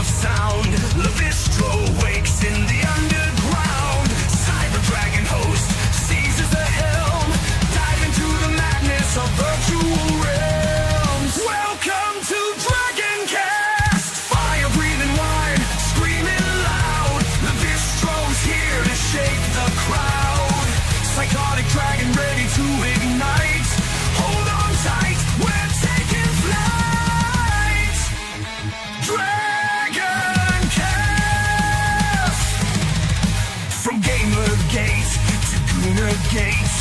Sound, Lavistro wakes in the underground. Cyber Dragon host seizes the helm. Dive into the madness of virtual realms. Welcome to DragonCast. Fire breathing wine, screaming loud. Lavistro's here to shake the crowd. Psychotic dragon ready to ignite. Hold on tight, we're taking flight. From Gamergate to Goonergate,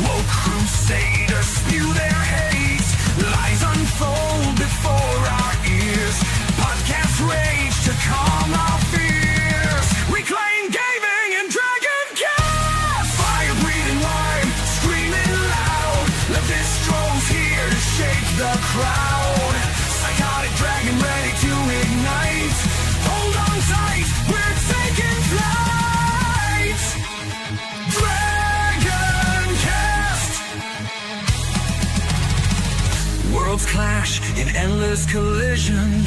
woke crusaders spew their hate. Lies unfold before our ears. Podcast rage to calm our fears. Reclaim gaming in DragonCast. Fire breathing wine, screaming loud. Lavistro's here to shake the crowd. Psychotic dragon ready to ignite. Hold on tight, we're taking flight. Worlds clash in endless collision.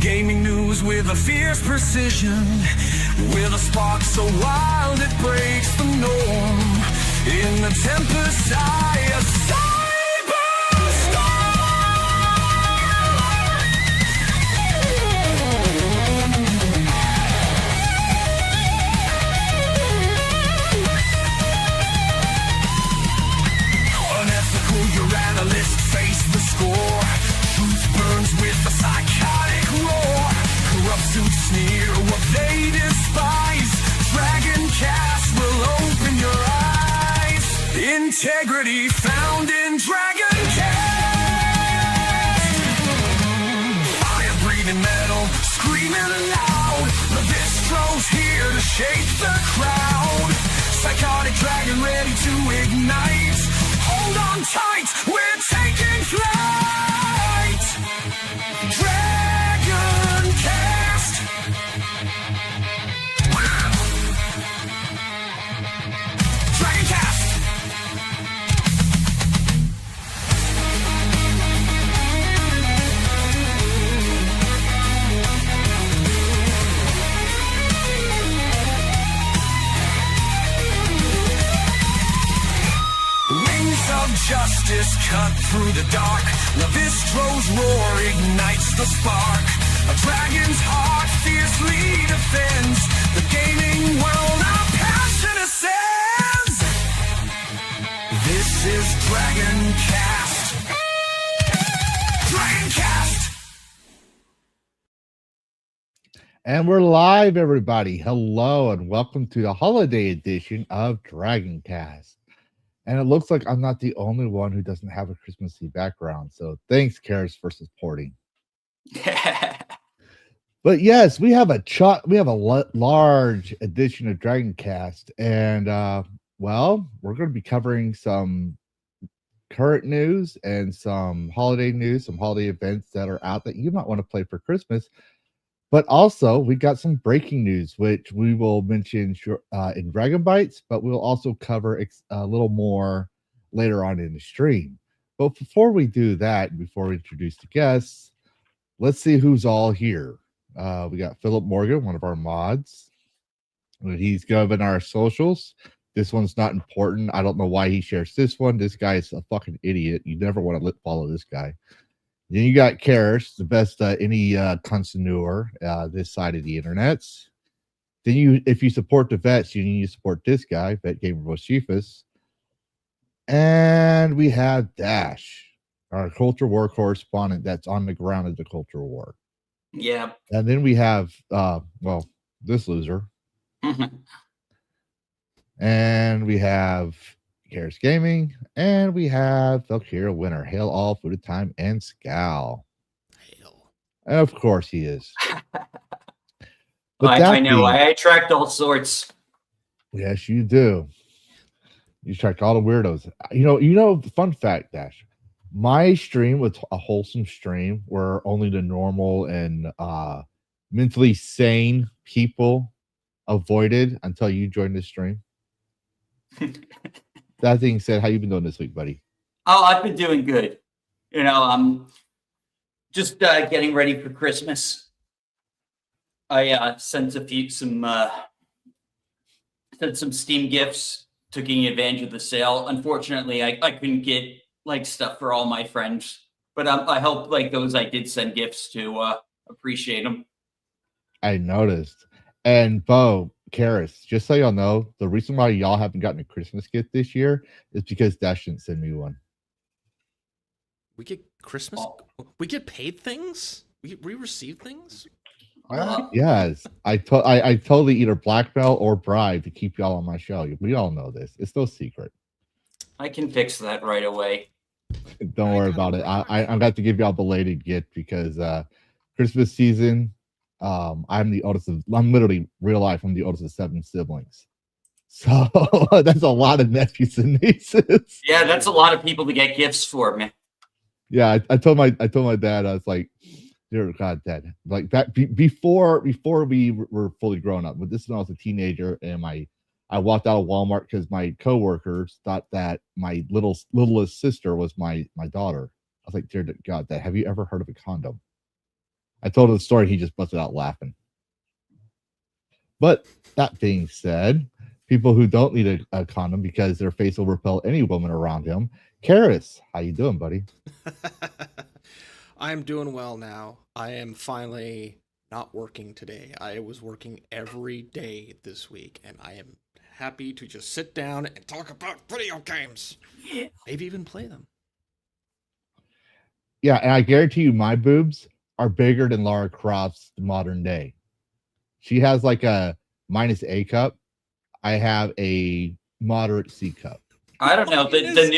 Gaming news with a fierce precision. With a spark so wild it breaks the norm. In the tempest eye, a face the score. Truth burns with a psychotic roar. Corrupt suits sneer what they despise. DragonCast will open your eyes. Integrity found in DragonCast. Fire breathing metal, screaming loud. Lavistro's here to shake the crowd. Psychotic dragon ready to ignite. Hold on tight, we're taking flight. DragonCast. DragonCast. Of justice cut through the dark. Lavistro's roar ignites the spark. A dragon's heart fiercely defends the gaming world. Our passion ascends. This is DragonCast. DragonCast. And we're live, everybody. Hello, and welcome to the holiday edition of DragonCast. And it looks like I'm not the only one who doesn't have a Christmassy background. So thanks, Karrus, for supporting. But yes, we have a large edition of DragonCast, and well, we're going to be covering some current news and some holiday news, some holiday events that are out that you might want to play for Christmas. But also, we got some breaking news, which we will mention in Dragon Bytes, but we'll also cover a little more later on in the stream. But before we do that, before we introduce the guests, let's see who's all here. We got Philip Morgan, one of our mods. He's given our socials. This one's not important. I don't know why he shares this one. This guy is a fucking idiot. You never want to follow this guy. Then you got Karrus, the best any connoisseur this side of the internet. Then if you support the vets, you need to support this guy, VetGamerBoceifus. And we have Dash, our culture war correspondent that's on the ground of the culture war. Yeah. And then we have this loser. And we have Karrus Gaming, and we have Valkyria winner. Hail all, Food of Time, and Scal. Hail. And of course he is. I know. I attract all sorts. Yes, you do. You check all the weirdos. Fun fact, Dash. My stream was a wholesome stream where only the normal and mentally sane people avoided until you joined the stream. That being said, how you been doing this week, buddy? Oh, I've been doing good. I'm just getting ready for Christmas. I sent some Steam gifts, taking advantage of the sale. Unfortunately, I couldn't get like stuff for all my friends, but I hope like those I did send gifts to appreciate them. I noticed. And Bo, Karrus, just so y'all know, the reason why y'all haven't gotten a Christmas gift this year is because Dash didn't send me one. We get Christmas. We get paid things. We receive things. Yes, I totally either blackmail or bribe to keep y'all on my show. We all know this. It's no secret. I can fix that right away. Don't worry about it. I'm about to give y'all a belated gift because Christmas season. I'm literally real life. I'm the oldest of 7 siblings. So that's a lot of nephews and nieces. Yeah, that's a lot of people to get gifts for, man. Yeah, I told my dad, I was like, dear God, Dad, like that before we were fully grown up. But this is when I was a teenager, and I walked out of Walmart because my coworkers thought that my littlest sister was my daughter. I was like, dear God, Dad, have you ever heard of a condom? I told him the story. He just busted out laughing. But that being said, people who don't need a condom because their face will repel any woman around him. Karrus, how you doing, buddy? I'm doing well now. I am finally not working today. I was working every day this week, and I am happy to just sit down and talk about video games. Yeah. Maybe even play them. Yeah, and I guarantee you my boobs are bigger than Lara Croft's modern day. She has like a -A cup. I have a moderate C cup. I don't know. The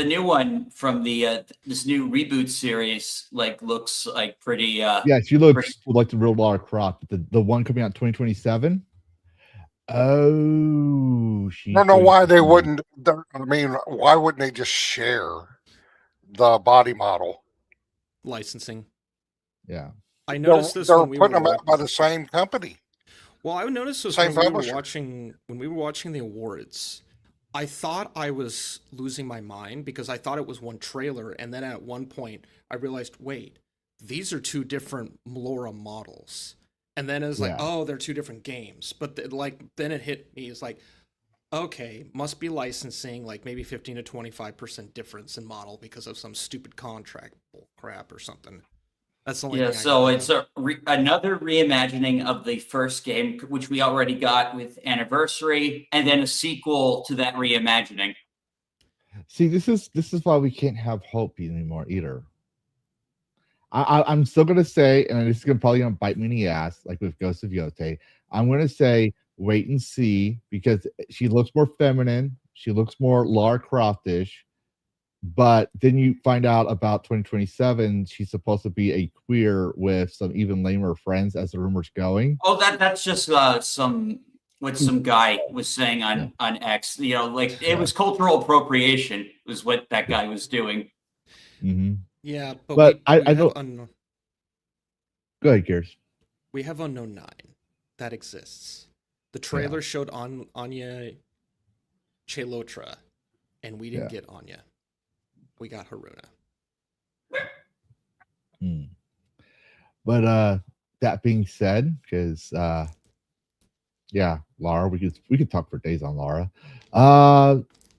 new one from the this new reboot series like looks like pretty Yeah, she looks like the real Lara Croft. The one coming out in 2027. Oh, I don't know why they wouldn't. Why wouldn't they just share the body model? Licensing. Yeah, I noticed this they're when we putting were them out by the same company. Well, I noticed this Same when publisher. we were watching the awards. I thought I was losing my mind because I thought it was one trailer, and then at one point I realized, wait, these are 2 different Laura models. And then it's like, oh, they're 2 different games. But then it hit me. It's like, okay, must be licensing, like maybe 15 to 25% difference in model because of some stupid contract crap or something. That's the only thing. So it's another reimagining of the first game, which we already got with Anniversary, and then a sequel to that reimagining. See, this is why we can't have hope anymore either. I'm still gonna say, and this is probably gonna bite me in the ass, like with Ghost of Yote. I'm gonna say wait and see because she looks more feminine. She looks more Lara Croftish. But then you find out about 2027, she's supposed to be a queer with some even lamer friends, as the rumor's going. Oh, that's just some guy was saying on X. It was cultural appropriation was what that guy was doing. Mm-hmm. Yeah, but I don't. Go ahead, Gears. We have Unknown 9 that exists. The trailer showed Anya Chalotra, and we didn't get Anya. We got Haruna. But that being said, because Lara, we could talk for days on Lara.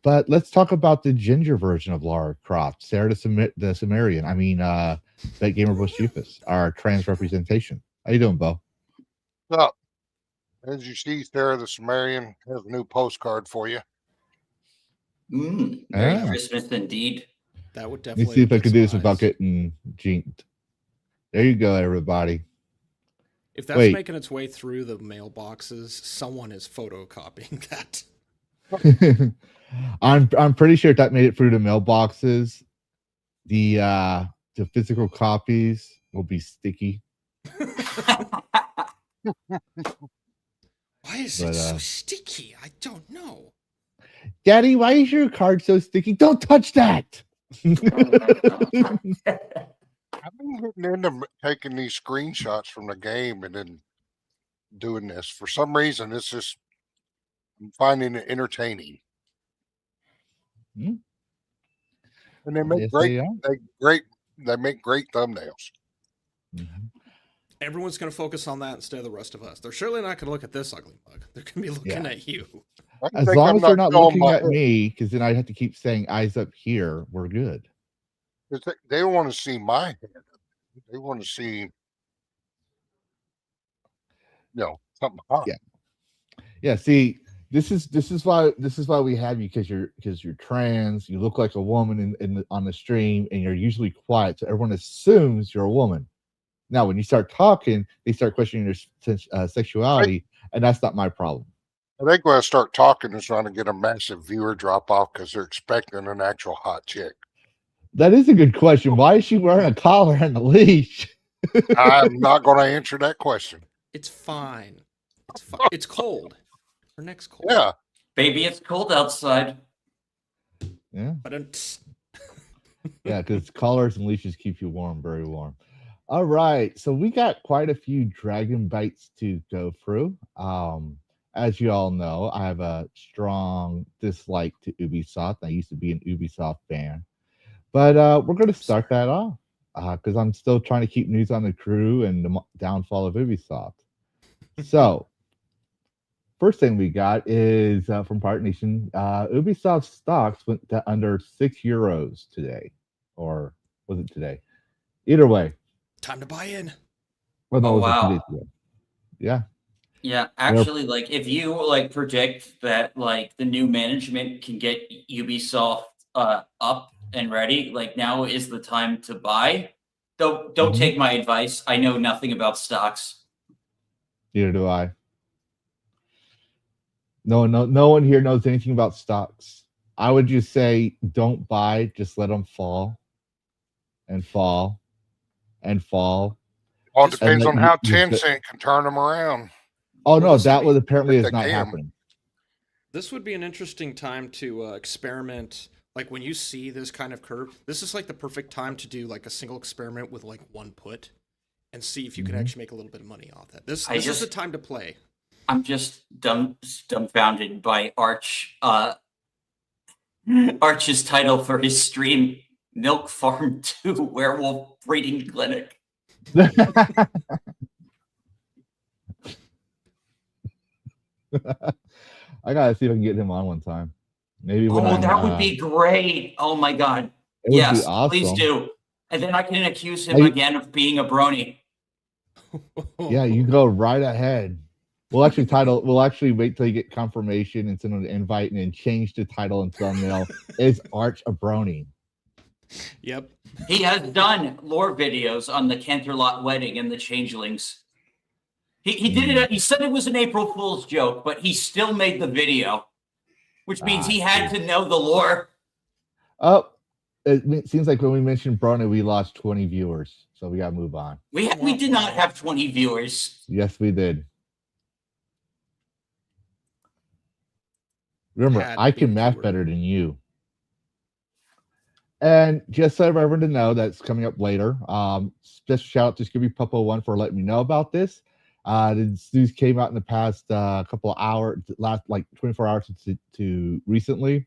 But let's talk about the ginger version of Lara Croft, Sarah the Sumerian. I mean, VetGamerBoceifus, our trans representation. How you doing, Bo? What's up? As you see, Sarah the Sumerian has a new postcard for you. Merry Christmas indeed. That would definitely. Let me see if I can do this without getting jinked. There you go, everybody. If that's making its way through the mailboxes, someone is photocopying that. I'm pretty sure if that made it through the mailboxes, the physical copies will be sticky. Why is it so sticky? I don't know. Daddy, why is your card so sticky? Don't touch that. I've been getting into taking these screenshots from the game and then doing this. For some reason, it's just I'm finding it entertaining. Hmm. And they make Yes, great, they are. they make great thumbnails. Mhm. Everyone's going to focus on that instead of the rest of us. They're surely not going to look at this ugly mug. They're going to be looking Yeah. at you. I As think long I'm as they're not showing looking my at head. me, because then I have to keep saying eyes up here. We're good. 'Cause they want to see my head. They want to see, something hot. Yeah. Yeah. See, this is why we have you, because you're trans. You look like a woman on the stream, and you're usually quiet, so everyone assumes you're a woman. Now, when you start talking, they start questioning your sexuality, and that's not my problem. I think when I start talking, it's going to get a massive viewer drop off because they're expecting an actual hot chick. That is a good question. Why is she wearing a collar and a leash? I'm not going to answer that question. It's fine. It's cold. Her neck's cold. Yeah. Baby, it's cold outside. Yeah. But Yeah, because collars and leashes keep you warm, very warm. All right, so we got quite a few Dragon Bytes to go through. As you all know, I have a strong dislike to Ubisoft. I used to be an Ubisoft fan, but we're going to start that off because I'm still trying to keep news on the crew and the downfall of Ubisoft. So, first thing we got is from Pirate Nation. Ubisoft stocks went to under €6 today, or was it today? Either way. time to buy in. Well, no, Oh, it was a few wow. days ago. Yeah. Yeah, actually, like if you like predict that like the new management can get Ubisoft up and ready, like now is the time to buy. Don't Mhm. take my advice. I know nothing about stocks. Neither do I. No one here knows anything about stocks. I would just say don't buy, just let them fall and fall and fall. All Just- depends And on let how you- Tencent can turn them around. Oh Well, no, this would that be- was apparently if is they not can. happening. This would be an interesting time to experiment. Like when you see this kind of curve, this is like the perfect time to do like a single experiment with like one put and see if you can Mhm. actually make a little bit of money off that. This I is just- the time to play. I'm just dumbfounded by Arch's title for his stream, Milk Farm 2 Werewolf Breeding Clinic. I gotta see if I can get him on one time. Maybe when Oh, I'm, that would be great. Oh my god. it would be Yes, awesome. please do. And then I can accuse him Are you- again of being a brony. Yeah, you go right ahead. We'll actually wait till you get confirmation and send them an invite and then change the title and thumbnail. Is Arch a brony? Yep. He has done lore videos on the Canterlot wedding and the changelings. He did it. He said it was an April Fool's joke, but he still made the video, which means he had to know the lore. Oh, it seems like when we mentioned Brony, we lost 20 viewers, so we gotta move on. We did not have 20 viewers. Yes, we did. Remember, Had I to be can the math keyword. better than you. And just so everyone to know, that's coming up later. Special shout out to Scooby Puppo One for letting me know about this. This news came out in the past couple of hours, last like 24 hours to recently.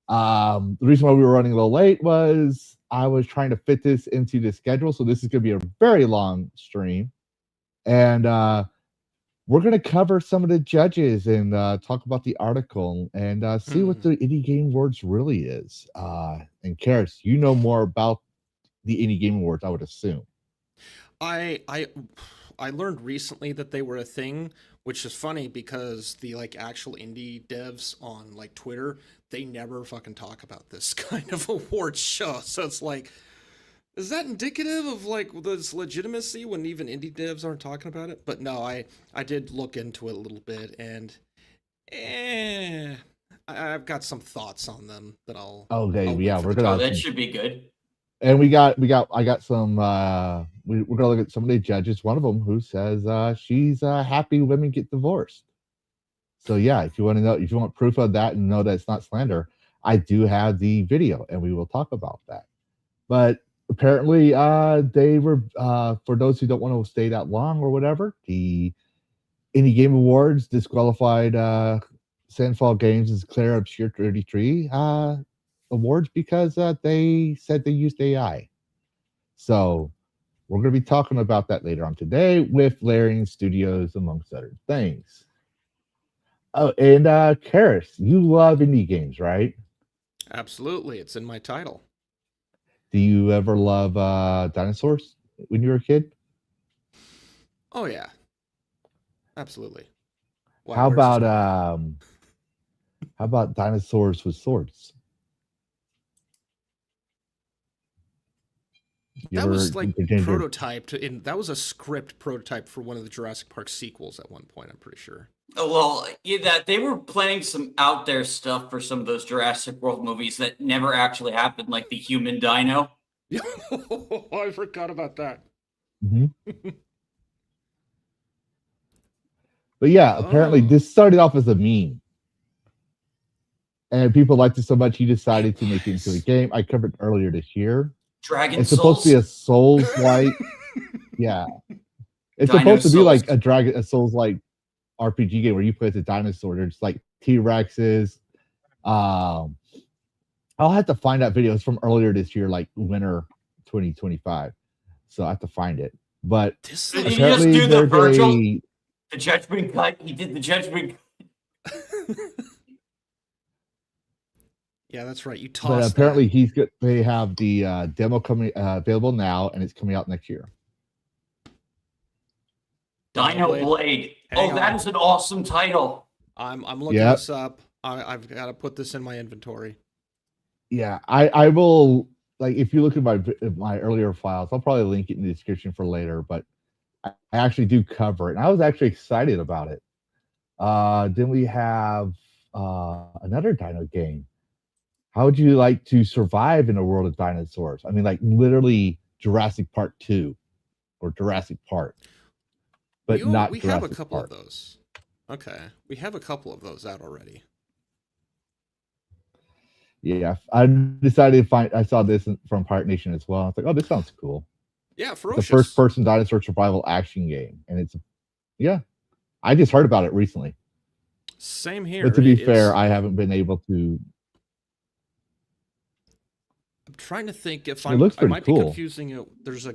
The reason why we were running a little late was I was trying to fit this into the schedule, so this is going to be a very long stream, and we're going to cover some of the judges and talk about the article and see what the Indie Game Awards really is. And Karrus, you know more about the Indie Game Awards, I would assume. I learned recently that they were a thing, which is funny because the like actual indie devs on like Twitter, they never fucking talk about this kind of awards show. So it's like, is that indicative of like this legitimacy when even indie devs aren't talking about it? But no, I did look into it a little bit and I've got some thoughts on them that I'll. Okay, I'll yeah, wait for we're the gonna. Oh, that should be good. And I got some. We're gonna look at some of the judges. One of them who says she's happy women get divorced. So yeah, if you want to know, if you want proof of that and know that it's not slander, I do have the video, and we will talk about that. But apparently, they were for those who don't want to stay that long or whatever, the Indie Game Awards disqualified Sandfall Games' Claire Obscure 33 awards because they said they used AI. So we're going to be talking about that later on today with Larian Studios, amongst other things. Oh, and Karrus, you love indie games, right? Absolutely, it's in my title. Do you ever love dinosaurs when you were a kid? Oh yeah, absolutely. Why, How where's this about going? how about dinosaurs with swords? You That was ever like pretend you're- prototyped that was a script prototype for one of the Jurassic Park sequels at one point, I'm pretty sure. Oh, well, yeah, that they were planning some out there stuff for some of those Jurassic World movies that never actually happened, like the human dino. I forgot about that. Mhm. But yeah, apparently Oh. this started off as a meme. And people liked it so much he decided to make it into a was. game. I covered earlier this year. Dragon It's supposed to be a Souls. Souls-like. Yeah. It's Dino supposed to be like Souls. a Souls-like RPG game where you play as a dinosaur. There's like T-Rexes. I'll have to find that video. It's from earlier this year, like winter 2025. So I have to find it. But This Did looks he just apparently do the there's Virgil? a The judgment cut. He did the judgment. Yeah, that's right. You but tossed apparently that. he's good. They have the demo coming available now, and it's coming out next year. Dinoblade. Hang Oh, that on. is an awesome title. I'm looking Yep. this up. I've got to put this in my inventory. Yeah, I will, like, if you look at my earlier files, I'll probably link it in the description for later, but I actually do cover it, and I was actually excited about it. Then we have another dino game. How would you like to survive in a world of dinosaurs? I mean, like literally Jurassic Park 2 or Jurassic Park, but not we Jurassic have a couple Park. of those. Okay, we have a couple of those out already. Yeah, I decided to find. I saw this from Pirate Nation as well. I was like, oh, this sounds cool. Yeah, It's Ferocious. a first-person dinosaur survival action game, and it's I just heard about it recently. Same here. But to be It's- fair, I haven't been able to. I'm trying to think if It looks I pretty might cool. be confusing it. There's a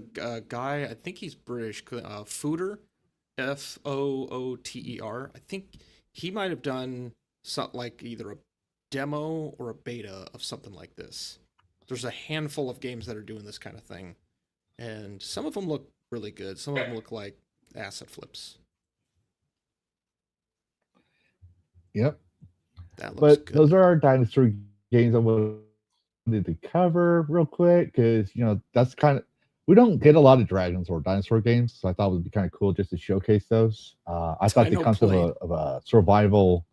guy, I think he's British, Footer, Footer. I think he might have done something like either a demo or a beta of something like this. There's a handful of games that are doing this kind of thing, and some of them look really good. Some of them look like asset flips. Yep. That looks But good. those are our dinosaur games I wanted to cover real quick because that's kind of, we don't get a lot of dragons or dinosaur games, so I thought it would be kind of cool just to showcase those. I thought the concept of a survival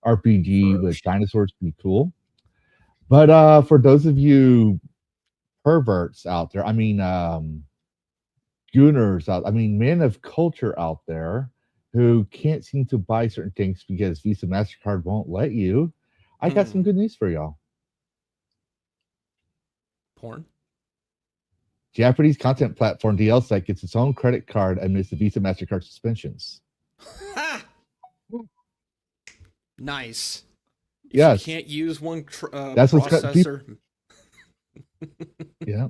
RPG with dinosaurs would be cool. But for those of you perverts out there, I mean gooners out, I mean men of culture out there who can't seem to buy certain things because Visa MasterCard won't let you, I got some good news for y'all. Porn? Japanese content platform DL site gets its own credit card amidst the Visa MasterCard suspensions. Nice. Yes. If you can't use one That's what's processor. Yeah.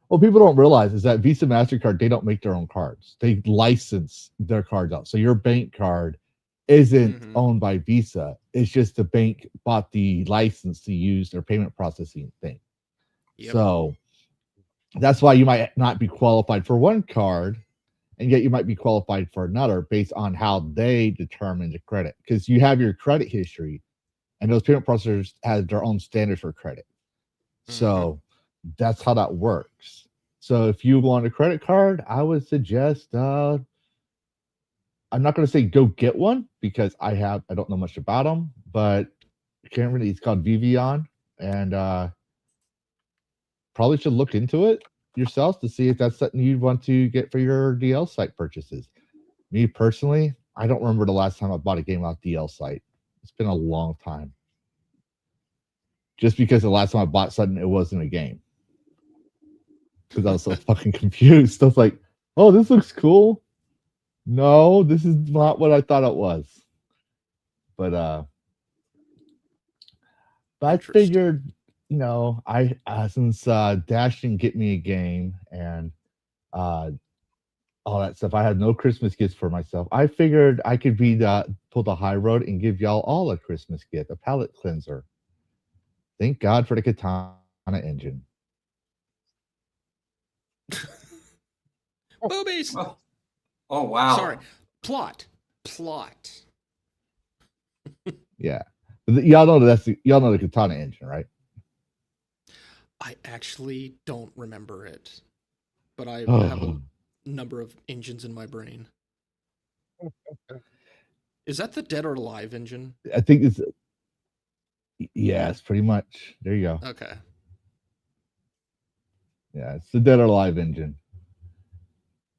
Well, people don't realize is that Visa MasterCard, they don't make their own cards. They license their cards out. So your bank card isn't owned by Visa. It's just the bank bought the license to use their payment processing thing. Yep. So that's why you might not be qualified for one card, and yet you might be qualified for another based on how they determine the credit. Because you have your credit history, and those payment processors have their own standards for credit. So that's how that works. So if you want a credit card, I would suggest I'm not going to say go get one because I don't know much about them, but it's called Vivian, and probably should look into it yourself to see if that's something you'd want to get for your DL site purchases. Me personally, I don't remember the last time I bought a game off DL site. It's been a long time. Just because the last time I bought something, it wasn't a game. Because I was so fucking confused. I was like, oh, this looks cool. No, this is not what I thought it was. But I Interesting. figured, you know, I since Dash didn't get me a game and all that stuff, I had no Christmas gifts for myself. I figured I could pull the high road and give y'all all a Christmas gift, a palate cleanser. Thank God for the Katana Engine. Boobies. Oh wow. Sorry. Plot. Yeah, y'all know y'all know the Katana Engine, right? I actually don't remember it, but I Oh. have a number of engines in my brain. Is that the Dead or Alive engine? I think it's yes, pretty much. There you go. Okay. Yeah, it's the Dead or Alive engine.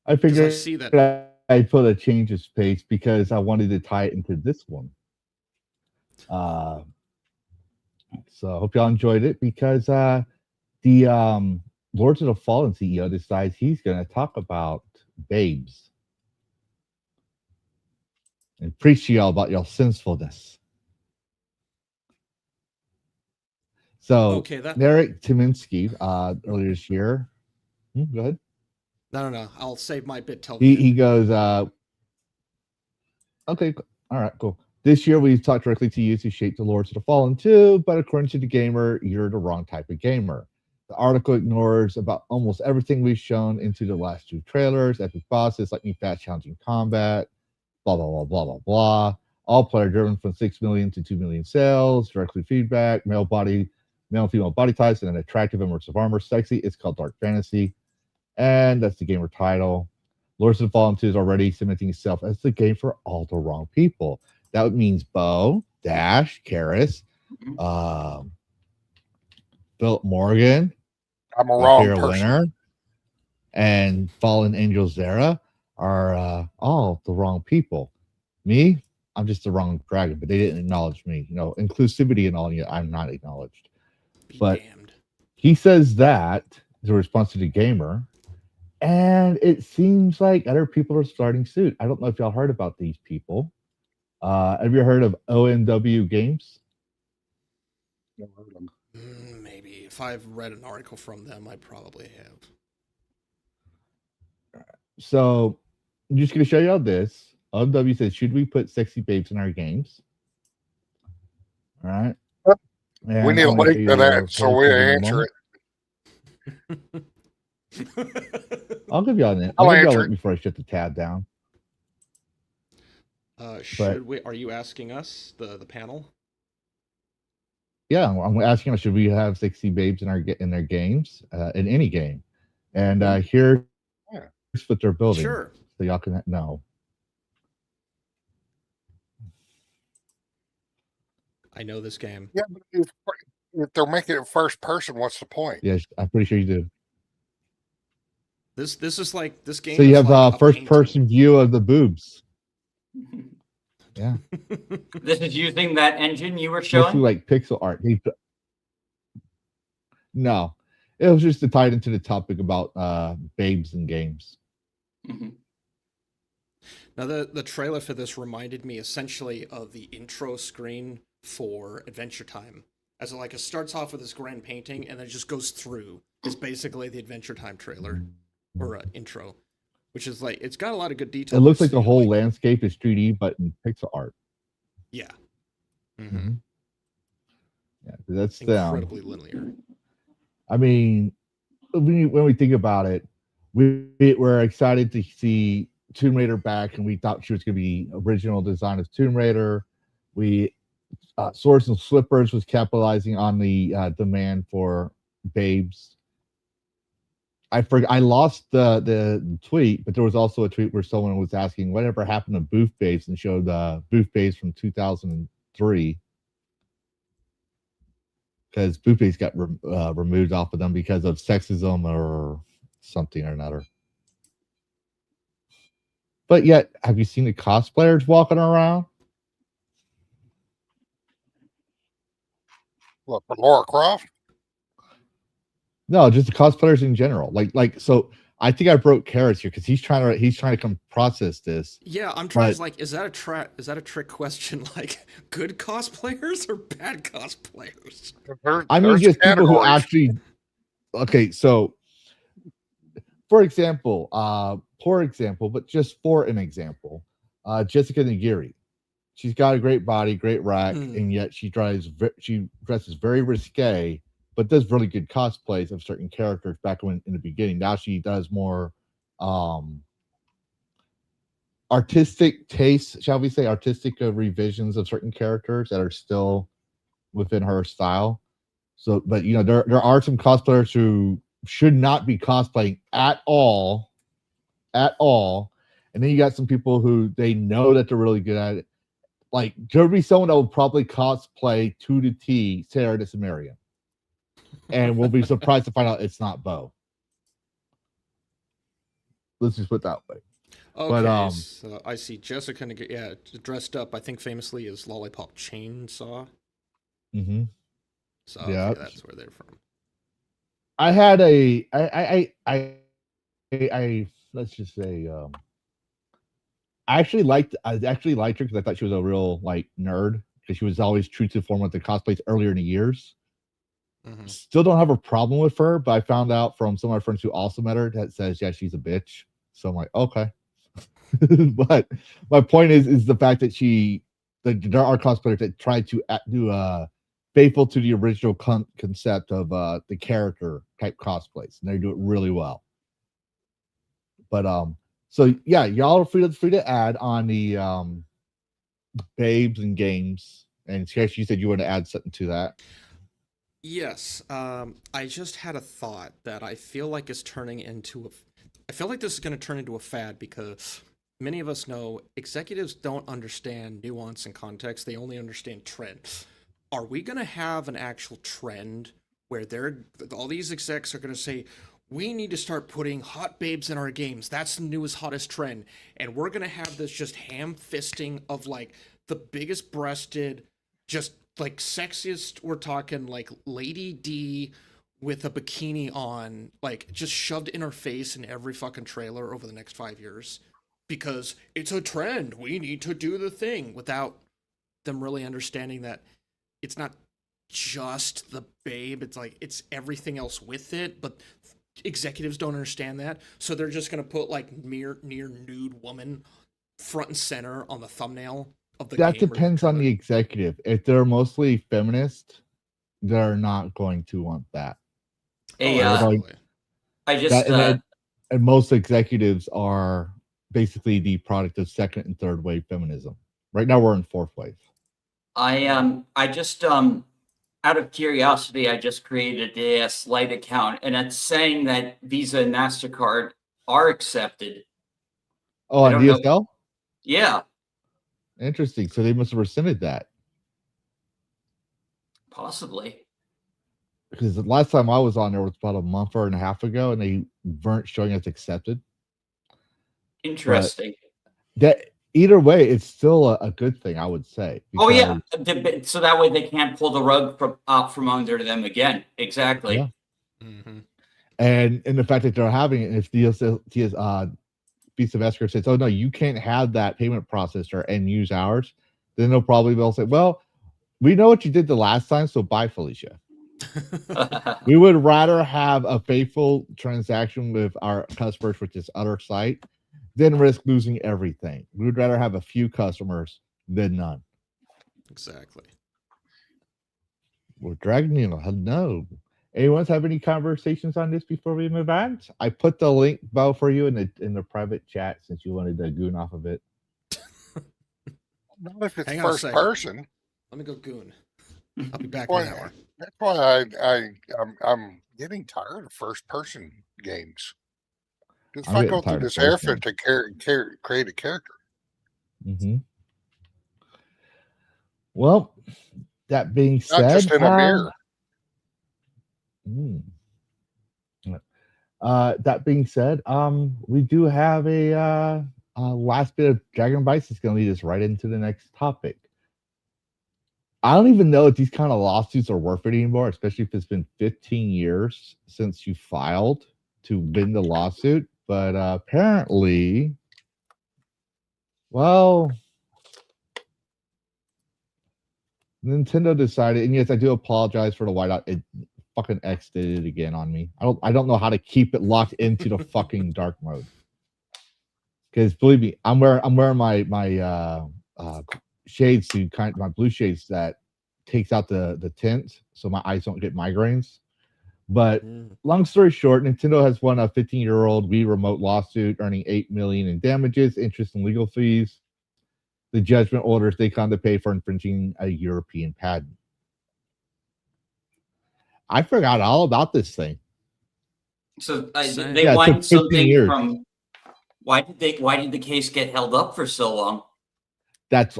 I Because I figured see that. I'd put a change of space because I wanted to tie it into this one. So I hope y'all enjoyed it because the Lords of the Fallen CEO decides he's going to talk about babes and preach to y'all about y'all sinfulness. So Okay, that. Eric Timinski earlier this year. Go ahead. No. I'll save my bit till He goes, okay, all right, cool. This year we've talked directly to you to shape the Lords of the Fallen too, but according to the gamer, you're the wrong type of gamer. The article ignores about almost everything we've shown into the last two trailers, epic bosses, lightning fast, challenging combat, blah, blah, blah, blah, blah, blah. All player driven from 6 million to 2 million sales, directly feedback, male and female body types, and an attractive immersive armor. Sexy. It's called Dark Fantasy. And that's the gamer title. Lords of the Fallen 2 is already cementing itself as the game for all the wrong people. That means Bo, Dash, Karrus, Philip Morgan, I'm a wrong Fair person. Winner, and Fallen Angel Zera are all the wrong people. Me, I'm just the wrong dragon, but they didn't acknowledge me. You know, inclusivity and all, yet I'm not acknowledged. Be But damned. he says that is a response to the gamer, and it seems like other people are starting suit. I don't know if y'all heard about these people. Have you heard of ONW Games? Never heard of them. Maybe. If I've read an article from them, I probably have. So I'm just going to show y'all this. ONW says, should we put sexy babes in our games? All right. And We need a I'm gonna link show to you that so page we in a answer moment. it. I'll give y'all an I'll I'll give y'all a answer link before I shut the tab down. Should we? Are you asking us, the panel? Yeah, I'm asking them, should we have sexy babes in their games, in any game? And here's what they're building. Sure. So y'all can know. I know this game. Yeah, but if they're making it first person, what's the point? Yes, I'm pretty sure you do. This is like this game. So you is have like a first painting. person view of the boobs. Yeah. This is using that engine you were Mostly showing? like pixel art. No, it was just to tie it into the topic about babes and games. Mhm. Now the trailer for this reminded me essentially of the intro screen for Adventure Time. As it starts off with this grand painting and then it just goes through. It's basically the Adventure Time trailer or intro, which is like it's got a lot of good detail. It looks like the whole landscape is 3D, but in pixel art. Yeah. Mm-hmm. Yeah, that's incredibly linear. I mean, when we think about it, we're excited to see Tomb Raider back, and we thought she was going to be original design of Tomb Raider. Swords and Slippers was capitalizing on the demand for babes. I lost the tweet, but there was also a tweet where someone was asking whatever happened to Booth Babes and showed Booth Babes from 2003 because Booth Babes got removed off of them because of sexism or something or another. But yet, have you seen the cosplayers walking around? What, for Laura Croft? No, just the cosplayers in general. So I think I broke Karrus here because he's trying to come process this. Yeah, I'm trying But- to like, is that a trick question? Like, good cosplayers or bad cosplayers? I mean, There's just people who categories. actually. Okay, so for example, but just for an example, Jessica Nigiri. She's got a great body, great rack, and yet she dresses very risque, but does really good cosplays of certain characters back when in the beginning. Now she does more artistic tastes, shall we say, artistic revisions of certain characters that are still within her style. So, but there are some cosplayers who should not be cosplaying at all, and then you got some people who they know that they're really good at it. Like there'll be someone that will probably cosplay to the T Sarah the Sumerian, and we'll be surprised to find out it's not Bo. Let's just put it that way. Okay, so I see Jessica, dressed up, I think famously as Lollipop Chainsaw. Mm-hmm. So Yeah. okay, that's where they're from. I had I let's just say I actually liked her because I thought she was a real like nerd because she was always true to form with the cosplays earlier in the years. Mhm. Still don't have a problem with her, but I found out from some of my friends who also met her that says she's a bitch. So I'm like, okay. But my point is the fact that there are cosplayers that try to do faithful to the original concept of the character type cosplays, and they do it really well. But so yeah, y'all are free to add on the babes and games. And Scash, you said you want to add something to that. Yes, I just had a thought that I feel like is turning into I feel like this is going to turn into a fad because many of us know executives don't understand nuance and context. They only understand trend. Are we going to have an actual trend where all these execs are going to say, we need to start putting hot babes in our games. That's the newest, hottest trend. And we're going to have this just ham-fisting of like the biggest breasted, just like sexiest, we're talking like Lady D with a bikini on, like just shoved in her face in every fucking trailer over the next 5 years. Because it's a trend. We need to do the thing without them really understanding that it's not just the babe. It's like, it's everything else with it. But executives don't understand that. So they're just going to put like near nude woman front and center on the thumbnail of the game. That depends on the executive. If they're mostly feminist, they're not going to want that. Hey, absolutely. I just and most executives are basically the product of second and third wave feminism. Right now we're in fourth wave. I just out of curiosity, I just created a DS Lite account, and it's saying that Visa and MasterCard are accepted. Oh, on DSL? Yeah, Interesting. So they must have rescinded that. possibly. Because the last time I was on there was about a month and a half ago, and they weren't showing us accepted. Interesting. That either way, it's still a good thing, I would say. Oh yeah, so that way they can't pull the rug from under them again. Exactly. Yeah. Mm-hmm. And the fact that they're having it, and if Visa Mastercard says, "Oh no, you can't have that payment processor and use ours," then they'll probably say, "Well, we know what you did the last time, so bye, Felicia." We would rather have a faithful transaction with our customers with this other site than risk losing everything. We would rather have a few customers than none. Exactly. We're dragging you. No. Anyone have any conversations on this before we move on? I put the link, Bo, for you in the private chat since you wanted to goon off of it. Not if it's Hang on a first second. person. Let me go goon. I'll be back Why- in an hour. That's why I'm getting tired of first person games. Because if I'm I getting go through tired of this first effort to create a character, Mm-hmm. Well, that being not said, just in a mirror. That being said, we do have a last bit of Dragon Bytes that's going to lead us right into the next topic. I don't even know if these kind of lawsuits are worth it anymore, especially if it's been 15 years since you filed to win the lawsuit. But apparently, well, Nintendo decided, and yes, I do apologize for the whiteout. It fucking X did it again on me. I don't know how to keep it locked into the fucking dark mode. Because believe me, I'm wearing my shades to my blue shades that takes out the tint so my eyes don't get migraines. But long story short, Nintendo has won a 15-year-old Wii remote lawsuit, earning $8 million in damages, interest, and legal fees. The judgment orders they come to pay for infringing a European patent. I forgot all about this thing. So Same. they Yeah, it won took 15 something years. from. Why did the case get held up for so long?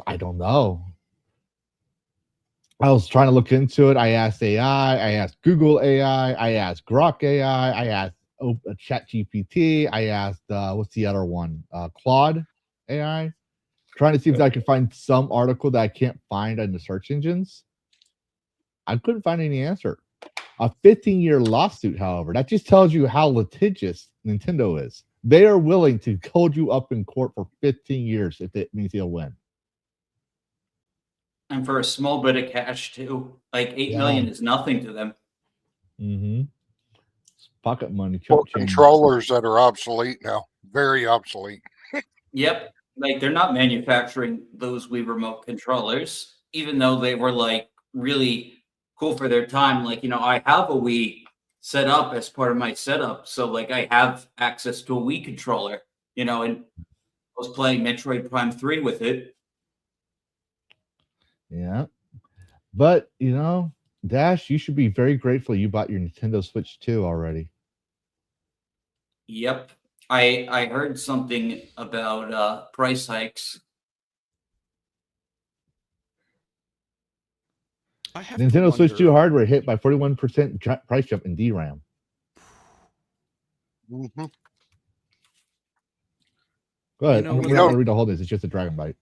I don't know. I was trying to look into it. I asked AI, I asked Google AI, I asked Grok AI, I asked ChatGPT, I asked what's the other one? Claude AI. Trying to see if I could find some article that I can't find in the search engines. I couldn't find any answer. A 15-year lawsuit, however, that just tells you how litigious Nintendo is. They are willing to hold you up in court for 15 years if it means they'll win. And for a small bit of cash too, like $8 million is nothing to them. Mm-hmm. It's pocket money. For controllers that are obsolete now, very obsolete. Yep, like they're not manufacturing those Wii remote controllers, even though they were like really cool for their time. Like, you know, I have a Wii set up as part of my setup, so like I have access to a Wii controller, you know, and I was playing Metroid Prime 3 with it. Yeah. But, you know, Dash, you should be very grateful you bought your Nintendo Switch 2 already. Yep. I heard something about price hikes. I have Nintendo to Switch 2 wonder- hardware hit by 41% price jump in DRAM. Mm-hmm. Go ahead. know, I'm with not a- going to read the whole this. It's just a Dragon Bite.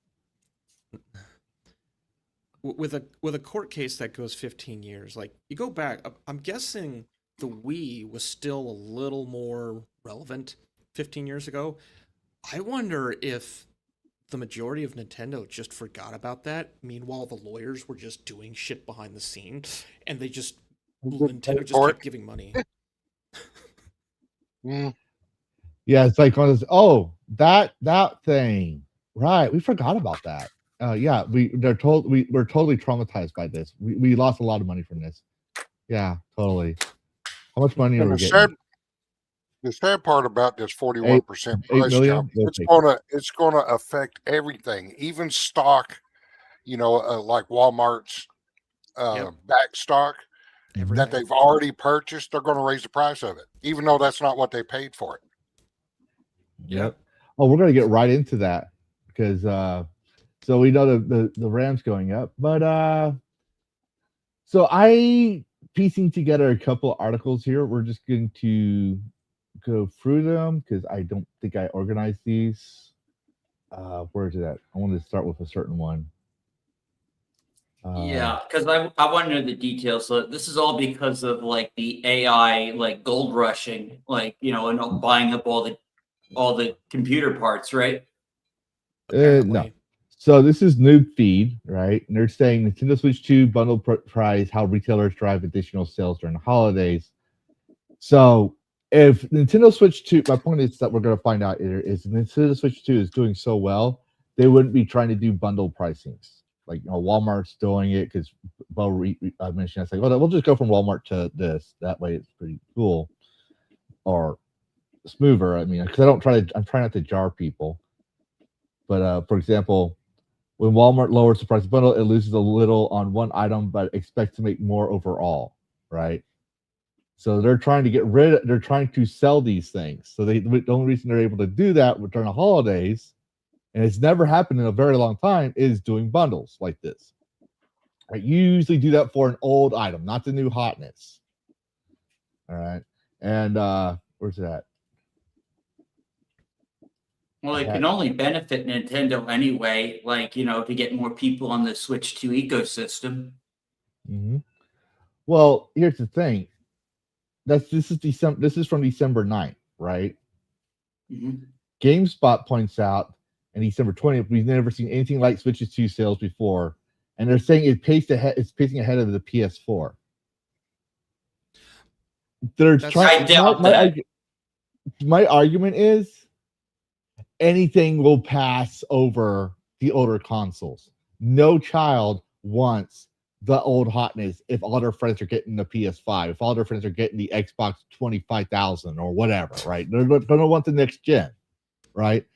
with a court case that goes 15 years, like you go back, I'm guessing the Wii was still a little more relevant 15 years ago. I wonder if the majority of Nintendo just forgot about that. Meanwhile, the lawyers were just doing shit behind the scenes, and Nintendo just kept giving money. Yeah, it's like one of those, oh, that thing. Right. We forgot about that. Yeah, we're totally traumatized by this. We lost a lot of money from this. Yeah, totally. How much money are we getting? The sad part about this 41% price million? jump, it's gonna affect everything, even stock. You know, like Walmart's back stock that they've already purchased. They're going to raise the price of it, even though that's not what they paid for it. Yep. Oh, we're gonna get right into that because so we know the RAM's going up, but so I piecing together a couple articles here. We're just going to go through them because I don't think I organized these. Where is it at? I wanted to start with a certain one. Yeah, because I want to know the details. So this is all because of like the AI like gold rushing, like, you know, and buying up all the computer parts, right? No. So this is Noob Feed, right? And they're saying Nintendo Switch 2 bundle price, how retailers drive additional sales during the holidays. So if Nintendo Switch 2, my point is that we're going to find out is Nintendo Switch 2 is doing so well, they wouldn't be trying to do bundle pricings. Like, you know, Walmart's doing it because Bo mentioned, I say, well, we'll just go from Walmart to this. That way it's pretty cool or smoother. I mean, because I'm trying not to jar people. But for example, when Walmart lowers the price of bundle, it loses a little on one item, but expects to make more overall, right? So they're trying to they're trying to sell these things. So the only reason they're able to do that during the holidays, and it's never happened in a very long time, is doing bundles like this. Right? You usually do that for an old item, not the new hotness. All right. And where's it at? Well, it can only benefit Nintendo anyway, like, you know, to get more people on the Switch 2 ecosystem. Mm-hmm. Well, here's the thing. This is December. This is from December 9th, right? Mhm. GameSpot points out in December 20th, we've never seen anything like Switch's 2 sales before, and they're saying it's pacing ahead of the PS4. They're That's- trying. I doubt that. My argument is anything will pass over the older consoles. No child wants the old hotness if all their friends are getting the PS5, if all their friends are getting the Xbox 25,000 or whatever, right? They're going to want the next gen, right?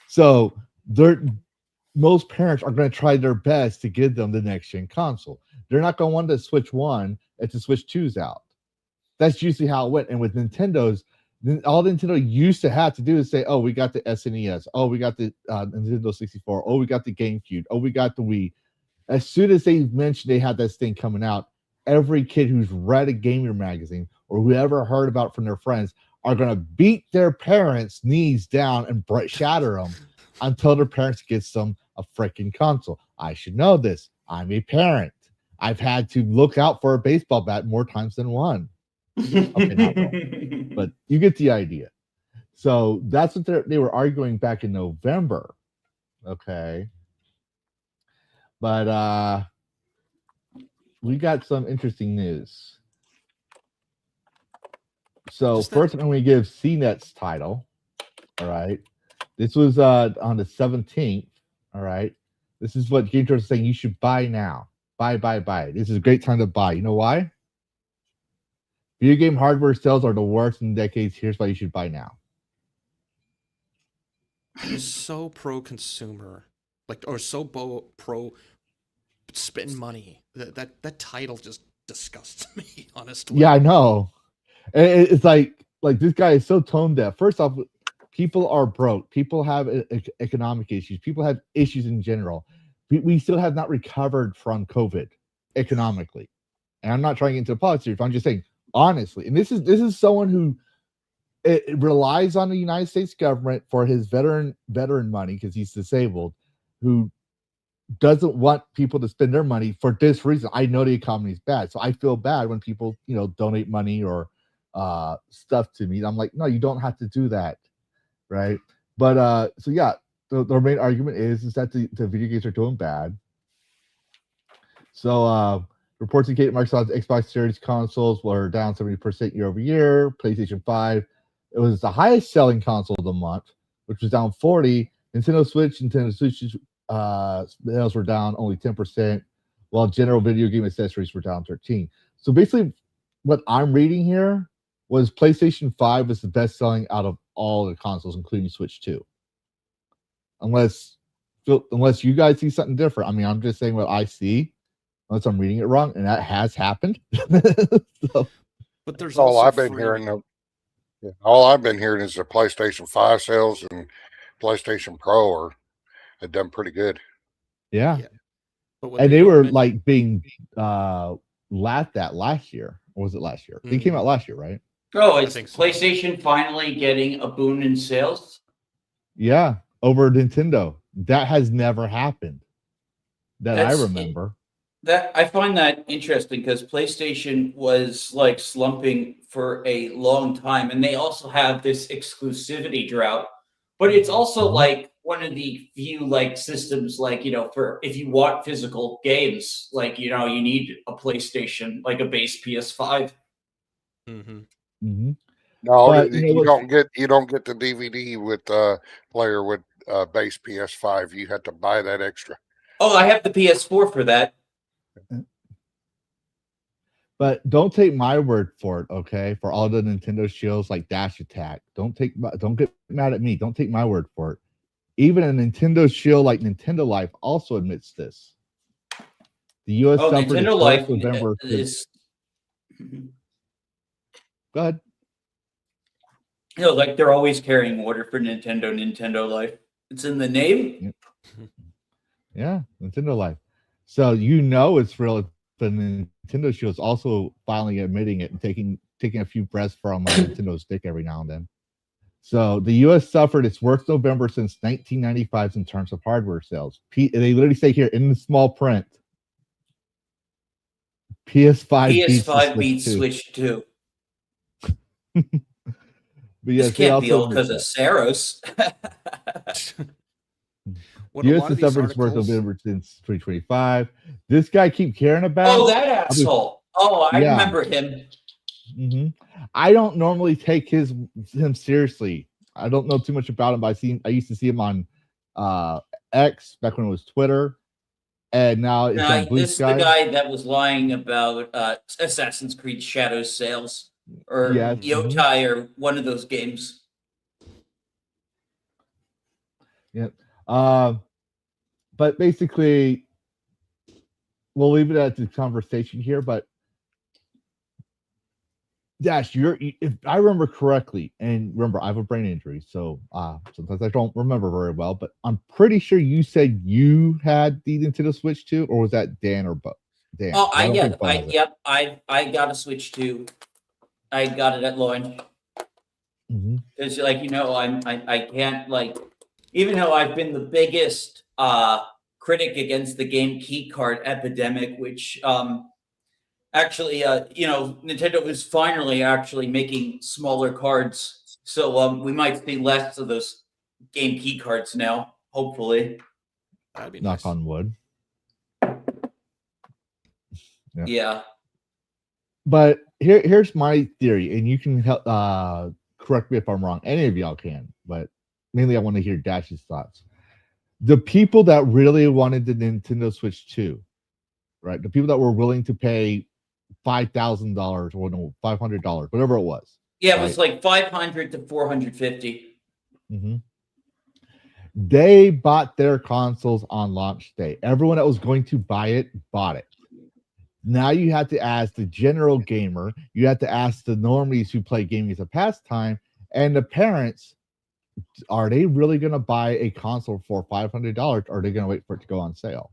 So most parents are going to try their best to give them the next gen console. They're not going to want the Switch 1 if the Switch 2's out. That's usually how it went. And with Nintendo's, all Nintendo used to have to do is say, oh, we got the SNES. Oh, we got the Nintendo 64. Oh, we got the GameCube. Oh, we got the Wii. As soon as they mentioned they had this thing coming out, every kid who's read a gamer magazine or whoever heard about it from their friends are going to beat their parents' knees down and shatter them until their parents gets them a freaking console. I should know this. I'm a parent. I've had to look out for a baseball bat more times than one. Okay, not one. But you get the idea. So that's what they were arguing back in November. Okay. But we got some interesting news. So first, I'm going to give CNET's title. All right. This was on the 17th. All right. This is what Game Journal is saying. You should buy now. Buy. This is a great time to buy. You know why? Video game hardware sales are the worst in decades. Here's why you should buy now. He's so pro-consumer, or so pro spend money. That title just disgusts me, honestly. Yeah, I know. It's like this guy is so tone deaf. First off, people are broke. People have economic issues. People have issues in general. We still have not recovered from COVID economically. And I'm not trying to get into politics. I'm just saying honestly. And this is someone who it relies on the United States government for his veteran money because he's disabled, who doesn't want people to spend their money for this reason. I know the economy is bad, so I feel bad when people donate money or stuff to me. I'm like, no, you don't have to do that, right? But so yeah, the main argument is that the video games are doing bad. So reports indicate Microsoft's Xbox Series consoles were down 70% year over year. PlayStation 5, it was the highest selling console of the month, which was down 40%. Nintendo Switch sales were down only 10%, while general video game accessories were down 13%. So basically, what I'm reading here was PlayStation 5 was the best selling out of all the consoles, including Switch 2. Unless you guys see something different. I mean, I'm just saying what I see, unless I'm reading it wrong, and that has happened. So, but there's all also I've been hearing. All I've been hearing is the PlayStation 5 sales and PlayStation Pro have done pretty good. Yeah. But and they were like being laughed at last year. Or was it last year? They came out last year, right? Oh, it's PlayStation finally getting a boon in sales? Yeah, over Nintendo. That has never happened that I remember. That I find that interesting because PlayStation was like slumping for a long time, and they also have this exclusivity drought. But it's also like one of the few like systems, like for if you want physical games, like you need a PlayStation, like a base PS5. Mm-hmm. No, but, you don't get the DVD with player with base PS5. You had to buy that extra. Oh, I have the PS4 for that. But don't take my word for it, okay? For all the Nintendo shows like Dash Attack, don't get mad at me. Don't take my word for it. Even a Nintendo show like Nintendo Life also admits this. The U.S. suffered Nintendo Life November is. Go ahead. Like they're always carrying water for Nintendo Life. It's in the name. Yeah, Nintendo Life. So it's real. The Nintendo show is also finally admitting it and taking a few breaths from Nintendo's dick every now and then. So the U.S. suffered its worst November since 1995 in terms of hardware sales. They literally say here in the small print, PS5 PS5 beats beats Switch 2. But yes, This can't be all because of Saros. What a lot US of has these suffered its worst articles. November since 2025. This guy keep caring about. Oh, that asshole. Oh, I Yeah. remember him. I don't normally take him seriously. I don't know too much about him, but I used to see him on X back when it was Twitter, and now it's on Blue This is the Sky. guy that was lying about Assassin's Creed Shadows sales, or Yes. Yotai, or one of those games. Yep. But basically, we'll leave it at the conversation here. But Dash, if I remember correctly, and remember, I have a brain injury, so sometimes I don't remember very well. But I'm pretty sure you said you had the Nintendo Switch 2, or was that Dan or both? Dan. Oh, I got a Switch 2. I got it at launch. Because, like, you know, I can't, like, even though I've been the biggest critic against the game keycard epidemic, which actually, you know, Nintendo is finally actually making smaller cards, so we might see less of those game key cards now, hopefully. That'd be Knock nice. on wood. Yeah. But here's my theory, and you can help correct me if I'm wrong. Any of y'all can, but mainly I want to hear Dash's thoughts. The people that really wanted the Nintendo Switch 2, right? The people that were willing to pay $5,000 or no, $500, whatever it was. Yeah, it was like $500 to $450. They bought their consoles on launch day. Everyone that was going to buy it bought it. Now you have to ask the general gamer, you have to ask the normies who play gaming as a pastime, and the parents, are they really going to buy a console for $500, or are they going to wait for it to go on sale?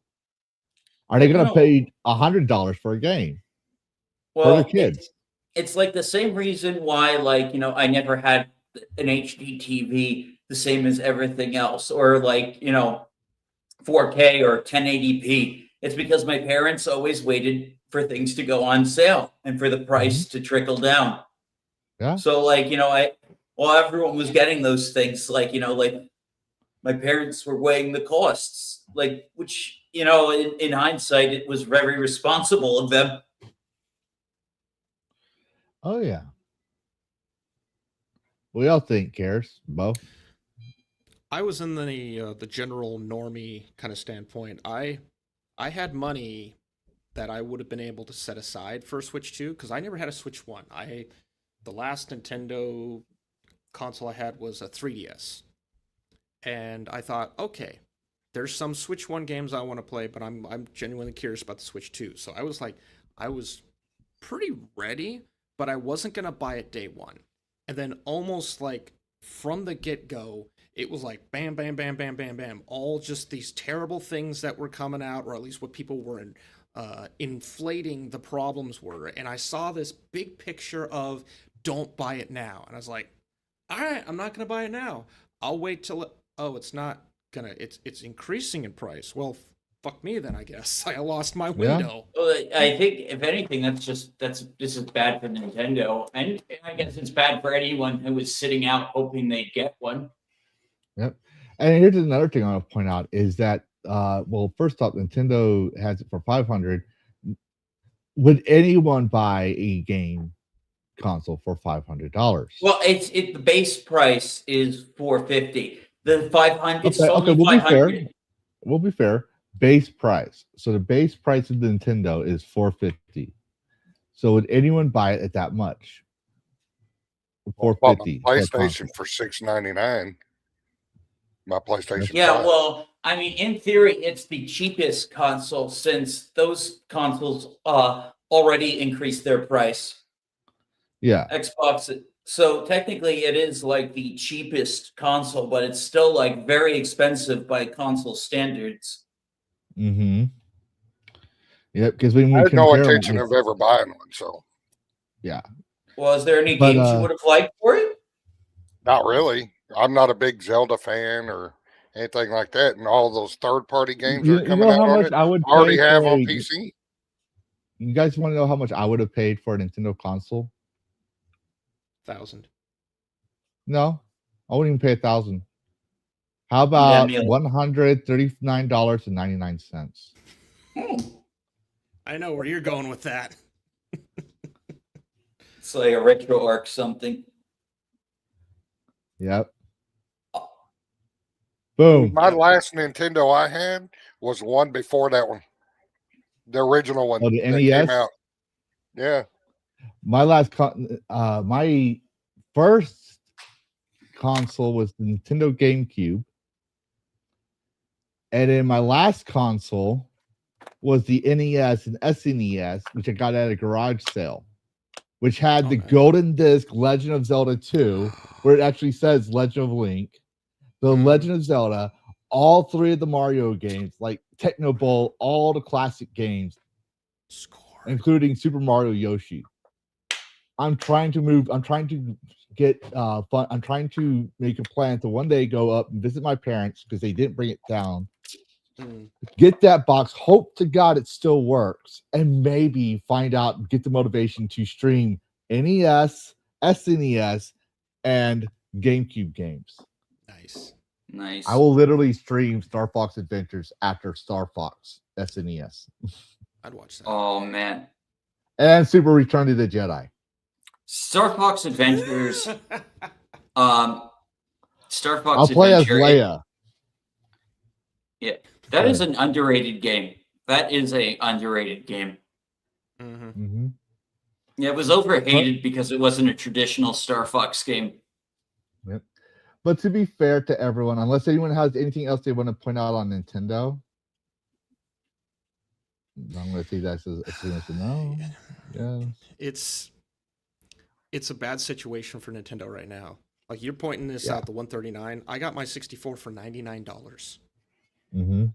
Are they going to pay $100 for a game? Well, for their kids? It's like the same reason why, like, you know, I never had an HD TV the same as everything else, or like, you know, 4K or 1080p. It's because my parents always waited for things to go on sale and for the price to trickle down. Yeah. So, like, you know, everyone was getting those things, like, you know, like my parents were weighing the costs, like, which, you know, in hindsight, it was very responsible of them. Oh yeah. What do y'all think, Karrus? Bo? I was in the general normie kind of standpoint. I had money that I would have been able to set aside for a Switch 2 because I never had a Switch 1. The last Nintendo console I had was a 3DS. And I thought, okay, there's some Switch 1 games I want to play, but I'm genuinely curious about the Switch 2. So I was pretty ready, but I wasn't going to buy it day one. And then almost like from the get-go, it was like bam, bam, bam, bam, bam, bam. All just these terrible things that were coming out, or at least what people were inflating the problems were. And I saw this big picture of don't buy it now. And I was like, all right, I'm not going to buy it now. I'll wait till it's not going to, it's increasing in price. Well, fuck me then, I guess. I lost my window. Well, I think if anything, this is bad for Nintendo, and I guess it's bad for anyone who was sitting out hoping they'd get one. Yep. And here's another thing I want to point out is that well, first off, Nintendo has it for $500. Would anyone buy a game console for $500? Well, the base price is $450. The 500. It's okay, we'll 500. be fair. We'll be fair. Base price. So the base price of Nintendo is $450. So would anyone buy it at that much? $450. PlayStation for $699. My PlayStation. Yeah, 5. well, I mean, in theory, it's the cheapest console since those consoles already increased their price. Yeah. Xbox. So technically, it is like the cheapest console, but it's still like very expensive by console standards. Mm-hmm. Yeah, because when we I had no compare intention of ever buying one, so yeah. Well, is there any games you would have liked for it? not really. I'm not a big Zelda fan or anything like that, and all those third-party games that are coming out on it, I would I already pay have for on a- PC. you guys want to know how much I would have paid for a Nintendo console? 1,000. No, I wouldn't even pay 1,000. How about Neil. $139.99? I know where you're going with that. It's like a retro arc something. Yep. Boom. My last Nintendo I had was one before that one. The original one Oh, the that NES? came out. Yeah. My first console was the Nintendo GameCube. And then my last console was the NES and SNES, which I got at a garage sale, which had the golden disc Legend of Zelda 2, where it actually says Legend of Link, the Legend of Zelda, all three of the Mario games, like Techno Bowl, all the classic games, including Super Mario Yoshi. I'm trying to get fun. I'm trying to make a plan to one day go up and visit my parents because they didn't bring it down. Get that box, hope to God it still works, and maybe find out, get the motivation to stream NES, SNES, and GameCube games. Nice. I will literally stream Star Fox Adventures after Star Fox SNES. I'd watch that. Oh man. And Super Return to the Jedi. Star Fox Adventures. Star Fox I'll play Adventure. as Leia. Yeah. That is an underrated game. That is a underrated game. Mm-hmm. Yeah, it was overhated because it wasn't a traditional Star Fox game. Yep. But to be fair to everyone, unless anyone has anything else they want to point out on Nintendo, I'm going to see that as a no. Yeah. It's a bad situation for Nintendo right now. Like, you're pointing this out, the 139. I got my 64 for $99. Mm-hmm.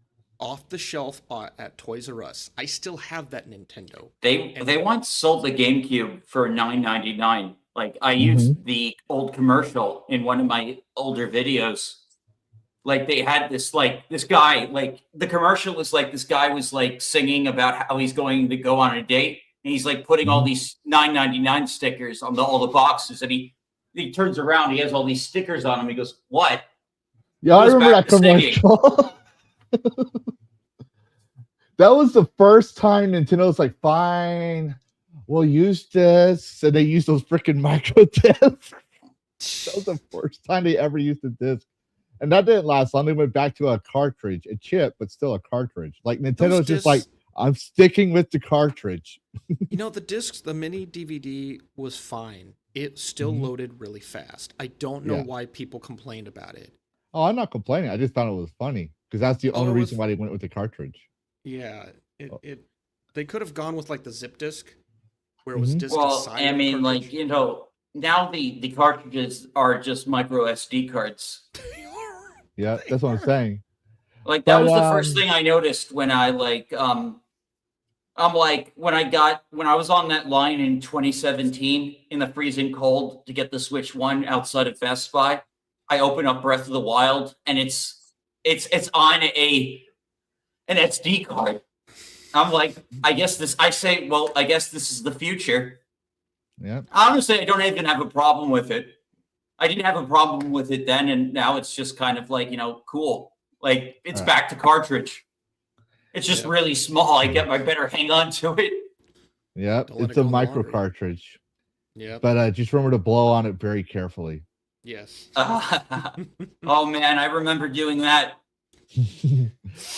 Off the shelf at Toys R Us. I still have that Nintendo. They once sold the GameCube for $9.99. Like, I used the old commercial in one of my older videos. Like, they had this guy, like, the commercial was like, this guy was like singing about how he's going to go on a date, and he's like putting all these $9.99 stickers on all the boxes, and he turns around, he has all these stickers on him. He goes, "What?" Yeah, I remember that commercial. That was the first time Nintendo was like, fine, we'll use this. And they used those freaking micro discs. That was the first time they ever used a disc. And that didn't last long. They went back to a cartridge, a chip, but still a cartridge. Like, Nintendo's just like, I'm sticking with the cartridge. You know, the discs, the mini DVD was fine. It still loaded really fast. I don't know why people complained about it. Oh, I'm not complaining. I just thought it was funny because that's the only reason why they went with the cartridge. Yeah, they could have gone with like the zip disc, where it was disc. Well, I mean, like, you know, now the cartridges are just micro SD cards. Yeah, that's what I'm saying. Like, that was the first thing I noticed when I when I was on that line in 2017 in the freezing cold to get the Switch 1 outside of Best Buy. I open up Breath of the Wild, and it's on an SD card. I'm like, I guess this is the future. Yeah. Honestly, I don't even have a problem with it. I didn't have a problem with it then, and now it's just kind of like, you know, cool. Like, it's back to cartridge. It's just really small. I better hang on to it. Yeah, it's a micro cartridge. Yeah. But just remember to blow on it very carefully. Yes. Oh man, I remember doing that.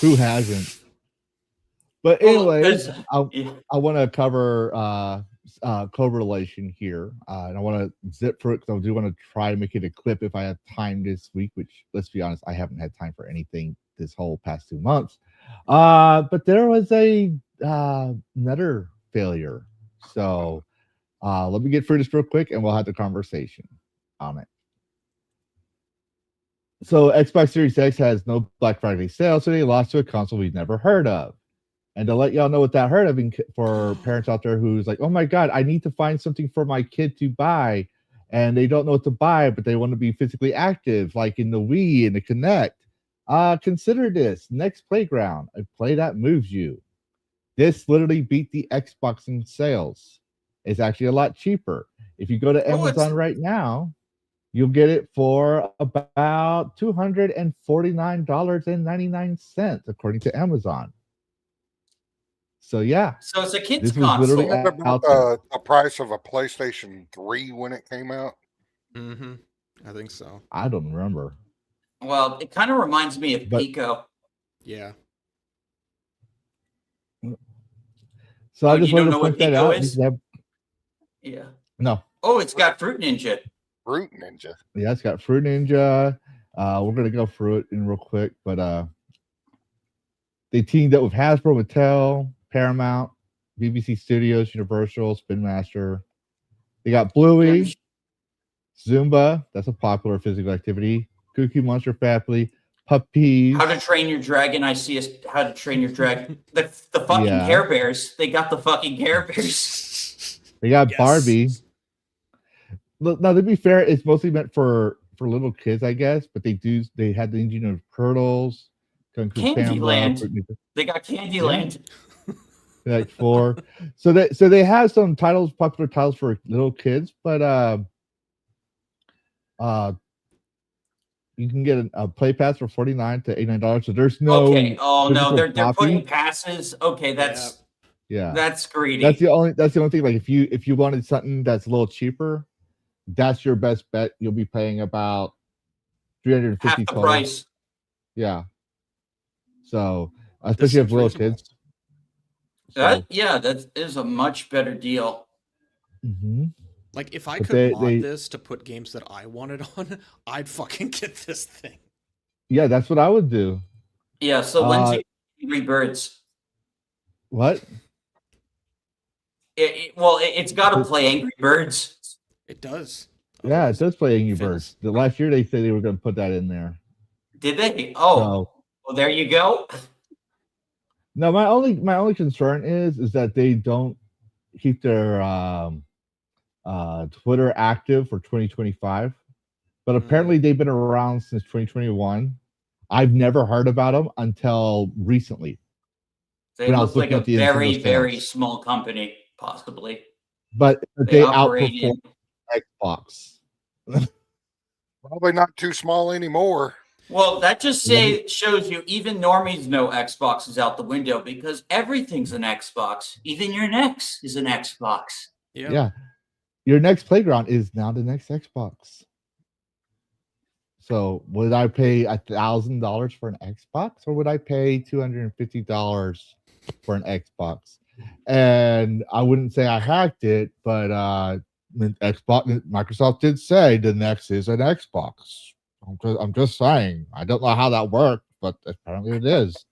Who hasn't? But anyways, I want to cover correlation here, and I want to zip through it because I do want to try to make it a clip if I have time this week. Which, let's be honest, I haven't had time for anything this whole past 2 months. But there was a another failure. So let me get through this real quick, and we'll have the conversation on it. So Xbox Series X has no Black Friday sale, so they lost to a console we've never heard of. And to let y'all know what that heard of, for parents out there who's like, oh my God, I need to find something for my kid to buy, and they don't know what to buy, but they want to be physically active, like in the Wii and the Kinect. Consider this Next Playground, a play that moves you. this literally beat the Xbox in sales. It's actually a lot cheaper. If you go to Amazon right now, you'll get it for about $249.99, according to Amazon. So yeah, So it's a kid's this was console. literally Isn't it out about there. the price of a PlayStation 3 when it came out? Mm-hmm. I think so. I don't remember. Well, it kind of reminds me of But- Pico. Yeah. So I just you don't wanted to know what point that Pico out. is? Because Yeah. No, Oh, it's got Fruit Ninja. Fruit Ninja. yeah, it's got Fruit Ninja. We're gonna go through it in real quick, but they teamed up with Hasbro, Mattel, Paramount, BBC Studios, Universal, Spin Master. They got Bluey, Zumba. That's a popular physical activity. Cookie Monster Family, Puppies. How to Train Your Dragon. I see How to Train Your Dragon. The fucking Yeah. Care Bears. They got the fucking Care Bears. They got Yes. Barbie. Look, now to be fair, it's mostly meant for little kids, I guess. But they had the engine of Turtles, Kung Fu Panda, Candyland. They got Candyland. like 4. So they have some titles, popular titles for little kids, but you can get a play pass for $49 to $89. So there's no Okay. Oh no, physical they're putting copy. passes. Okay, that's greedy. That's the only thing. Like if you wanted something that's a little cheaper, that's your best bet. You'll be paying about $350 half the total. price. Yeah. So especially if seems little reasonable. kids. So, That is a much better deal. mhm. Like, if I But could mod this to put games that I wanted on, I'd fucking get this thing. Yeah, that's what I would do. Yeah. So when's Angry Birds? What? It's got to play Angry Birds. It does. Yeah, it does play Angry Phas. Birds. The last year they said they were going to put that in there. Did they? Oh, So, well, there you go. no, my only concern is that they don't keep their Twitter active for 2025. But apparently they've been around since 2021. I've never heard about them until recently. They When I was look like looking a at the very, Nintendo very sales. small company, possibly. But they operate outperform Xbox. Probably not too small anymore. Well, that just shows you even normies know Xbox is out the window because everything's an Xbox. Even your next is an Xbox. Yeah. Your next playground is now the next Xbox. So would I pay $1,000 for an Xbox, or would I pay $250 for an Xbox? And I wouldn't say I hacked it, but Microsoft did say the next is an Xbox. I'm just saying. I don't know how that worked, but apparently it is.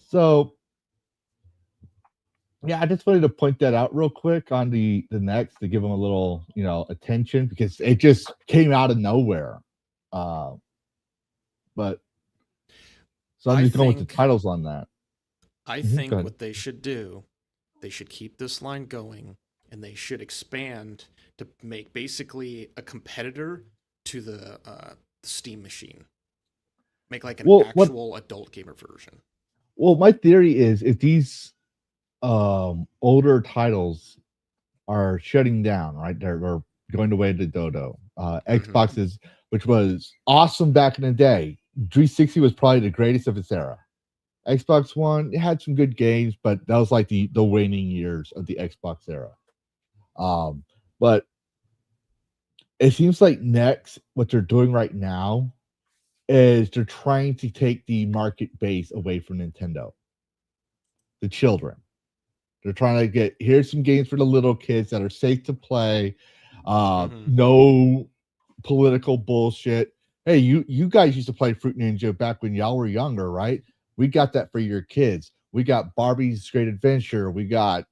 So yeah, I just wanted to point that out real quick on the next to give them a little, attention, because it just came out of nowhere. But so I'm just going with the titles on that. I think what they should do, they should keep this line going, and they should expand to make basically a competitor to the Steam machine. Make like an actual adult gamer version. Well, my theory is if these older titles are shutting down, right? They're going away to Dodo. Xbox which was awesome back in the day. 360 was probably the greatest of its era. Xbox One, it had some good games, but that was like the waning years of the Xbox era. But it seems like next, what they're doing right now is they're trying to take the market base away from Nintendo. The children. They're trying to get, here's some games for the little kids that are safe to play. No political bullshit. Hey, you guys used to play Fruit Ninja back when y'all were younger, right? We got that for your kids. We got Barbie's Great Adventure. We got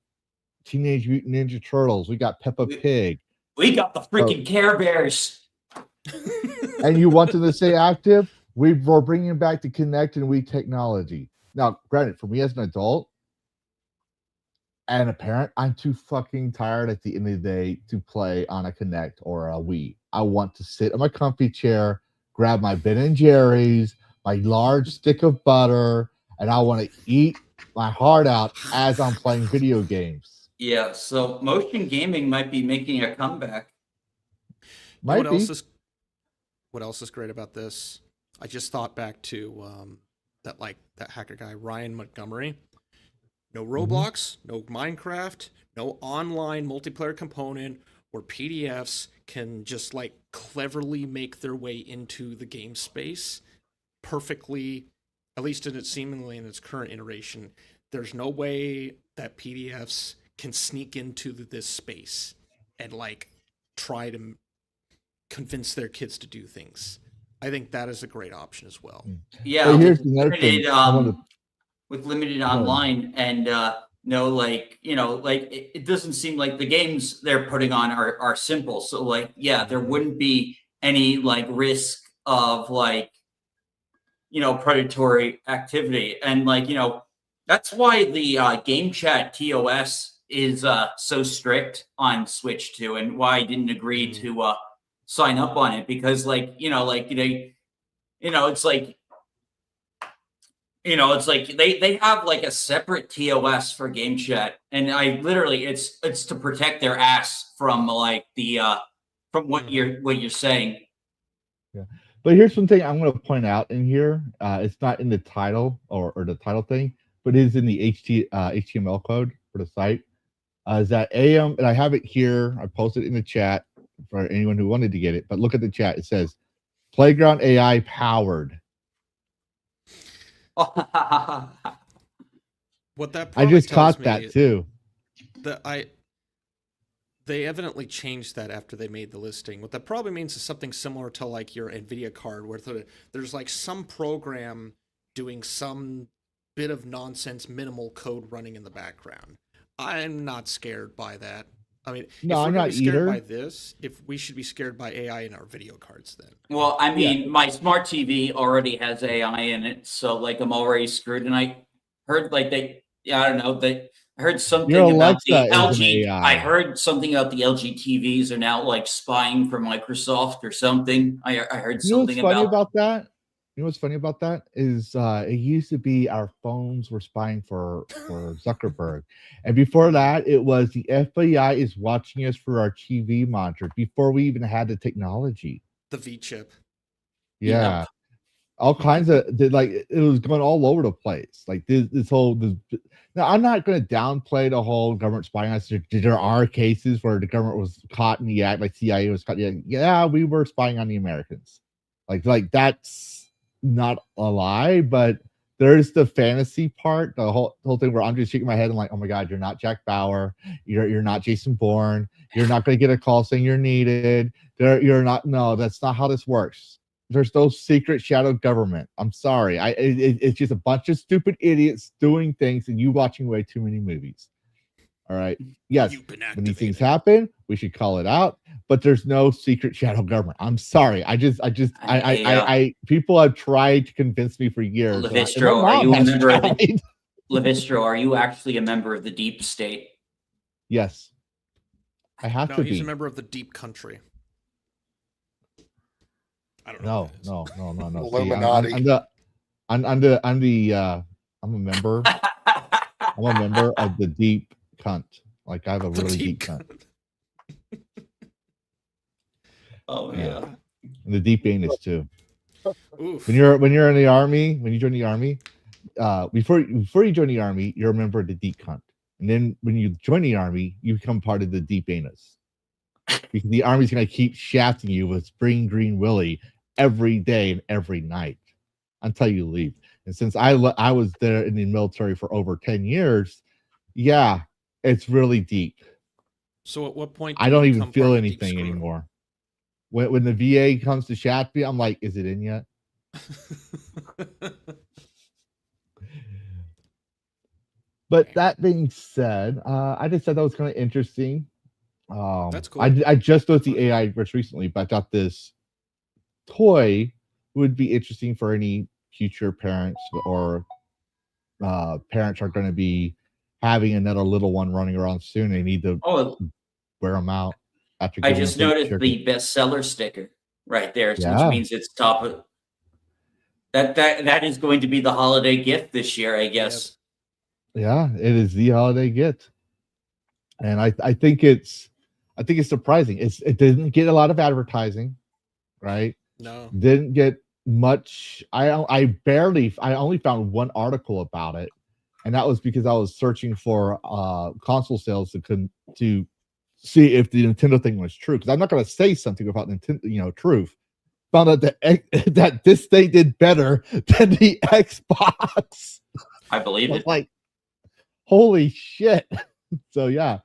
Teenage Mutant Ninja Turtles. We got Peppa Pig. We got the freaking Care Bears. And you want them to stay active? We're bringing back the Kinect and Wii technology. Now, granted, for me as an adult and a parent, I'm too fucking tired at the end of the day to play on a Kinect or a Wii. I want to sit in my comfy chair, grab my Ben and Jerry's, my large stick of butter, and I want to eat my heart out as I'm playing video games. Yeah, so motion gaming might be making a comeback. Might what be. else is great about this? I just thought back to that hacker guy Ryan Montgomery. No Roblox, no Minecraft, no online multiplayer component where PDFs can just like cleverly make their way into the game space perfectly, at least seemingly in its current iteration. There's no way that PDFs can sneak into this space and like try to convince their kids to do things. I think that is a great option as well. Yeah, But here's another thing. with limited online and it doesn't seem like the games they're putting on are simple. So like, yeah, there wouldn't be any like risk of like, predatory activity. And like, that's why the game chat TOS is so strict on Switch 2 and why I didn't agree to sign up on it, because it's like they have like a separate TOS for game chat, and I literally it's to protect their ass from like the from what you're saying. Yeah, but here's one thing I'm going to point out in here. It's not in the title or the title thing, but it is in the HTML code for the site. Is that AM, and I have it here. I posted it in the chat for anyone who wanted to get it. But look at the chat. It says Playground AI powered. What that I just caught that too. They evidently changed that after they made the listing. What that probably means is something similar to like your NVIDIA card, where there's like some program doing some bit of nonsense minimal code running in the background. I'm not scared by that. I mean, no, if I'm not scared either. By this, if we should be scared by AI in our video cards, then. Well, I mean, my smart TV already has AI in it, so like I'm already screwed. And I heard like I heard something about the LG. I heard something about the LG TVs are now like spying for Microsoft or something. I heard something about that. You know what's funny about that is it used to be our phones were spying for Zuckerberg. And before that, it was the FBI is watching us for our TV monitor before we even had the technology. The V chip. Yeah. All kinds of, like, it was going all over the place. Like this whole, now I'm not going to downplay the whole government spying on us. There are cases where the government was caught in the act, like CIA was caught. Yeah, we were spying on the Americans. Like that's not a lie, but there's the fantasy part, the whole thing where I'm just shaking my head and like, oh my god, you're not Jack Bauer, you're not Jason Bourne, you're not going to get a call saying you're needed. You're not. No, that's not how this works. There's no secret shadow government. I'm sorry. It's just a bunch of stupid idiots doing things and you watching way too many movies. All right. Yes. When these things happen, we should call it out. But there's no secret shadow government. I'm sorry. People have tried to convince me for years. Lavistro, are you a member of the Lavistro? Are you actually a member of the deep state? Yes. I have to be. He's a member of the deep country. I don't know. No. Illuminati. I'm a member. I'm a member of the deep cunt. Like I have a really deep cunt. Oh yeah. And the deep anus too. Oof. When you're in the army, when you join the army, before you join the army, you're a member of the deep cunt. And then when you join the army, you become part of the deep anus. Because the army's gonna keep shafting you with Spring Green Willie every day and every night until you leave. And since I was there in the military for over 10 years, yeah, it's really deep. So at what point I don't even feel anything anymore. When the VA comes to shaft me, I'm like, is it in yet? But that being said, I just thought that was kind of interesting. That's cool. I just noticed the AI just recently, but I thought this toy would be interesting for any future parents or parents are going to be having another little one running around soon. They need to wear them out. After I just noticed the bestseller sticker right there, which means it's top of that is going to be the holiday gift this year, I guess. Yeah, it is the holiday gift, and I think it's surprising. It didn't get a lot of advertising, right? No. Didn't get much. I only found one article about it, and that was because I was searching for console sales to see if the Nintendo thing was true. Because I'm not going to say something about Nintendo, truth. Found out that that this thing did better than the Xbox. I believe I was it. like, holy shit! So yeah,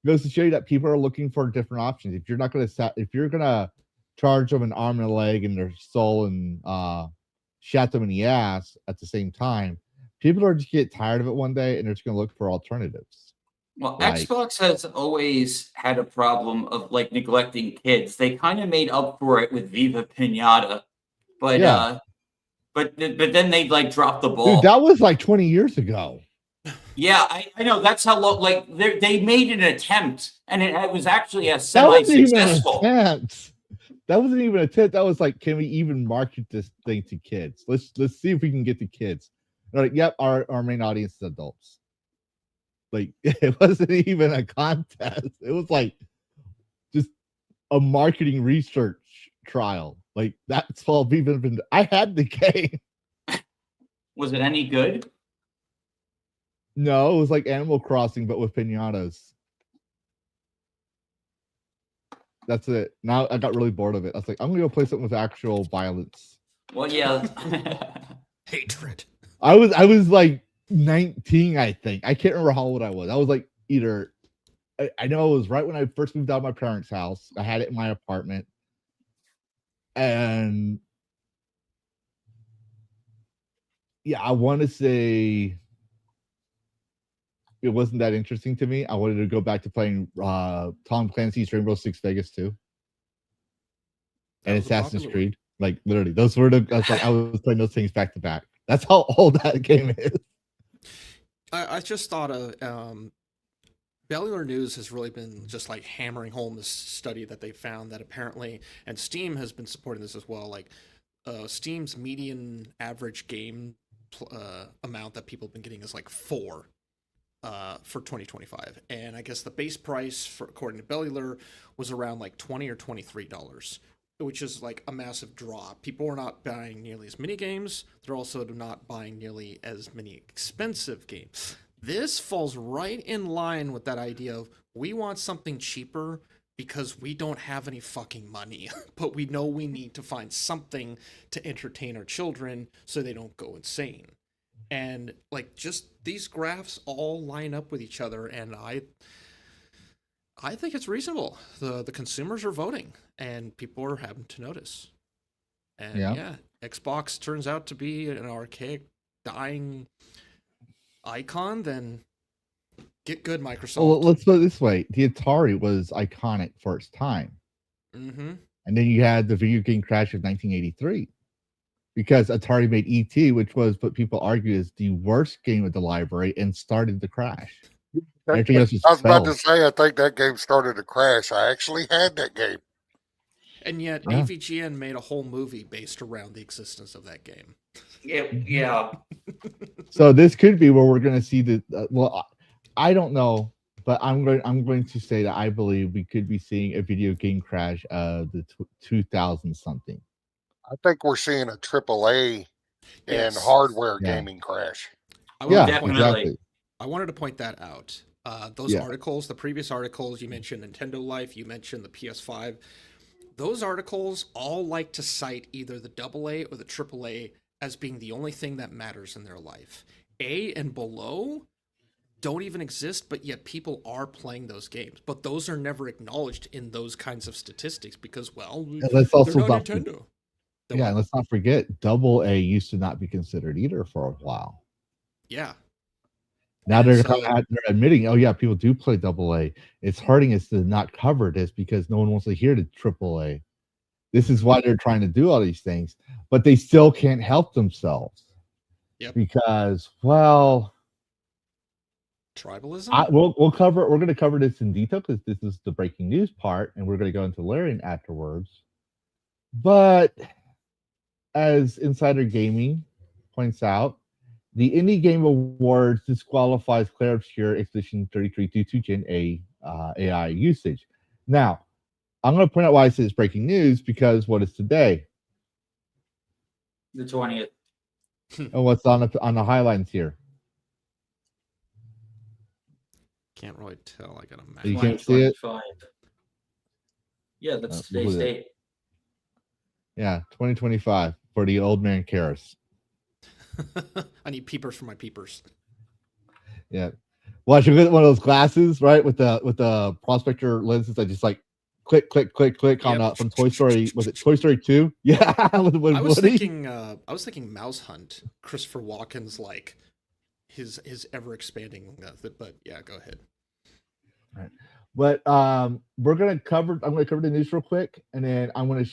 goes to show you that people are looking for different options. If you're not going to if you're going to charge them an arm and a leg and their soul and shat them in the ass at the same time, people are just get tired of it one day and they're just going to look for alternatives. Well, Like- Xbox has always had a problem of like neglecting kids. They kind of made up for it with Viva Pinata, but Yeah. but then they like dropped the ball. Dude, that was like 20 years ago. Yeah, I know. That's how long. Like they made an attempt, and it was actually a That wasn't even an semi-successful. attempt. That wasn't even an attempt. That was like, can we even market this thing to kids? Let's see if we can get the kids. They're like, yep, our main audience is adults. Like, it wasn't even a contest. It was like just a marketing research trial. Like, that's all we've been. I had the game. Was it any good? No, it was like Animal Crossing, but with pinatas. That's it. Now I got really bored of it. I was like, I'm gonna go play something with actual violence. Well, yeah. Hatred. I was like 19, I think. I can't remember how old I was. I was like either I know it was right when I first moved out of my parents' house. I had it in my apartment. And yeah, I want to say it wasn't that interesting to me. I wanted to go back to playing Tom Clancy's Rainbow Six Vegas 2 and Assassin's Creed. Like literally, those were I was playing those things back to back. That's how old that game is. I just thought of Bellular News has really been just like hammering home this study that they found that apparently, and Steam has been supporting this as well. Like Steam's median average game amount that people have been getting is like 4 for 2025, and I guess the base price for according to Bellular was around like $20 or $23, which is like a massive drop. People are not buying nearly as many games. They're also not buying nearly as many expensive games. This falls right in line with that idea of we want something cheaper because we don't have any fucking money, but we know we need to find something to entertain our children so they don't go insane. And like just these graphs all line up with each other, and I think it's reasonable. The consumers are voting, and people are having to notice. And yeah, Xbox turns out to be an archaic, dying icon. Then get good, Microsoft. Well, let's put it this way: the Atari was iconic for its time, and then you had the video game crash of 1983. Because Atari made E.T., which was what people argue is the worst game of the library and started the crash. Everything else I was about to say, I think that game started to crash. I actually had that game. And yet, AVGN made a whole movie based around the existence of that game. Yeah. So this could be where we're going to see the. Well, I don't know, but I'm going to say that I believe we could be seeing a video game crash of the 2000 something. I think we're seeing a AAA and hardware gaming crash. Definitely. I wanted to point that out. Those articles, the previous articles, you mentioned Nintendo Life, you mentioned the PS5. Those articles all like to cite either the AA or the AAA as being the only thing that matters in their life. A and below don't even exist, but yet people are playing those games. But those are never acknowledged in those kinds of statistics because, well, let's also they're not Nintendo. And let's not forget, AA used to not be considered either for a while. Yeah. Now they're admitting, oh yeah, people do play AA. It's hurting us to not cover this because no one wants to hear the AAA. This is why they're trying to do all these things, but they still can't help themselves. Yep. Because, well, tribalism. We're going to cover this in detail because this is the breaking news part, and we're going to go into Larian afterwards. But as Insider Gaming points out, The Indie Game Awards disqualifies Clair Obscur Expedition 33 due to Gen A AI usage. Now, I'm going to point out why I say it's breaking news, because what is today? The 20th. And what's on the highlights here? Can't really tell. I got a map. You can't see it? 2025. Yeah, that's Look today's at it. date. Yeah, 2025 for the old man Karrus. I need peepers for my peepers. Yeah. Watch, you get one of those glasses, right? With the prospector lenses that just like click on from Toy Story. Was it Toy Story 2? Yeah. with I was Woody. thinking Mouse Hunt. Christopher Walken's like his ever expanding but yeah, go ahead. Right. But we're gonna cover. I'm gonna cover the news real quick, and then I'm gonna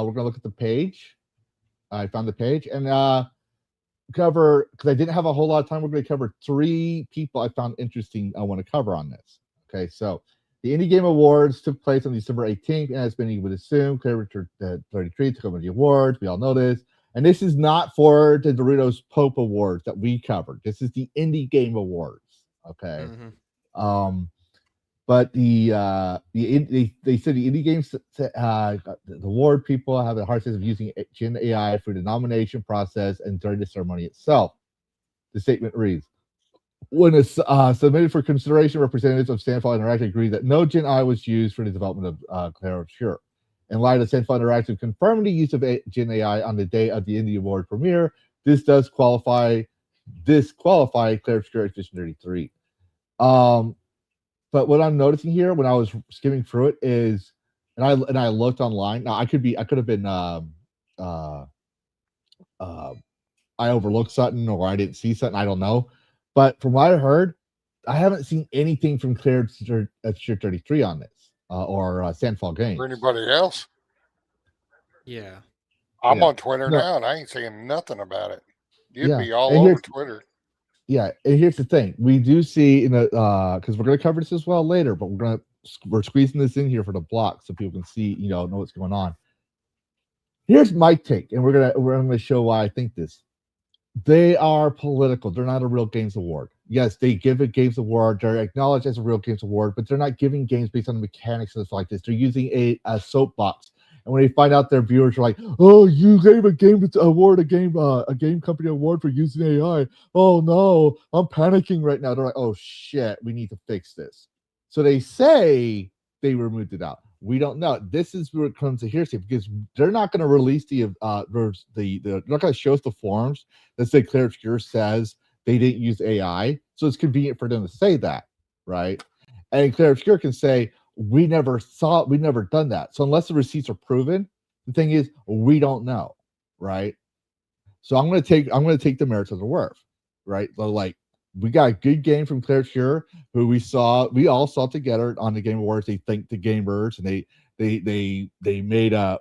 we're gonna look at the page. I found the page and cover, because I didn't have a whole lot of time. We're going to cover 3 people I found interesting. I want to cover on this. Okay, so the Indie Game Awards took place on December 18th, and as many would assume, Clair Richard 33 took over the awards. We all know this, and this is not for the Doritos Pope Awards that we covered. This is the Indie Game Awards. Okay. But they said the indie games the award people have a hard sense of using Gen AI for the nomination process and during the ceremony itself. The statement reads: when it's submitted for consideration, representatives of Sandfall Interactive agreed that no Gen AI was used for the development of Clair Obscur. In light of Sandfall Interactive confirming the use of Gen AI on the day of the Indie Award premiere, this does disqualify Clair Obscur Expedition 33. But what I'm noticing here when I was skimming through it is, and I looked online. Now I could have been I overlooked something, or I didn't see something. I don't know. But from what I heard, I haven't seen anything from Clair Obscur 33 on this or Sandfall Games. Or anybody else? Yeah. I'm on Twitter now, and I ain't seeing nothing about it. You'd be all over Twitter. Yeah, and here's the thing: we do see in the because we're going to cover this as well later, but we're squeezing this in here for the block so people can see, know what's going on. Here's my take, and we're gonna show why I think this. They are political. They're not a real games award. Yes, they give a games award. They're acknowledged as a real games award, but they're not giving games based on the mechanics and stuff like this. They're using a soapbox. And when they find out, their viewers are like, "Oh, you gave a game award, a game company award for using AI. Oh no, I'm panicking right now." They're like, "Oh shit, we need to fix this." So they say they removed it out. We don't know. This is where it comes to hearsay, because they're not going to release they're not going to show us the forms that say Clair Obscur says they didn't use AI. So it's convenient for them to say that, right? And Clair Obscur can say, we never done that. So unless the receipts are proven, the thing is, we don't know, right? So I'm going to take the merits of the work, right? So like, we got a good game from Clair Obscur, who we all saw together on the Game Awards. They thanked the gamers, and they made a.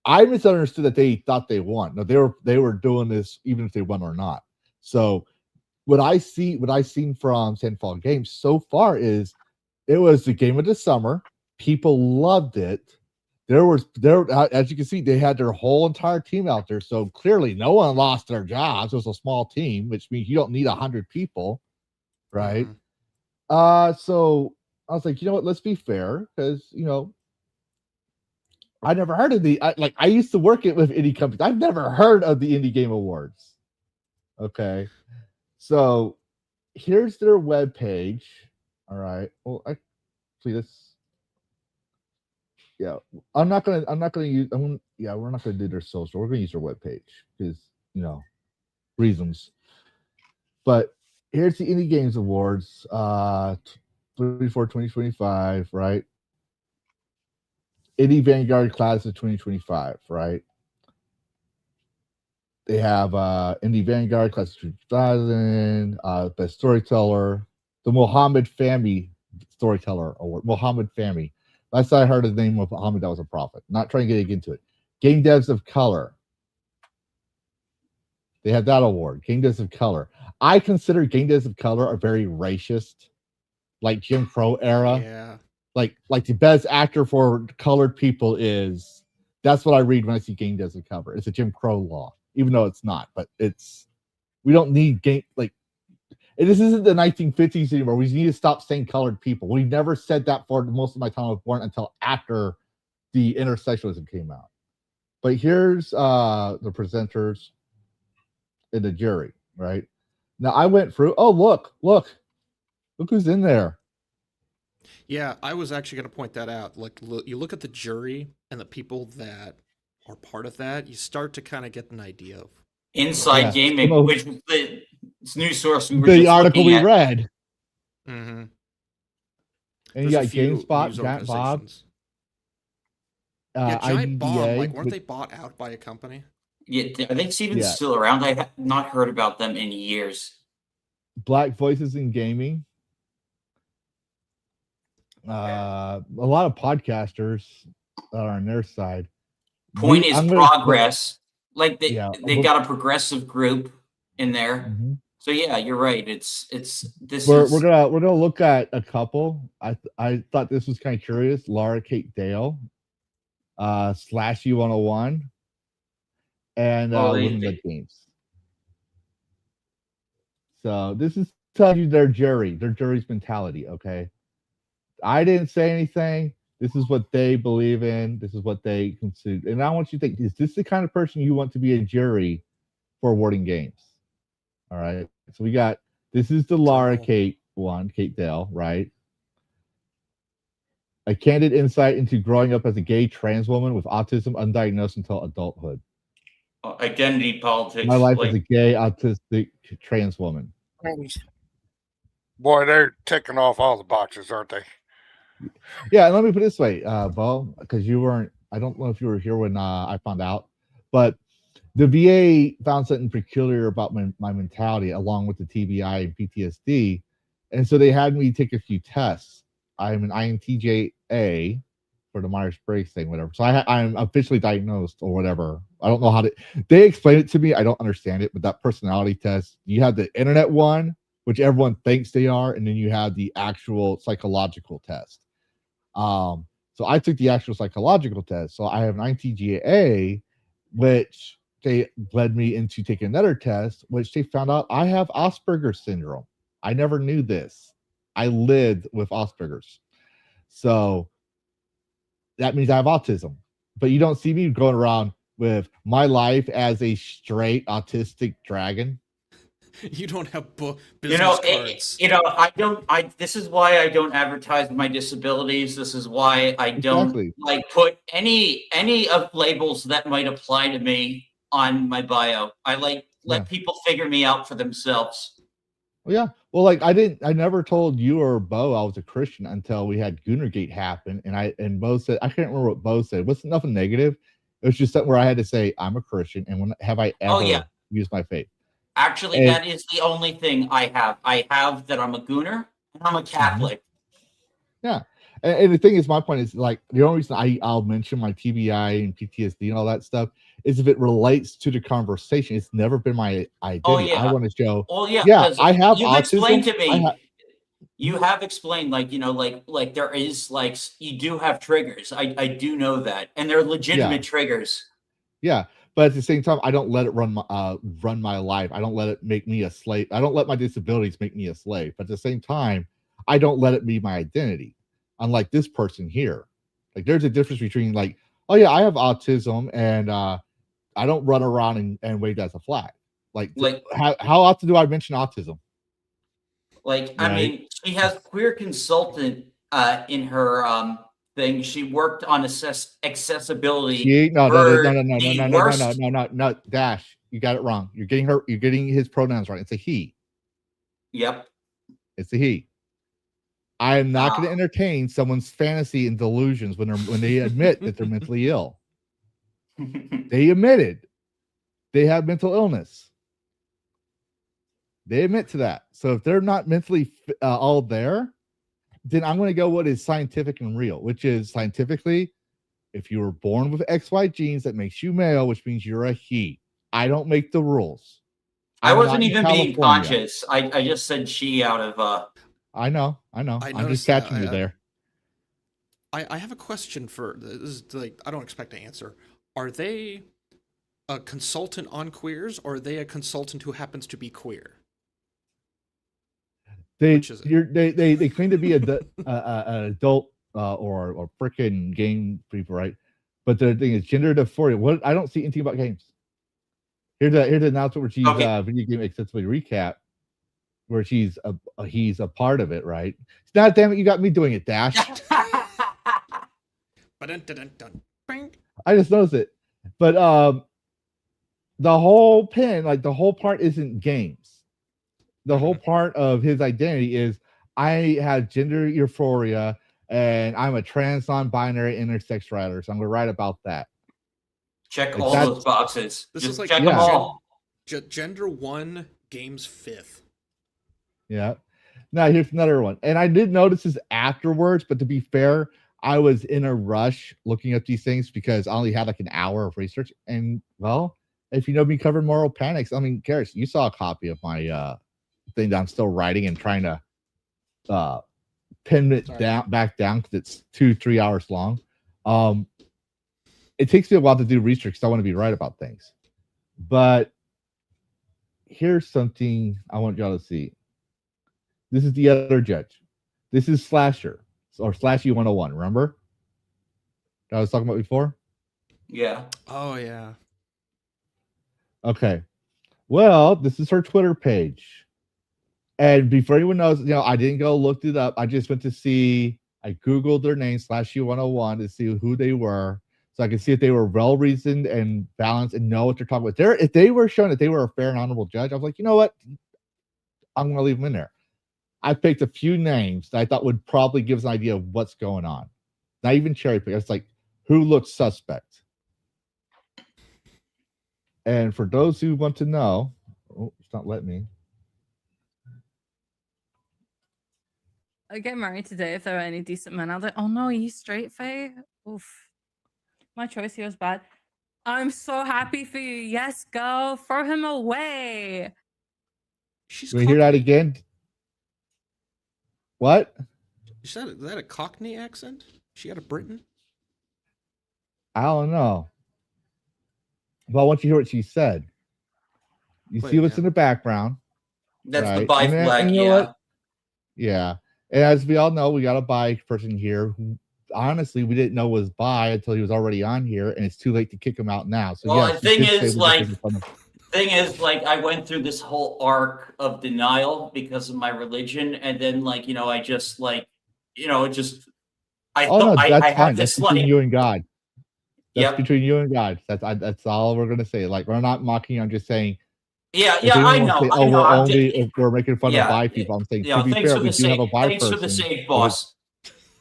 I misunderstood that they thought they won. No, they were doing this even if they won or not. So what I've seen from Sandfall Games so far is, it was the game of the summer. People loved it. There, as you can see, they had their whole entire team out there. So clearly, no one lost their jobs. It was a small team, which means you don't need 100 people, right? So I was like, you know what? Let's be fair, because I never heard of I used to work with indie companies. I've never heard of the Indie Game Awards. Okay, so here's their webpage. All right. Well, we're not gonna do their social. We're gonna use their webpage because reasons. But here's the Indie Games Awards, 2025, right? Indie Vanguard class of 2025, right? They have Indie Vanguard class of 2000, best storyteller. The Mohammed Fahmy Storyteller Award. Mohammed Fahmy. Last I heard of the name of Mohammed, that was a prophet. Not trying to get into it. Game Devs of Color. They have that award. Game Devs of Color. I consider Game Devs of Color a very racist, like Jim Crow era. Yeah. Like the best actor for colored people is. That's what I read when I see Game Devs of Color. It's a Jim Crow law, even though it's not, but it's We don't need game like. And this isn't the 1950s anymore. We need to stop saying colored people. We never said that for most of my time I was born until after the intersectionalism came out. But here's the presenters and the jury, right? Now I went through. Oh, look who's in there. Yeah, I was actually going to point that out. Like, you look at the jury and the people that are part of that, you start to kind of get an idea of Inside Gaming, which was the news source we were the just article we at. read. Mm-hmm. And you got GameSpot, Giant Bob. Giant Bomb, IDBA, like, weren't they bought out by a company? Yeah, I think Steven's still around. I have not heard about them in years. Black Voices in Gaming. A lot of podcasters that are on their side. Point is progress. Like they got a progressive group in there. Mm-hmm. So yeah, you're right. We're gonna look at a couple. I thought this was kind of curious. Laura Kate Dale, Slashy 101, and Women Led Games. So this is telling you their jury's mentality. Okay, I didn't say anything. This is what they believe in. This is what they consider. And I want you to think: is this the kind of person you want to be a jury for awarding games? All right. So we got, this is the Laura Kate one, Kate Dale, right? A candid insight into growing up as a gay trans woman with autism undiagnosed until adulthood. Identity politics. My life as a gay autistic trans woman. Boy, they're ticking off all the boxes, aren't they? Yeah, and let me put it this way, Bo, because you weren't, I don't know if you were here when I found out, but the VA found something peculiar about my mentality along with the TBI and PTSD. And so they had me take a few tests. I'm an INTJ for the Myers-Briggs thing, whatever. So I'm officially diagnosed or whatever. I don't know how to, they explained it to me. I don't understand it, but that personality test, you have the internet one, which everyone thinks they are. And then you have the actual psychological test. So I took the actual psychological test. So I have an INTJ, which they led me into taking another test, which they found out I have Asperger's syndrome. I never knew this. I lived with Asperger's. So that means I have autism. But you don't see me going around with my life as a straight autistic dragon. You don't have business cards. This is why I don't advertise my disabilities. This is why I don't put any of labels that might apply to me on my bio. I let people figure me out for themselves. Well, yeah. Well, I never told you or Bo I was a Christian until we had Goonergate happen. And Bo said, I can't remember what Bo said. It wasn't nothing negative. It was just something where I had to say, I'm a Christian. And when have I ever used my faith? Actually, that is the only thing I have. I have that I'm a Gooner and I'm a Catholic. Yeah. And the thing is, my point is the only reason I'll mention my TBI and PTSD and all that stuff is if it relates to the conversation. It's never been my identity. Oh, yeah. I want to show. Oh, yeah. I have you've autism. Explained to me. You have explained, there is, you do have triggers. I do know that. And they're legitimate triggers. Yeah. But at the same time, I don't let it run my life. I don't let it make me a slave. I don't let my disabilities make me a slave. But at the same time, I don't let it be my identity. Unlike this person here, there's a difference between oh yeah, I have autism and I don't run around and wave as a flag. How often do I mention autism? I mean, she has queer consultant in her thing. She worked on accessibility. No, Dash, you got it wrong. You're getting his pronouns right. It's a he. Yep. It's a he. I am not going to entertain someone's fantasy and delusions when they admit that they're mentally ill. They admitted they have mental illness. They admit to that. So if they're not mentally all there, then I'm going to go what is scientific and real, which is scientifically, if you were born with XY genes, that makes you male, which means you're a he. I don't make the rules. I wasn't even being conscious. I just said she out of I know. I'm just catching you there. I have a question for this. I don't expect to answer. Are they a consultant on queers, or are they a consultant who happens to be queer? They Which is it? they claim to be an adult or freaking game people, right? But the thing is gender dysphoria. What I don't see anything about games. Here's the announcement where she's video game accessibility recap, where he's a part of it, right? God damn it, you got me doing it, Dash. I just noticed it. But the whole part isn't games. The whole part of his identity is I have gender euphoria and I'm a trans non-binary intersex writer. So I'm gonna write about that. Check all those boxes. This Just is like check them all. Gender 1, games 5th. Yeah. Now here's another one. And I did notice this afterwards, but to be fair, I was in a rush looking up these things because I only had like an hour of research. And well, if you know me covering moral panics, I mean, Karrus, you saw a copy of my thing that I'm still writing and trying to pin it back down because it's 2-3 hours long. It takes me a while to do research because I want to be right about things. But here's something I want y'all to see. This is the other judge. This is Slasher or Slashy 101. Remember? That I was talking about before? Yeah. Oh, yeah. Okay. Well, this is her Twitter page. And before anyone knows, I didn't go look it up. I just went to see, I Googled their name, /U101, to see who they were. So I could see if they were well-reasoned and balanced and know what they're talking about. If they were showing that they were a fair and honorable judge, I was like, you know what? I'm going to leave them in there. I picked a few names that I thought would probably give us an idea of what's going on. Not even cherry pick. It's like, who looks suspect? And for those who want to know, it's not letting me. I'd get married today if there were any decent men out there. Oh no, he's straight, Faye? Oof. My choice here was bad. I'm so happy for you. Yes, girl. Throw him away. Can we hear that again? What? Is that a Cockney accent? She out of Britain? I don't know. But I want you to hear what she said. You see what's in the background. That's right? the bi flag, yeah. Yeah. And as we all know, we got a bi person here who honestly we didn't know was bi until he was already on here, and it's too late to kick him out now. So well, yeah, the thing is, I went through this whole arc of denial because of my religion, and then I just I thought that's I fine. had That's this between you and God. That's Yep. between you and God. That's all we're gonna say. Like, we're not mocking. I'm just saying. Yeah, If anyone I wants to know. say, I know. if we're making fun of bi people, I'm saying, to be thanks fair, for we the do have a save. bi Thanks person. for the save, boss.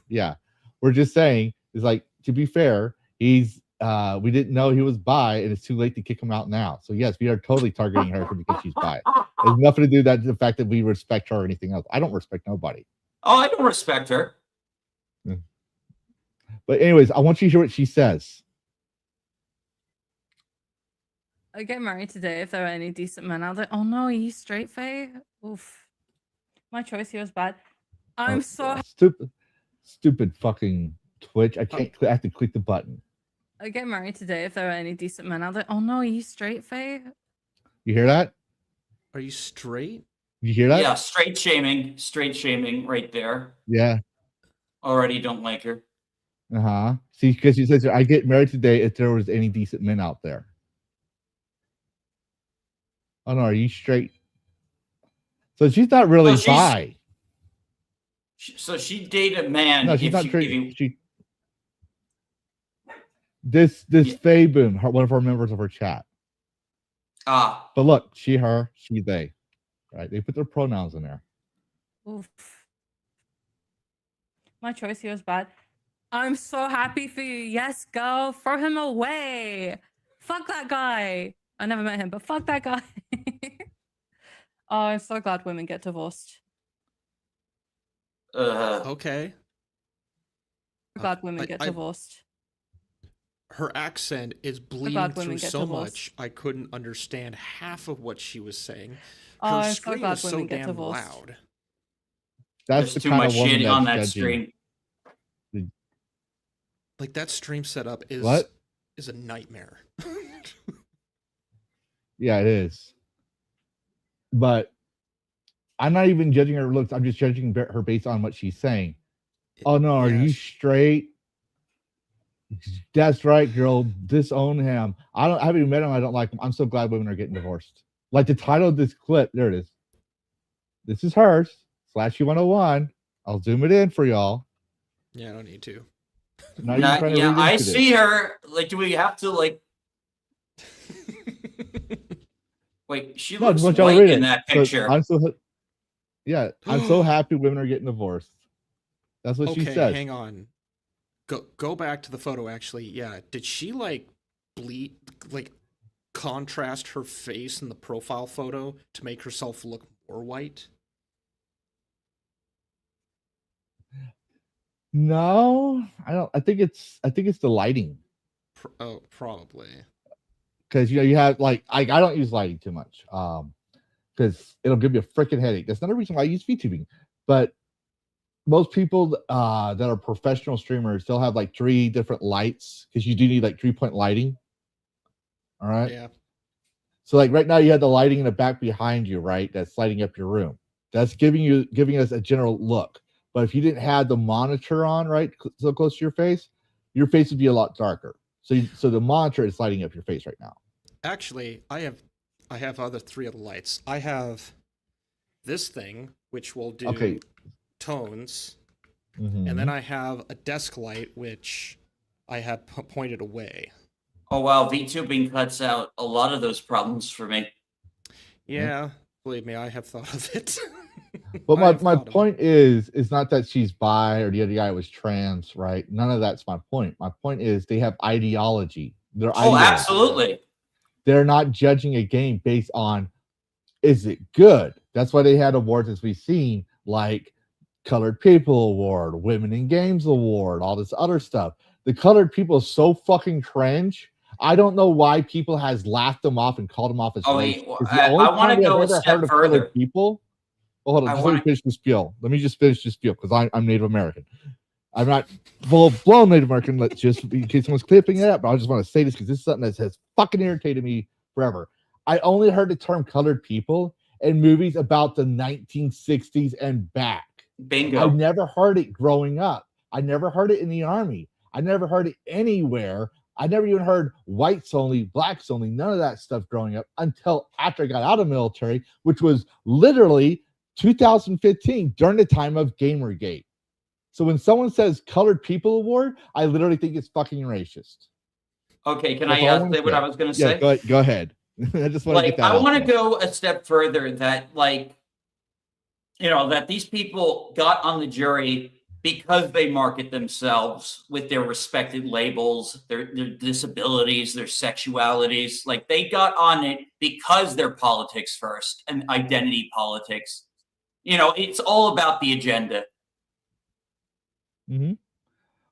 Yeah, we're just saying, is like, to be fair, he's we didn't know he was bi, and it's too late to kick him out now. So yes, we are totally targeting her because she's bi. It's nothing to do with the fact that we respect her or anything else. I don't respect nobody. Oh, I don't respect her. But anyways, I want you to hear what she says. I'd get married today if there were any decent men out there. Oh no, he's straight, Faye? Oof. My choice here was bad. I'm so stupid fucking Twitch. I can't. I have to click the button. I'd get married today if there were any decent men out there. Oh no, he's straight, Faye? You hear that? Are you straight? You hear that? Yeah, straight shaming right there. Yeah. Already don't like her. See, because she says, I get married today if there was any decent men out there. Oh no, are you straight? So she's not really bi. So she dated a man. No, she's not straight. This Faye Boom, one of our members of her chat. But look, she, her, she, they. Right? They put their pronouns in there. Oof. My choice here was bad. I'm so happy for you. Yes, girl. Throw him away. Fuck that guy. I never met him, but fuck that guy. Oh, I'm so glad women get divorced. Okay. I'm glad women get divorced. Her accent is bleeding through so much, I couldn't understand half of what she was saying. Her scream is so damn loud. That's There's too much shitting on that stream. Like, that stream setup is what? Is a nightmare. Yeah, it is. But I'm not even judging her looks. I'm just judging her based on what she's saying. Oh no, are Yeah, you straight? That's right, girl. Disown him. I haven't even met him. I don't like him. I'm so glad women are getting divorced. Like the title of this clip, there it is. This is hers. Slashy 101. I'll zoom it in for y'all. Yeah, I don't need to. Now you're trying to Yeah, read I into see this. her. Like, do we have to like? Wait, she No, I looks just want y'all to white read in it. that So picture. I'm so happy women are getting divorced. That's what she Okay, said. hang on. Go back to the photo. Actually, yeah. Did she like bleed, like contrast her face in the profile photo to make herself look more white? No, I don't. I think it's the lighting. Oh, probably. Because you have like I don't use lighting too much. Because it'll give you a freaking headache. That's another reason why I use VTubing. But most people that are professional streamers, they'll have like 3 different lights because you do need like 3-point lighting. All right. Yeah. So like right now you have the lighting in the back behind you, right? That's lighting up your room. That's giving us a general look. But if you didn't have the monitor on, right, so close to your face would be a lot darker. So the monitor is lighting up your face right now. Actually, I have other 3 of the lights. I have this thing which will do tones, and then I have a desk light which I have pointed away. Oh wow, VTubing cuts out a lot of those problems for me. Yeah, believe me, I have thought of it. But my point is not that she's bi or the other guy was trans, right? None of that's my point. My point is they have ideology. Absolutely. They're not judging a game based on is it good. That's why they had awards as we've seen, like Colored People Award, Women in Games Award, all this other stuff. The colored people is so fucking cringe. I don't know why people has laughed them off and called them off as racist. I want to go a step further. People. Oh, hold on, let me finish this spiel. Let me just finish this spiel because I'm Native American. I'm not full-blown Native American. Let's just, in case someone's clipping it up, but I just want to say this because this is something that has fucking irritated me forever. I only heard the term colored people in movies about the 1960s and back. Bingo. I never heard it growing up. I never heard it in the army. I never heard it anywhere. I never even heard whites only, blacks only, none of that stuff growing up until after I got out of the military, which was literally 2015 during the time of Gamergate. So when someone says Colored People Award, I literally think it's fucking racist. Okay, can I say what I was going to say? Go ahead. I just want to get that I want to there. go a step further that that these people got on the jury because they market themselves with their respected labels, their disabilities, their sexualities. Like they got on it because they're politics first and identity politics. It's all about the agenda. Mm-hmm.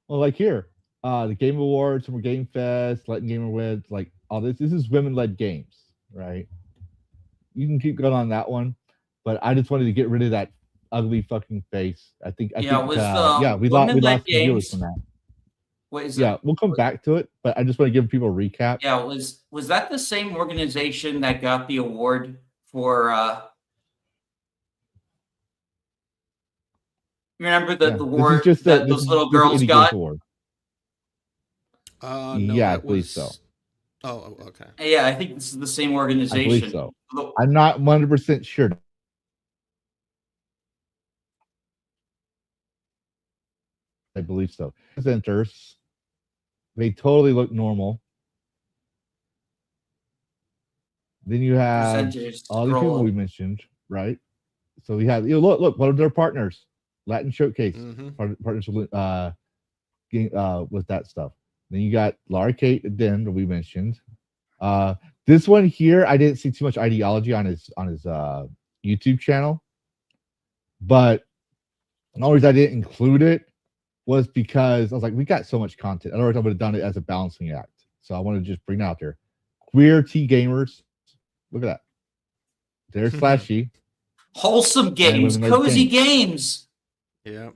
Well, like here, the Game Awards, Summer Game Fest, Latin Game Awards, like all this. This is women-led games, right? You can keep going on that one, but I just wanted to get rid of that ugly fucking face. We lost some viewers from that. What is we'll come back to it, but I just want to give people a recap. Yeah, was that the same organization that got the award for? Remember the award that those little girls got? No, I believe so. Oh, okay. Yeah, I think this is the same organization. I believe so. I'm not 100% sure. I believe so. Presenters, they totally look normal. Then you have all the people we mentioned, right? So we have look, one of their partners, Latin Showcase, partners with that stuff. Then you got Lara Kate Den that we mentioned. This one here, I didn't see too much ideology on his YouTube channel, but the only reason I didn't include it was because I was like, we got so much content. Otherwise, I would have done it as a balancing act. So I want to just bring it out there. Queer T gamers, look at that. There's Slashy. Wholesome games, cozy games. Yeah.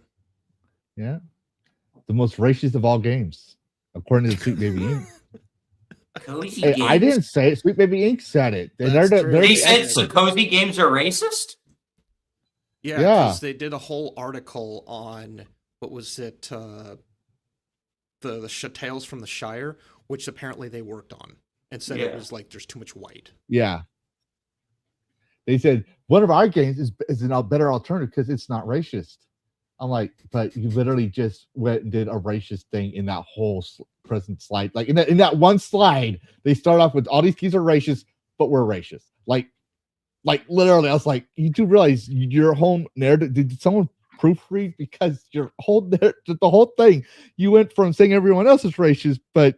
The most racist of all games, according to the Sweet Baby Inc. Cozy Hey, games. I didn't say it. Sweet Baby Inc. said it. That's They're true. They the said experts. cozy games are racist. Yeah, Yeah. because they did a whole article on what was it, the Tales from the Shire, which apparently they worked on, and said it Yeah. was like there's too much white. Yeah. They said one of our games is a better alternative because it's not racist. I'm like, but you literally just went and did a racist thing in that whole present slide. Like in that one slide, they start off with all these keys are racist, but we're racist. Like literally, I was like, you do realize your whole narrative? Did someone proofread? Because your whole the whole thing, you went from saying everyone else is racist, but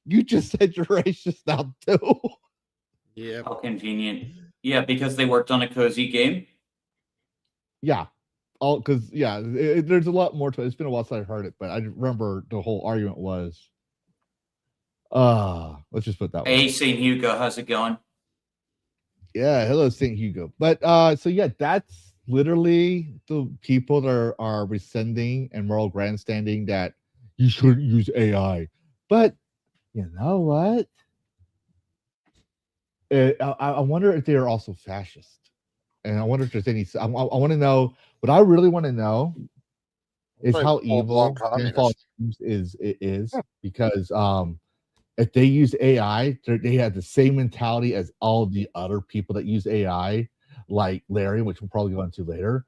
you just said you're racist now too. Yeah. How convenient. Yeah, because they worked on a cozy game. Yeah. All because there's a lot more to it. It's been a while since I heard it, but I remember the whole argument was let's just put that way. Hey, St. Hugo, how's it going? Yeah, hello, St. Hugo. But so yeah, that's literally the people that are rescinding and moral grandstanding that you shouldn't use AI. But you know what? I wonder if they are also fascist. And I wonder if there's any. I want to know. What I really want to know is Like how full-blown evil communist. is because if they use AI, they have the same mentality as all the other people that use AI, like Larian, which we'll probably go into later.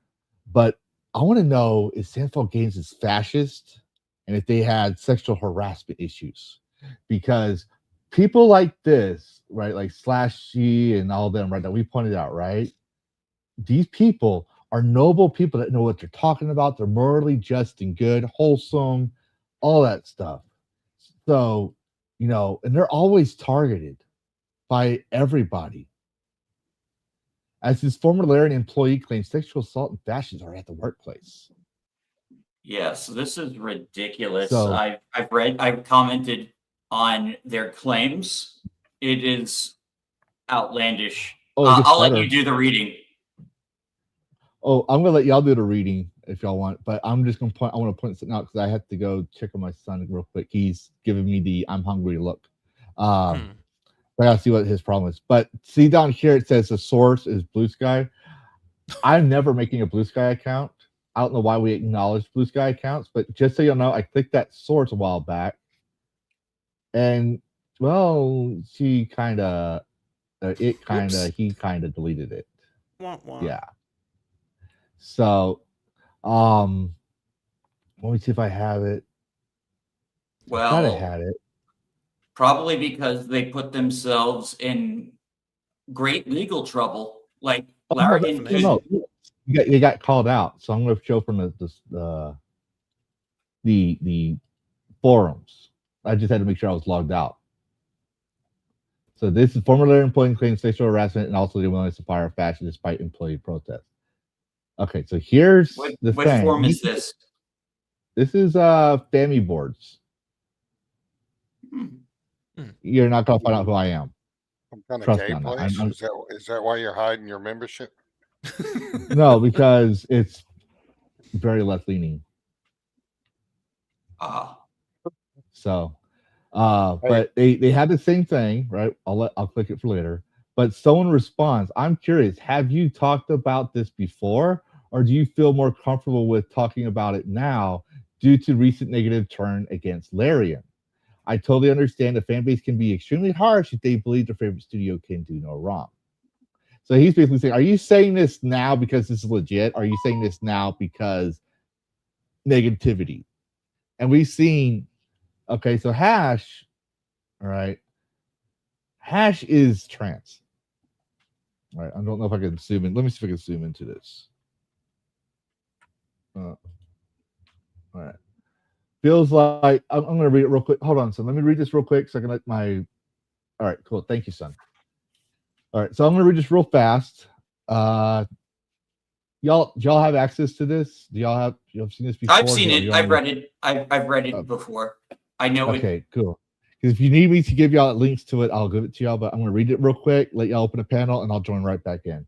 But I want to know if Sandfall Games is fascist and if they had sexual harassment issues, because people like this, right, like Slashy and all them, right, that we pointed out, right, these people are noble people that know what they're talking about. They're morally just and good, wholesome, all that stuff. So, and they're always targeted by everybody. As his former Larian employee claims, sexual assault and fascism are at the workplace. Yeah, so this is ridiculous. So- I've commented on their claims. It is outlandish. Oh, it gets I'll let better. you do the reading. Oh, I'm gonna let y'all do the reading if y'all want, but I'm just gonna point. I want to point something out because I have to go check on my son real quick. He's giving me the "I'm hungry" look. I gotta see what his problem is. But see down here, it says the source is Blue Sky. I'm never making a Blue Sky account. I don't know why we acknowledge Blue Sky accounts, but just so you'll know, I clicked that source a while back, and well, he kind of deleted it. Wah, wah. Yeah. So, let me see if I have it. I thought I Well, had it. probably because they put themselves in great legal trouble. Like Larian, No, you got called out. So I'm going to show from the forums. I just had to make sure I was logged out. So this is former Larian employee claims sexual harassment and also the willingness to fire a fashion despite employee protest. Okay, so here's the what thing. form is this? This is FAMI boards. You're not gonna find out who I am. Some kind of Trust gay me on that. place? Is that why you're hiding your membership? No, because it's very left leaning. So, but they had the same thing, right? I'll click it for later. But someone responds, I'm curious, have you talked about this before, or do you feel more comfortable with talking about it now due to recent negative turn against Larian? I totally understand the fan base can be extremely harsh if they believe their favorite studio can do no wrong. So he's basically saying, are you saying this now because this is legit? Or are you saying this now because negativity? And we've seen, okay, so Hash, all right, Hash is trans. All right, I don't know if I can zoom in. Let me see if I can zoom into this. All right. Feels like I'm going to read it real quick. Hold on, son. Let me read this real quick so I can let my. All right, cool. Thank you, son. All right, so I'm going to read this real fast. Y'all have access to this? Do y'all have seen this before? I've seen it. I've read it. I've read it before. I know it. Okay, cool. Because if you need me to give y'all links to it, I'll give it to y'all. But I'm going to read it real quick, let y'all open a panel, and I'll join right back in.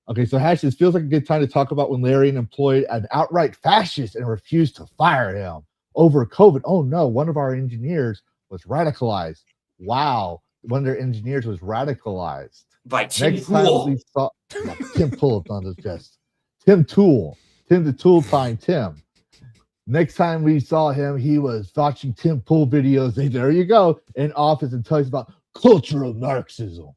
Okay, so Hash, this feels like a good time to talk about when Larian employed an outright fascist and refused to fire him over COVID. Oh no, one of our engineers was radicalized. Wow, one of their engineers was radicalized. By Tim Next time Pool. we saw Tim Pool on his chest. Tim the Tool Time Tim. Next time we saw him, he was watching Tim Pool videos. There you go, in office and tells about cultural Marxism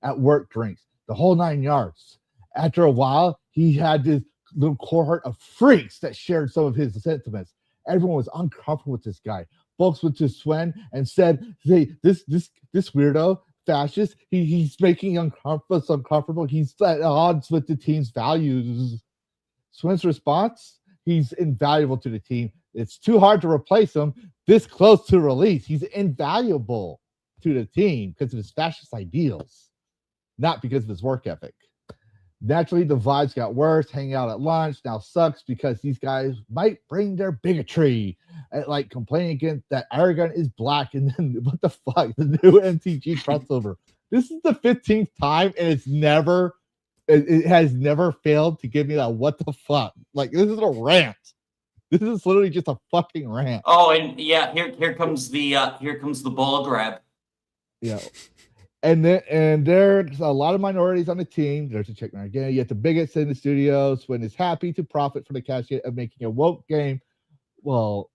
at work drinks, the whole 9 yards. After a while, he had this little cohort of freaks that shared some of his sentiments. Everyone was uncomfortable with this guy. Folks went to Swen and said, "Hey, this weirdo fascist, he's making us uncomfortable. He's at odds with the team's values." Swen's response: "He's invaluable to the team. It's too hard to replace him this close to release. He's invaluable to the team because of his fascist ideals, not because of his work ethic." Naturally, the vibes got worse. Hanging out at lunch now sucks because these guys might bring their bigotry, like complaining against that Aragon is black. And then what the fuck? The new MTG crossover. This is the 15th time, and it has never failed to give me that what the fuck. Like, this is a rant. This is literally just a fucking rant. Oh, and yeah, here comes the ball grab. Yeah. And there's a lot of minorities on the team. There's a check now again. You have the bigots in the studio. Swen is happy to profit from the cash of making a woke game. Well,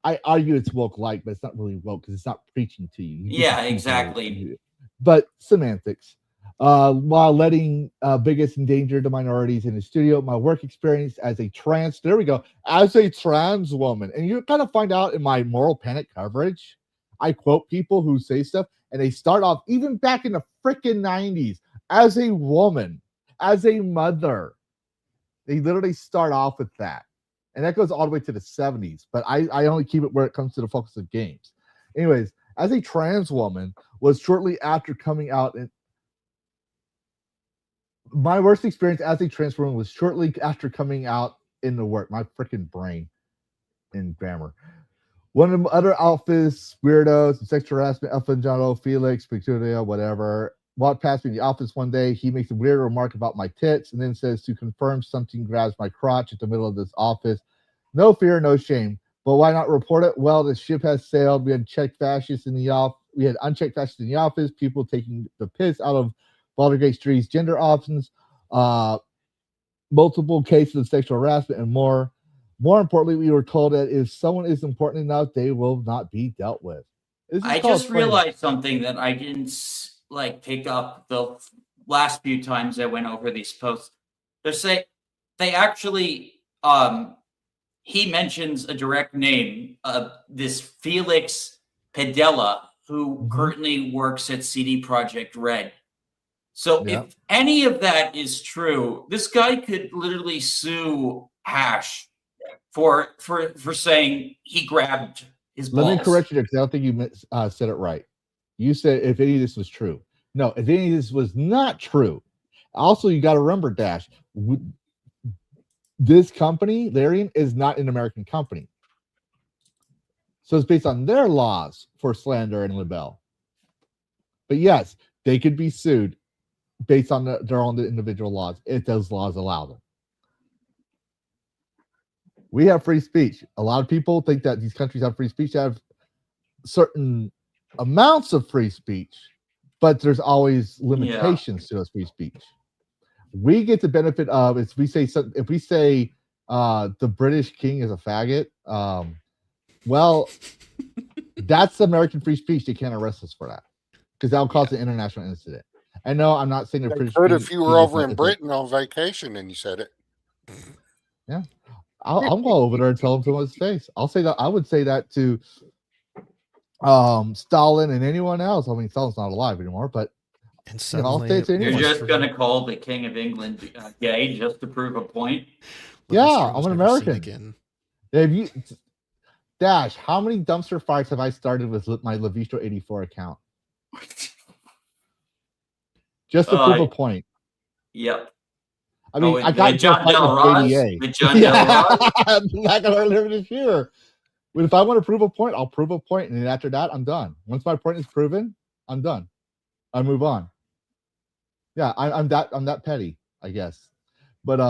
I argue it's woke like, but it's not really woke because it's not preaching to you. Yeah, exactly. But semantics. While letting bigots endanger the minorities in the studio, my work experience as a trans woman, and you kind of find out in my moral panic coverage, I quote people who say stuff, and they start off even back in the freaking 90s as a woman, as a mother. They literally start off with that. And that goes all the way to the 70s. But I only keep it where it comes to the focus of games. Anyways, as a trans woman, was shortly after coming out. And my worst experience as a trans woman was shortly after coming out in the work. My freaking brain in grammar. One of the other office weirdos and sexual harassment, Alfonso, Felix, Victoria, whatever, walked past me in the office one day. He makes a weird remark about my tits and then says to confirm something grabs my crotch at the middle of this office. No fear, no shame. But why not report it? Well, the ship has sailed. We had unchecked fascists in the office. People taking the piss out of Baldur's Gate's gender options, multiple cases of sexual harassment, and more. More importantly, we were told that if someone is important enough, they will not be dealt with. I just realized something that I didn't pick up the last few times I went over these posts. They actually he mentions a direct name of this Felix Pedella, who currently works at CD Projekt Red. So if any of that is true, this guy could literally sue Hash for saying he grabbed his balls. Let me correct you there, because I don't think you said it right. You said if any of this was true. No, if any of this was not true. Also, you got to remember, Dash, this company, Larian, is not an American company. So it's based on their laws for slander and libel. But yes, they could be sued based on their own individual laws if those laws allow them. We have free speech. A lot of people think that these countries have free speech, have certain amounts of free speech, but there's always limitations to those free speech. We get the benefit of if we say the British king is a faggot. Well, that's American free speech. They can't arrest us for that because that will cause an international incident. I know I'm not saying the British. Could if you were over in Britain on vacation and you said it. Yeah. I'll go over there and tell him to his face. I'll say that. I would say that to Stalin and anyone else. I mean, Stalin's not alive anymore, but I'll say it to anyone. You're just going to call the King of England gay just to prove a point? Yeah, I'm an American. Have you, Dash, how many dumpster fires have I started with my Lavistro 84 account? Just to prove a point. Yep. I mean, I got John Del Ross. With John Del Ross. Back earlier this year. But if I want to prove a point, I'll prove a point, and then after that, I'm done. Once my point is proven, I'm done. I move on. Yeah, I'm that petty, I guess. But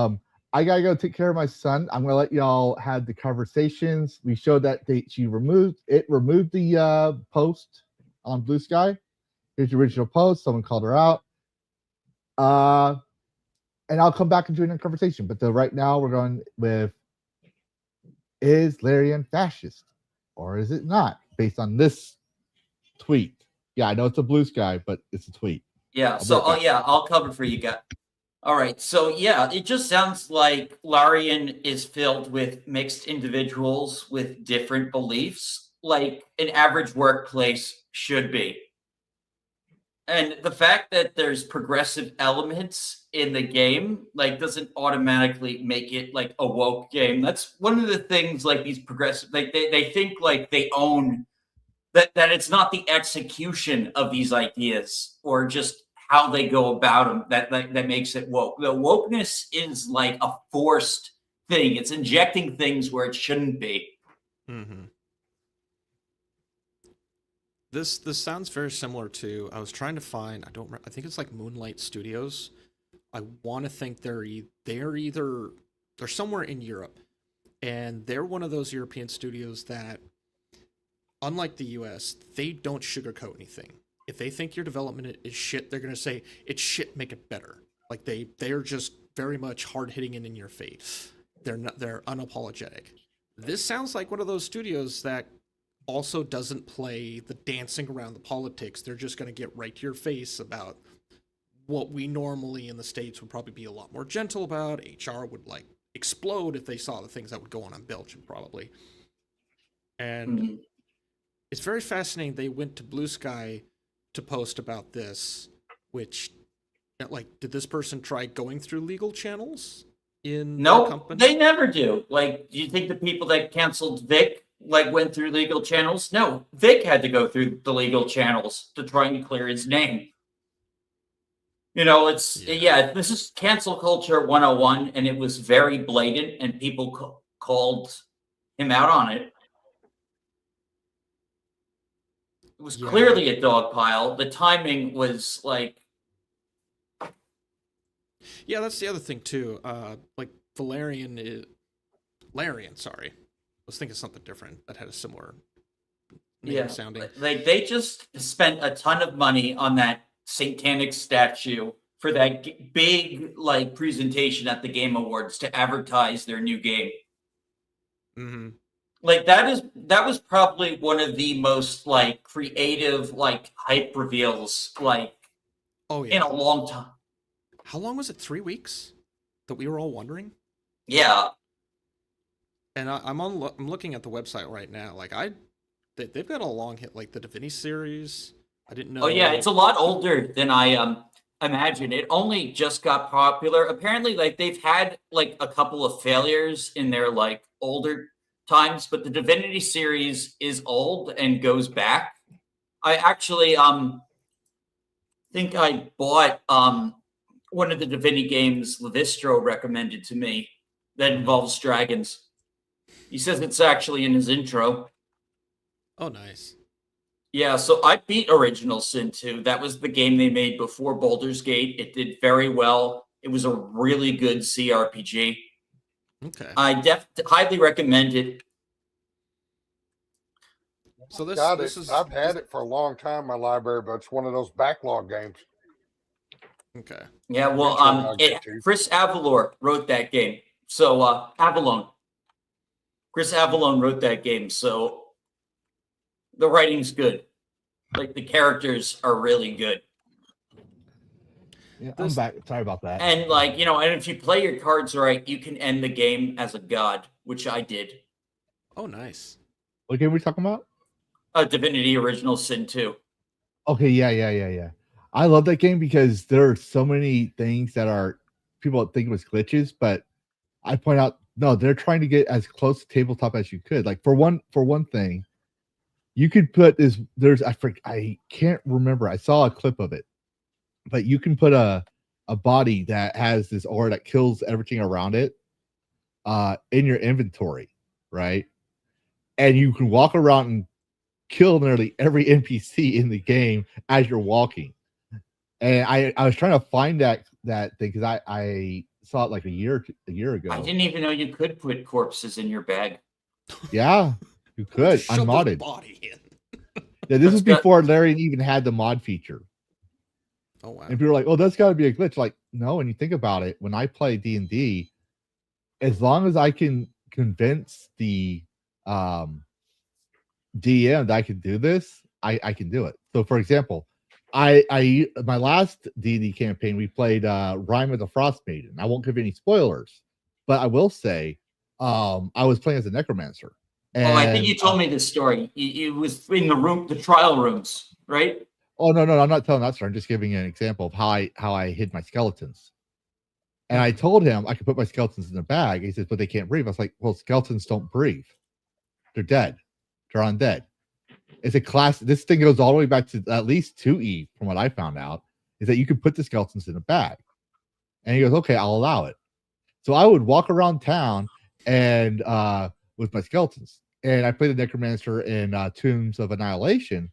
I gotta go take care of my son. I'm gonna let y'all have the conversations. We showed that she removed the post on Blue Sky, Here's the original post. Someone called her out. And I'll come back and join the conversation. But right now we're going with, is Larian fascist or is it not? Based on this tweet. Yeah, I know it's a blue sky, but it's a tweet. Yeah. I'll cover for you guys. All right. So yeah, it just sounds like Larian is filled with mixed individuals with different beliefs, like an average workplace should be. And the fact that there's progressive elements in the game, like, doesn't automatically make it like a woke game. That's one of the things, like, these progressive, like, they think like they own that it's not the execution of these ideas or just how they go about them that makes it woke. The wokeness is like a forced thing. It's injecting things where it shouldn't be. Mm-hmm. This sounds very similar to, I was trying to find, I think it's like Moonlight Studios. I want to think they're somewhere in Europe, and they're one of those European studios that, unlike the US, they don't sugarcoat anything. If they think your development is shit, they're going to say, it's shit, make it better. Like, they're just very much hard-hitting and in your face. They're unapologetic. This sounds like one of those studios that also doesn't play the dancing around the politics. They're just going to get right to your face about what we normally in the States would probably be a lot more gentle about. HR would, like, explode if they saw the things that would go on in Belgium, probably. And it's very fascinating they went to Blue Sky to post about this, which, like, did this person try going through legal channels in their company? They never do. Like, do you think the people that canceled Vic like went through legal channels? No, Vic had to go through the legal channels to try and clear his name. You know, this is cancel culture 101, and it was very blatant, and people called him out on it. It was clearly a dog pile. The timing was like... Yeah, that's the other thing, too. Like, Larian, sorry. I was thinking something different that had a similar name sounding. Like, they just spent a ton of money on that satanic statue for that big, like, presentation at the Game Awards to advertise their new game. Mm-hmm. Like, that was probably one of the most, like, creative, like, hype reveals, like, in a long time. How long was it? 3 weeks that we were all wondering? Yeah. And I'm looking at the website right now. Like, they've got a long hit, like the Divinity series. I didn't know. Oh yeah, it's a lot older than I imagined. It only just got popular. Apparently, like, they've had like a couple of failures in their like older times, but the Divinity series is old and goes back. I actually think I bought one of the Divinity games Lavistro recommended to me that involves dragons. He says it's actually in his intro. Oh, nice. Yeah, so I beat Original Sin 2. That was the game they made before Baldur's Gate. It did very well. It was a really good CRPG. Okay. I highly recommend it. So I've had it for a long time in my library, but it's one of those backlog games. Okay. Yeah, well, Chris Avellone wrote that game. So, Chris Avellone wrote that game, so the writing's good. Like, the characters are really good. Yeah, I'm back. Sorry about that. And, like, you know, and if you play your cards right, you can end the game as a god, which I did. Oh, nice. What game are we talking about? Divinity Original Sin 2. Okay, yeah. I love that game because there are so many things that are people think it was glitches, but I point out no, they're trying to get as close to tabletop as you could. Like for one thing, you could put this. I can't remember. I saw a clip of it, but you can put a body that has this aura that kills everything around it in your inventory, right? And you can walk around and kill nearly every NPC in the game as you're walking. And I was trying to find that thing because I saw it like a year ago. I didn't even know you could put corpses in your bag. Yeah, you could. Shove Unmodded. the body in. Yeah, this is before Larian even had the mod feature. Oh wow. And people were like, "Oh, that's got to be a glitch." Like, no. When you think about it, when I play D&D, as long as I can convince the DM that I can do this, I can do it. So, for example, I my last D&D campaign, we played Rime of the Frost Maiden. I won't give any spoilers, but I will say I was playing as a necromancer. And, I think you told me this story. It was in the trial rooms, right? Oh no, I'm not telling that story. I'm just giving you an example of how I hid my skeletons. And I told him I could put my skeletons in a bag. He says, but they can't breathe. I was like, well, skeletons don't breathe. They're dead. They're undead. It's a class. This thing goes all the way back to at least 2E, from what I found out, is that you could put the skeletons in a bag. And he goes, okay, I'll allow it. So I would walk around town and with my skeletons. And I played the necromancer in Tombs of Annihilation.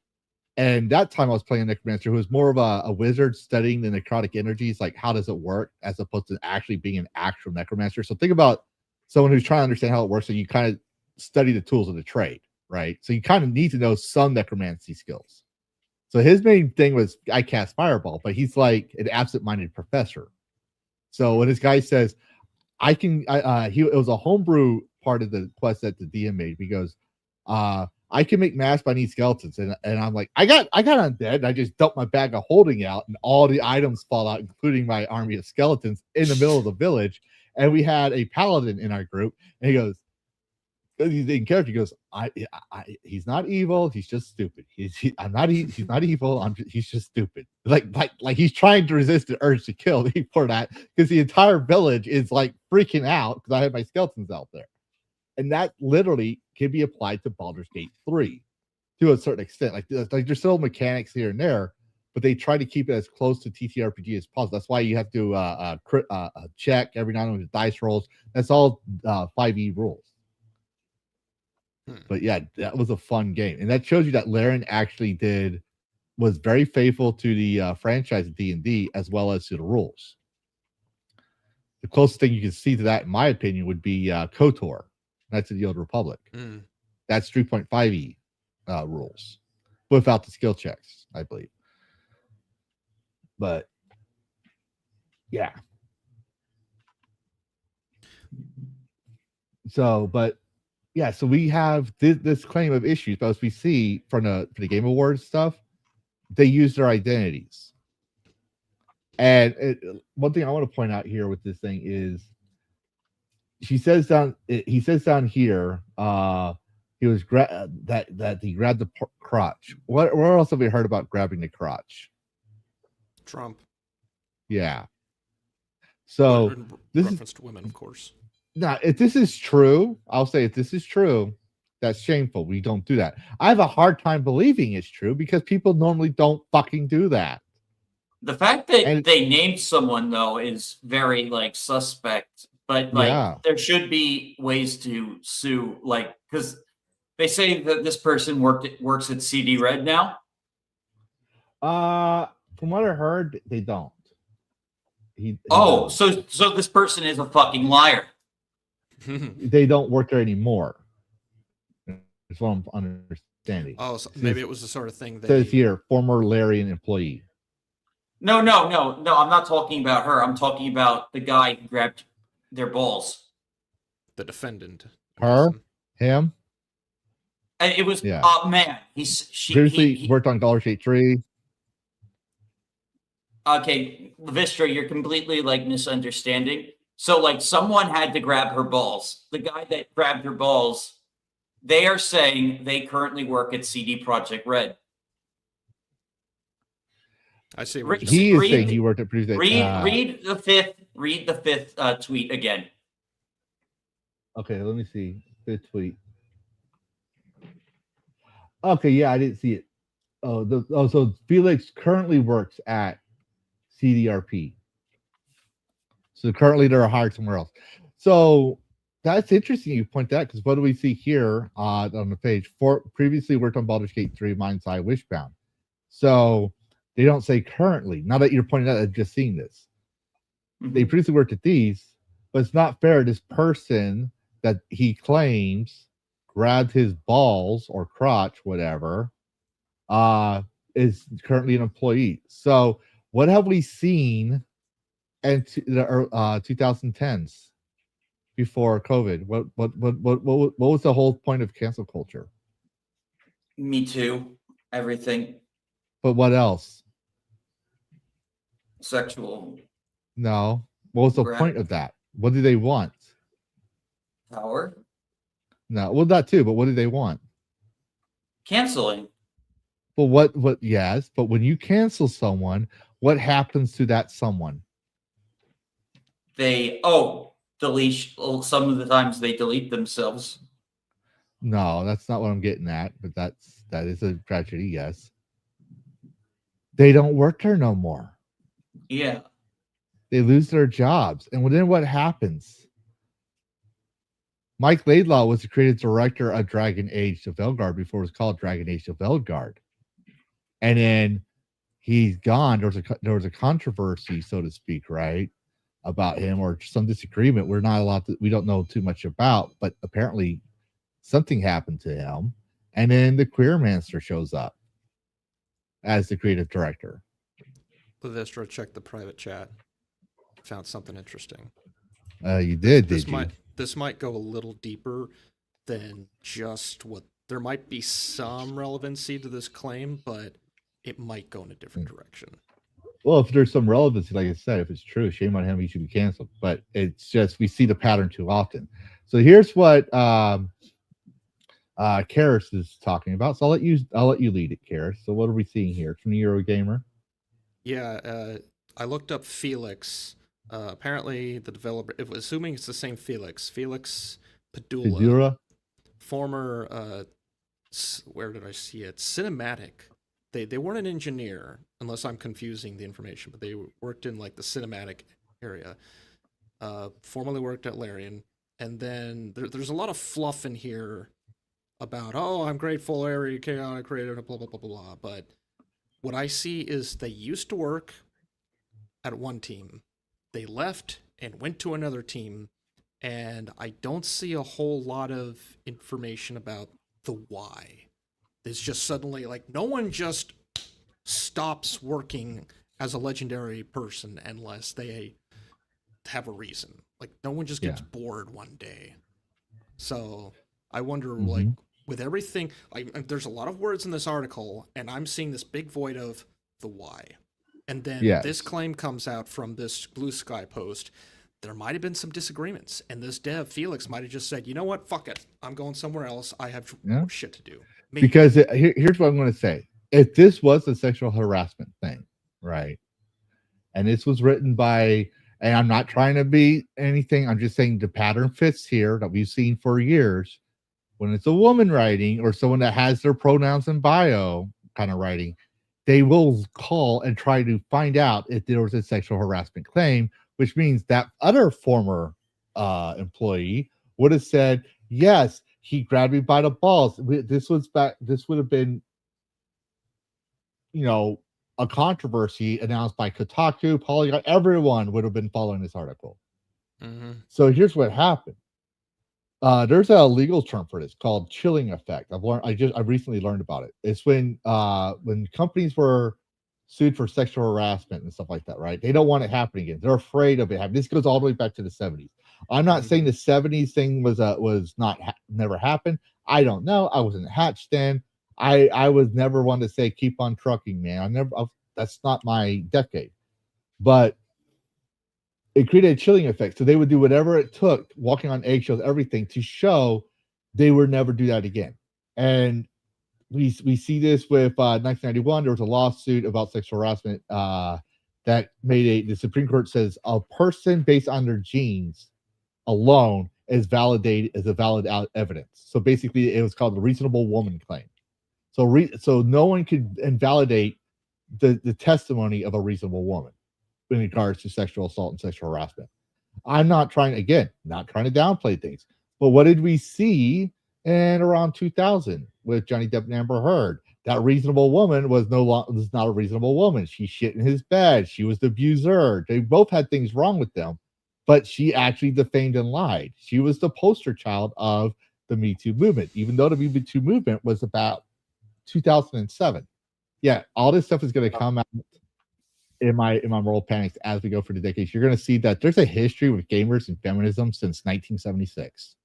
And that time I was playing a necromancer who was more of a wizard studying the necrotic energies, like how does it work, as opposed to actually being an actual necromancer. So think about someone who's trying to understand how it works, and you kind of study the tools of the trade, right? So you kind of need to know some necromancy skills. So his main thing was I cast fireball, but he's like an absent-minded professor. So when this guy says, I can, it was a homebrew part of the quest that the DM made. He goes, I can make masks, but I need skeletons. And I'm like, I got undead, and I just dump my bag of holding out, and all the items fall out, including my army of skeletons in the middle of the village. And we had a paladin in our group, and he goes, he's in character. He goes, he's not evil. He's just stupid. He's not evil. He's just stupid. Like he's trying to resist the urge to kill me for that, because the entire village is like freaking out because I have my skeletons out there. And that literally can be applied to Baldur's Gate 3 to a certain extent. Like there's still mechanics here and there, but they try to keep it as close to TTRPG as possible. That's why you have to check every now and then with dice rolls. That's all 5e rules. But yeah, that was a fun game, and that shows you that Larian actually was very faithful to the franchise of D&D as well as to the rules. The closest thing you can see to that, in my opinion, would be KOTOR. That's in the Old Republic. That's 3.5e rules, without the skill checks, I believe. But yeah. So we have this claim of issues, but as we see from the Game Awards stuff, they use their identities. And one thing I want to point out here with this thing is, he says down here, he was that he grabbed the crotch. Where else have we heard about grabbing the crotch? Trump. Yeah. So this reference to women, of course. Now, if this is true, I'll say if this is true, that's shameful. We don't do that. I have a hard time believing it's true because people normally don't fucking do that. The fact that they named someone, though, is very suspect. But there should be ways to sue, because they say that this person works at CD Red now. From what I heard, they don't. So this person is a fucking liar. They don't work there anymore. That's what I'm understanding. Oh, so maybe it was the sort of thing that says here, former Larian employee. No. I'm not talking about her. I'm talking about the guy who grabbed their balls. The defendant. Him. And it was man. Previously worked on Baldur's Gate 3. Okay, Lavistro, you're completely misunderstanding. So someone had to grab her balls. The guy that grabbed her balls, they are saying they currently work at CD Projekt Red. I see. He is saying he worked at Project. Read the fifth tweet again. Okay, let me see. Fifth tweet. Okay, yeah, I didn't see it. So Felix currently works at CDRP. So currently they're hired somewhere else. So that's interesting you point that, because what do we see here on the page? Previously worked on Baldur's Gate 3, Mind's Eye, Wishbound. So they don't say currently. Now that you're pointing out, I've just seen this. Mm-hmm. They previously worked at these, but it's not fair. This person that he claims grabbed his balls or crotch, whatever, is currently an employee. So what have we seen in the 2010s before COVID? What was the whole point of cancel culture? Me Too, everything But what else? sexual No. What was the point of that? What do they want? power, No, well, that too, but what do they want? canceling. Well, what, yes, but when you cancel someone, what happens to that someone? They delete. Some of the times they delete themselves. No, that's not what I'm getting at, but that is a tragedy, yes. They don't work there no more. Yeah. They lose their jobs. And then what happens? Mike Laidlaw was the creative director of Dragon Age of Velgard before it was called Dragon Age of Velgard. And then he's gone. There was a controversy, so to speak, right, about him, or some disagreement. We don't know too much about, but apparently something happened to him. And then the Queermancer shows up as the creative director. Lavistro, check the private chat. Found something interesting. You did you? This might go a little deeper than just what. There might be some relevancy to this claim, but it might go in a different direction. Well, if there's some relevancy, like I said, if it's true, shame on him, he should be canceled. But it's just we see the pattern too often. So here's what Karrus is talking about. So I'll let you lead it, Karrus. So what are we seeing here from the Eurogamer? Yeah, I looked up Felix. Apparently, the developer, assuming it's the same Felix Padula, former, where did I see it? Cinematic. They weren't an engineer, unless I'm confusing the information, but they worked in like the cinematic area. Formerly worked at Larian, and then there's a lot of fluff in here about, oh, I'm grateful, area, chaotic, creative, blah, blah, blah, blah, blah. But what I see is they used to work at one team. They left and went to another team, and I don't see a whole lot of information about the why. It's just suddenly like no one just stops working as a legendary person unless they have a reason. Like no one just gets bored one day. So I wonder, like, with everything, like there's a lot of words in this article, and I'm seeing this big void of the why. And then this claim comes out from this Blue Sky post. There might have been some disagreements, and this dev, Felix, might have just said, you know what, fuck it. I'm going somewhere else. I have more shit to do. Maybe. Because here's what I'm going to say. If this was a sexual harassment thing, right, and this was written by, and I'm not trying to be anything, I'm just saying the pattern fits here that we've seen for years. When it's a woman writing or someone that has their pronouns in bio kind of writing, they will call and try to find out if there was a sexual harassment claim, which means that other former employee would have said, yes, he grabbed me by the balls. This would have been, a controversy announced by Kotaku, Polygon. Everyone would have been following this article. So here's what happened. There's a legal term for this called chilling effect. I recently learned about it. It's when companies were sued for sexual harassment and stuff like that, right? They don't want it happening again. They're afraid of it happening. This goes all the way back to the 70s. I'm not saying the 70s thing was never happened. I don't know. I wasn't hatched then. I was never one to say keep on trucking, man. That's not my decade. But it created a chilling effect. So they would do whatever it took, walking on eggshells, everything, to show they would never do that again. And we see this with 1991. There was a lawsuit about sexual harassment that the Supreme Court says a person based on their genes alone is validated as a valid evidence. So basically, it was called the reasonable woman claim. So no one could invalidate the testimony of a reasonable woman in regards to sexual assault and sexual harassment. I'm not trying to downplay things, but what did we see in around 2000 with Johnny Depp and Amber Heard? That reasonable woman was not a reasonable woman. She shit in his bed. She was the abuser. They both had things wrong with them, but she actually defamed and lied. She was the poster child of the Me Too movement, even though the Me Too movement was about 2007. yeah, all this stuff is going to come out in my moral panics as we go through the decades. You're going to see that there's a history with gamers and feminism since 1976.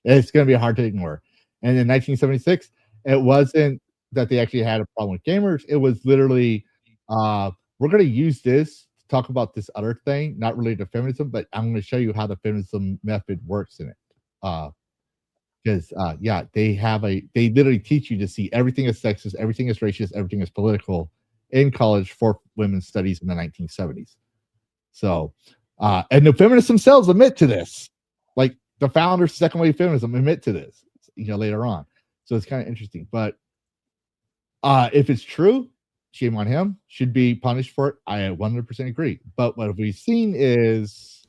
It's going to be hard to ignore. And in 1976, it wasn't that they actually had a problem with gamers. It was literally, we're going to use this to talk about this other thing, not related to feminism, but I'm going to show you how the feminism method works in it. Because yeah, they literally teach you to see everything as sexist, everything as racist, everything as political in college for women's studies in the 1970s. So, and the feminists themselves admit to this. Like the founders of second wave feminism admit to this, later on. So it's kind of interesting. But if it's true, shame on him, should be punished for it. I 100% agree. But what we've seen is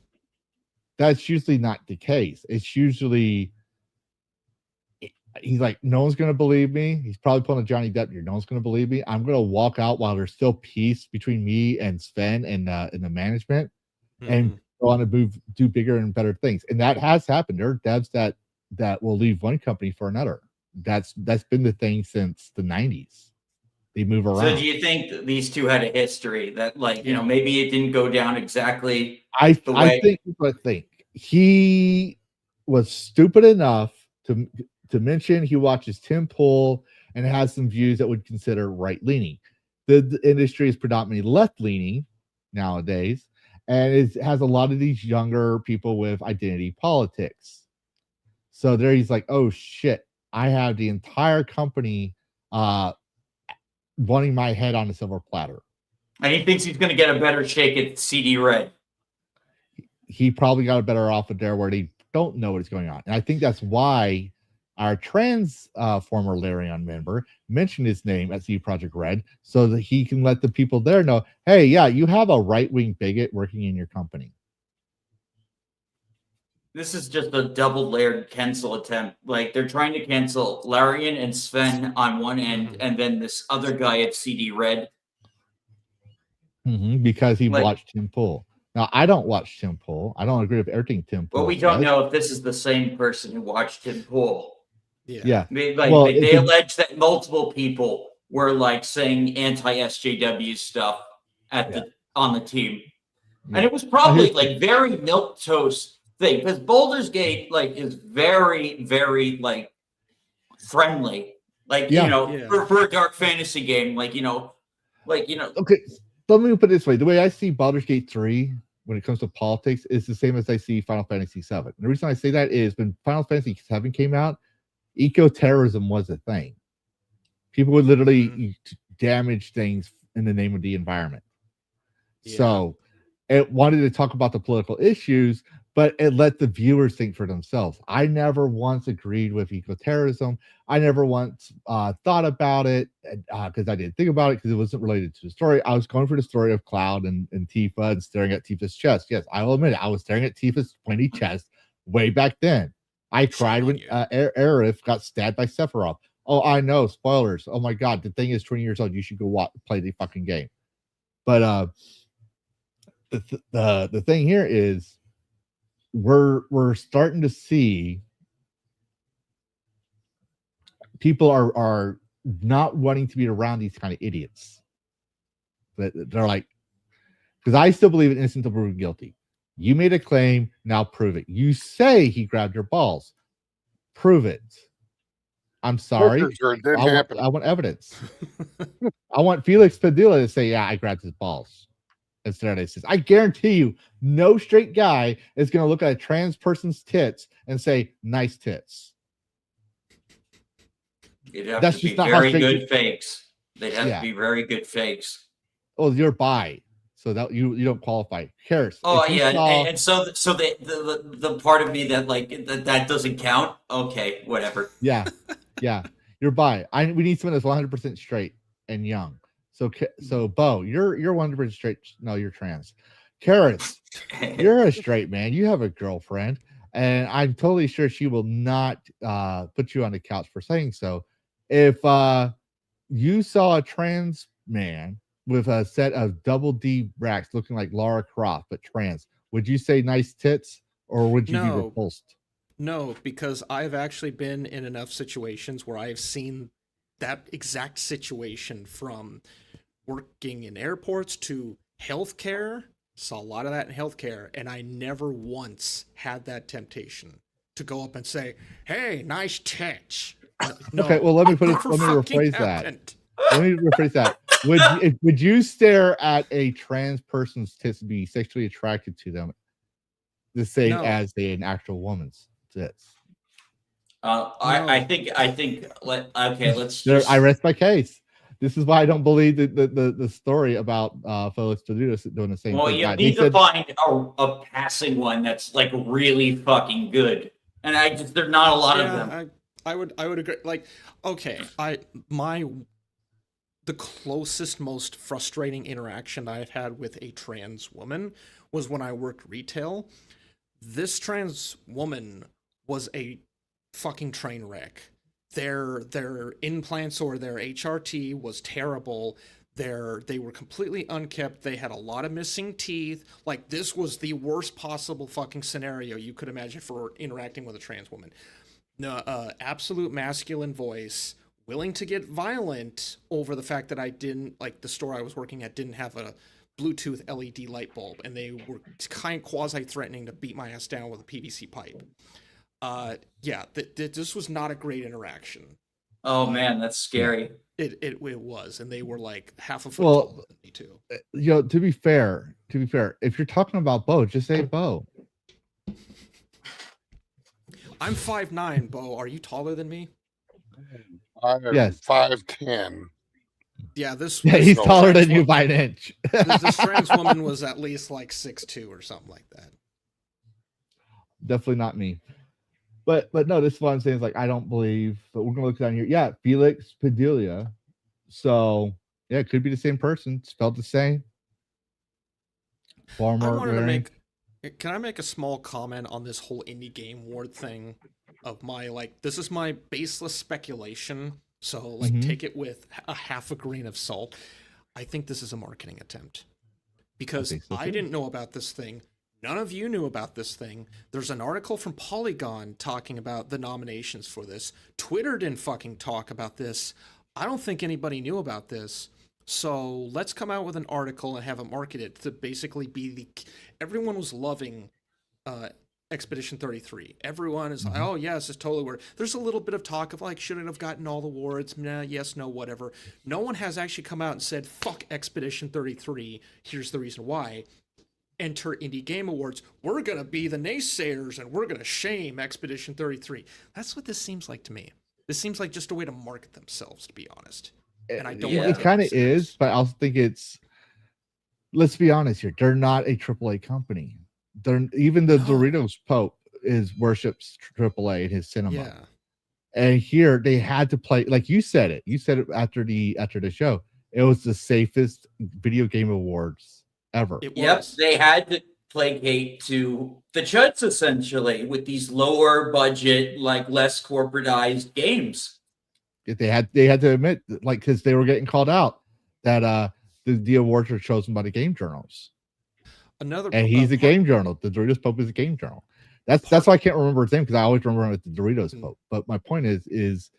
that's usually not the case. It's usually he's like, no one's going to believe me. He's probably pulling a Johnny Depp here. No one's going to believe me. I'm going to walk out while there's still peace between me and Sven and the management, and go on to do bigger and better things. And that has happened. There are devs that will leave one company for another. That's been the thing since the 90s. They move around. So do you think that these two had a history that, like, maybe it didn't go down exactly I think he was stupid enough to mention he watches Tim Pool and has some views that would consider right-leaning. The industry is predominantly left-leaning nowadays, and it has a lot of these younger people with identity politics. So there he's like, oh shit, I have the entire company wanting my head on a silver platter. And he thinks he's going to get a better shake at CD Red. He probably got a better offer there where they don't know what is going on. And I think that's why our trans former Larian member mentioned his name at CD Projekt Red, so that he can let the people there know, hey, yeah, you have a right-wing bigot working in your company. This is just a double-layered cancel attempt. Like, they're trying to cancel Larian and Sven on one end, and then this other guy at CD Red. Because he watched Tim Pool. Now, I don't watch Tim Pool. I don't agree with everything Tim Pool. Well, we don't know if this is the same person who watched Tim Pool. Yeah. They allege that multiple people were like saying anti-SJW stuff on the team. Yeah. And it was probably like very milquetoast thing, because Baldur's Gate is very, very friendly. For a dark fantasy game, Okay, let me put it this way. The way I see Baldur's Gate 3 when it comes to politics is the same as I see Final Fantasy 7. And the reason I say that is when Final Fantasy 7 came out, eco-terrorism was a thing. People would literally damage things in the name of the environment. So it wanted to talk about the political issues, but it let the viewers think for themselves. I never once agreed with eco-terrorism. I never once thought about it because I didn't think about it because it wasn't related to the story. I was going for the story of Cloud and Tifa and staring at Tifa's chest. Yes, I will admit it. I was staring at Tifa's pointy chest way back then. I cried when Aerith got stabbed by Sephiroth. Oh, I know. Spoilers. Oh my god, the thing is 20 years old. You should go play the fucking game. But the thing here is we're starting to see people are not wanting to be around these kind of idiots. They're like, because I still believe in innocent until proven guilty. You made a claim, now prove it. You say he grabbed your balls. Prove it. I'm sorry. I want evidence. I want Felix Padilla to say, yeah, I grabbed his balls. Instead, it says, I guarantee you, no straight guy is going to look at a trans person's tits and say, nice tits. It'd have to be very good fakes. They'd have to be very good fakes. Oh, you're bi. So that you don't qualify. Karrus. Oh yeah, and so the part of me that that doesn't count. Okay, whatever. Yeah, you're bi. We need someone that's 100% straight and young. So Bo, you're 100% straight. No, you're trans. Karrus, you're a straight man. You have a girlfriend, and I'm totally sure she will not put you on the couch for saying so. If you saw a trans man with a set of double D racks looking like Lara Croft but trans, would you say nice tits, or would you be repulsed? No, because I've actually been in enough situations where I have seen that exact situation, from working in airports to healthcare. Saw a lot of that in healthcare, and I never once had that temptation to go up and say, "Hey, nice tits." No, Okay, well, let me never fucking rephrase that. happened. Let me rephrase that. Would you stare at a trans person's tits and be sexually attracted to them the same No. as an actual woman's tits? I think let's There, just I rest my case. This is why I don't believe the story about Phyllis Toledo doing the same well, thing. you Yeah, need he to find a passing one that's like really fucking good. And there's not a lot of them. I would agree. Like, okay, the closest, most frustrating interaction I've had with a trans woman was when I worked retail. This trans woman was a fucking train wreck. Their implants or their HRT was terrible. They were completely unkept. They had a lot of missing teeth. Like, this was the worst possible fucking scenario you could imagine for interacting with a trans woman. No, absolute masculine voice, willing to get violent over the fact that I didn't, like, the store I was working at didn't have a Bluetooth LED light bulb, and they were kind of quasi-threatening to beat my ass down with a PVC pipe. Yeah, this was not a great interaction. Oh man, that's scary. It was, and they were like half a foot Well, taller than me too. You know, to be fair, if you're talking about Bo, just say Bo. I'm 5'9", Bo. Are you taller than me? I'm Yes. 5'10". Yeah, this. Yeah, this he's no, taller than trans you wo- by an inch. this trans woman was at least like 6'2" or something like that. Definitely not me. But no, this is what I'm saying is, like, I don't believe, but we're gonna look down here. Yeah, Felix Padilla. So yeah, it could be the same person, spelled the same. Far I more wanted to glaring. Can I make a small comment on this whole indie game award thing? Of my, like, this is my baseless speculation, so like Mhm. take it with a half a grain of salt. I think this is a marketing attempt because think so, I too. didn't know about this thing. None of you knew about this thing. There's an article from Polygon talking about the nominations for this. Twitter didn't fucking talk about this. I don't think anybody knew about this. So let's come out with an article and have it marketed to basically be everyone was loving Expedition 33. Everyone is like, oh yes, it's totally worth. There's a little bit of talk of like, should it have gotten all the awards? Nah, yes, no, whatever. No one has actually come out and said, fuck Expedition 33. Here's the reason why. Enter Indie Game Awards. We're gonna be the naysayers and we're gonna shame Expedition 33. That's what this seems like to me. This seems like just a way to market themselves, to be honest. And I don't Yeah. want It to kind of is, but I also think it's. Let's be honest here. They're not a AAA company. They're even the No. Doritos Pope worships AAA in his cinema. Yeah. And here they had to play, like you said it. You said it after the show. It was the safest video game awards ever. It Yep, was. they had to placate to the judges essentially with these lower budget, like less corporatized games. They had to admit, like, because they were getting called out that the awards were chosen by the game journals. Another And he's a game journal. The Doritos Pope is a game journal. That's why I can't remember his name, because I always remember him as the Doritos Pope. But my point is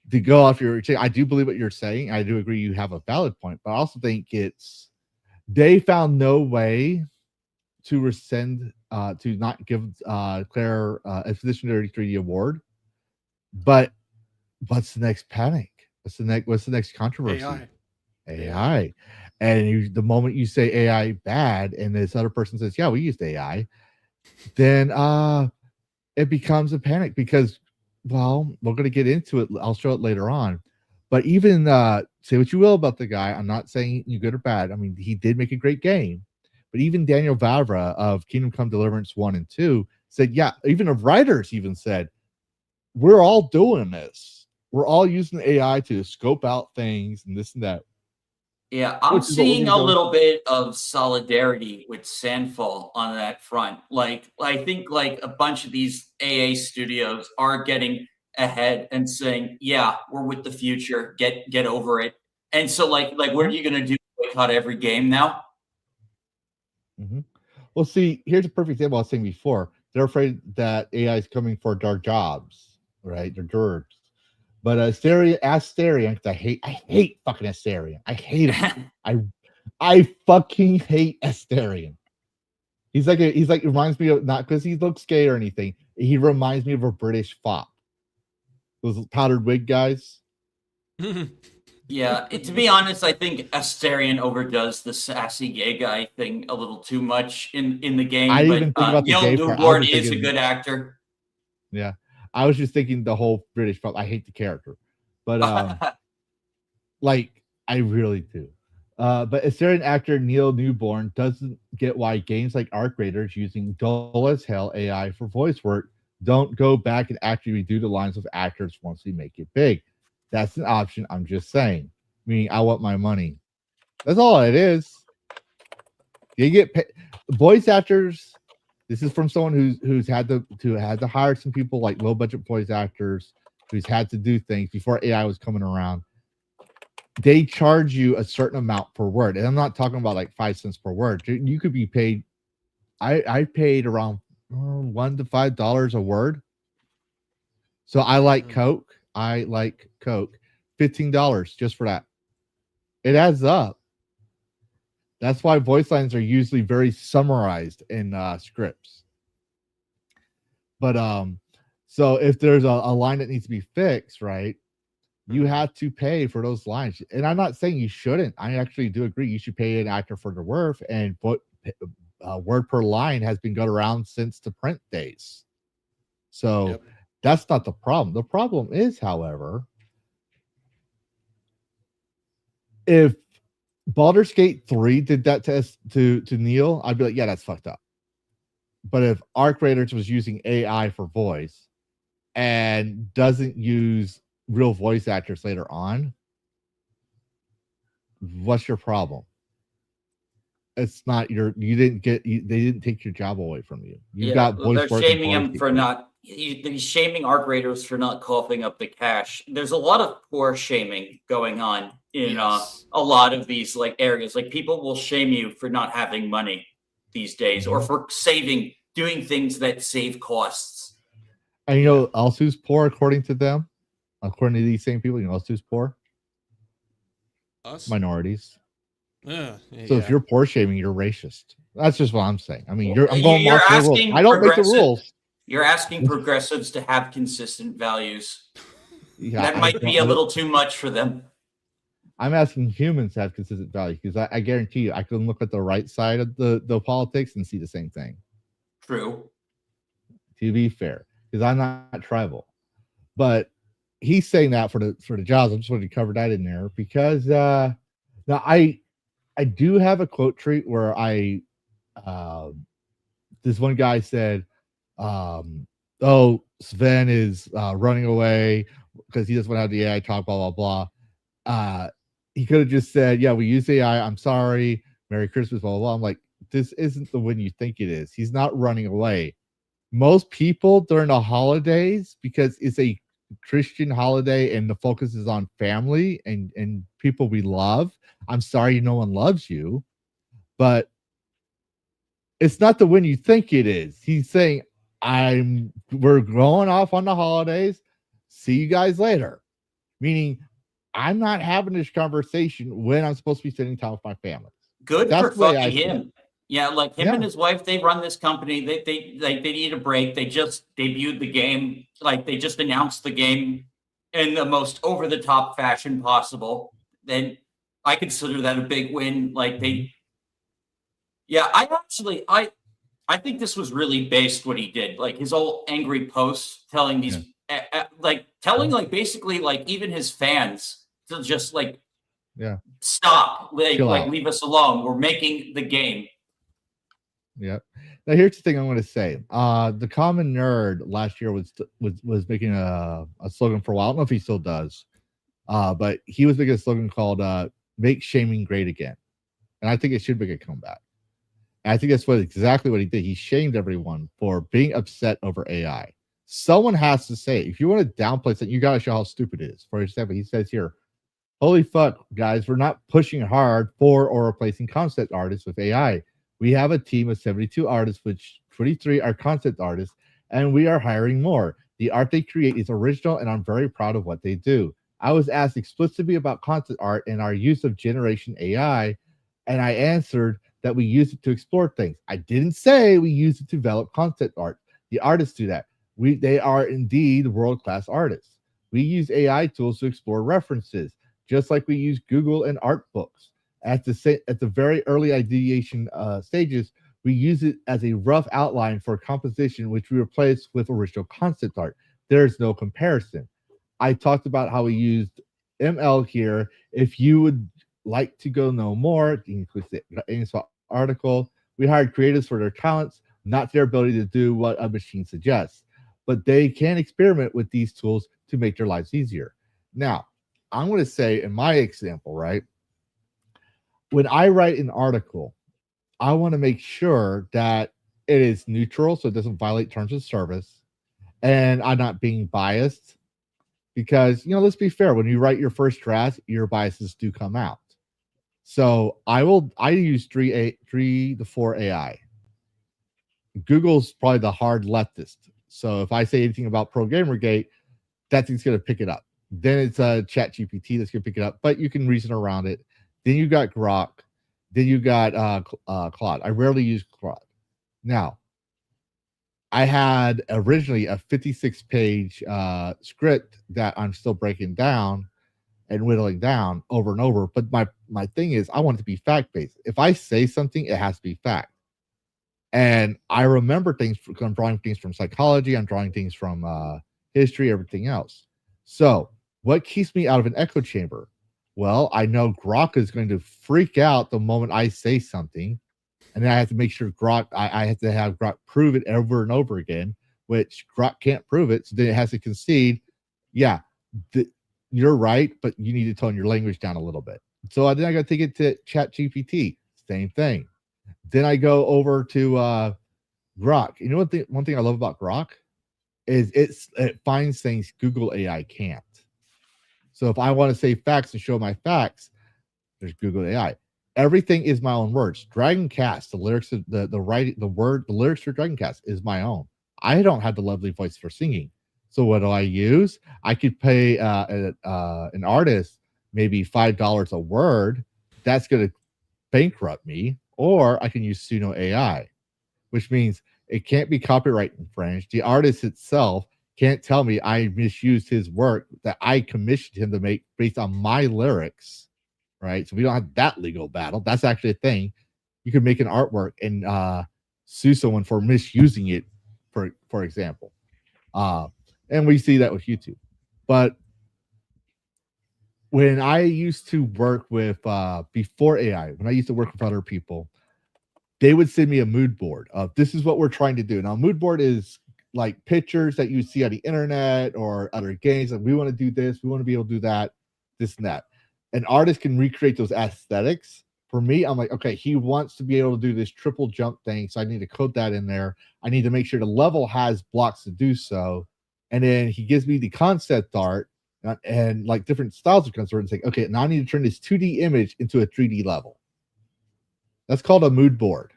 to go off your. I do believe what you're saying. I do agree you have a valid point, but I also think they found no way to rescind, to not give Claire Expedition 33 the award. But what's the next panic? What's the next controversy? AI. And the moment you say AI bad and this other person says, yeah, we used AI, then it becomes a panic because, well, we're going to get into it. I'll show it later on. But even say what you will about the guy, I'm not saying you good or bad. I mean, he did make a great game. But even Daniel Vavra of Kingdom Come Deliverance 1 and 2 said, yeah, even the writers even said, we're all doing this. We're all using AI to scope out things and this and that. Yeah, I'm Which is what we're seeing gonna a go- little bit of solidarity with Sandfall on that front. Like, I think like a bunch of these AA studios are getting ahead and saying, "Yeah, we're with the future. Get over it." And so, like, what are you gonna do? Boycott every game now? Mm-hmm. Well, see, here's a perfect example I was saying before. They're afraid that AI is coming for their jobs, right? Their jobs. But Asstarion, because I hate fucking Asstarion. I hate him. I fucking hate Asstarion. He's like reminds me of, not because he looks gay or anything. He reminds me of a British fop. Those powdered wig guys. Yeah, to be honest, I think Asstarion overdoes the sassy gay guy thing a little too much in the game. I but even think about the Neil gay part. Newborn is a good actor. Yeah, I was just thinking the whole British fop. I hate the character, but like I really do. But Asstarion actor Neil Newborn doesn't get why games like Arc Raiders using dull as hell AI for voice work don't go back and actually redo the lines of actors once we make it big. That's an option. I'm just saying. Meaning, I want my money. That's all it is. You get paid. Voice actors. This is from someone who's had to hire some people like low budget voice actors, who's had to do things before AI was coming around. They charge you a certain amount per word, and I'm not talking about like 5 cents per word. You could be paid. I paid around $1 to $5 a word. So I like Coke. $15 just for that. It adds up. That's why voice lines are usually very summarized in scripts. But so if there's a line that needs to be fixed, right, you have to pay for those lines. And I'm not saying you shouldn't. I actually do agree you should pay an actor for their worth, and word per line has been going around since the print days. So that's not the problem. The problem is, however, if Baldur's Gate 3 did that to Neil, I'd be like, yeah, that's fucked up. But if Arc Raiders was using AI for voice and doesn't use real voice actors later on, what's your problem? It's not they didn't take your job away from you. You got voice. They're shaming him for not. He's shaming Arc Raiders for not coughing up the cash. There's a lot of poor shaming going on in a lot of these like areas. Like people will shame you for not having money these days, or for doing things that save costs. And you know, else who's poor according to them, according to these same people. You know, else who's poor? Us? Minorities. So if you're poor shaming, you're racist. That's just what I'm saying. I mean, I'm going off the rules. I don't make the rules. You're asking progressives to have consistent values. Yeah, that might be a little too much for them. I'm asking humans to have consistent values, because I guarantee you, I can look at the right side of the politics and see the same thing. True. To be fair, because I'm not tribal, but he's saying that for the jobs. I just wanted to cover that in there because now I do have a quote treat where this one guy said, Sven is running away because he doesn't want to have the AI talk, blah, blah, blah. He could have just said, yeah, we use AI. I'm sorry. Merry Christmas, blah, blah, blah. I'm like, this isn't the one you think it is. He's not running away. Most people during the holidays, because it's a Christian holiday and the focus is on family and people we love. I'm sorry no one loves you, but it's not the win you think it is. He's saying, we're going off on the holidays. See you guys later. Meaning, I'm not having this conversation when I'm supposed to be spending time with my family. Good for fucking him. Yeah, like him and his wife, they run this company. They need a break. They just debuted the game. Like they just announced the game in the most over the top fashion possible. Then I consider that a big win. Like I think this was really based what he did. Like his old angry posts telling these, basically like even his fans to just stop, leave us alone. We're making the game. Yep. Now here's the thing I'm going to say. The Common Nerd last year was making a slogan for a while. I don't know if he still does, but he was making a slogan called "Make Shaming Great Again," and I think it should make a comeback. And I think that's exactly what he did. He shamed everyone for being upset over AI. Someone has to say, if you want to downplay something, you got to show how stupid it is. For example, he says here, "Holy fuck, guys, we're not pushing hard for or replacing concept artists with AI. We have a team of 72 artists, which 23 are concept artists, and we are hiring more. The art they create is original, and I'm very proud of what they do. I was asked explicitly about concept art and our use of generation AI, and I answered that we use it to explore things. I didn't say we use it to develop concept art. The artists do that. They are indeed world-class artists. We use AI tools to explore references, just like we use Google and art books. At the very early ideation stages, we use it as a rough outline for a composition, which we replace with original concept art. There's no comparison. I talked about how we used ML here. If you would like to go know more, you can click the Ubisoft article. We hired creatives for their talents, not their ability to do what a machine suggests. But they can experiment with these tools to make their lives easier. Now, I'm going to say in my example, right? When I write an article, I want to make sure that it is neutral so it doesn't violate terms of service, and I'm not being biased. Because, let's be fair, when you write your first draft, your biases do come out. So I use 3 to 4 AI. Google's probably the hard leftist. So if I say anything about Pro Gamergate, that thing's going to pick it up. Then it's a Chat GPT that's going to pick it up, but you can reason around it. Then you got Grok. Then you got Claude. I rarely use Claude. Now, I had originally a 56-page script that I'm still breaking down and whittling down over and over. But my thing is, I want it to be fact-based. If I say something, it has to be fact. And I remember things. I'm drawing things from psychology. I'm drawing things from history, everything else. So what keeps me out of an echo chamber? Well, I know Grok is going to freak out the moment I say something. And then I have to make sure Grok, I have to have Grok prove it over and over again, which Grok can't prove it. So then it has to concede, yeah, you're right, but you need to tone your language down a little bit. So then I got to take it to Chat GPT, same thing. Then I go over to Grok. You know what? One thing I love about Grok is it finds things Google AI can't. So if I want to say facts and show my facts, there's Google AI. Everything is my own words. DragonCast, the lyrics, the lyrics for DragonCast is my own. I don't have the lovely voice for singing. So what do I use? I could pay an artist maybe $5 a word. That's going to bankrupt me. Or I can use Suno AI, which means it can't be copyright infringed. The artist itself can't tell me I misused his work that I commissioned him to make based on my lyrics. Right, so we don't have that legal battle. That's actually a thing. You could make an artwork and sue someone for misusing it, for example. And we see that with YouTube. But when I used to work with before AI, when I used to work with other people, they would send me a mood board of this is what we're trying to do. Now, mood board is like pictures that you see on the internet or other games. Like we want to do this, we want to be able to do that, this and that. An artist can recreate those aesthetics. For me, I'm like, okay, he wants to be able to do this triple jump thing, so I need to code that in there. I need to make sure the level has blocks to do so. And then he gives me the concept art and like different styles of concept art and say, okay, now I need to turn this 2D image into a 3D level. That's called a mood board.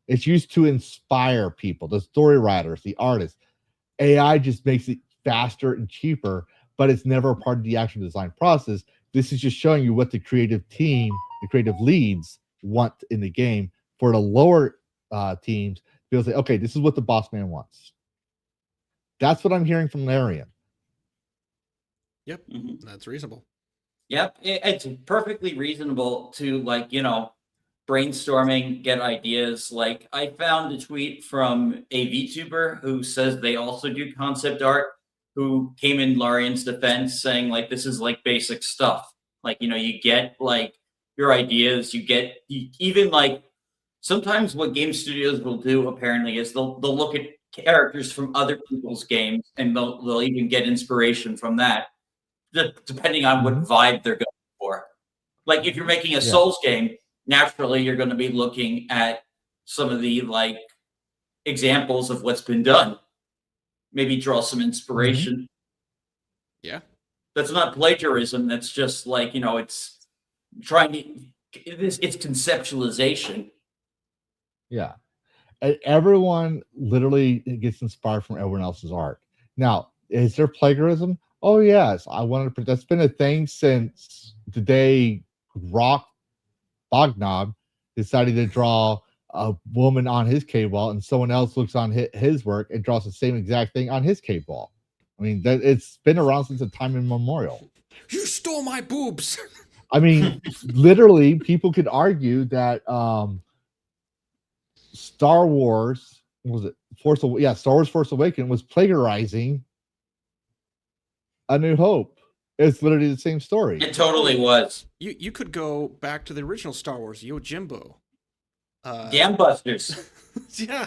It's used to inspire people, the story writers, the artists. AI just makes it faster and cheaper, but it's never a part of the actual design process. This is just showing you what the creative team, the creative leads want in the game for the lower teams to be able to say, okay, this is what the boss man wants. That's what I'm hearing from Larian. Yep, that's reasonable. Yep, it's perfectly reasonable to brainstorming, get ideas. Like I found a tweet from a VTuber who says they also do concept art, who came in Larian's defense saying like this is like basic stuff. Like, you get like your ideas, even like sometimes what game studios will do apparently is they'll look at characters from other people's games and they'll even get inspiration from that, depending on what vibe they're going for. Like if you're making a Souls game, naturally you're going to be looking at some of the like examples of what's been done. Maybe draw some inspiration. Yeah. That's not plagiarism. That's just like, it's trying to, it's conceptualization. Yeah. Everyone literally gets inspired from everyone else's art. Now, Is there plagiarism? Oh yes, I wanted to. That's been a thing since the day Rock Bognob decided to draw a woman on his cave wall, and someone else looks on his work and draws the same exact thing on his cave wall. I mean, that it's been around since the time immemorial. You stole my boobs. I mean, literally, people could argue that Star Wars what was it Star Wars Force Awakens was plagiarizing A New Hope. It's literally the same story. It totally was. You could go back to the original Star Wars, Yojimbo. Dam Busters. Yeah.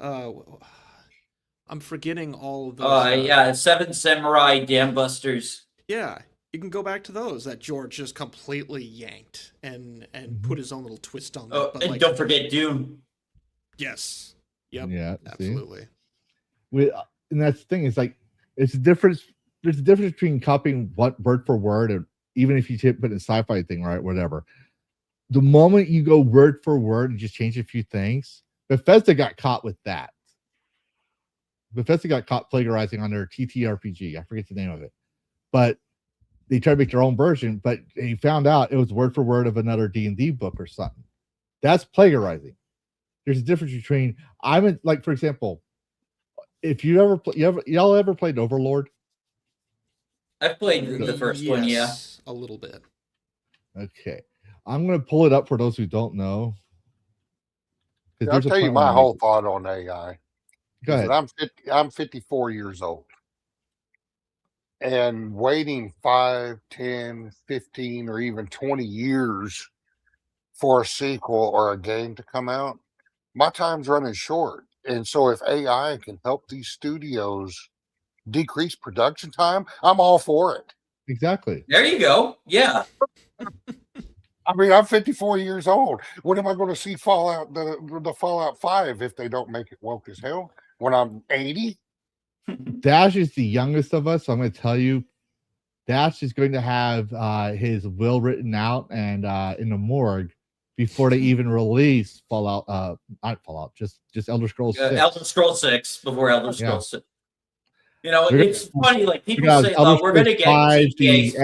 I'm forgetting all of those. Yeah, Seven Samurai Dam Busters. Yeah, you can go back to those that George just completely yanked and put his own little twist on that. Oh, and don't forget Dune. Yes. Yep. Yeah, absolutely. And that's the thing. It's like it's a difference. There's a difference between copying word for word, and even if you put in a sci-fi thing, right? Whatever. The moment you go word for word and just change a few things, Bethesda got caught with that. Bethesda got caught plagiarizing on their TTRPG. I forget the name of it, but they tried to make their own version. But they found out it was word for word of another D&D book or something. That's plagiarizing. There's a difference between like, for example, if you ever y'all ever played Overlord? I've played the first one, yeah. A little bit. Okay. I'm going to pull it up for those who don't know. I'll tell you my whole thought on AI. Go ahead. I'm 54 years old. And waiting 5, 10, 15, or even 20 years for a sequel or a game to come out, my time's running short. And so if AI can help these studios decrease production time, I'm all for it. Exactly. There you go. Yeah. I mean, I'm 54 years old. When am I going to see Fallout, the Fallout 5 if they don't make it woke as hell? When I'm 80? Dash is the youngest of us, so I'm going to tell you, Dash is going to have his will written out and in the morgue before they even release Fallout. Not Fallout, just Elder Scrolls 6. Elder Scrolls 6 before Elder Scrolls 6. You know, it's funny. Like people say, Elder we're going to get 5, GTA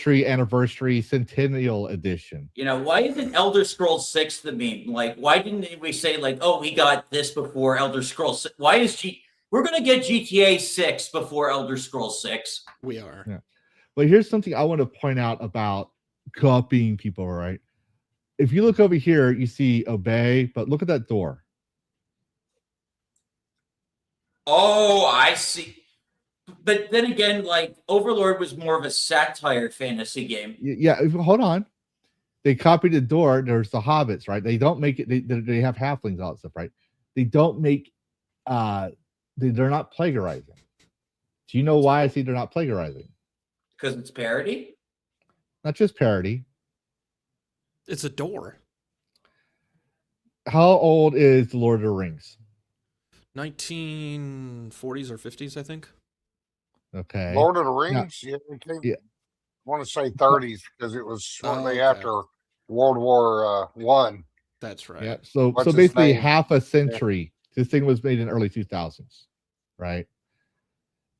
the anniversary Centennial Edition. You know, why isn't Elder Scrolls 6 the meme? Like, why didn't we say, like, oh, we got this before Elder Scrolls 6? Why is we're going to get GTA 6 before Elder Scrolls 6? We are. Yeah. But here's something I want to point out about copying people, right? If you look over here, you see obey, but look at that door. Oh, I see. But then again, like, Overlord was more of a satire fantasy game. Yeah, hold on. They copied the door. There's the hobbits, right? They don't make it. They have halflings, all that stuff, right? They don't make. They're not plagiarizing. Do you know why I say they're not plagiarizing? Because it's parody. Not just parody. It's a door. How old is the Lord of the Rings? 1940s or 50s, I think. Okay. Lord of the Rings? Yeah. I want to say 30s because it was shortly after World War One. That's right. Yeah. So basically half a century. Yeah. This thing was made in early 2000s, right?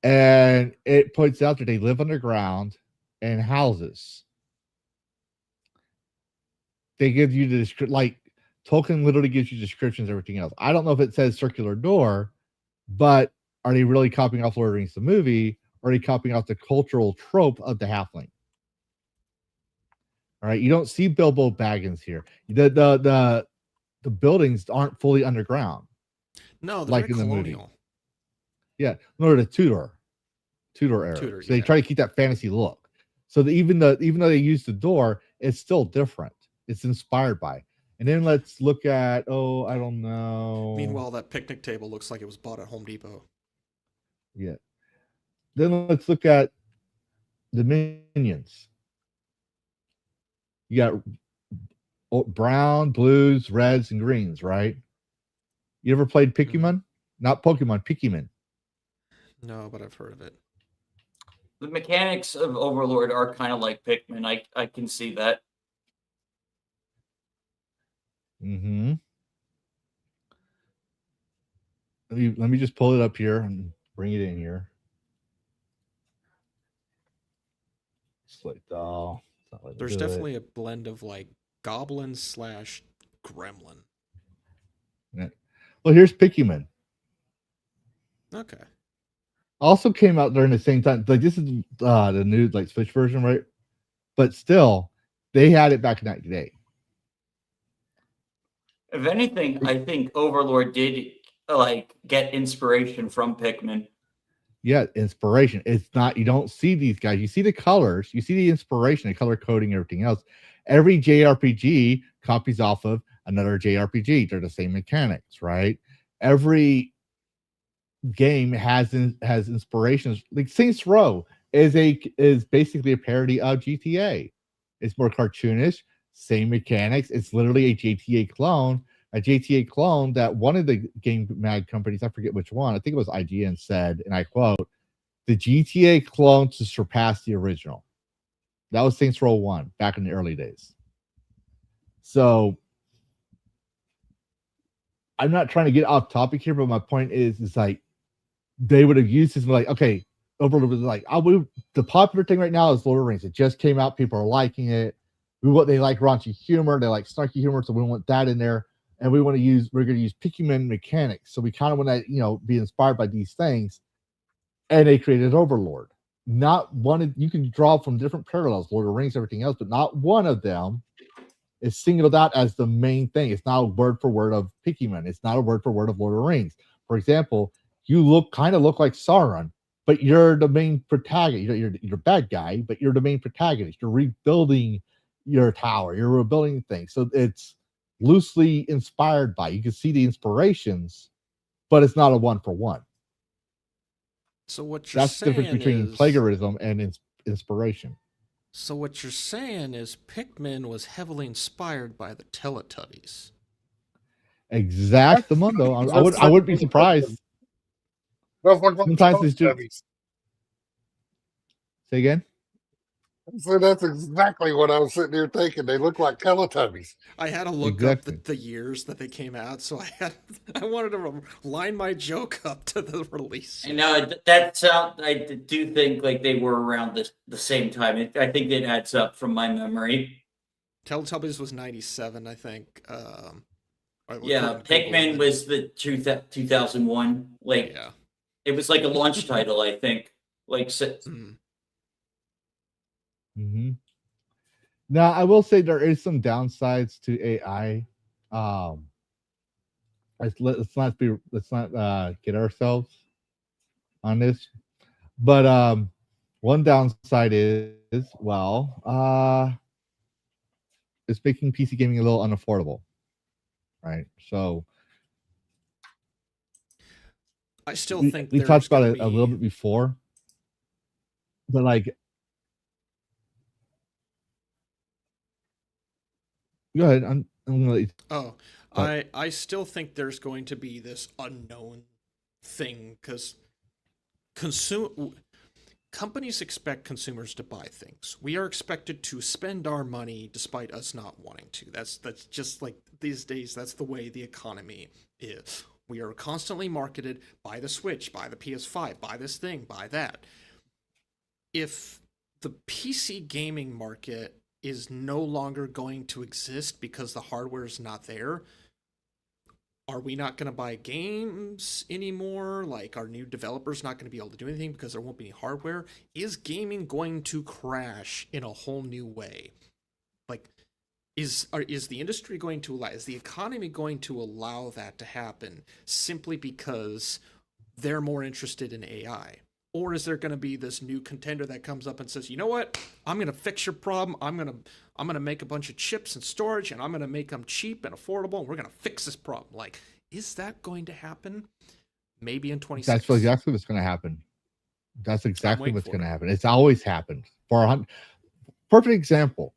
And it points out that they live underground in houses. They give you the description, like Tolkien literally gives you descriptions, everything else. I don't know if it says circular door, but are they really copying off Lord of the Rings the movie? Or are they copying off the cultural trope of the halfling? All right, you don't see Bilbo Baggins here. The buildings aren't fully underground. No, they're like in colonial. The movie. Yeah, no, the Tudor era. So they try to keep that fantasy look. So even though they use the door, it's still different. It's inspired by. And then let's look at I don't know. Meanwhile, that picnic table looks like it was bought at Home Depot. Yeah. Then let's look at the minions. You got brown, blues, reds, and greens, right? You ever played Pikmin? Not Pokemon, Pikmin. No, but I've heard of it. The mechanics of Overlord are kind of like Pikmin. I can see that. Mm-hmm. Let me just pull it up here and bring it in here. like doll. It's not letting me There's do it. definitely a blend of like goblin / gremlin. Yeah. Well, here's Pikmin. Okay. Also came out during the same time. Like this is the new like Switch version, right? But still, they had it back in '98. If anything, I think Overlord did like get inspiration from Pikmin. Yeah, inspiration. It's not, you don't see these guys. You see the colors, you see the inspiration, the color coding, everything else. Every JRPG copies off of another JRPG. They're the same mechanics, right? Every game has inspirations. Like Saints Row is basically a parody of GTA. It's more cartoonish, same mechanics. It's literally a GTA clone. A GTA clone that one of the game mag companies, I forget which one, I think it was IGN, said, and I quote, the GTA clone to surpass the original. That was Saints Row 1 back in the early days. So I'm not trying to get off topic here, but my point is like they would have used this like, okay, Overlord was like, the popular thing right now is Lord of the Rings. It just came out, people are liking it. They like raunchy humor, they like snarky humor, so we want that in there. And we're going to use Pikmin mechanics. So we kind of want to, be inspired by these things. And they created Overlord. Not one, you can draw from different parallels, Lord of the Rings, everything else, but not one of them is singled out as the main thing. It's not a word for word of Pikmin. It's not a word for word of Lord of the Rings. For example, you kind of look like Sauron, but you're the main protagonist. You're a bad guy, but you're the main protagonist. You're rebuilding your tower. You're rebuilding things. So it's loosely inspired by. You can see the inspirations, but it's not a one for one. So what you're That's the saying difference between is plagiarism and inspiration. So what you're saying is Pikmin was heavily inspired by the Teletubbies. Exactamundo. I would be surprised. Sometimes it's just. Say again. So that's exactly what I was sitting here thinking. They look like Teletubbies. I had to look up the years that they came out, so I wanted to line my joke up to the release. No, I do think like they were around the same time. I think it adds up from my memory. Teletubbies was 97, I think. Yeah, Pikmin was the 2001. Like, yeah. It was like a launch title, I think. Like, Now, I will say there is some downsides to AI. Let's not get ourselves on this. But one downside is it's making PC gaming a little unaffordable, right? So I still think we talked about it a little bit before, but like. Go ahead. I'm gonna let you... I still think there's going to be this unknown thing because companies expect consumers to buy things. We are expected to spend our money despite us not wanting to. That's just like these days. That's the way the economy is. We are constantly marketed, buy the Switch, buy the PS5, buy this thing, buy that. If the PC gaming market is no longer going to exist because the hardware is not there, are we not going to buy games anymore? Like, are new developers not going to be able to do anything because there won't be any hardware? Is gaming going to crash in a whole new way? Like, is the industry going to allow, is the economy going to allow that to happen simply because they're more interested in AI? Or is there going to be this new contender that comes up and says, you know what, I'm going to fix your problem. I'm going to make a bunch of chips and storage, and I'm going to make them cheap and affordable, and we're going to fix this problem. Like, is that going to happen? Maybe in 26. That's exactly what's going to happen. That's exactly what's going to happen. It's always happened. Perfect example.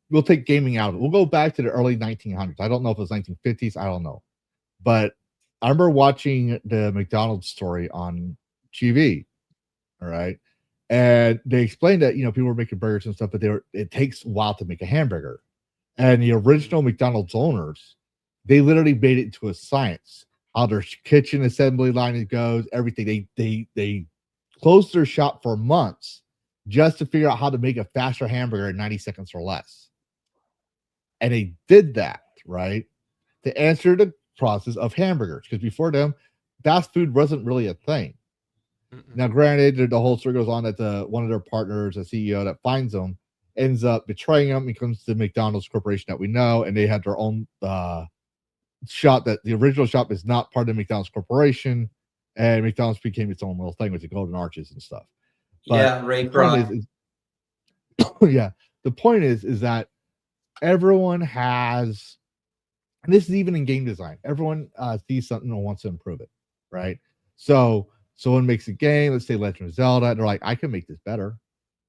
We'll take gaming out. We'll go back to the early 1900s. I don't know if it was 1950s. I don't know. But I remember watching the McDonald's story on TV. All right. And they explained that, people were making burgers and stuff, but it takes a while to make a hamburger. And the original McDonald's owners, they literally made it into a science. How their kitchen assembly line goes, everything. They closed their shop for months just to figure out how to make a faster hamburger in 90 seconds or less. And they did that, right? To answer the process of hamburgers. Because before them, fast food wasn't really a thing. Now, granted, the whole story goes on that one of their partners, a CEO that finds them, ends up betraying them, becomes the McDonald's corporation that we know, and they had their own shop. That the original shop is not part of the McDonald's corporation, and McDonald's became its own little thing with the golden arches and stuff. But Yeah, Ray the point Kroc. yeah, the point is that everyone has, and this is even in game design, everyone sees something and wants to improve it, right? So someone makes a game, let's say Legend of Zelda, and they're like, I can make this better,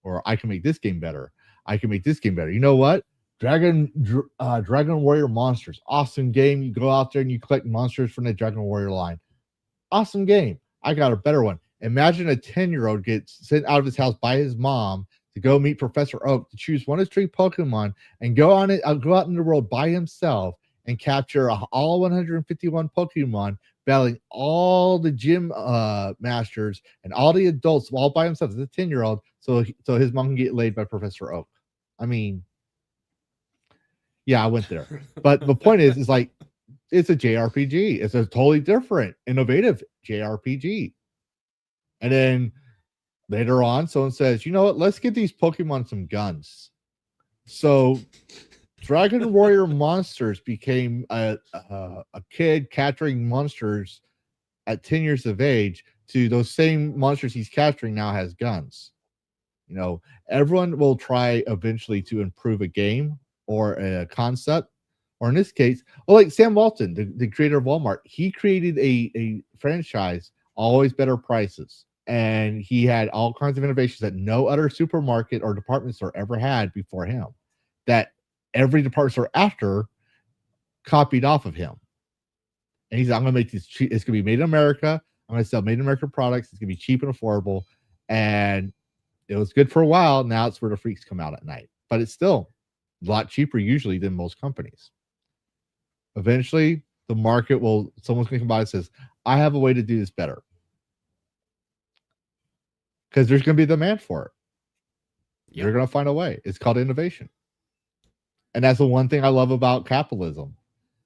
or I can make this game better. I can make this game better. You know what? Dragon Warrior Monsters, awesome game. You go out there and you collect monsters from the Dragon Warrior line. Awesome game. I got a better one. Imagine a 10-year-old gets sent out of his house by his mom to go meet Professor Oak to choose one of 3 Pokemon and go out in the world by himself and capture all 151 Pokemon, battling all the gym masters and all the adults all by himself as a 10-year-old, so his mom can get laid by Professor Oak. I mean, yeah, I went there. But the point is like, it's a JRPG. It's a totally different, innovative JRPG. And then later on, someone says, you know what? Let's get these Pokemon some guns. So Dragon Warrior Monsters became a kid capturing monsters at 10 years of age, to those same monsters he's capturing now has guns. You know, everyone will try eventually to improve a game or a concept, or in this case, well, like Sam Walton, the creator of Walmart, he created a franchise, Always Better Prices. And he had all kinds of innovations that no other supermarket or department store ever had before him, that every department store after copied off of him. And he's like, I'm going to make this cheap. It's going to be made in America. I'm going to sell made in America products. It's going to be cheap and affordable. And it was good for a while. Now it's where the freaks come out at night. But it's still a lot cheaper usually than most companies. Eventually, the market someone's going to come by and says, I have a way to do this better. Because there's going to be demand for it. Yep. You're going to find a way. It's called innovation. And that's the one thing I love about capitalism.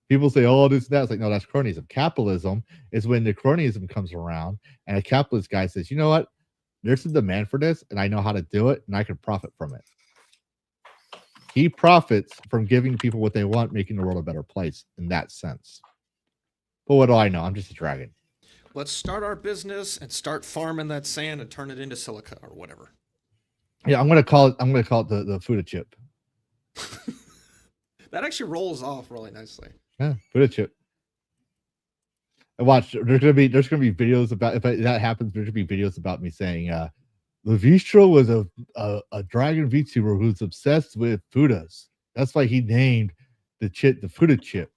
People say, oh, this and that. It's like, no, that's cronyism. Capitalism is when the cronyism comes around and a capitalist guy says, you know what? There's a demand for this and I know how to do it and I can profit from it. He profits from giving people what they want, making the world a better place in that sense. But what do I know? I'm just a dragon. Let's start our business and start farming that sand and turn it into silica or whatever. Yeah, I'm gonna call it the Fuda chip. That actually rolls off really nicely. Yeah, Fuda chip. And watch, there's gonna be videos about, if that happens, there's gonna be videos about me saying Lavistro was a dragon VTuber who's obsessed with Fudas. That's why he named the chip the Fuda chip.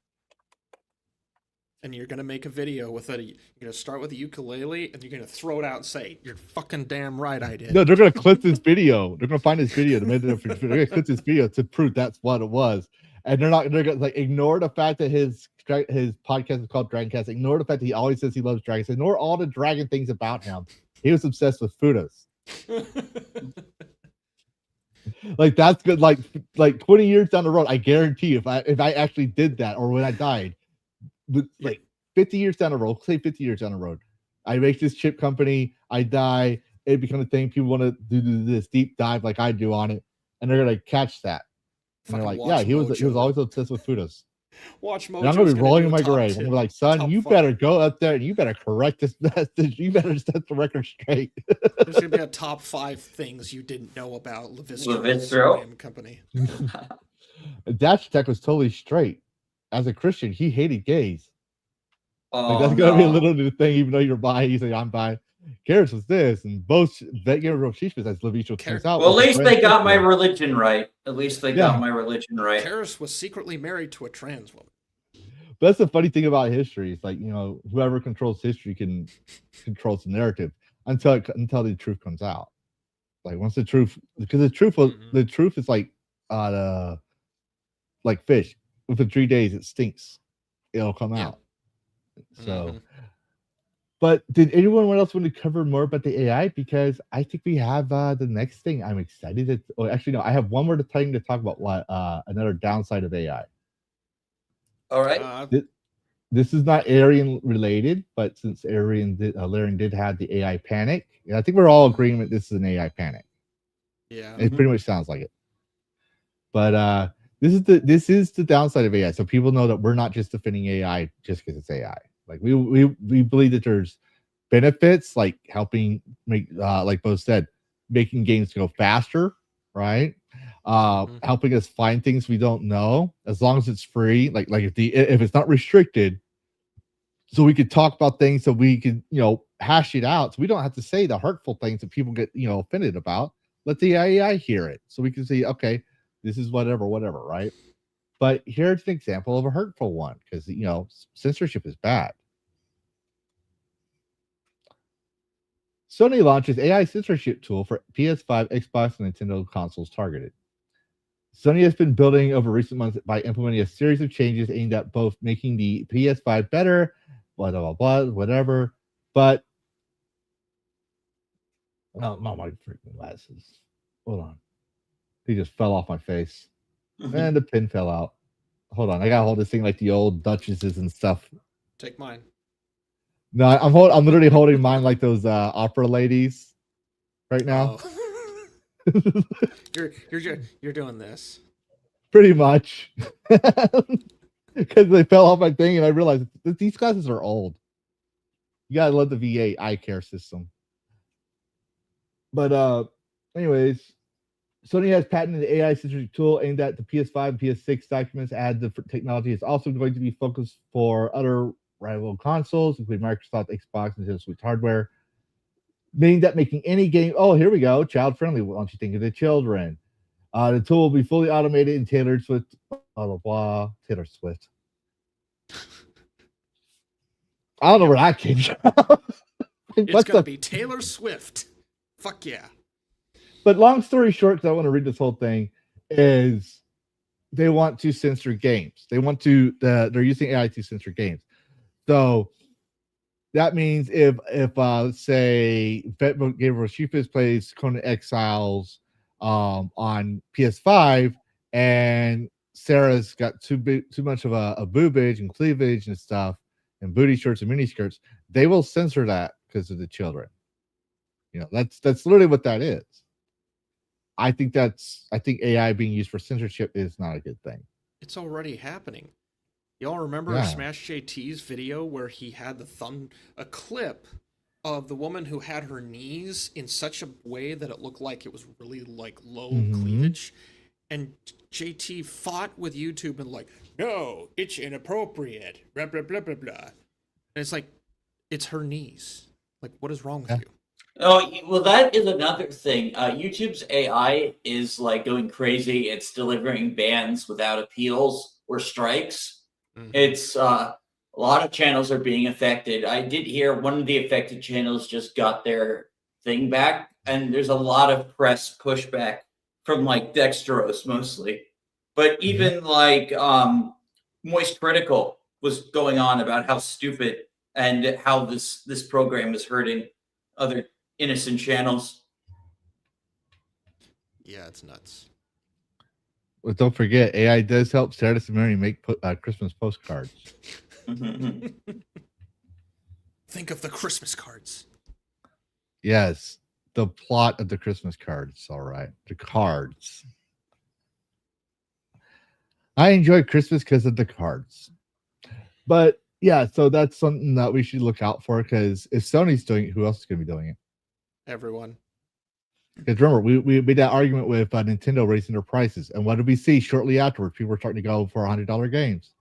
And you're gonna make a video with it. You're gonna start with a ukulele, and you're gonna throw it out and say, "You're fucking damn right, I did." No, they're gonna clip this video. They're gonna find this video. They're gonna clip this video to prove that's what it was. And they're gonna like ignore the fact that his podcast is called DragonCast. Ignore the fact that he always says he loves dragons. Ignore all the dragon things about him. He was obsessed with Fudas. Like that's good. Like 20 years down the road, I guarantee you, if I actually did that, or when I died. Like 50 years down the road, say 50 years down the road, I make this chip company, I die, it becomes a thing, people want to do this deep dive like I do on it, and they're gonna catch that. And they're like, yeah, he was always obsessed with Fudas. Watch Mojo. And I'm gonna be rolling in my grave. I'm gonna be like, son, you better go up there and you better correct this message. You better set the record straight. There's gonna be a top 5 things you didn't know about Lavistro company. Dash Tech was totally straight. As a Christian, he hated gays. Like that's gonna be a little new thing, even though you're bi. He's like, I'm bi. Karrus was this, and both VetGamerBoceifus as Lavistro turns out. Well, at least they got my religion right. At least they got my religion right. Karrus was secretly married to a trans woman. But that's the funny thing about history. It's like, you know, whoever controls history can control the narrative until the truth comes out. Like once the truth, because the truth is like fish. Within 3 days, it stinks. It'll come out. So, But did anyone else want to cover more about the AI? Because I think we have the next thing. I'm excited. Actually, no, I have one more thing to talk about. Another downside of AI. All right. This is not Aryan related, but since Larian did have the AI panic, I think we're all agreeing that this is an AI panic. Yeah. It pretty much sounds like it. But this is the downside of AI. So people know that we're not just defending AI just because it's AI. Like we believe that there's benefits like helping make like both said, making games go faster, right? Helping us find things we don't know as long as it's free. Like if it's not restricted, so we could talk about things so we could hash it out. So we don't have to say the hurtful things that people get offended about. Let the AI hear it so we can see, okay, this is whatever, right? But here's an example of a hurtful one because censorship is bad. Sony launches AI censorship tool for PS5, Xbox, and Nintendo consoles targeted. Sony has been building over recent months by implementing a series of changes aimed at both making the PS5 better, blah, blah, blah, whatever. But, oh, not my freaking glasses. Hold on. They just fell off my face. And the pin fell out. Hold on. I got to hold this thing like the old duchesses and stuff. Take mine. No, I'm literally holding mine like those opera ladies right now. Oh. you're doing this. Pretty much. Because they fell off my thing and I realized that these glasses are old. You gotta love the VA eye care system. But anyways, Sony has patented the AI censorship tool aimed at the PS5 and PS6 documents. The technology is also going to be focused for other rival consoles, including Microsoft, Xbox, and Nintendo Switch hardware. Meaning that making any game, oh, here we go, child friendly. Why don't you think of the children? The tool will be fully automated and tailored Swift, blah, blah, blah. Taylor Swift. I don't know where that came from. It's going to be Taylor Swift. Fuck yeah. But long story short, because I want to read this whole thing, is they want to censor games. They want to, they're using AI to censor games. So that means if say VetGamerBoceifus plays Conan Exiles on PS5 and Sarah's got too much of a boobage and cleavage and stuff and booty shorts and mini skirts, they will censor that because of the children. That's literally what that is. I think AI being used for censorship is not a good thing. It's already happening. Y'all remember Smash JT's video where he had a clip of the woman who had her knees in such a way that it looked like it was really like low cleavage, and JT fought with YouTube and like, no, it's inappropriate, blah blah blah blah blah. And it's like, it's her knees. Like, what is wrong with you? Oh, well, that is another thing. YouTube's AI is like going crazy. It's delivering bans without appeals or strikes. It's a lot of channels are being affected. I did hear one of the affected channels just got their thing back, and there's a lot of press pushback from like Dextrose mostly. But even like Moist Critical was going on about how stupid and how this program is hurting other innocent channels. Yeah, it's nuts. Well, don't forget, AI does help Sarah Samari make Christmas postcards. Think of the Christmas cards. Yes, the plot of the Christmas cards. All right, the cards. I enjoy Christmas because of the cards. But yeah, so that's something that we should look out for, because if Sony's doing it, who else is going to be doing it? Everyone. Because remember, we made that argument with Nintendo raising their prices. And what did we see shortly afterwards? People were starting to go for $100 games.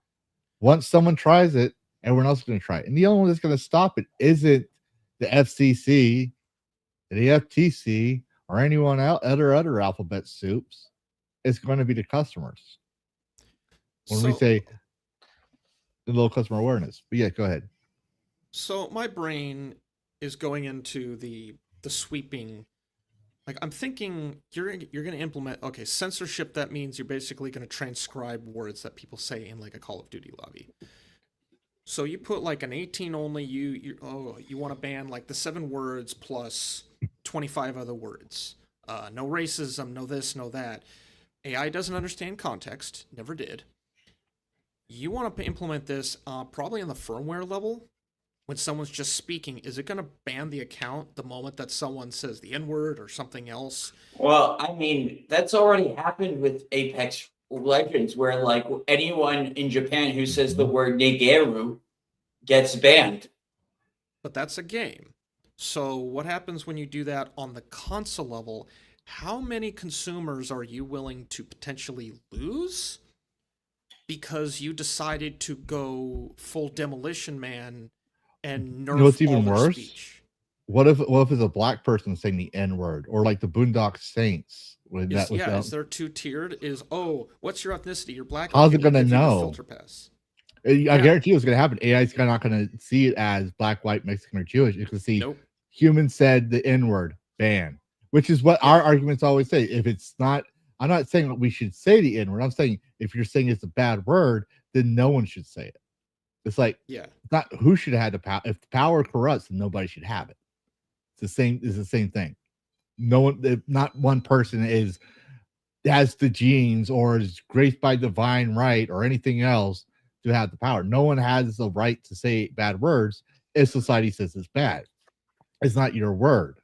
Once someone tries it, everyone else is going to try it. And the only one that's going to stop it isn't the FCC, the FTC, or anyone else, other alphabet soups. It's going to be the customers. When we say the low customer awareness. But yeah, go ahead. So my brain is going into the sweeping. Like, I'm thinking you're going to implement, okay, censorship. That means you're basically going to transcribe words that people say in like a Call of Duty lobby. So you put like an 18 only. You want to ban like the 7 words plus 25 other words. No racism, no this, no that. AI doesn't understand context. Never did. You want to implement this probably on the firmware level. When someone's just speaking, is it going to ban the account the moment that someone says the N-word or something else? Well, I mean, that's already happened with Apex Legends, where like anyone in Japan who says the word negeru gets banned. But that's a game. So what happens when you do that on the console level? How many consumers are you willing to potentially lose because you decided to go full Demolition Man and nerf what's even all their worse? speech? What if it's a black person saying the N-word, or like the Boondock Saints? Is there 2-tiered? What's your ethnicity? You're black. How's Okay, it gonna we'll give you the know? filter pass. I guarantee you what's going to happen. AI is not going to see it as black, white, Mexican, or Jewish. It's going to see human said the N-word, ban. Which is what our arguments always say. If it's not, I'm not saying that we should say the N-word. I'm saying if you're saying it's a bad word, then no one should say it. It's like, it's not who should have had the power. If the power corrupts, then nobody should have it. It's the same thing. No one, not one person has the genes or is graced by divine right or anything else to have the power. No one has the right to say bad words if society says it's bad. It's not your word.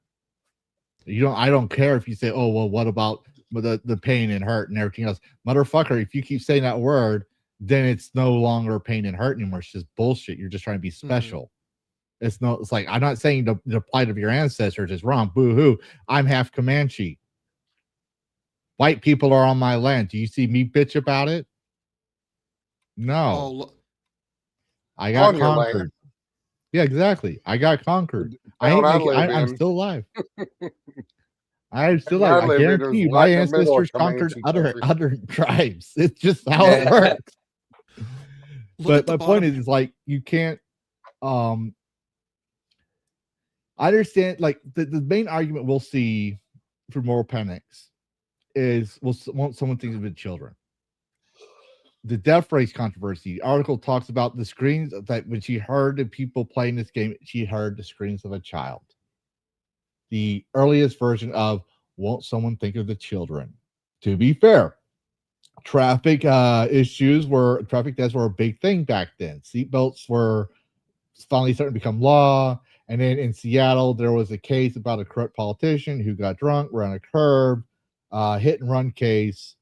I don't care if you say, oh, well, what about the pain and hurt and everything else? Motherfucker, if you keep saying that word, then it's no longer pain and hurt anymore. It's just bullshit. You're just trying to be special. It's like, I'm not saying the plight of your ancestors is wrong. Boo-hoo. I'm half Comanche. White people are on my land. Do you see me bitch about it? No. I got conquered. Yeah, exactly. I got conquered. I'm still alive. I'm still alive. I guarantee you, my ancestors conquered other tribes. It's just how it works. But my point is like, you can't I understand, like the main argument we'll see for moral panics is won't someone think of it children. The death race controversy, the article talks about the screams that when she heard the people playing this game, she heard the screams of a child. The earliest version of won't someone think of the children. To be fair, traffic deaths were a big thing back then. Seatbelts were finally starting to become law. And then in Seattle, there was a case about a corrupt politician who got drunk, ran a curb, hit and run case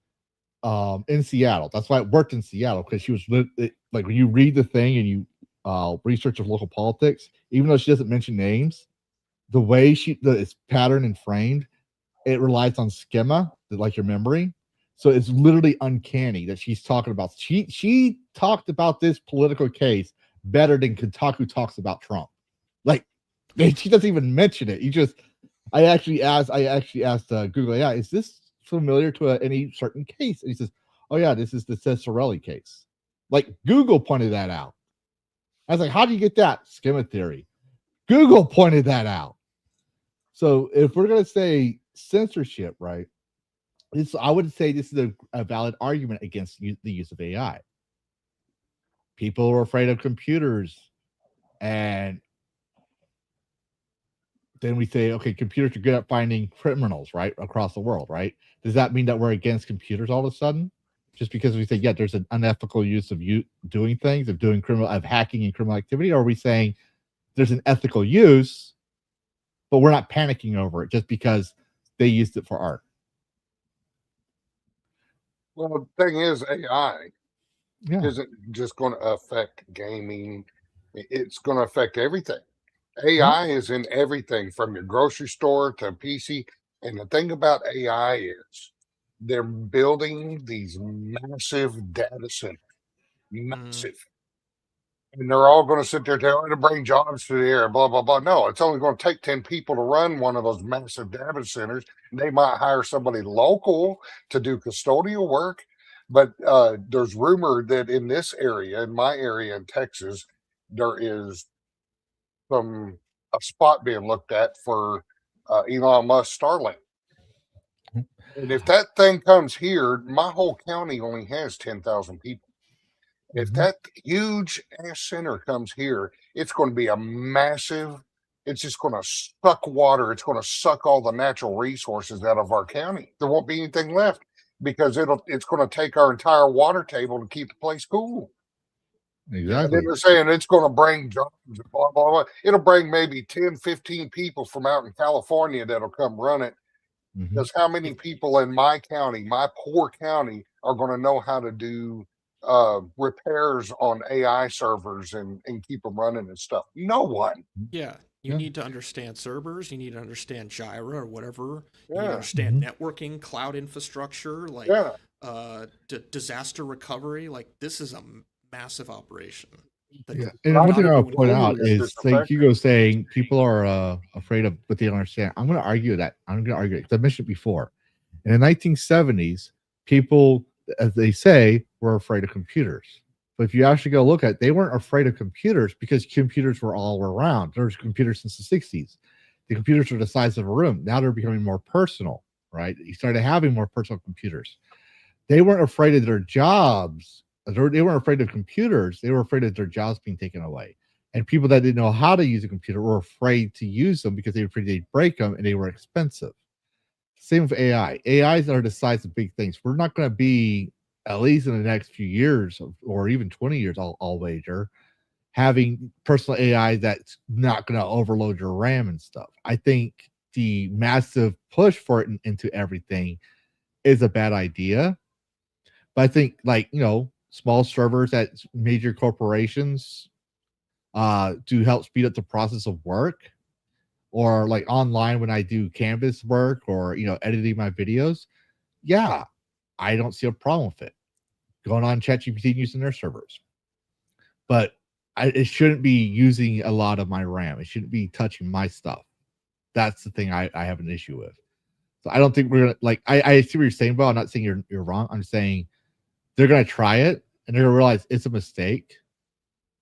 in Seattle. That's why it worked in Seattle, because she was like, when you read the thing and you research of local politics, even though she doesn't mention names, the way it's patterned and framed, it relies on schema, like your memory. So it's literally uncanny that she's talking about. She talked about this political case better than Kotaku talks about Trump. Like, she doesn't even mention it. I actually asked Google AI, is this familiar to any certain case? And he says, oh yeah, this is the Cesarelli case. Like, Google pointed that out. I was like, how do you get that? Schema theory. Google pointed that out. So if we're going to say censorship, right, I would say this is a valid argument against the use of AI. People are afraid of computers, and then we say, okay, computers are good at finding criminals, right, across the world, right? Does that mean that we're against computers all of a sudden? Just because we say, yeah, there's an unethical use of doing things, of hacking and criminal activity? Or are we saying there's an ethical use, but we're not panicking over it just because they used it for art? Well, the thing is, AI isn't just going to affect gaming. It's going to affect everything. AI is in everything from your grocery store to PC. And the thing about AI is they're building these massive data centers. Massive. And they're all going to sit there to bring jobs to the air, blah, blah, blah. No, it's only going to take 10 people to run one of those massive data centers. They might hire somebody local to do custodial work. But there's rumor that in this area, in my area in Texas, there is a spot being looked at for Elon Musk Starlink. And if that thing comes here, my whole county only has 10,000 people. If Mhm. that huge ass center comes here, it's going to be a massive. It's just going to suck water. It's going to suck all the natural resources out of our county. There won't be anything left because it's going to take our entire water table to keep the place cool. And then Exactly. they're saying it's going to bring jobs, blah, blah, blah. It'll bring maybe 10, 15 people from out in California that'll come run it. Mhm. Because how many people in my county, my poor county, are going to know how to do repairs on AI servers and keep them running and stuff? No one. Yeah, you Yeah. need to understand servers. You need to understand Jira or whatever. You need to Yeah. understand networking, cloud infrastructure, like Yeah. disaster recovery. Like this is a massive operation. that Yeah. not And one thing I'll everyone point can out do. is like Hugo saying people are afraid of what they don't understand. I'm going to argue that. I'm going to argue it because I mentioned it before. In the 1970s, people, as they say, were afraid of computers. But if you actually go look at it, they weren't afraid of computers because computers were all around. There was computers since the 60s. The computers were the size of a room. Now they're becoming more personal, right? You started having more personal computers. They weren't afraid of their jobs. They weren't afraid of computers. They were afraid of their jobs being taken away. And people that didn't know how to use a computer were afraid to use them because they were afraid they'd break them and they were expensive. Same with AI. AIs are the size of big things. We're not going to be, at least in the next few years or even 20 years, I'll wager, having personal AI that's not going to overload your RAM and stuff. I think the massive push for it into everything is a bad idea. But I think, like, small servers at major corporations to help speed up the process of work, or like online when I do canvas work or editing my videos, yeah, I don't see a problem with it. Going on ChatGPT and using their servers. But it shouldn't be using a lot of my RAM. It shouldn't be touching my stuff. That's the thing I have an issue with. So I don't think we're gonna I see what you're saying, Bo. I'm not saying you're wrong. I'm saying they're gonna try it and they're gonna realize it's a mistake.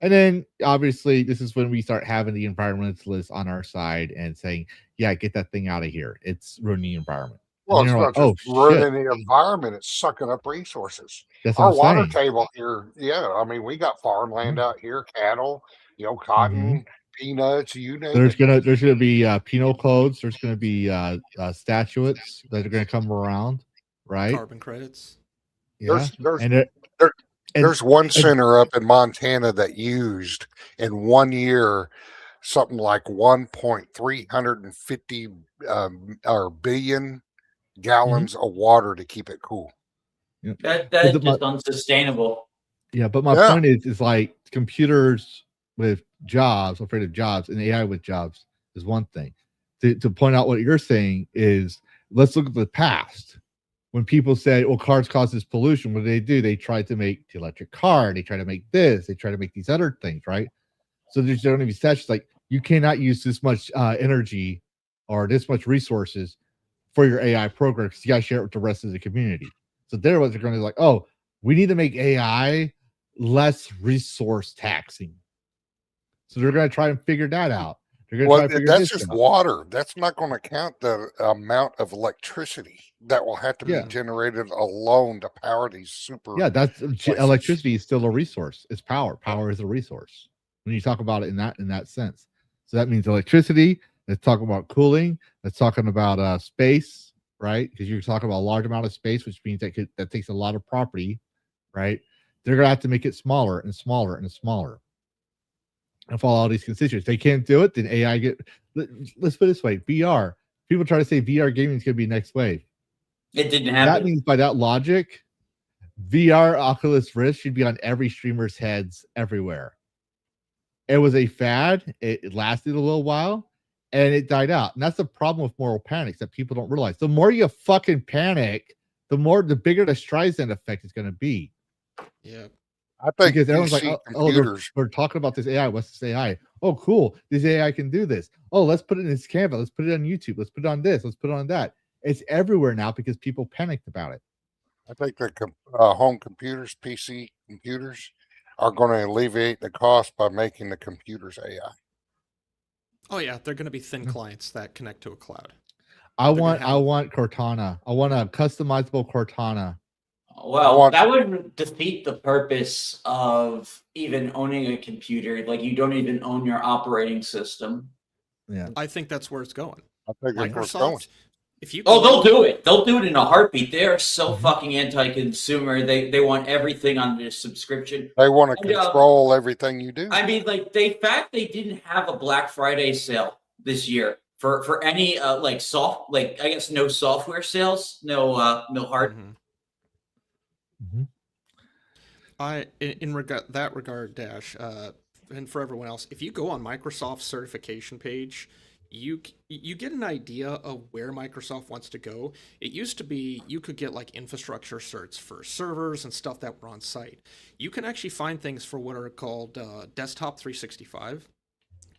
And then obviously this is when we start having the environmentalists on our side and saying, yeah, get that thing out of here. It's ruining the environment. Well, And it's you're not like, just oh shit. ruining the environment; it's sucking up resources. That's what Our I'm water saying. table here, yeah. I mean, we got farmland out here, cattle, cotton, peanuts, you name There's it. gonna be penal codes. There's gonna be statutes that are gonna come around, right? Carbon credits. Yeah, There's and it, there, and, there's one and center up in Montana that used in 1 year something like 1.350 or billion gallons of water to keep it cool. yeah. That's But just unsustainable. Yeah, but my Yeah. point is like computers with jobs, afraid of jobs, and AI with jobs is one thing. To point out what you're saying is, let's look at the past. When people say, well, cars causes pollution, what do? They try to make the electric car. They try to make this. They try to make these other things, right? So there's going to be statutes like, you cannot use this much energy or this much resources for your AI program because you got to share it with the rest of the community. So they're what they're going to like, oh, we need to make AI less resource taxing. So they're going to try and figure that out. They're going to try Well, to figure that's this just out. water. That's not going to count the amount of electricity that will have to Yeah. be generated alone to power these super. Yeah, that's places. electricity is still a resource. It's power. Power is a resource when you talk about it in that sense. So that means electricity. Let's talk about cooling. Let's talking about space, right? Because you're talking about a large amount of space, which means that takes a lot of property, right? They're gonna have to make it smaller and smaller and smaller. And follow all these constituents. They can't do it, then AI let's put it this way: VR. People try to say VR gaming is gonna be next wave. It didn't happen. That means by that logic, VR Oculus Rift should be on every streamer's heads everywhere. It was a fad. It lasted a little while, and it died out. And that's the problem with moral panics that people don't realize. The more you fucking panic, the bigger the Streisand effect is going to be. Yeah. I think Because everyone's like, computers. we're talking about this AI. What's this AI? Oh, cool. This AI can do this. Oh, let's put it in this Canva. Let's put it on YouTube. Let's put it on this. Let's put it on that. It's everywhere now because people panicked about it. I think the home computers, PC computers, are going to alleviate the cost by making the computers AI. Oh yeah, they're going to be thin clients that connect to a cloud. I want Cortana. I want a customizable Cortana Well, that would defeat the purpose of even owning a computer. Like, you don't even own your operating system. Yeah. I think that's where it's going. I think that's where it's going. Microsoft, if you Oh, go they'll on- do it. They'll do it in a heartbeat. They are so fucking anti-consumer. They want everything on their subscription. They want to And, control everything you do. I mean, like, they didn't have a Black Friday sale this year for any I guess no software sales, no hard. Mhm. In that regard, Dash, and for everyone else, if you go on Microsoft's certification page, you get an idea of where Microsoft wants to go. It used to be you could get like infrastructure certs for servers and stuff that were on site. You can actually find things for what are called Desktop 365,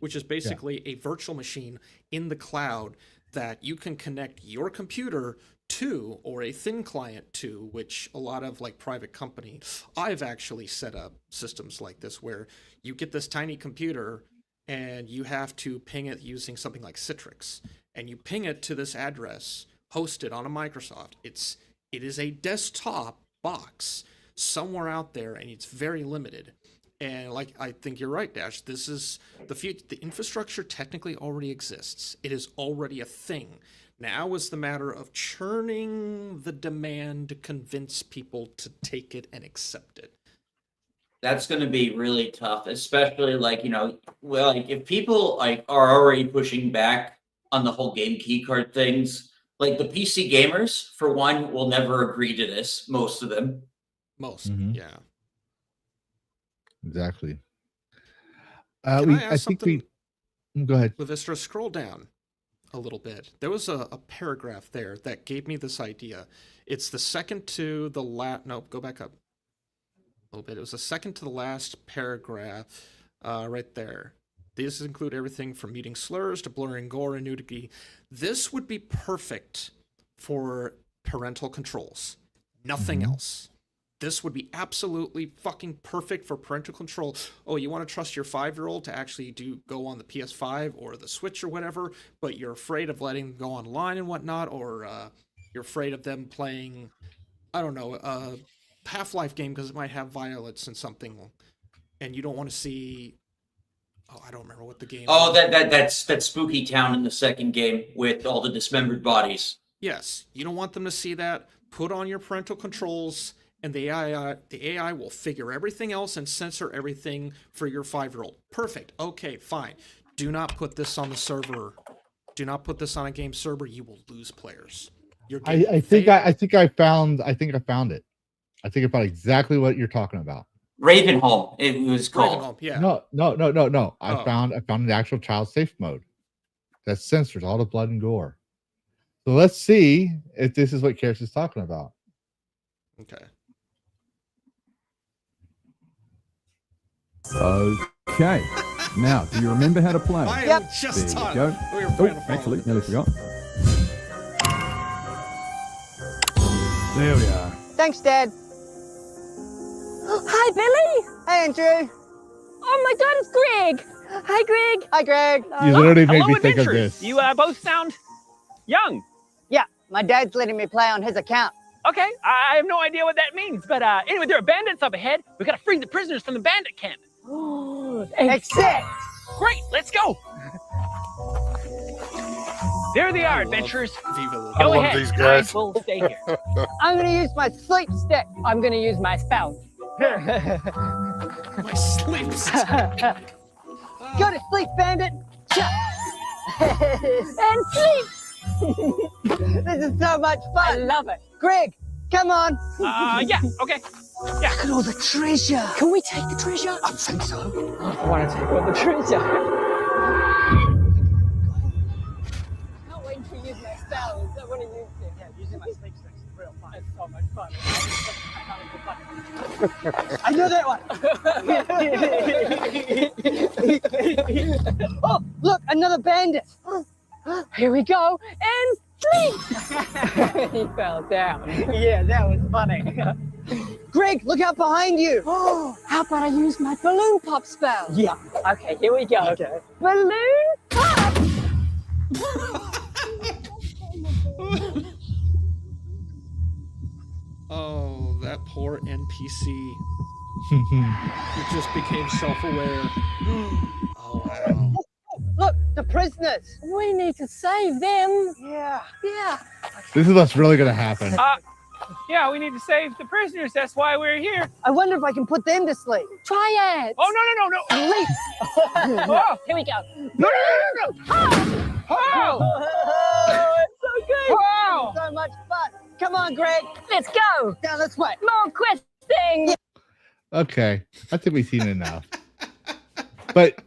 which is basically a virtual machine in the cloud that you can connect your computer to, or a thin client to, which a lot of like private companies, I've actually set up systems like this where you get this tiny computer and you have to ping it using something like Citrix, and you ping it to this address hosted on a Microsoft. It is a desktop box somewhere out there, and it's very limited. And like, I think you're right, Dash. This is the future. The infrastructure technically already exists. It is already a thing. Now is the matter of churning the demand to convince people to take it and accept it. That's going to be really tough, especially if people are already pushing back on the whole game keycard things. Like, the PC gamers, for one, will never agree to this. Most of them. Yeah. Exactly. Can I ask think something? Go ahead. Lavistro, scroll down a little bit. There was a paragraph there that gave me this idea. It's the second to the last. No, go back up a little bit. It was the second to the last paragraph right there. These include everything from muting slurs to blurring gore and nudity. This would be perfect for parental controls. Nothing else. This would be absolutely fucking perfect for parental control. Oh, you want to trust your 5-year-old to actually go on the PS5 or the Switch or whatever, but you're afraid of letting them go online and whatnot, or you're afraid of them playing, I don't know, a Half-Life game because it might have violence and something, and you don't want to see. Oh, I don't remember what the game. Oh, that's Spooky Town in the second game with all the dismembered bodies. Yes, you don't want them to see that. Put on your parental controls. And the AI will figure everything else and censor everything for your 5-year-old. Perfect. Okay, fine. Do not put this on the server. Do not put this on a game server. You will lose players. I think I found it. I think I found exactly what you're talking about. Ravenholm, it was called. Ravenholm, yeah. No. I found an actual child safe mode that censors all the blood and gore. So let's see if this is what Karrus is talking about. Okay. Okay. Now, do you remember how to play? I just There you thought go. we were playing a Actually, phone. nearly forgot. There we are. Thanks, Dad. Hi, Billy. Hey, Andrew. Oh my God, it's Greg. Hi, Greg. Hi, Greg. You literally made Hello, me think of adventurers. this. You both sound young. Yeah, my dad's letting me play on his account. Okay, I have no idea what that means, but anyway, there are bandits up ahead. We gotta free the prisoners from the bandit camp. Accept. Great, let's go. There they are, adventurers. Viva la- I Go love ahead. these guys. I will stay here. I'm gonna use my sleep stick. I'm gonna use my spell. My sleeps. Go to sleep, bandit. And sleep. This is so much I fun. love it. Greg, come on. Yeah, okay. Look at all the treasure. Can we take the treasure? I think so. I want to take all the treasure. Can't wait to use my spells. I want to use it. Yeah, using my sleep sticks is real fun. It's so much fun. I know that one. Oh, look, another bandit. Here we go. And sleep. He fell down. Yeah, that was funny. Greg, look out behind you. Oh, how about I use my balloon pop spell? Yeah. Okay, here we go. Okay. Balloon pop. Oh, that poor NPC. It just became self-aware. Oh wow. Look, the prisoners. We need to save them. Yeah. This is what's really gonna happen. Yeah, we need to save the prisoners. That's why we're here. I wonder if I can put them to sleep. Try it. Oh, no. Oh, Here we go. no. Oh, Oh, it's so good. wow. So much fun. Come on, Greg. Let's go. Down this way. More questing. Okay, I think we've seen enough. But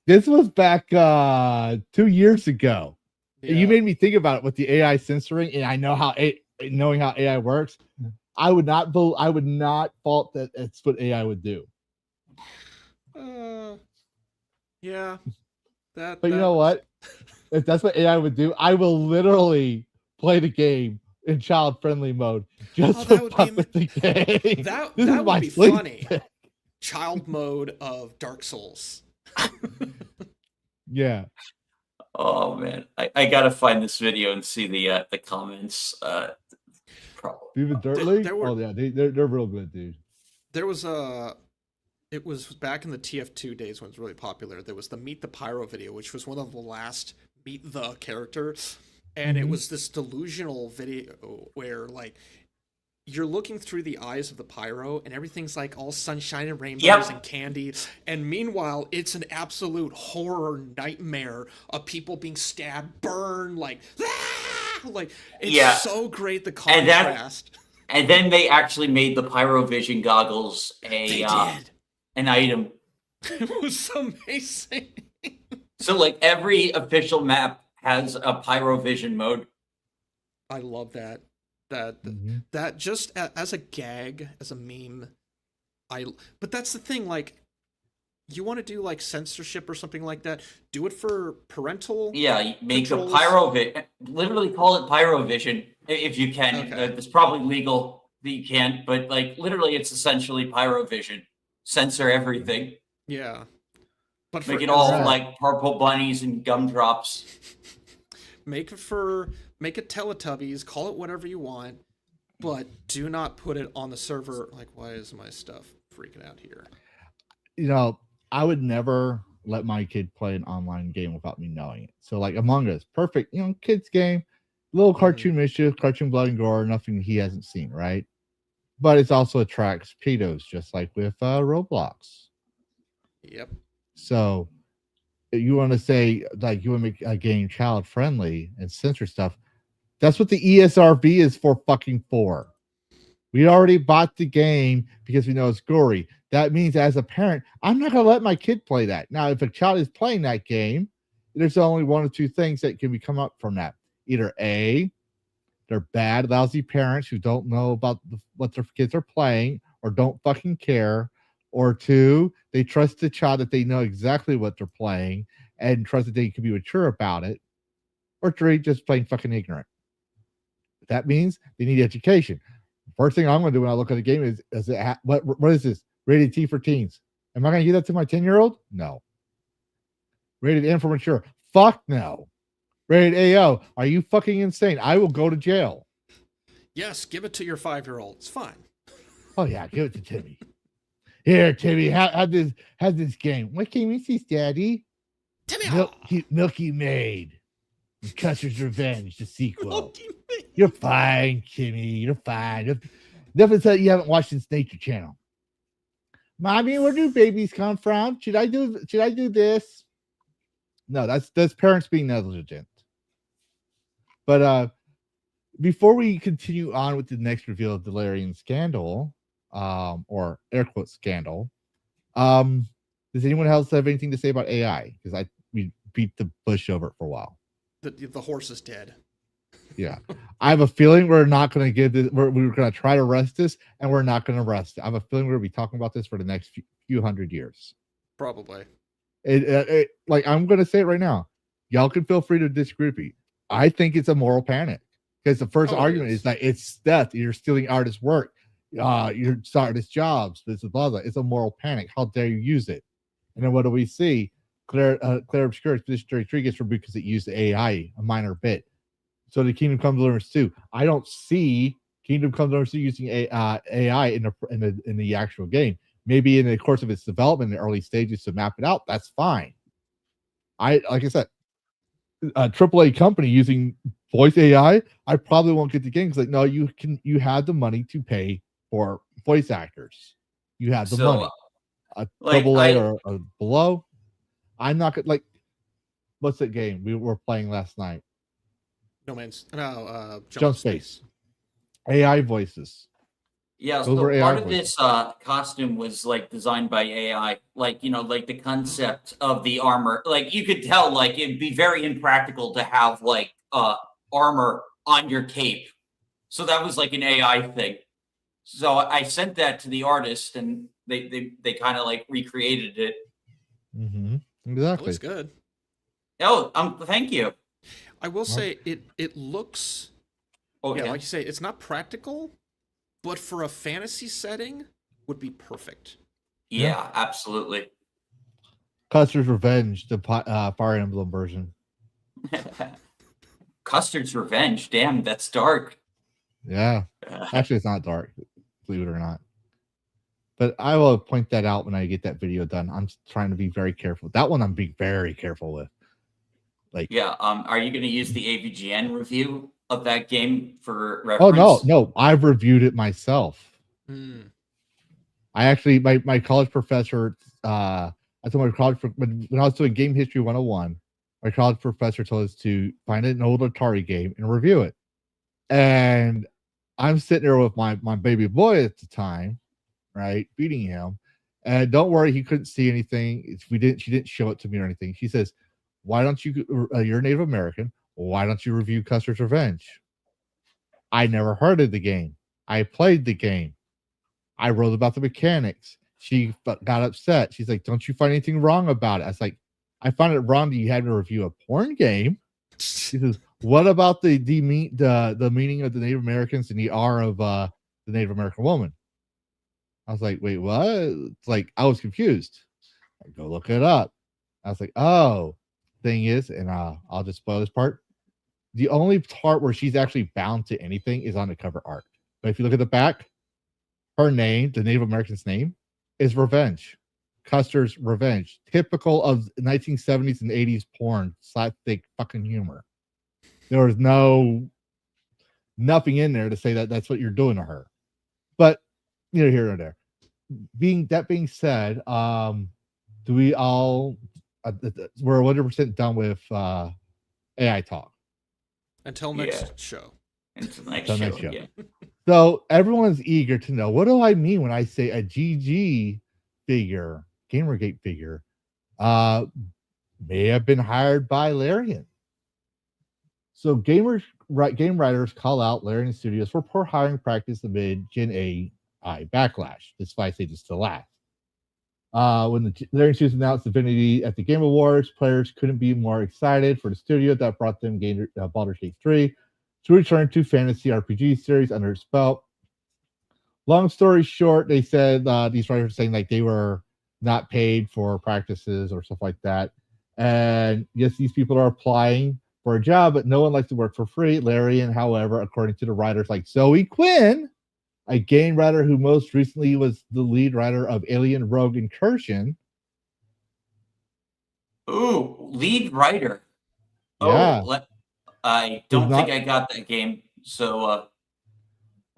this was back 2 years ago. Yeah. You made me think about it with the AI censoring, and I know how knowing how AI works. I would not fault that it's what AI would do. Yeah. But you know what? If that's what AI would do, I will literally play the game in child-friendly mode just that to would fuck be with the game. That This is would my be sleep funny. thing. Child mode of Dark Souls. Yeah. Oh man, I gotta find this video and see the comments. Probably. Even Dirt There- League? there were- Oh yeah, they're real good, dude. There was it was back in the TF2 days when it was really popular. There was the Meet the Pyro video, which was one of the last Meet the character. And it was this delusional video where like you're looking through the eyes of the pyro and everything's like all sunshine and rainbows and candy. And meanwhile, it's an absolute horror nightmare of people being stabbed, burned, like, like it's so great the contrast. And then they actually made the Pyrovision goggles an item. It was amazing. So like every official map has a Pyrovision mode. I love that. That just as a gag, as a meme. But that's the thing, like, you want to do like censorship or something like that, do it for parental. Yeah, you make controls. a Pyrovision. Literally call it Pyrovision if you can. Okay. It's probably legal that you can't, but like literally, it's essentially Pyrovision. Censor everything. Yeah, but Make for it all like purple bunnies and gumdrops. make it Teletubbies, call it whatever you want, but do not put it on the server. Like, why is my stuff freaking out here? You know, I would never let my kid play an online game without me knowing it. So like Among Us, perfect, you know, kids game, little cartoon mischief, cartoon blood and gore, nothing he hasn't seen, right? But it also attracts pedos, just like with Roblox. Yep. So you want to say like you want to make a game child friendly and censor stuff. That's what the ESRB is for. We already bought the game because we know it's gory. That means as a parent, I'm not going to let my kid play that. Now, if a child is playing that game, there's only one or two things that can come up from that. Either A, they're bad, lousy parents who don't know about what their kids are playing or don't fucking care. Or two, they trust the child that they know exactly what they're playing and trust that they can be mature about it. Or three, just plain fucking ignorant. That means they need education. First thing I'm going to do when I look at the game is what is this? Rated T for teens. Am I going to give that to my 10-year-old? No. Rated M for mature. Fuck no. Rated AO. Are you fucking insane? I will go to jail. Yes, give it to your 5-year-old. It's fine. Oh yeah, give it to Timmy. Here, Timmy, have this game. What game is this, Daddy? Timmy, Milky Maid. Custer's Revenge, the sequel. You're fine, Timmy. You're fine. Nothing said you haven't watched this Nature Channel. Mommy, where do babies come from? Should I do this? No, that's parents being negligent. But before we continue on with the next reveal of the Larian scandal, or air quote scandal, does anyone else have anything to say about AI? Because we beat the bush over it for a while. The horse is dead. Yeah, I have a feeling we're not going to give this. We're going to try to rest this, and we're not going to rest it. I have a feeling we're going to be talking about this for the next few hundred years. Probably. Like I'm going to say it right now. Y'all can feel free to disagree with me. I think it's a moral panic because the first argument is that it's theft. You're stealing artists' work. You're starting artists' jobs. This is blah blah. It's a moral panic. How dare you use it? And then what do we see? Claire Obscura's Position 33 gets removed because it used AI a minor bit. So the Kingdom Come Deliverance 2. I don't see Kingdom Come to using AI in the actual game. Maybe in the course of its development in the early stages to map it out. That's fine. Like I said, a AAA company using voice AI, I probably won't get the game because no, you have the money to pay for voice actors. You have the money. A AA or below. I'm not gonna what's that game we were playing last night? Jumpspace. AI voices. Yeah, so part of this costume was designed by AI. The concept of the armor. You could tell it'd be very impractical to have armor on your cape. So that was an AI thing. So I sent that to the artist and they kind of recreated it. Mm-hmm. Exactly. It looks good. Oh, thank you. I will say it looks like you say, it's not practical, but for a fantasy setting would be perfect. Yeah, absolutely. Custer's Revenge, the Fire Emblem version. Custard's Revenge. Damn, that's dark. Yeah. Actually, it's not dark, believe it or not. But I will point that out when I get that video done. I'm trying to be very careful. That one I'm being very careful with. Are you going to use the AVGN review of that game for reference? Oh no, I've reviewed it myself. I actually, my college professor, I told my college when I was doing Game History 101, my college professor told us to find an old Atari game and review it. And I'm sitting there with my baby boy at the time, right, feeding him. And don't worry, he couldn't see anything. She didn't show it to me or anything. She says, "Why don't you? You're Native American. Why don't you review Custer's Revenge?" I never heard of the game. I played the game. I wrote about the mechanics. She got upset. She's like, "Don't you find anything wrong about it?" I was like, "I find it wrong that you had to review a porn game." She says, "What about the meaning of the Native Americans and the R of the Native American woman?" I was like, "Wait, what?" It's I was confused. I go look it up. I was like, "Oh." Thing is, and I'll just spoil this part. The only part where she's actually bound to anything is on the cover art. But if you look at the back, her name, the Native American's name, is Revenge. Custer's Revenge. Typical of 1970s and 80s porn, slapstick fucking humor. There was nothing in there to say that that's what you're doing to her. But here or there. Being said, do we all we're 100% done with AI talk until next show. Until next show. Yeah. So everyone's eager to know, what do I mean when I say a GG figure, Gamergate figure, may have been hired by Larian? So game writers call out Larian Studios for poor hiring practice amid Gen AI backlash. This fight stages to last. When the Larian Studios announced Divinity at the Game Awards, players couldn't be more excited for the studio that brought them Baldur's Gate 3 to return to fantasy RPG series under its belt. Long story short, they said these writers were saying they were not paid for practices or stuff like that. And yes, these people are applying for a job, but no one likes to work for free. Larian, however, according to the writers like Zoe Quinn, a game writer who most recently was the lead writer of Alien Rogue Incursion. Ooh, lead writer. Yeah. Oh, I don't think I got that game. So,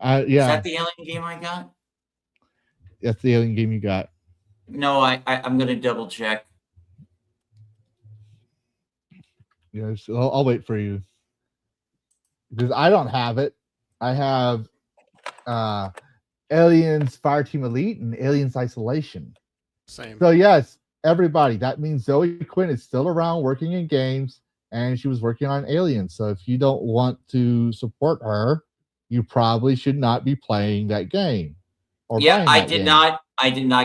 yeah. Is that the Alien game I got? That's the Alien game you got. No, I'm going to double check. Yeah, so I'll wait for you. Because I don't have it. I have Aliens Fireteam Elite and Aliens Isolation. Same. So yes, everybody, that means Zoe Quinn is still around working in games, and she was working on Aliens. So if you don't want to support her, you probably should not be playing that game. Or yeah, I did not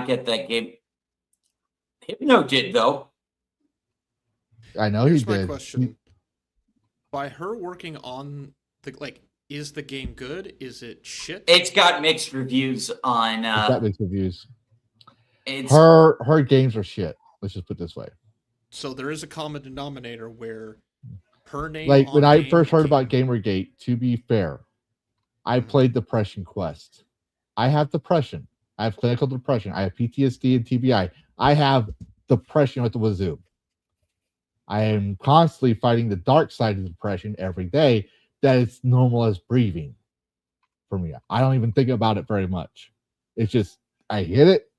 get that game. Hypno did though. I know Here's he did. My question: by her working on is the game good? Is it shit? It's got mixed reviews on. It's got mixed reviews. Her games are shit. Let's just put it this way. So there is a common denominator where her name. Like when I first heard about Gamergate, to be fair, I played Depression Quest. I have depression. I have clinical depression. I have PTSD and TBI. I have depression with the wazoo. I am constantly fighting the dark side of depression every day. That it's normal as breathing for me. I don't even think about it very much. It's just, I hit it.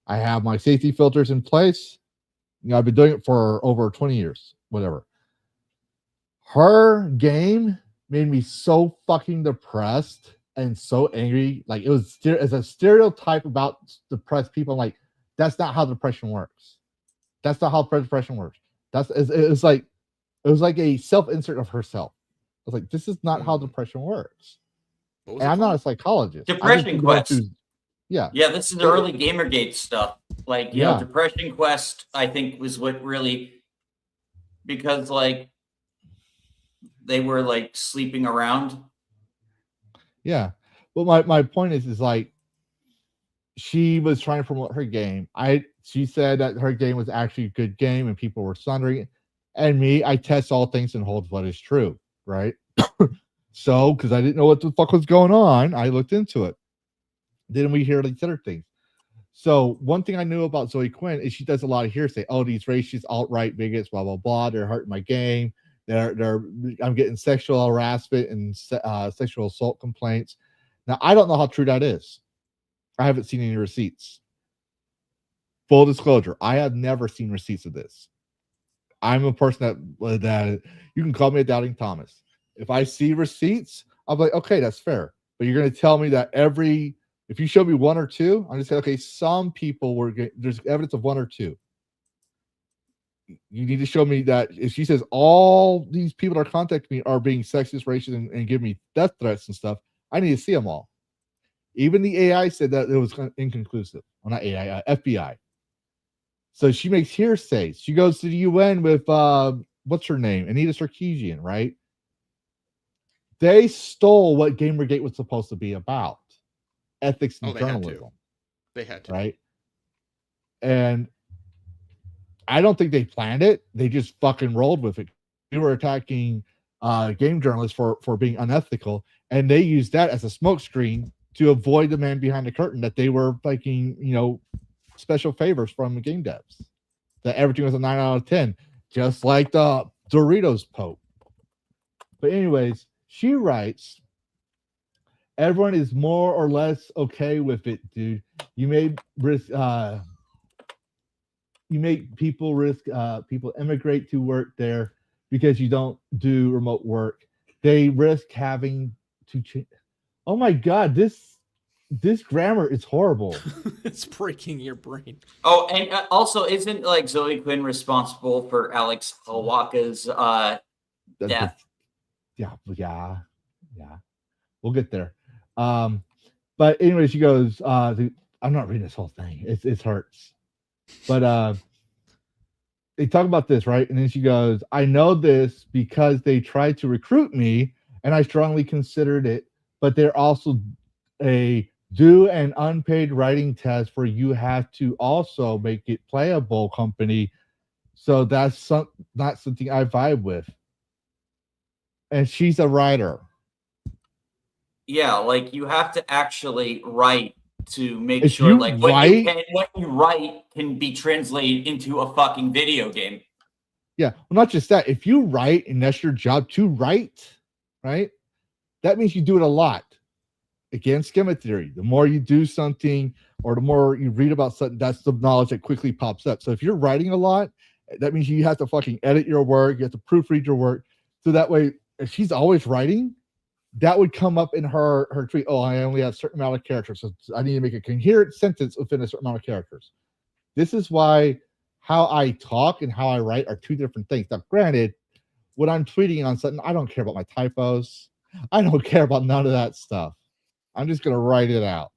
I have my safety filters in place. I've been doing it for over 20 years, whatever. Her game made me so fucking depressed and so angry. Like, it was as a stereotype about depressed people. I'm like, that's not how depression works. That's not how depression works. It was like a self-insert of herself. I was like, this is not how depression works. And I'm not a psychologist. Depression Quest. Yeah. Yeah, this is the early Gamergate stuff. Like, you know, Depression Quest, I think, was what really, because like they were like sleeping around. Yeah. Well, my point is like, she was trying to promote her game. She said that her game was actually a good game and people were sundering it. And me, I test all things and hold what is true, right? So, because I didn't know what the fuck was going on, I looked into it. Then we hear these other things. So one thing I knew about Zoe Quinn is she does a lot of hearsay. Oh, these racist, alt-right bigots, blah, blah, blah. They're hurting my game. I'm getting sexual harassment and sexual assault complaints. Now, I don't know how true that is. I haven't seen any receipts. Full disclosure, I have never seen receipts of this. I'm a person that you can call me a doubting Thomas. If I see receipts, I'll be like, okay, that's fair. But you're going to tell me that if you show me one or two, I'm going to say, okay, some people there's evidence of one or two. You need to show me that if she says all these people that are contacting me are being sexist, racist, and give me death threats and stuff, I need to see them all. Even the AI said that it was inconclusive. Well, not AI, FBI. So she makes hearsays. She goes to the UN with, what's her name? Anita Sarkeesian, right? They stole what Gamergate was supposed to be about. Ethics and journalism. They had to. Right? And I don't think they planned it. They just fucking rolled with it. We were attacking game journalists for being unethical, and they used that as a smokescreen to avoid the man behind the curtain that they were taking, special favors from the game devs. That everything was a 9 out of 10, just like the Doritos Pope. But anyways, she writes, everyone is more or less okay with it, dude. You may risk you make people people immigrate to work there because you don't do remote work. They risk having to change. Oh my god, this grammar is horrible. It's breaking your brain. Oh, and also, isn't like Zoe Quinn responsible for Alex Halwaka's death? Yeah. We'll get there. But anyway, she goes, I'm not reading this whole thing. It hurts. But they talk about this, right? And then she goes, I know this because they tried to recruit me and I strongly considered it, but they're also do an unpaid writing test where you have to also make it playable company. So that's not something I vibe with. And she's a writer. Yeah, like you have to actually write to make If sure you like what you write can be translated into a fucking video game. Yeah, well, not just that. If you write and that's your job to write, right? That means you do it a lot. Again, schema theory. The more you do something or the more you read about something, that's the knowledge that quickly pops up. So if you're writing a lot, that means you have to fucking edit your work. You have to proofread your work. So that way, if she's always writing, that would come up in her tweet. Oh, I only have a certain amount of characters. So I need to make a coherent sentence within a certain amount of characters. This is why how I talk and how I write are two different things. Now, granted, when I'm tweeting on something, I don't care about my typos. I don't care about none of that stuff. I'm just going to write it out.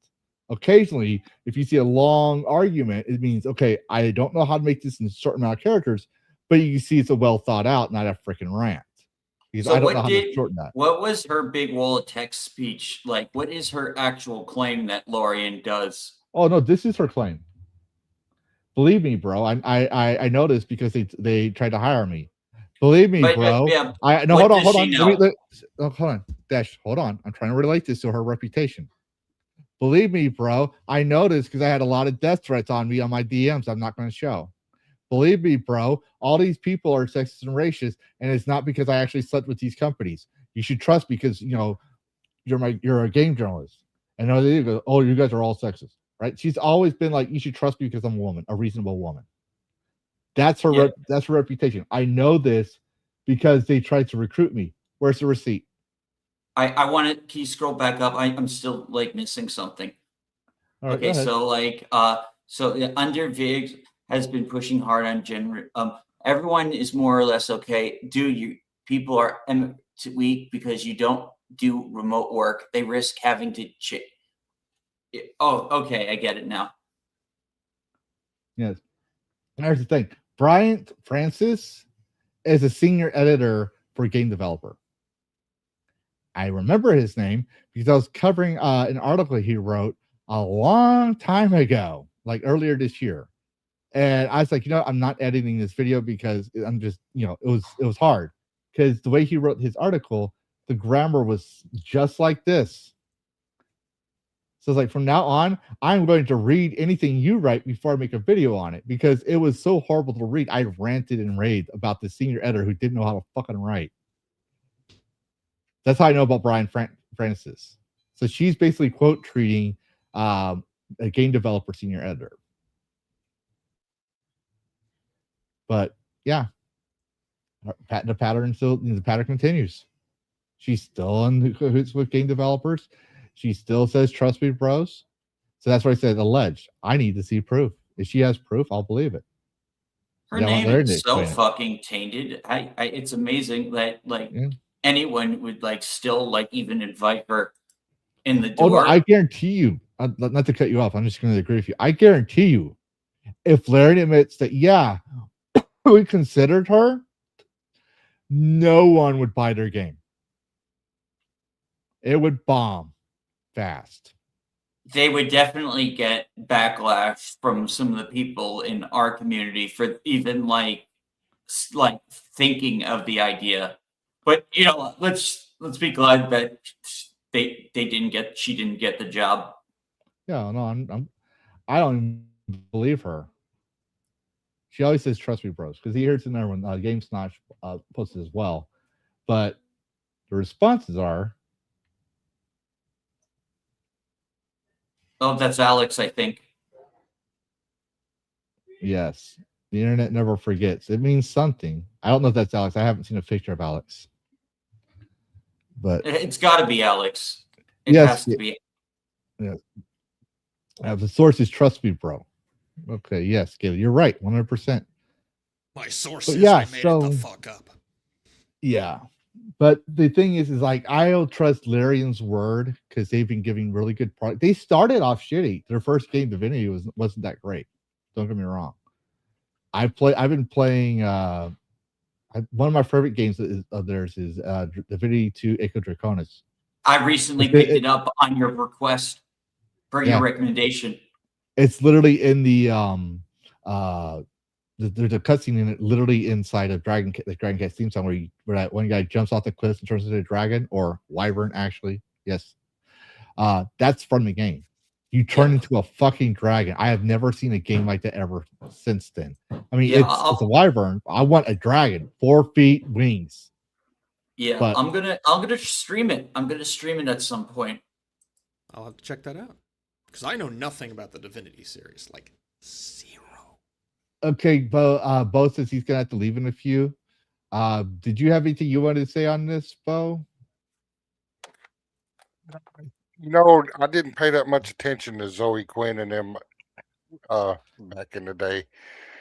Occasionally, if you see a long argument, it means, okay, I don't know how to make this in a certain amount of characters, but you see it's a well thought out, not a freaking rant. Because So I don't know how to shorten that. what was her big wall of text speech like? What is her actual claim that Larian does? Oh no, this is her claim. Believe me, bro. I know this because they tried to hire me. Believe me, bro. Yeah, Hold on. Hold on. Dash, hold on. I'm trying to relate this to her reputation. Believe me, bro. I noticed because I had a lot of death threats on me on my DMs. I'm not going to show. Believe me, bro. All these people are sexist and racist, and it's not because I actually slept with these companies. You should trust because you're a game journalist. And they go, oh, you guys are all sexist, right? She's always been like, you should trust me because I'm a woman, a reasonable woman. That's her. That's her reputation. I know this because they tried to recruit me. Where's the receipt? I want to. Can you scroll back up? I'm still like missing something. All right, okay, so under Vigs has been pushing hard on gender. Everyone is more or less okay. People are weak because you don't do remote work. They risk having to. Oh, okay, I get it now. Yes. And here's the thing: Brian Francis is a senior editor for Game Developer. I remember his name because I was covering an article he wrote a long time ago, like earlier this year. And I was like, I'm not editing this video because I'm just, it was hard because the way he wrote his article, the grammar was just like this. So it's like, from now on, I'm going to read anything you write before I make a video on it because it was so horrible to read. I ranted and raved about the senior editor who didn't know how to fucking write. That's how I know about Brian Francis. So she's basically quote treating a game developer senior editor. But yeah, the pattern continues. She's still in cahoots with game developers. She still says, trust me, bros. So that's why I said alleged. I need to see proof. If she has proof, I'll believe it. Her name is so fucking tainted. It's amazing that anyone would still even invite her in the door. Oh, no, I guarantee you, not to cut you off, I'm just going to agree with you. I guarantee you, if Larian admits that, yeah, we considered her, no one would buy their game. It would bomb fast. They would definitely get backlash from some of the people in our community for even thinking of the idea. But let's be glad that she didn't get the job. Yeah, no, I don't even believe her. She always says, trust me, bros, because he hears it there when Game Snatch posted as well. But the responses are, oh, that's Alex, I think. Yes. The internet never forgets. It means something. I don't know if that's Alex. I haven't seen a picture of Alex. But it's got to be Alex. It has to be. Yes. The source is trust me, bro. Okay, yes, Gail, you're right, 100%. My sources, I made it the fuck up. Yeah. But the thing is I'll trust Larian's word because they've been giving really good product. They started off shitty. Their first game, Divinity, wasn't that great. Don't get me wrong. I've been playing one of my favorite games of theirs is Divinity 2 Echo Draconis. I recently picked it up on your request for your recommendation. It's literally in the there's a cutscene in it, literally inside of the DragonCast theme song where that one guy jumps off the cliff and turns into a dragon or wyvern. Actually, yes, that's from the game. You turn into a fucking dragon. I have never seen a game like that ever since then. I mean, it's a wyvern. I want a dragon, 4 feet, wings. Yeah, but I'm gonna stream it. I'm gonna stream it at some point. I'll have to check that out because I know nothing about the Divinity series, zero. Okay, Bo says he's gonna have to leave in a few. Did you have anything you wanted to say on this, Bo? I didn't pay that much attention to Zoe Quinn and them back in the day.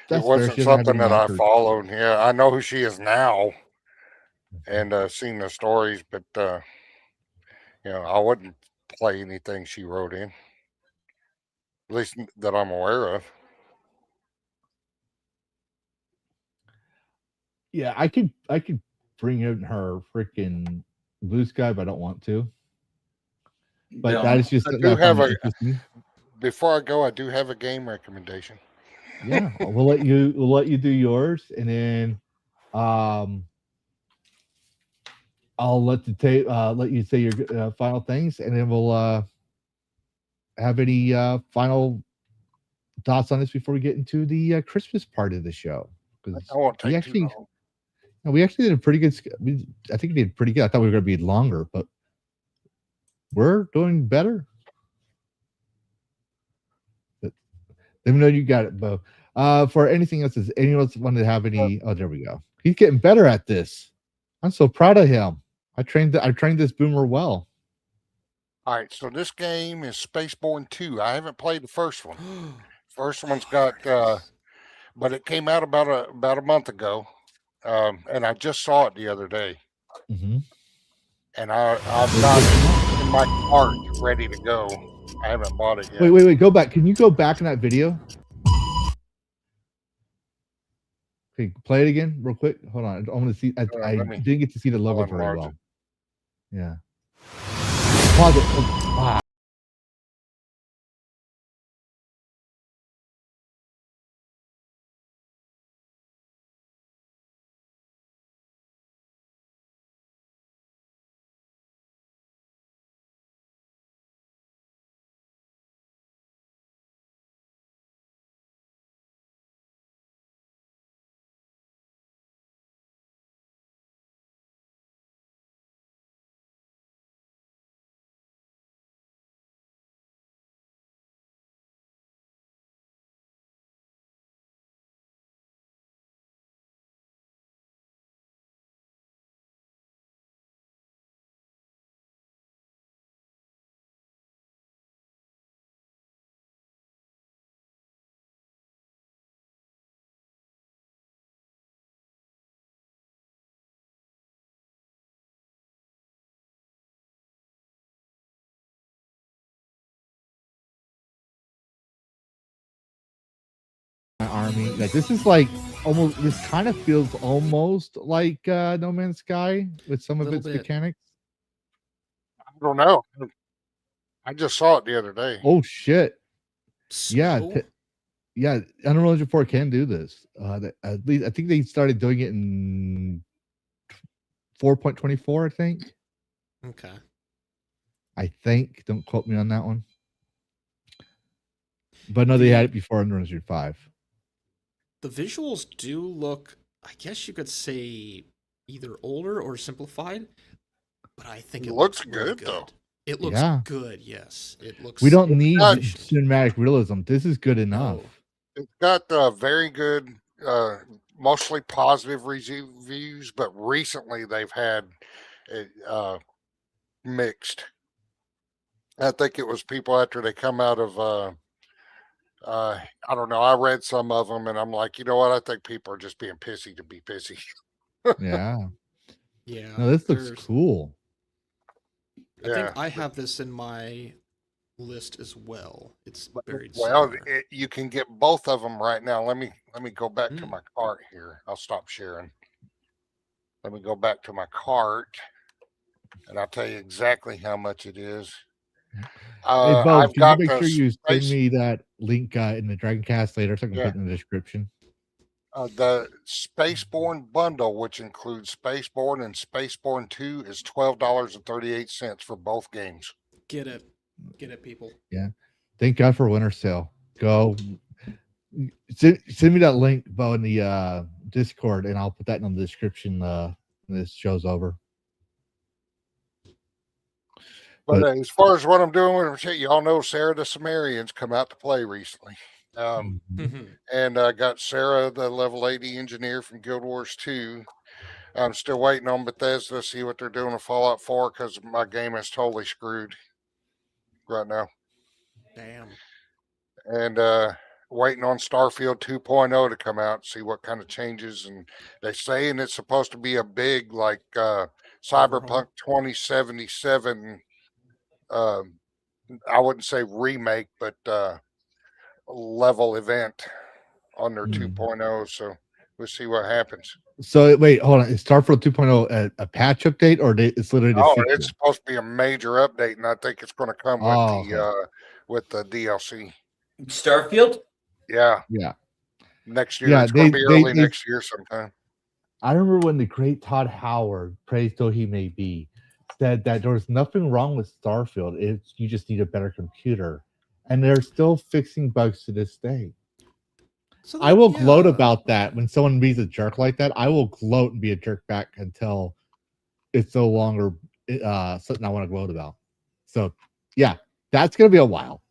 It wasn't something that I followed. Yeah, I know who she is now and seen the stories, but I wouldn't play anything she wrote in. At least that I'm aware of. Yeah, I could bring in her freaking Blue Sky, but I don't want to. But that is just before I go, I do have a game recommendation. Yeah, we'll let you do yours, and then I'll let you say your final things, and then we'll have any final thoughts on this before we get into the Christmas part of the show. Because I won't take too long. we actually did a pretty good. I think we did pretty good. I thought we were going to be longer, but we're doing better. But let me know you got it, Bo. For anything else, does anyone else want to have any? Oh, there we go. He's getting better at this. I'm so proud of him. I trained this boomer well. All right, so this game is Spaceborne 2. I haven't played the first one. First one's got, but it came out about a month ago, and I just saw it the other day. Mm-hmm. And I've got it in my cart ready to go. I haven't bought it yet. Wait. Go back. Can you go back in that video? Okay, play it again real quick. Hold on. I want to see. I didn't get to see the logo very well. Yeah. Pause it. Wow. Army, like this is like almost. This kind of feels almost like No Man's Sky with some of its mechanics. I don't know. I just saw it the other day. Oh shit! Snow? Yeah. Unreal Engine 4 can do this. At least I think they started doing it in 4.24. I think. Okay. I think. Don't quote me on that one. But no, they had it before Unreal Engine 5. The visuals do look, I guess you could say, either older or simplified, but I think it looks good, good though. It looks good, yes. It looks. We don't need cinematic realism. This is good enough. No. It's got very good, mostly positive reviews, but recently they've had it mixed. I think it was people after they come out of I don't know. I read some of them, and I'm like, you know what? I think people are just being pissy to be pissy. Yeah. Yeah. No, this looks cool. I think I have this in my list as well. It's buried. Well, you can get both of them right now. Let me go back to my cart here. I'll stop sharing. Let me go back to my cart, and I'll tell you exactly how much it is. Hey, Bo, I've can got you make sure you send space. me that link in the DragonCast later so I can put it in the description? The Spaceborne bundle, which includes Spaceborne and Spaceborne 2, is $12.38 for both games. Get it, people. Yeah. Thank God for winter sale. Go. Send me that link, Bo, in the Discord, and I'll put that in the description when this show's over. But as far as what I'm doing with it, y'all know Sarah the Sumerian's come out to play recently. And I got Sarah, the level 80 engineer from Guild Wars 2. I'm still waiting on Bethesda to see what they're doing with Fallout 4 because my game is totally screwed right now. Damn. And waiting on Starfield 2.0 to come out, see what kind of changes. And they saying it's supposed to be a big, like, Cyberpunk 2077, I wouldn't say remake, but level event on their 2.0. So we'll see what happens. So wait, hold on. Is Starfield 2.0 a patch update, or it's literally the sequel? It's supposed to be a major update, and I think it's going to come with the DLC. Starfield? Yeah. Yeah. Next year. It's going to be early next year sometime. I remember when the great Todd Howard, praised though he may be, said that there was nothing wrong with Starfield. You just need a better computer. And they're still fixing bugs to this day. So I will gloat about that when someone be a jerk like that. I will gloat and be a jerk back until it's no longer something I want to gloat about. So, yeah, that's going to be a while.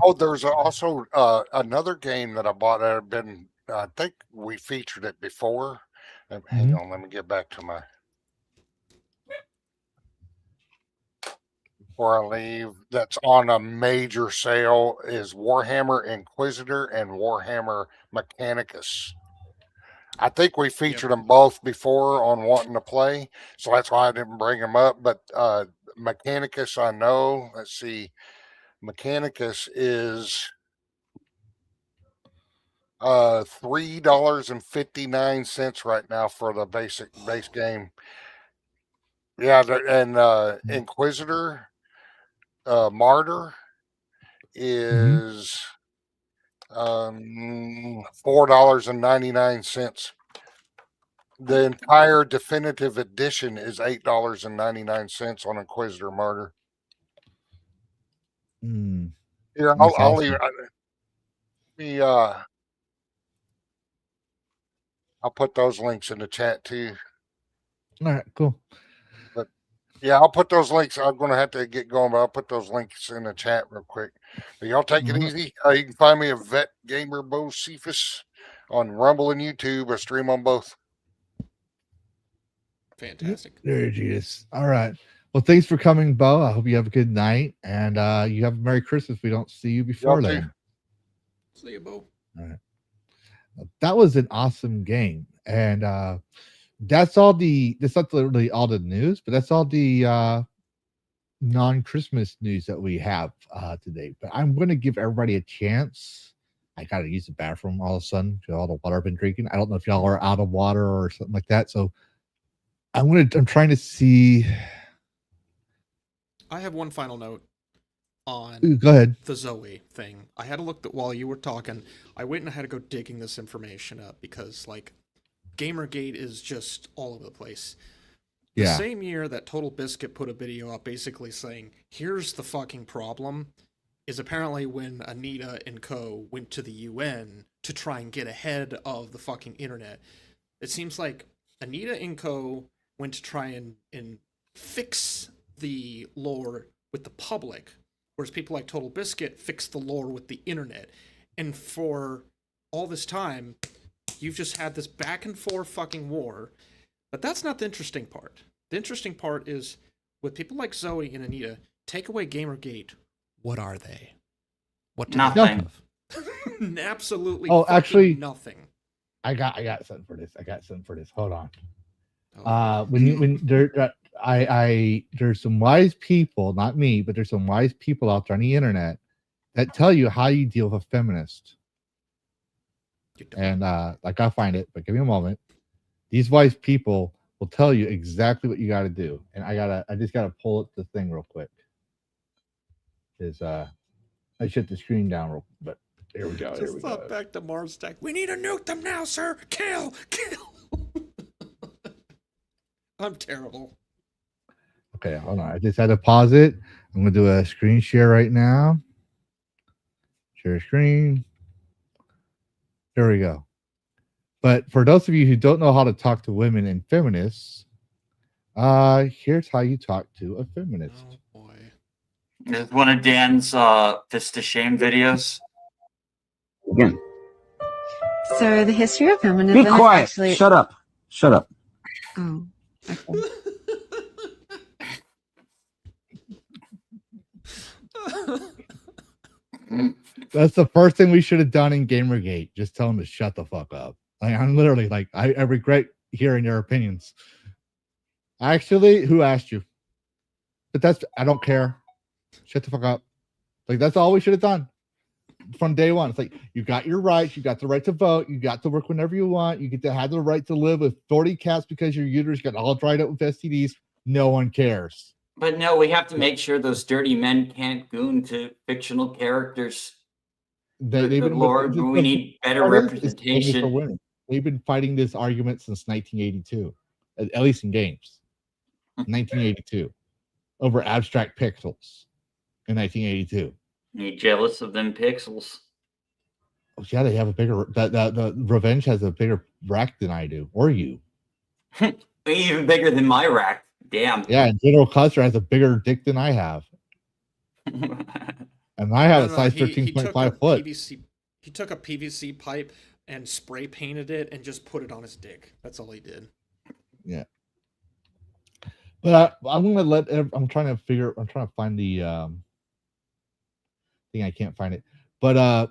Oh, there's also another game that I bought that had been, I think we featured it before. Hang on, let me get back to my, before I leave, that's on a major sale is Warhammer Inquisitor and Warhammer Mechanicus. I think we featured them both before on wanting to play, so that's why I didn't bring them up. But Mechanicus, I know. Let's see, Mechanicus is $3.59 right now for the base game. Yeah, and Inquisitor Martyr is $4.99. The entire definitive edition is $8.99 on Inquisitor Martyr. Here, I'll leave it. I'll put those links in the chat too. All right, cool. But yeah, I'll put those links. I'm going to have to get going, but I'll put those links in the chat real quick. But y'all take it easy. You can find me at VetGamerBoceifus on Rumble and YouTube. I stream on both. Fantastic. There, Jesus. All right. Well, thanks for coming, Bo. I hope you have a good night, and you have a Merry Christmas if we don't see you before then. See you, Bo. All right. That was an awesome game, and that's all that's not literally all the news, but that's all the non-Christmas news that we have today. But I'm going to give everybody a chance. I got to use the bathroom all of a sudden because all the water I've been drinking. I don't know if y'all are out of water or something like that. So I'm trying to see. I have one final note on Go ahead. The Zoe thing. I had to look while you were talking. I went and I had to go digging this information up because like Gamergate is just all over the place. The same year that Total Biscuit put a video up basically saying, here's the fucking problem, is apparently when Anita and co went to the UN to try and get ahead of the fucking internet. It seems like Anita and co went to try and fix the lore with the public, whereas people like Total Biscuit fixed the lore with the internet. And for all this time, you've just had this back and forth fucking war. But that's not the interesting part. The interesting part is, with people like Zoe and Anita, take away Gamergate, what are they? What do Nothing. they have? Absolutely actually, nothing. I got something for this. Hold on. Oh. There's some wise people, not me, but there's some wise people out there on the internet that tell you how you deal with a feminist. And I gotta find it, but give me a moment. These wise people will tell you exactly what you got to do, and I just gotta pull up the thing real quick. I shut the screen down but here we go. Just thought back to Mars Tech. We need to nuke them now, sir. Kill. I'm terrible. Okay, hold on. I just had to pause it. I'm gonna do a screen share right now. Share screen. There we go. But for those of you who don't know how to talk to women and feminists, here's how you talk to a feminist. Oh boy. It's one of Dan's Fist to Shame videos. Again. So the history of feminism. Be quiet. Actually... Shut up. Oh. Okay. That's the first thing we should have done in Gamergate. Just tell them to shut the fuck up. I'm literally like, I regret hearing your opinions. Actually, who asked you? But I don't care. Shut the fuck up. Like, that's all we should have done from day one. It's like, you got your rights. You got the right to vote. You got to work whenever you want. You get to have the right to live with 40 cats because your uterus got all dried up with STDs. No one cares. But no, we have to make sure those dirty men can't goon to fictional characters. We need better representation. they've been fighting this argument since 1982, at least in games. 1982, over abstract pixels in 1982. You jealous of them pixels? Oh, yeah, they have a bigger. The Revenge has a bigger rack than I do, or you. Even bigger than my rack. Damn. Yeah, and General Custer has a bigger dick than I have. And I have a size 13.5 foot. He took a PVC pipe and spray painted it and just put it on his dick. That's all he did. Yeah. But I'm gonna let. I'm trying to find the thing. I can't find it. But I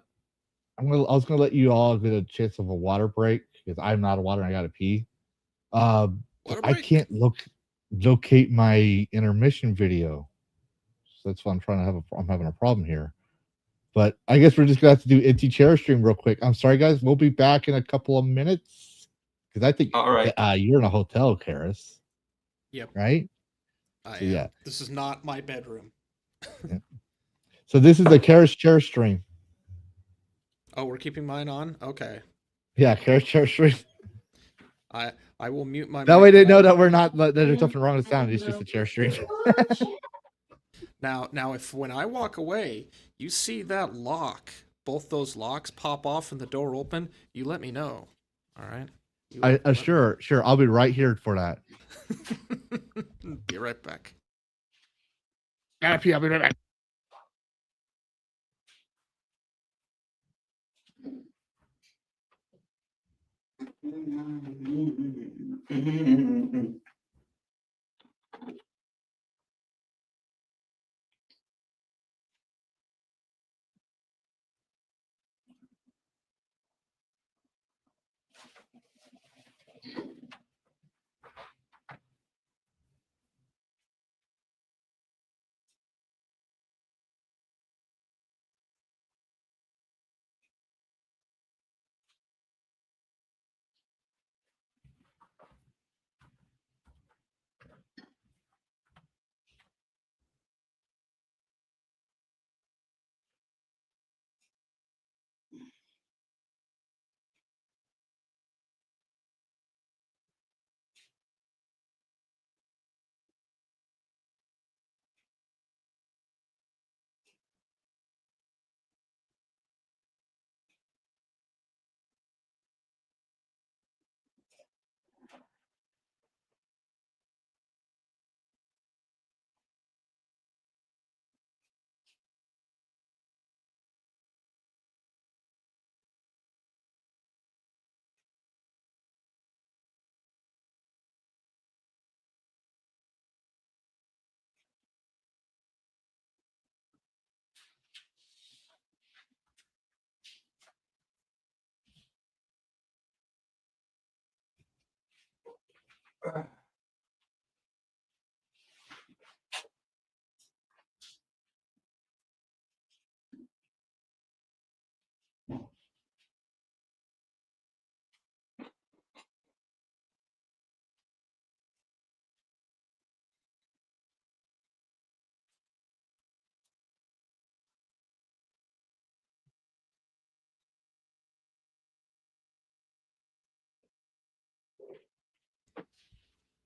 was gonna let you all get a chance of a water break because I'm not a water and I gotta pee. I can't locate my intermission video. So that's why I'm having a problem here. But I guess we're just gonna have to do empty chair stream real quick. I'm sorry, guys. We'll be back in a couple of minutes because I think all right. You're in a hotel, Karrus. Yep. Right. Yeah. This is not my bedroom. Yeah. So this is the Karrus chair stream. Oh, we're keeping mine on. Okay. Yeah, Karrus chair stream. I will mute my. That way they know that we're not. That there's nothing wrong with the sound. It's just a chair stream. Now, if when I walk away, you see that lock, both those locks pop off and the door open, you let me know. All right. Sure. I'll be right here for that. Be right back. I'll be right back.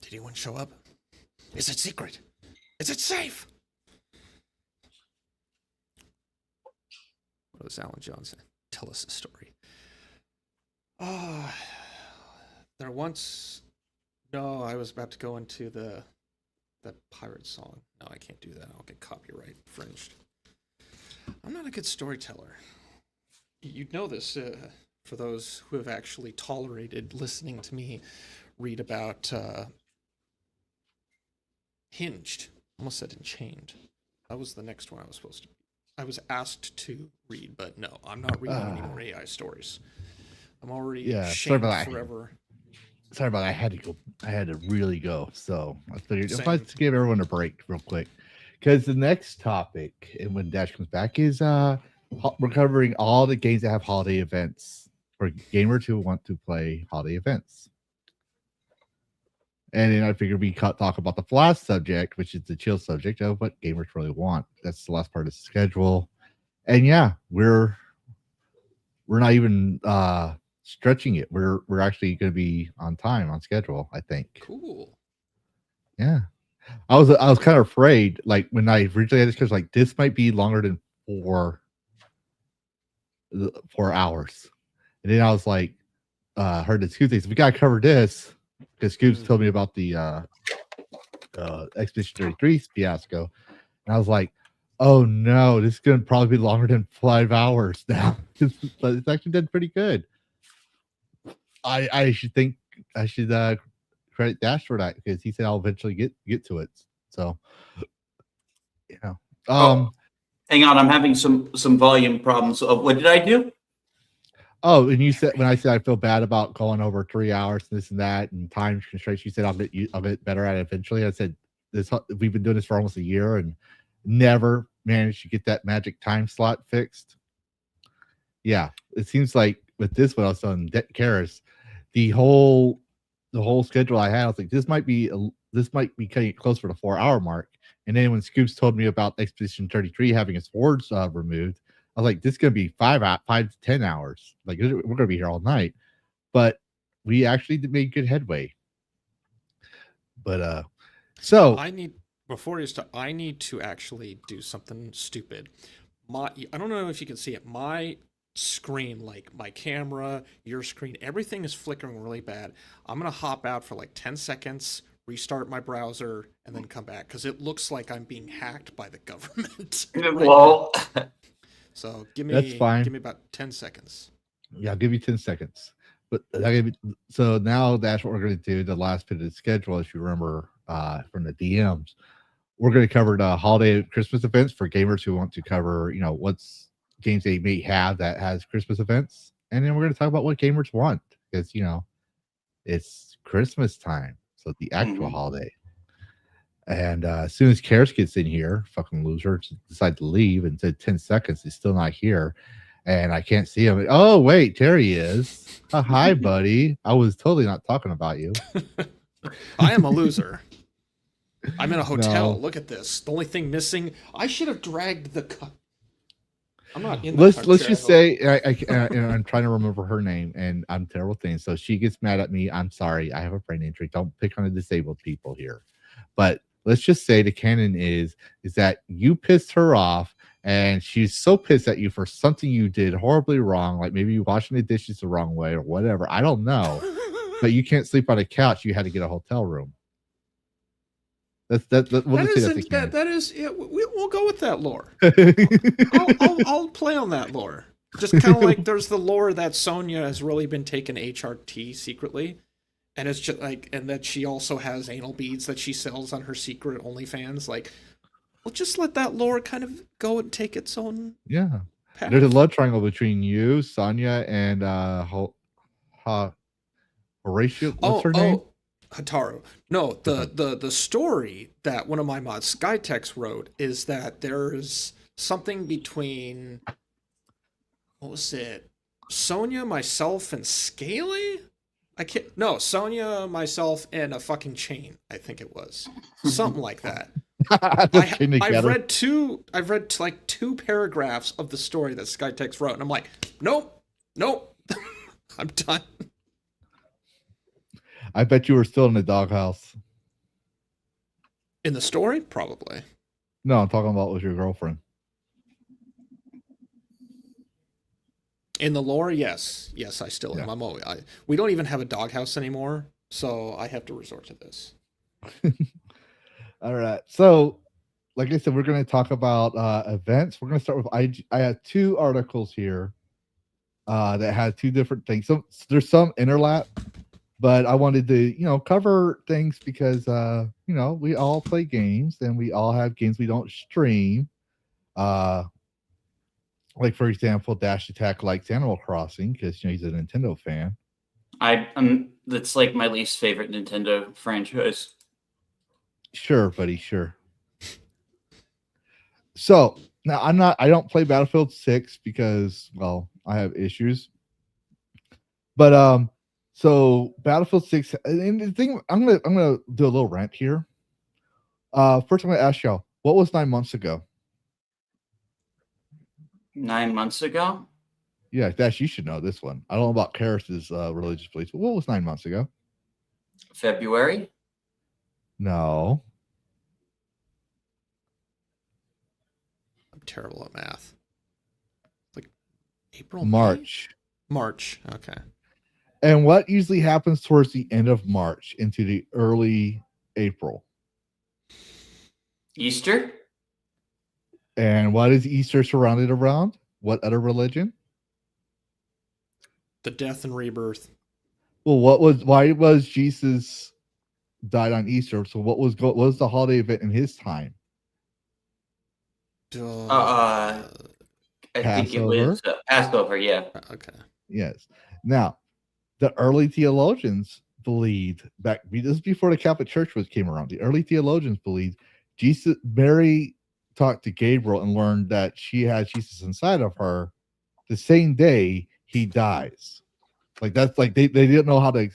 Did anyone show up? Is it secret? Is it safe? What was Alan Johnson? Tell us a story. There once. No, I was about to go into that pirate song. No, I can't do that. I'll get copyright infringed. I'm not a good storyteller. You'd know this for those who have actually tolerated listening to me read about Hinged. Almost said Enchained. That was the next one I was asked to read, but no, I'm not reading any more AI stories. I'm already shamed forever. Sorry about that. I had to go. I had to really go. So I figured if I just give everyone a break real quick, because the next topic, and when Dash comes back, is we're covering all the games that have holiday events for gamers who want to play holiday events. And then I figured we talk about the last subject, which is the chill subject of what gamers really want. That's the last part of the schedule. And yeah, we're not even stretching it. We're actually going to be on time, on schedule, I think. Cool. Yeah. I was kind of afraid, like when I originally had this, because like this might be longer than 4 hours. And then I was like, heard the Scoop things. We gotta cover this because Scoops told me about the Expedition 33 fiasco. And I was like, oh no, this is gonna probably be longer than 5 hours now. But it's actually done pretty good. I should credit Dash for that, because he said I'll eventually get to it. So yeah. Hang on, I'm having some volume problems. What did I do? Oh, and you said, when I said I feel bad about going over 3 hours, this and that, and time constraints, you said I'll get better at it eventually. I said we've been doing this for almost a year and never managed to get that magic time slot fixed. Yeah, it seems like with this one I was telling Karrus, the whole schedule I had, I was like, this might be cutting it close for the 4 hour mark. And then when Scoops told me about Expedition 33 having its swords removed, I was like, this is going to be 5 to 10 hours. Like, we're going to be here all night. But we actually made good headway. But so I need to actually do something stupid. I don't know if you can see it. My screen, like my camera, your screen, everything is flickering really bad. I'm going to hop out for like 10 seconds, restart my browser, and then come back, because it looks like I'm being hacked by the government. Well, so give me about 10 seconds. Yeah, I'll give you 10 seconds. But so now that's what we're going to do. The last bit of the schedule, as you remember from the DMs, we're going to cover the holiday Christmas events for gamers who want to cover, what's games they may have that has Christmas events. And then we're going to talk about what gamers want, because, it's Christmas time. So the actual holiday. And as soon as Karrus gets in here, fucking loser, decided to leave and said 10 seconds. He's still not here. And I can't see him. Oh, wait, there he is. Hi, buddy. I was totally not talking about you. I am a loser. I'm in a hotel. No. Look at this. The only thing missing, I should have dragged the cut. I'm not in. Let's just say I'm trying to remember her name, and I'm terrible things. So she gets mad at me. I'm sorry. I have a brain injury. Don't pick on the disabled people here. But let's just say the canon is that you pissed her off, and she's so pissed at you for something you did horribly wrong, like maybe you washing the dishes the wrong way or whatever. I don't know. But you can't sleep on a couch. You had to get a hotel room. We'll We'll go with that lore. I'll play on that lore. Just kind of like there's the lore that Sonya has really been taking HRT secretly, and it's just like, and that she also has anal beads that she sells on her secret OnlyFans. Like, we'll just let that lore kind of go and take its own. Yeah, path. There's a love triangle between you, Sonya, and Horatio. What's her name? Hataru. No, the story that one of my mods, Skytex, wrote is that there's something between, what was it? Sonya, myself, and Scaly? Sonya, myself, and a fucking chain, I think it was. Something like that. I've read like 2 paragraphs of the story that Skytex wrote, and I'm like, nope. I'm done. I bet you were still in the doghouse. In the story? Probably. No, I'm talking about with your girlfriend. In the lore, yes. Yes, I still am. We don't even have a doghouse anymore, so I have to resort to this. All right. So, like I said, we're going to talk about events. We're going to start with I have 2 articles here that have 2 different things. So there's some interlap. But I wanted to, cover things because, we all play games and we all have games we don't stream. Like, for example, Dash Attack likes Animal Crossing because, he's a Nintendo fan. That's like my least favorite Nintendo franchise. Sure, buddy, sure. So, now I don't play Battlefield 6 because, well, I have issues. But, so Battlefield 6, and the thing, I'm gonna do a little rant here. First, I'm gonna ask y'all, what was 9 months ago? 9 months ago? Yeah, Dash, you should know this one. I don't know about Karrus's religious beliefs, but what was 9 months ago? February. No. I'm terrible at math. Like April, March. May? March. Okay. And what usually happens towards the end of March into the early April? Easter. And what is Easter surrounded around? What other religion? The death and rebirth. Well, why was Jesus died on Easter? So what was the holiday event in his time? I think it was Passover. Yeah. Okay. Yes. Now, the early theologians believed back. This is before the Catholic Church came around. The early theologians believed Mary talked to Gabriel and learned that she had Jesus inside of her the same day he dies. Like that's like they didn't know how to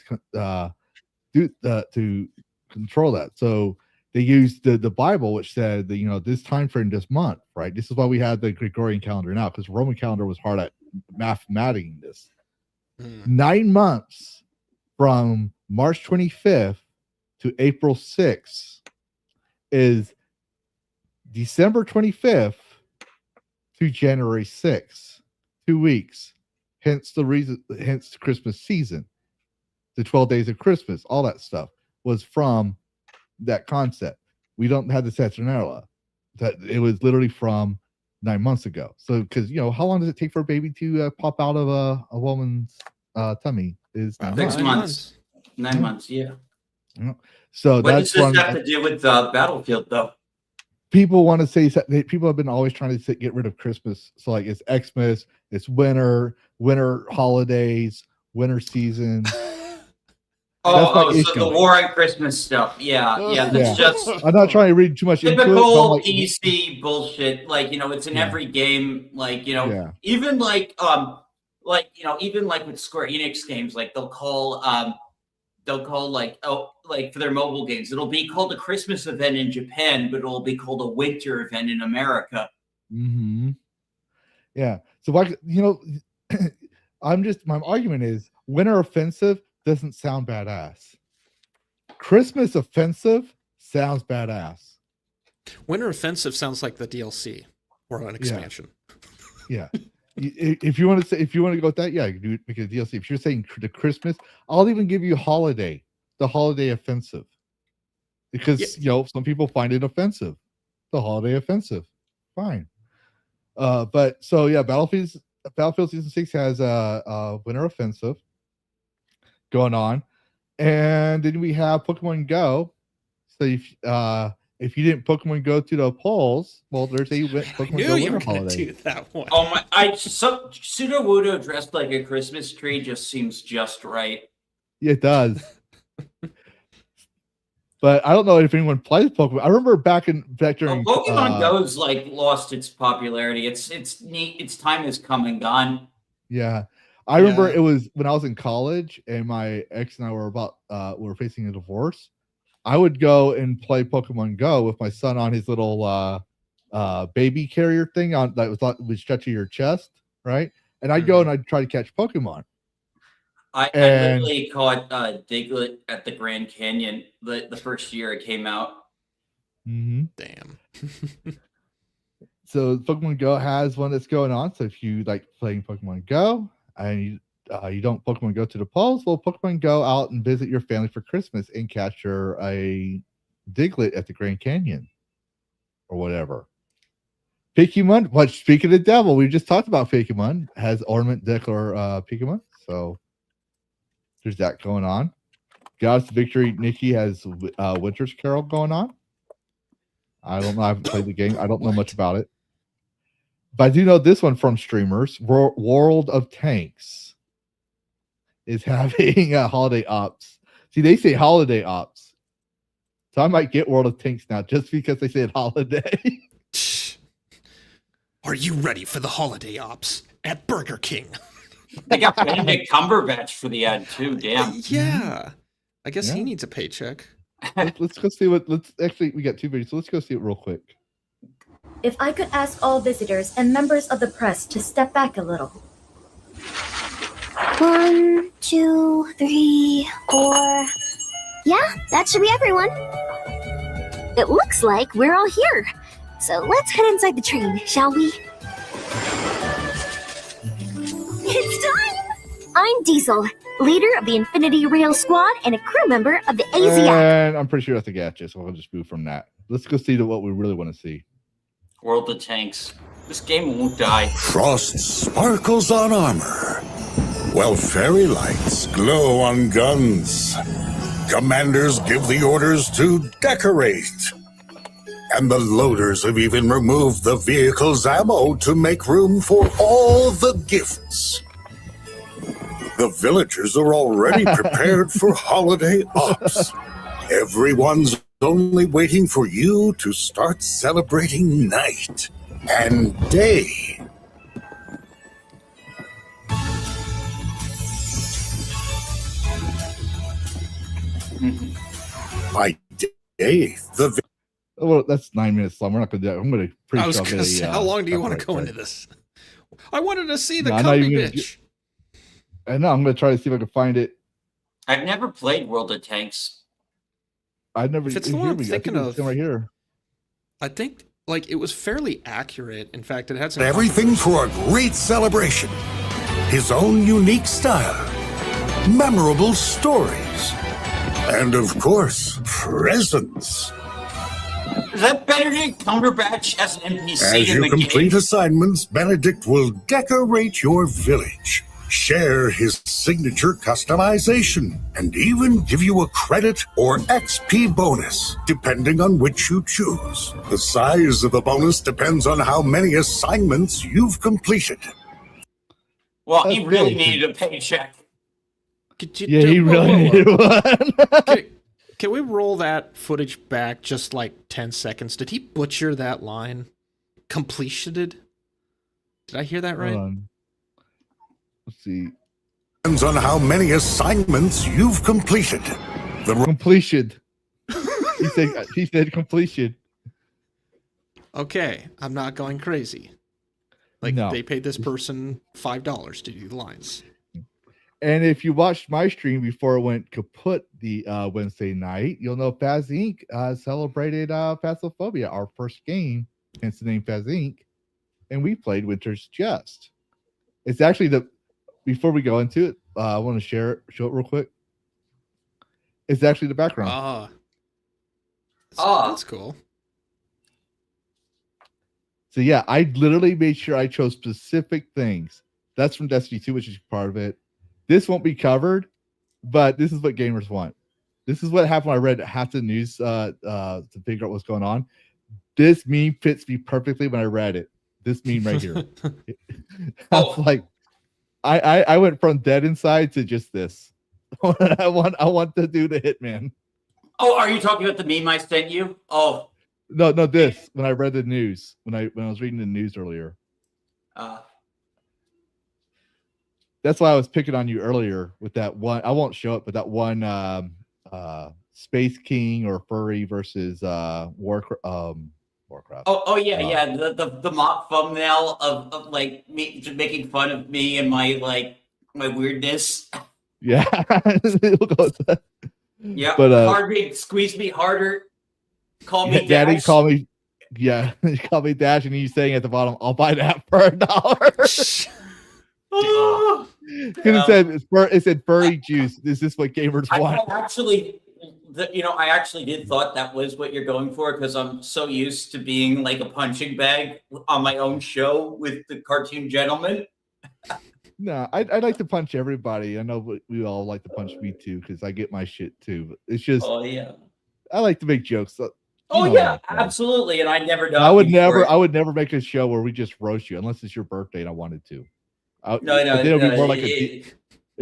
to control that. So they used the Bible, which said that, this time frame, this month, right? This is why we have the Gregorian calendar now, because Roman calendar was hard at mathematicing this. 9 months from March 25th to April 6th is December 25th to January 6th. 2 weeks. Hence the Christmas season. The 12 days of Christmas, all that stuff was from that concept. We don't have the Saturnella. That it was literally from 9 months ago. So, because how long does it take for a baby to pop out of a woman's tummy? Is 6 months. 9 months. Yeah. So what does this have to do with Battlefield, though? People want to say people have been always trying to get rid of Christmas. So like it's Xmas, it's winter holidays, winter season. So the war on Christmas stuff. Yeah. That's just. I'm not trying to read too much into it. Typical PC bullshit. Like it's in every game. Like even like even like with Square Enix games, like they'll call for their mobile games, it'll be called a Christmas event in Japan, but it'll be called a winter event in America. Mm-hmm. Yeah. So my argument is winter offensive doesn't sound badass. Christmas offensive sounds badass. Winter offensive sounds like the DLC or an expansion. Yeah. If you want to go with that, yeah, you can do it because DLC. If you're saying the Christmas, I'll even give you the holiday offensive, because some people find it offensive. The holiday offensive, fine. But so yeah, Battlefield Season 6 has a winter offensive going on, and then we have Pokemon Go. So if you didn't Pokemon Go to the polls, well, there's a Pokemon Go winter holiday. Do that one. Oh my! Sudowoodo dressed like a Christmas tree just seems just right. Yeah, it does. But I don't know if anyone plays Pokemon. I remember back during Pokemon Go's lost its popularity. It's neat. Its time has come and gone. Yeah. I remember it was when I was in college and my ex and I were facing a divorce. I would go and play Pokemon Go with my son on his little baby carrier thing that was stretched to your chest, right? And I'd go and I'd try to catch Pokemon. I literally caught Diglett at the Grand Canyon the first year it came out. Mm-hmm. Damn. So Pokemon Go has one that's going on. So if you like playing Pokemon Go and you don't Pokemon Go to the polls, well, Pokemon Go out and visit your family for Christmas and capture a Diglett at the Grand Canyon or whatever. Pokemon, speaking of the devil, we just talked about Pokemon, has Ornament Declar Pokemon. So there's that going on. Goddess Victory Nikki has Winter's Carol going on. I don't know. I haven't played the game. I don't know much about it. But I do know this one from streamers. World of Tanks is having holiday ops. See, they say holiday ops. So I might get World of Tanks now just because they said holiday. Are you ready for the holiday ops at Burger King? They got Benedict Cumberbatch for the ad too. Damn. Yeah. I guess he needs a paycheck. Let's go see what. We got 2 videos, so let's go see it real quick. If I could ask all visitors and members of the press to step back a little. 1, 2, 3, 4. Yeah, that should be everyone. It looks like we're all here. So let's head inside the train, shall we? It's time! I'm Diesel, leader of the Infinity Rail Squad and a crew member of the AZ. And I'm pretty sure that's a gadget, so we'll just move from that. Let's go see what we really want to see. World of Tanks. This game won't die. Frost sparkles on armor, while fairy lights glow on guns. Commanders give the orders to decorate. And the loaders have even removed the vehicle's ammo to make room for all the gifts. The villagers are already prepared for holiday ops. Everyone's only waiting for you to start celebrating night and day. By day, the well, that's 9 minutes long. We're not going to do that. I'm going to pre I was going to say, how long do you want to go into this? I wanted to see the No, cubby bitch. I know. I'm going to try to see if I can find it. I've never played World of Tanks. I've never. If it's the one I'm thinking of, right here. I think like it was fairly accurate. In fact, it had some everything for a great celebration. His own unique style, memorable stories, and of course, presents. Is that Benedict Cumberbatch as an NPC As in you the complete game? assignments, Benedict will decorate your village, share his signature customization, and even give you a credit or XP bonus, depending on which you choose. The size of the bonus depends on how many assignments you've completed. Well, he really needed a paycheck. Yeah, he really needed one. Can we roll that footage back just like 10 seconds? Did he butcher that line? Completioned? Did I hear that right? Hold on. Let's see. Depends on how many assignments you've completed. The completion. He said completion. Okay, I'm not going crazy. Like they paid this person $5 to do the lines. And if you watched my stream before it went kaput the Wednesday night, you'll know Phas Inc. Celebrated Phasmophobia, our first game, hence the name Phas Inc. And we played Winter's Jest. It's actually before we go into it, I want to show it real quick. It's actually the background. That's cool. So yeah, I literally made sure I chose specific things. That's from Destiny 2, which is part of it. This won't be covered, but this is what gamers want. This is what happened when I read half the news to figure out what's going on. This meme fits me perfectly when I read it. This meme right here. I was like, I went from dead inside to just this. I want to do the Hitman. Oh, are you talking about the meme I sent you? Oh. No, this. When I read the news, when I was reading the news earlier. That's why I was picking on you earlier with that one. I won't show it, but that one Space King or Furry versus Warcraft. Oh yeah. The mock thumbnail of like me just making fun of me and my weirdness. Yeah. Yeah. But hard me, squeeze me harder. Call me Daddy. Dash. Call me. Yeah, call me Dash, and he's saying at the bottom, "I'll buy that for $1." Because it said furry juice. Is this what gamers want? I actually did thought that was what you're going for because I'm so used to being like a punching bag on my own show with the cartoon gentleman. No, I like to punch everybody. I know we all like to punch me too because I get my shit too. But it's just, I like to make jokes. So, absolutely. And I never done. I would never make a show where we just roast you unless it's your birthday and I wanted to. It'd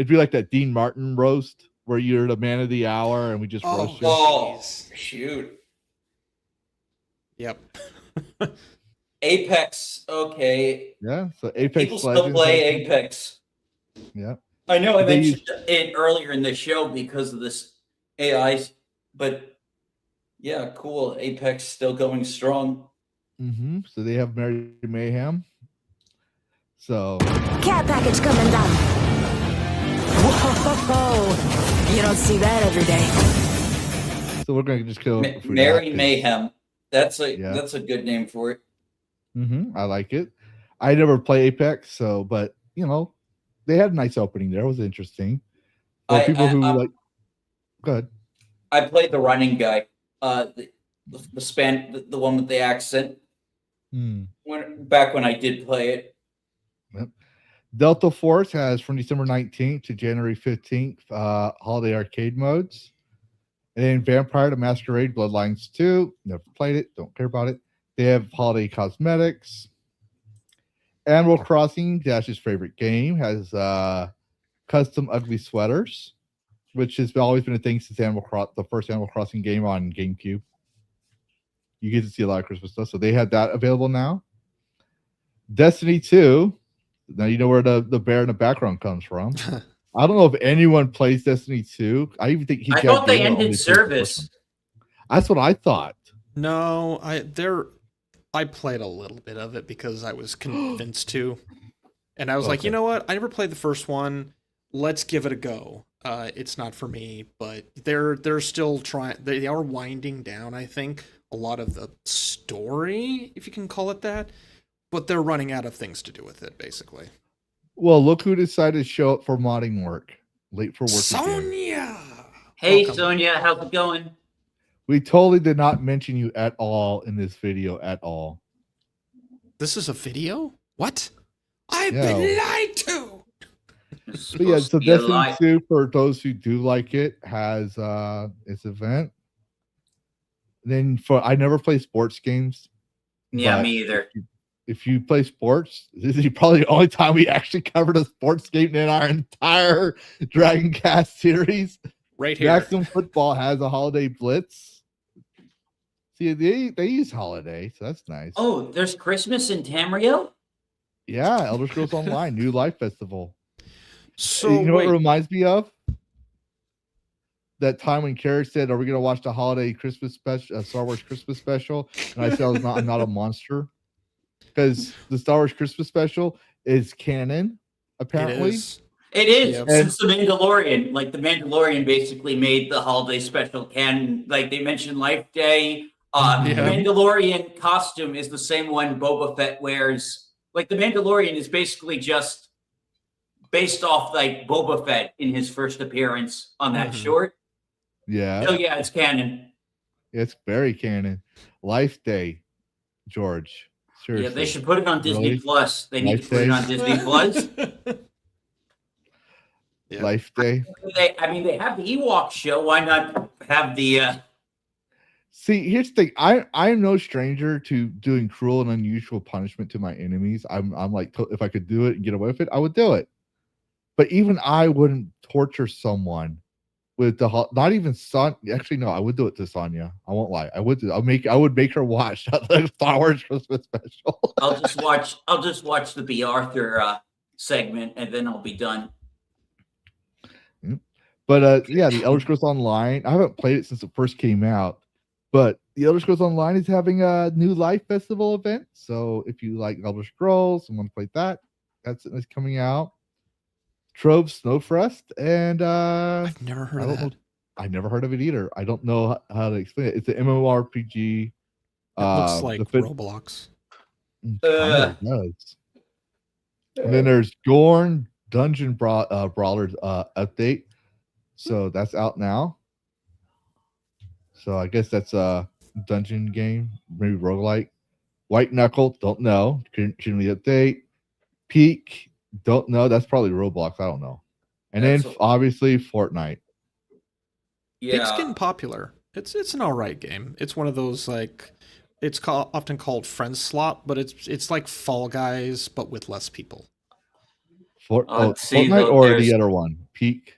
be like that Dean Martin roast where you're the man of the hour and we just roast you. Oh, shoot. Yep. Apex, okay. Yeah, so Apex People still Legends, play Apex. Yeah. I know I mentioned it earlier in the show because of this AI, but yeah, cool. Apex still going strong. So they have Mary Mayhem. So Care package coming down. Whoa! You don't see that every day. So we're gonna just go for Mary that. Mayhem. That's a good name for it. I like it. I never play Apex, so but they had a nice opening there. It was interesting. For people who like, go ahead. I played the running guy, the one with the accent. Back when I did play it. Yep. Delta Force has from December 19th to January 15th holiday arcade modes. And then Vampire the Masquerade Bloodlines 2. Never played it. Don't care about it. They have holiday cosmetics. Animal Crossing, Dash's favorite game, has custom ugly sweaters, which has always been a thing since the first Animal Crossing game on GameCube. You get to see a lot of Christmas stuff. So they have that available now. Destiny 2. Now you know where the bear in the background comes from. I don't know if anyone plays Destiny 2. I even think I thought they ended service. That's what I thought. No, I played a little bit of it because I was convinced to. And I was like, you know what? I never played the first one. Let's give it a go. It's not for me, but they're still trying. They are winding down, I think, a lot of the story, if you can call it that. But they're running out of things to do with it, basically. Well, look who decided to show up for modding work. Late for work. Sonia! Hey, Sonia, how's it going? We totally did not mention you at all in this video at all. This is a video? What? I've been lied to! But yeah, so Destiny 2, for those who do like it, has its event. Then I never play sports games. Yeah, me either. If you play sports, this is probably the only time we actually covered a sports game in our entire DragonCast series. Right here. Maximum Football has a holiday blitz. See, they use holiday, so that's nice. Oh, there's Christmas in Tamriel? Yeah, Elder Scrolls Online, New Life Festival. So you know what it reminds me of? That time when Karrus said, "Are we going to watch the holiday Christmas special, Star Wars Christmas special?" And I said, I'm not a monster." Because the Star Wars Christmas special is canon, apparently. It is since the Mandalorian. Like the Mandalorian basically made the holiday special canon. Like they mentioned Life Day. The Mandalorian costume is the same one Boba Fett wears. Like the Mandalorian is basically just based off like Boba Fett in his first appearance on that short. Yeah. So yeah, it's canon. It's very canon. Life Day, George. Seriously. Yeah, they should put it on Disney Plus. They need to put it on Disney Plus. Life Day. They have the Ewok show. Why not have the? See, here's the thing. I am no stranger to doing cruel and unusual punishment to my enemies. I'm like, if I could do it and get away with it, I would do it. But even I wouldn't torture someone with not even Son. Actually, no, I would do it to Sonya. I won't lie. I would make her watch the Star Wars Christmas special. I'll just watch the B. Arthur segment, and then I'll be done. But yeah, the Elder Scrolls Online. I haven't played it since it first came out, but the Elder Scrolls Online is having a New Life Festival event. So if you like Elder Scrolls and want to play that, that's coming out. Trove Snowfrest, and I've never heard of that. I never heard of it either. I don't know how to explain it. It's an MMORPG. It looks like Roblox. It does. And then there's Gorn Dungeon Brawlers update. So that's out now. So I guess that's a dungeon game, maybe roguelike. White Knuckle, don't know. Community update. Peak, don't know. That's probably Roblox. I don't know. And then obviously Fortnite. Yeah, it's getting popular. It's an alright game. It's one of those like it's often called friend slot, but it's like Fall Guys but with less people. Fortnite or the other one, Peak.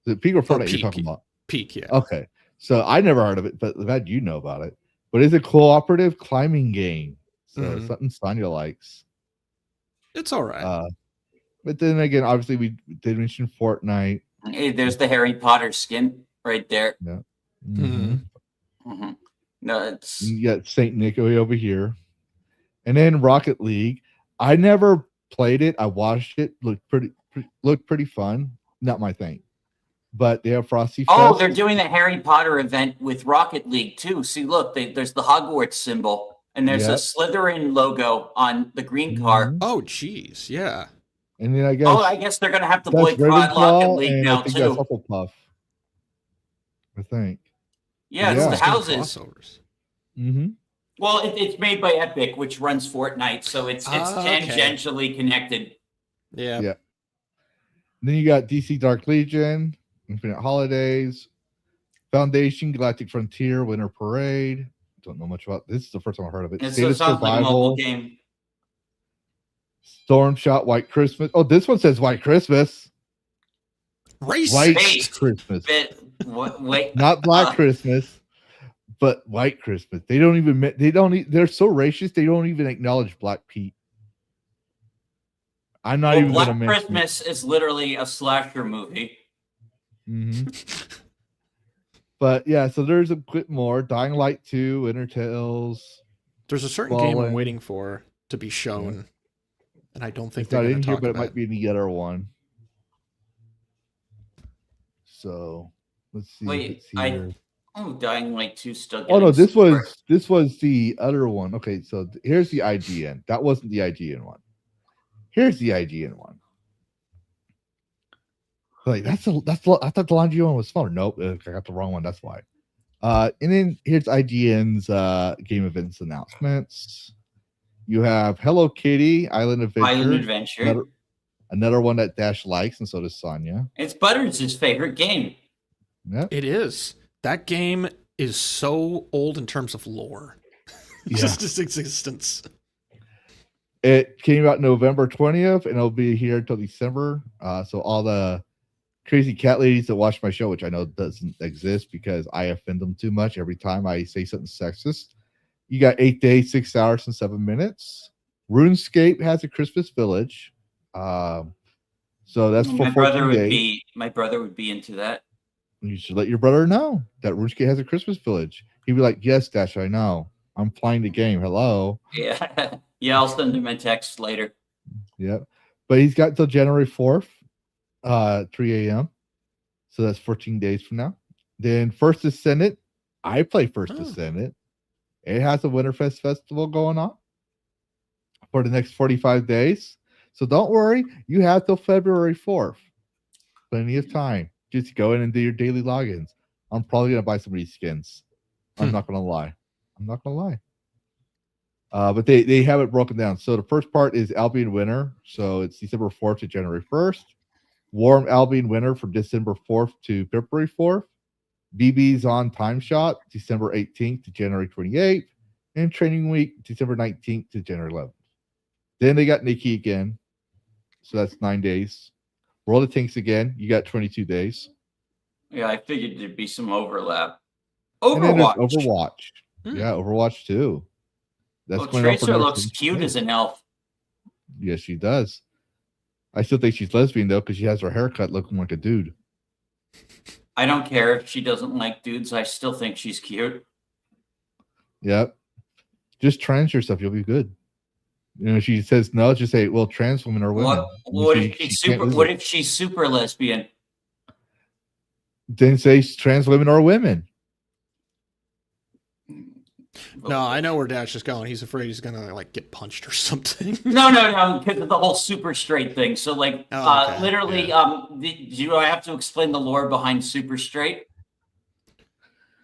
The Peak or Fortnite you're talking about? Peak, yeah. Okay, so I never heard of it, but glad you know about it. But it's a cooperative climbing game, so something Sonya likes. It's all right. But then again, obviously we did mention Fortnite. Hey, there's the Harry Potter skin right there. Yeah. No, it's you got Saint Nico over here, and then Rocket League. I never played it. I watched it. Looked pretty fun. Not my thing. But they have Frosty Fest. Oh, they're doing the Harry Potter event with Rocket League too. See, look, there's the Hogwarts symbol, and there's a Slytherin logo on the green car. Oh, geez, yeah. And then I guess they're gonna have to boycott Rocket League now That's too. Hufflepuff, I think. Yeah, it's the houses. Mm-hmm. Well, it's made by Epic, which runs Fortnite, so it's tangentially connected. Yeah. Yeah. Then you got DC Dark Legion, Infinite Holidays, Foundation, Galactic Frontier, Winter Parade. Don't know much about this. Is the first time I heard of it. It State of sounds like a mobile Survival, game. Storm Shot, White Christmas. Oh, this one says White Christmas. White Christmas. Wait, not Black Christmas, but White Christmas. They're so racist. They don't even acknowledge Black Pete. I'm not even Black going to mention Christmas is literally a slasher movie. Mm-hmm. But yeah, so there's a bit more. Dying Light 2, Winter Tales. There's a certain game I'm waiting for to be shown, and I don't think it's not they're in going to here, talk but about it might be in the other one. So let's see. Wait, Dying Light 2 still. Oh no, this was the other one. Okay, so here's the IGN. That wasn't the IGN one. Here's the IGN one. Like I thought the IGN one was smaller. Nope, I got the wrong one. That's why. And then here's IGN's game events announcements. You have Hello Kitty Island Adventure. Another one that Dash likes, and so does Sonya. It's Butters' favorite game. Yep. It is. That game is so old in terms of lore. Just its existence. It came out November 20th, and it'll be here until December. So all the crazy cat ladies that watch my show, which I know doesn't exist because I offend them too much every time I say something sexist. You got 8 days, 6 hours, and 7 minutes. RuneScape has a Christmas village. So that's for 14 days. My brother would be into that. You should let your brother know that RuneScape has a Christmas village. He'd be like, "Yes, Dash, I know. I'm playing the game. Hello." Yeah, yeah. I'll send him a text later. Yep. But he's got till January 4th, 3 a.m. So that's 14 days from now. Then First Descendant. I play First Descendant. It has a Winterfest festival going on for the next 45 days. So don't worry. You have till February 4th. Plenty of time. Just go in and do your daily logins. I'm probably going to buy some of these skins. I'm not going to lie. But they have it broken down. So the first part is Albion Winter. So it's December 4th to January 1st. Warm Albion Winter from December 4th to February 4th. BB's on Time Shot, December 18th to January 28th. And Training Week, December 19th to January 11th. Then they got Nikki again. So that's 9 days. World of Tanks again. You got 22 days. Yeah, I figured there'd be some overlap. Overwatch. Yeah, Overwatch 2. Well, Tracer looks cute as an elf. Yes, she does. I still think she's lesbian, though, because she has her haircut looking like a dude. I don't care if she doesn't like dudes. I still think she's cute. Yep. Just trans yourself. You'll be good. You know, she says no, just say, well, trans women are women. What if she's super lesbian? Then say trans women are women. No, I know where Dash is going. He's afraid he's gonna like get punched or something. No, because of the whole super straight thing. So like, literally, do I have to explain the lore behind super straight?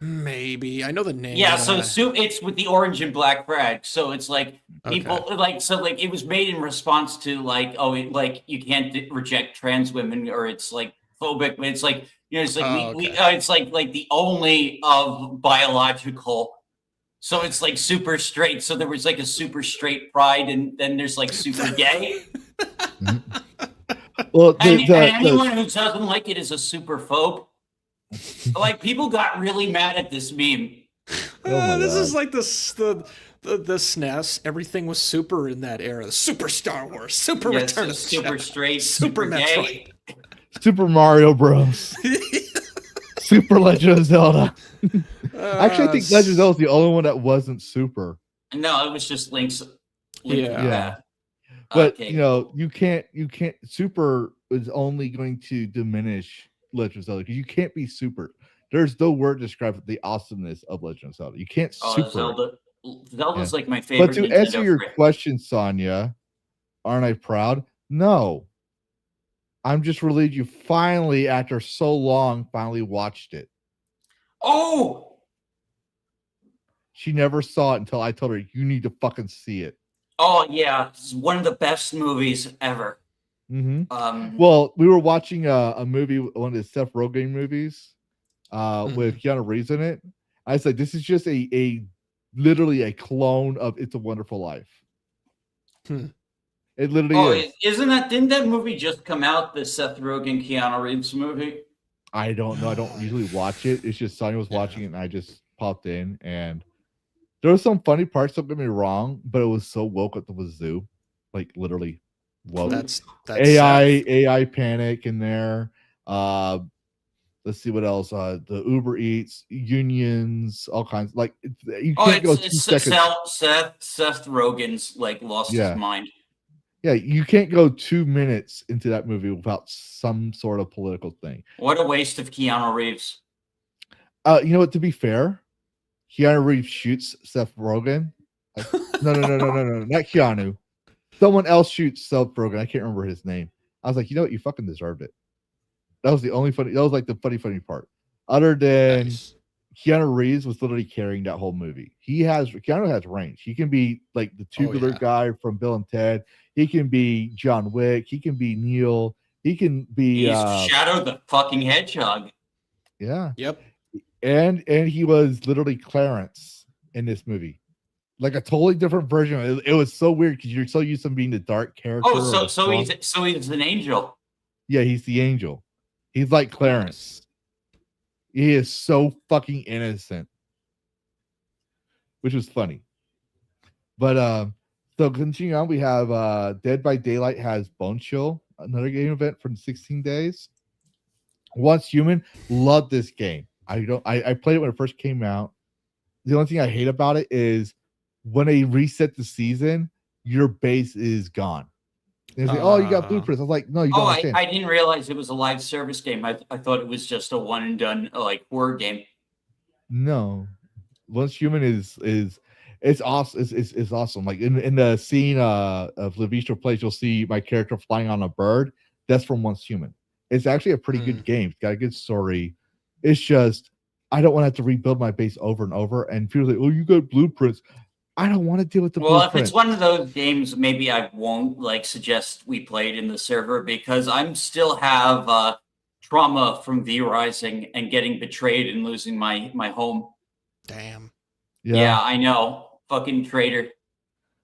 Maybe I know the name. Yeah, so it's with the orange and black flag. So it's like people it was made in response to like, you can't reject trans women, or it's like phobic. But it's like, you know, it's like it's like the only of biological. So it's like super straight. So there was like a super straight pride, and then there's like super gay. Well, anyone who doesn't like it is a super phobe. Like, people got really mad at this meme. This is like the SNES. Everything was super in that era. The Super Star Wars, Super Return of Super straight, Super Metroid, Super Mario Bros. Super Legend of Zelda. Actually, I think Legend of Zelda is the only one that wasn't super. No, it was just Link's. Yeah. But Okay. you know, you can't. Super is only going to diminish Legend of Zelda because you can't be super. There's no word to describe the awesomeness of Legend of Zelda. You can't super. Zelda. Zelda's Yeah. like my But favorite. to Nintendo answer your franchise. question, Sonia, aren't I proud? No. I'm just relieved you finally, after so long, finally watched it. Oh, She never saw it until I told her, you need to fucking see it. oh yeah, it's one of the best movies ever. Mm-hmm. Well, we were watching a movie, one of the Seth Rogen movies, with Keanu Reeves in it. I said, this is just a literally a clone of It's a Wonderful Life. It literally is. Didn't that movie just come out, the Seth Rogen Keanu Reeves movie? I don't know. I don't usually watch it. It's just Sonia was watching it and I just popped in, and there were some funny parts, don't get me wrong, but it was so woke at the wazoo. Like literally woke. That's AI Panic in there. Let's see what else. The Uber Eats, unions, all kinds. Like you can't go 2 seconds. Seth Rogen's like lost his mind. Yeah, you can't go 2 minutes into that movie without some sort of political thing. What a waste of Keanu Reeves. You know what? To be fair, Keanu Reeves shoots Seth Rogen. No, not Keanu. Someone else shoots Seth Rogen. I can't remember his name. I was like, you know what? You fucking deserved it. That was the only funny. That was like the funny part. Other than Keanu Reeves was literally carrying that whole movie. Keanu has range. He can be like the tubular guy from Bill and Ted. He can be John Wick. He can be Neil. He can be Shadow the fucking Hedgehog. Yeah. Yep. And he was literally Clarence in this movie. Like a totally different version. It was so weird because you're so used to him being the dark character. Oh, so he's an angel. Yeah, he's the angel. He's like Clarence. He is so fucking innocent, which was funny. But so continuing on, we have Dead by Daylight has Bone Chill, another game event from 16 days. Once Human, love this game. I played it when it first came out. The only thing I hate about it is when they reset the season, your base is gone. They say, "Oh, you got blueprints." I was like, "No, you don't." I didn't realize it was a live service game. I thought it was just a one and done like horror game. No, Once Human is it's awesome. It's awesome. Like in the scene of Lavistro plays, you'll see my character flying on a bird. That's from Once Human. It's actually a pretty good game. It's got a good story. It's just I don't want to have to rebuild my base over and over. And people say, "Oh, you got blueprints." I don't want to deal with the blueprints. If it's one of those games, maybe I won't like suggest we play it in the server because I'm still have trauma from V-Rising and getting betrayed and losing my home. Damn. Yeah, I know. Fucking traitor.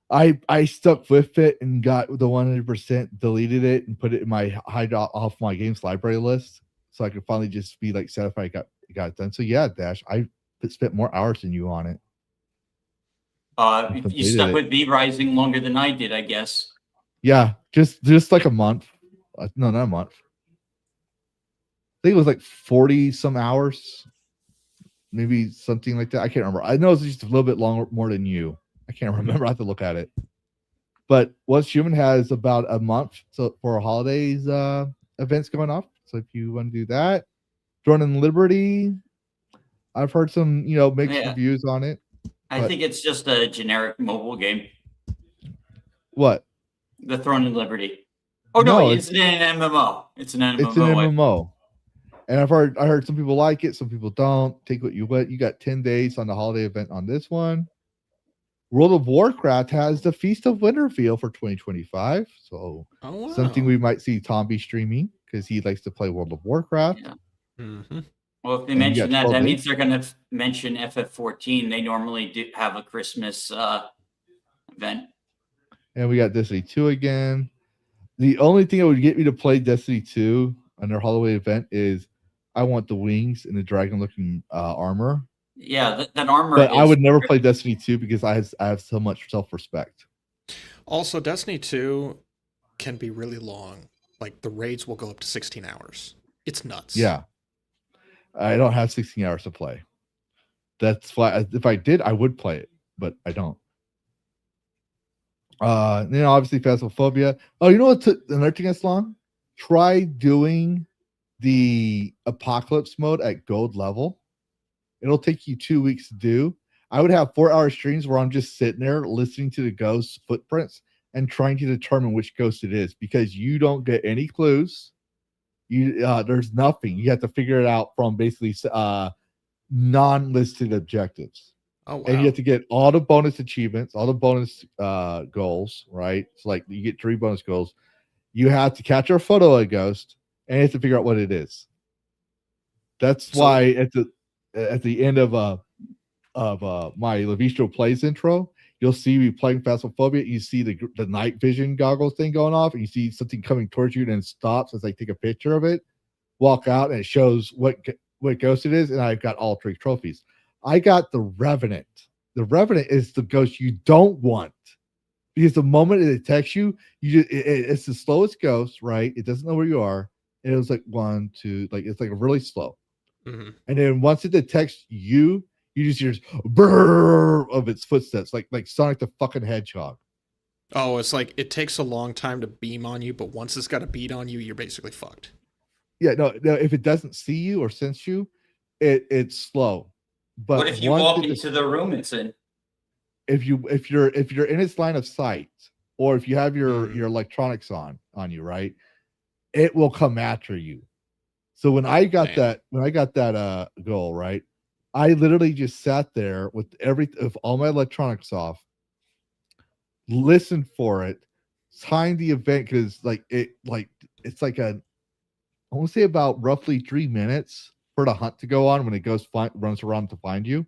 I stuck with it and got the 100%, deleted it, and put it in my hide off my games library list, so I could finally just be like satisfied I got it done. So yeah, Dash, I spent more hours than you on it. You stuck with V-Rising longer than I did, I guess. Yeah, just like a month. No, not a month. I think it was like 40 some hours, maybe something like that. I can't remember. I know it's just a little bit longer, more than you. I can't remember. I have to look at it. But Once Human has about a month for holidays events going off. So if you want to do that, Throne and Liberty, I've heard some mixed reviews on it. I think it's just a generic mobile game. What? The Throne and Liberty. Oh no, it's an MMO. It's an MMO. It's an MMO. And I heard some people like it, some people don't. Take what you want. You got 10 days on the holiday event on this one. World of Warcraft has the Feast of Winterfell for 2025. So something we might see Tom be streaming because he likes to play World of Warcraft. Yeah. Mm-hmm. Well, if they mention that means they're going to mention FF14. They normally do have a Christmas event. And we got Destiny 2 again. The only thing that would get me to play Destiny 2 on their holiday event is I want the wings and the dragon-looking armor. Yeah, that armor. But I would never play Destiny 2 because I have so much self-respect. Also, Destiny 2 can be really long. Like the raids will go up to 16 hours. It's nuts. Yeah. I don't have 16 hours to play. That's why if I did, I would play it, but I don't. Obviously Phasmophobia. Oh, you know what took another thing that's long? Try doing the apocalypse mode at gold level. It'll take you 2 weeks to do. I would have 4-hour streams where I'm just sitting there listening to the ghost footprints and trying to determine which ghost it is, because you don't get any clues. There's nothing. You have to figure it out from basically non-listed objectives. Oh, wow. And you have to get all the bonus achievements, all the bonus goals, right? So like you get 3 bonus goals. You have to capture a photo of a ghost, and you have to figure out what it is. That's why at the end of my Lavistro Plays intro, you'll see me playing Phasmophobia. You see the night vision goggles thing going off, and you see something coming towards you, and then it stops as I take a picture of it, walk out, and it shows what ghost it is, and I've got all 3 trophies. I got the Revenant. The Revenant is the ghost you don't want, because the moment it detects you, it's the slowest ghost, right? It doesn't know where you are, and it was like 1, 2, like it's like really slow. Mm-hmm. And then once it detects you, you just hear brrr of its footsteps, like Sonic the fucking Hedgehog. Oh, it's like it takes a long time to beam on you, but once it's got a beat on you, you're basically fucked. Yeah, no. If it doesn't see you or sense you, it's slow. But what if you walk into the room it's in? If you're in its line of sight, or if you have your electronics on you, right, it will come after you. So when I got that goal, right, I literally just sat there with all my electronics off, listened for it, timed the event, because it's like I want to say about roughly 3 minutes for the hunt to go on when it runs around to find you.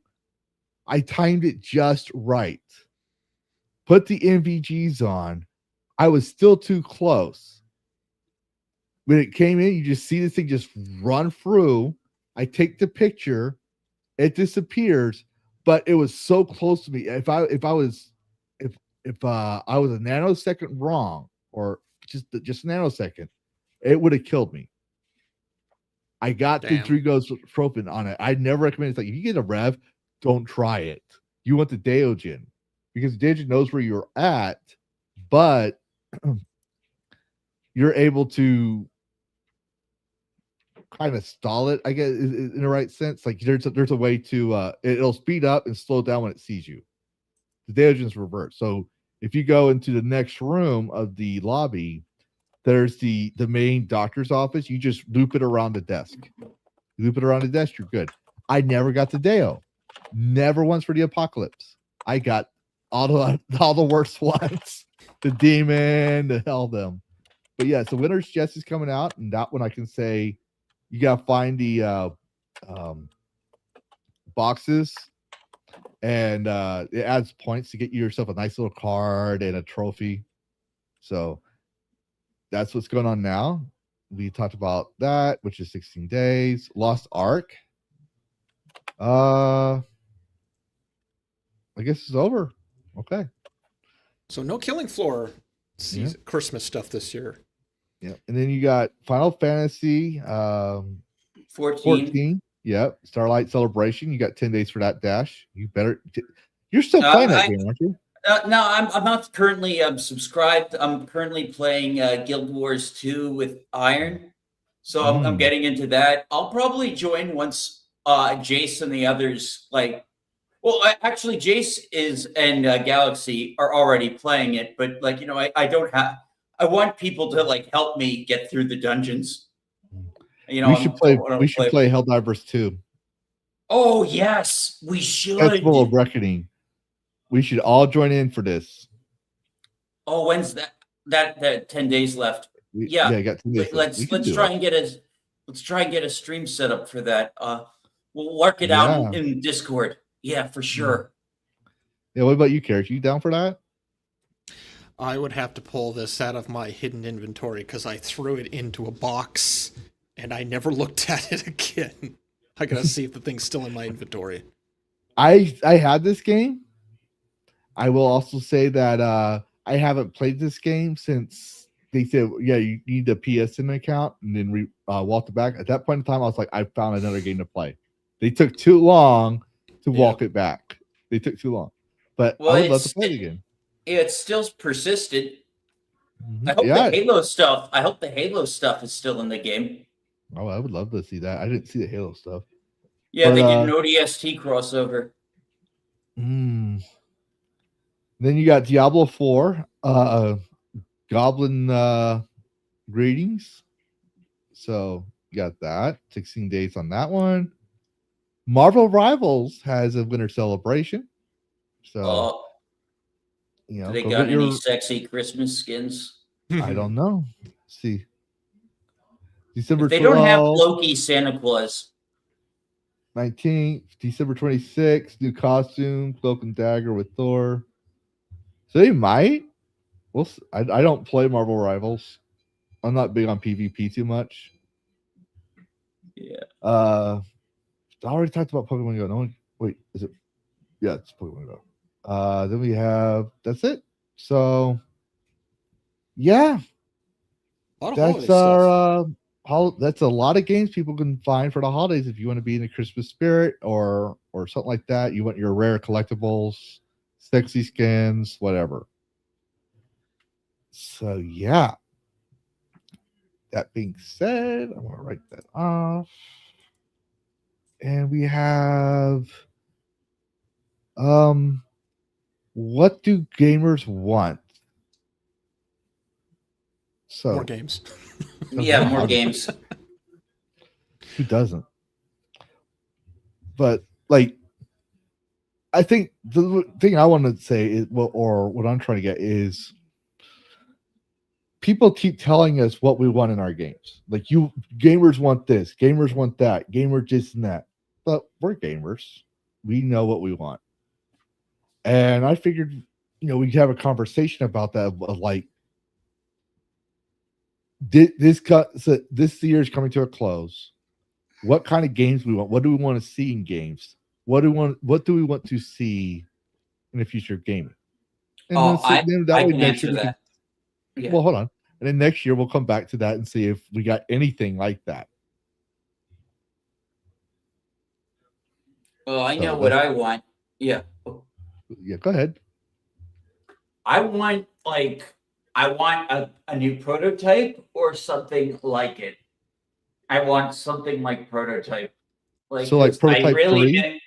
I timed it just right. Put the NVGs on. I was still too close. When it came in, you just see this thing just run through. I take the picture, it disappears, but it was so close to me. If I was a nanosecond wrong, or just a nanosecond, it would have killed me. I got the 3 ghosts trophy on it. I never recommend it. It's like, if you get a rev, don't try it. You want the Daogen, because Daogen knows where you're at, but you're able to kind of stall it, I guess, in the right sense. Like there's a way to it'll speed up and slow down when it sees you. The Daogen's reverse. So if you go into the next room of the lobby, there's the main doctor's office. You just loop it around the desk. You loop it around the desk, you're good. I never got the Deo. Never once for the apocalypse. I got all the worst ones. The demon, all them. But yeah, so Winter's Chest is coming out, and that one I can say you gotta find the boxes, and it adds points to get yourself a nice little card and a trophy. So that's what's going on now. We talked about that, which is 16 days. Lost Ark. I guess it's over. Okay. So no Killing Floor Christmas stuff this year. Yeah. And then you got Final Fantasy 14. Yep. Starlight Celebration. You got 10 days for that dash. You're still playing that game, aren't you? No, I'm not currently subscribed. I'm currently playing Guild Wars 2 with Iron. So I'm getting into that. I'll probably join once Jace and the others actually Jace and Galaxy are already playing it, but I want people to help me get through the dungeons. We should play Helldivers 2. Oh yes, we should. Festival of Reckoning. We should all join in for this. Oh, when's that? That 10 days left. Yeah, got 10 days let's try and get a stream set up for that. We'll work it out in Discord. Yeah, for sure. Yeah, what about you, Karrus? You down for that? I would have to pull this out of my hidden inventory because I threw it into a box and I never looked at it again. I gotta see if the thing's still in my inventory. I had this game. I will also say that I haven't played this game since they said, you need a PSN account, and then we walked it back. At that point in time, I was like, I found another game to play. They took too long to walk it back. They took too long. But I would love to play it again. It's still persistent. Mhm. I hope Yeah. the Halo stuff. I hope the Halo stuff is still in the game. Oh, I would love to see that. I didn't see the Halo stuff. Yeah, But, they did an ODST crossover. Then you got Diablo 4, Goblin Greetings. So you got that. 16 days on that one. Marvel Rivals has a winter celebration. So you know, Do they go got get any your sexy Christmas skins? I don't know. Let's see. December If they don't have 12th, Loki Santa Claus. 19th, December 26th, new costume, Cloak and Dagger with Thor. So they might. I don't play Marvel Rivals. I'm not big on PvP too much. Yeah. I already talked about Pokemon Go. No one. Wait, is it? Yeah, it's Pokemon Go. Then we have. That's it. So, yeah, that's our. That's a lot of games people can find for the holidays if you want to be in the Christmas spirit or something like that. You want your rare collectibles, sexy skins, whatever. So yeah. That being said, I want to write that off. And we have what do gamers want? So more games. Yeah, more games. Who doesn't? But like I think the thing I want to say is or what I'm trying to get is people keep telling us what we want in our games. Like you gamers want this, gamers want that, gamers this and that. But we're gamers. We know what we want. And I figured, we'd have a conversation about that of like this year is coming to a close. What kind of games we want? What do we want to see in games? What do we want to see in the future of gaming? And I can answer that. Yeah. Well, hold on. And then next year we'll come back to that and see if we got anything like that. Well, I know what I want. Yeah. Yeah, go ahead. I want a new prototype or something like it. I want something like prototype. So like prototype 3?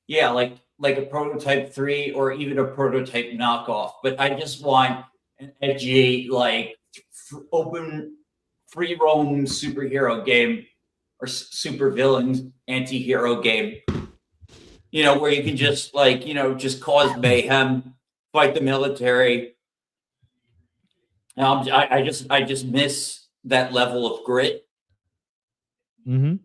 Yeah, like a prototype 3 or even a prototype knockoff. But I just want an edgy, like open, free roam superhero game or super villain anti-hero game. Where you can just just cause mayhem, fight the military. I just miss that level of grit. Mm-hmm.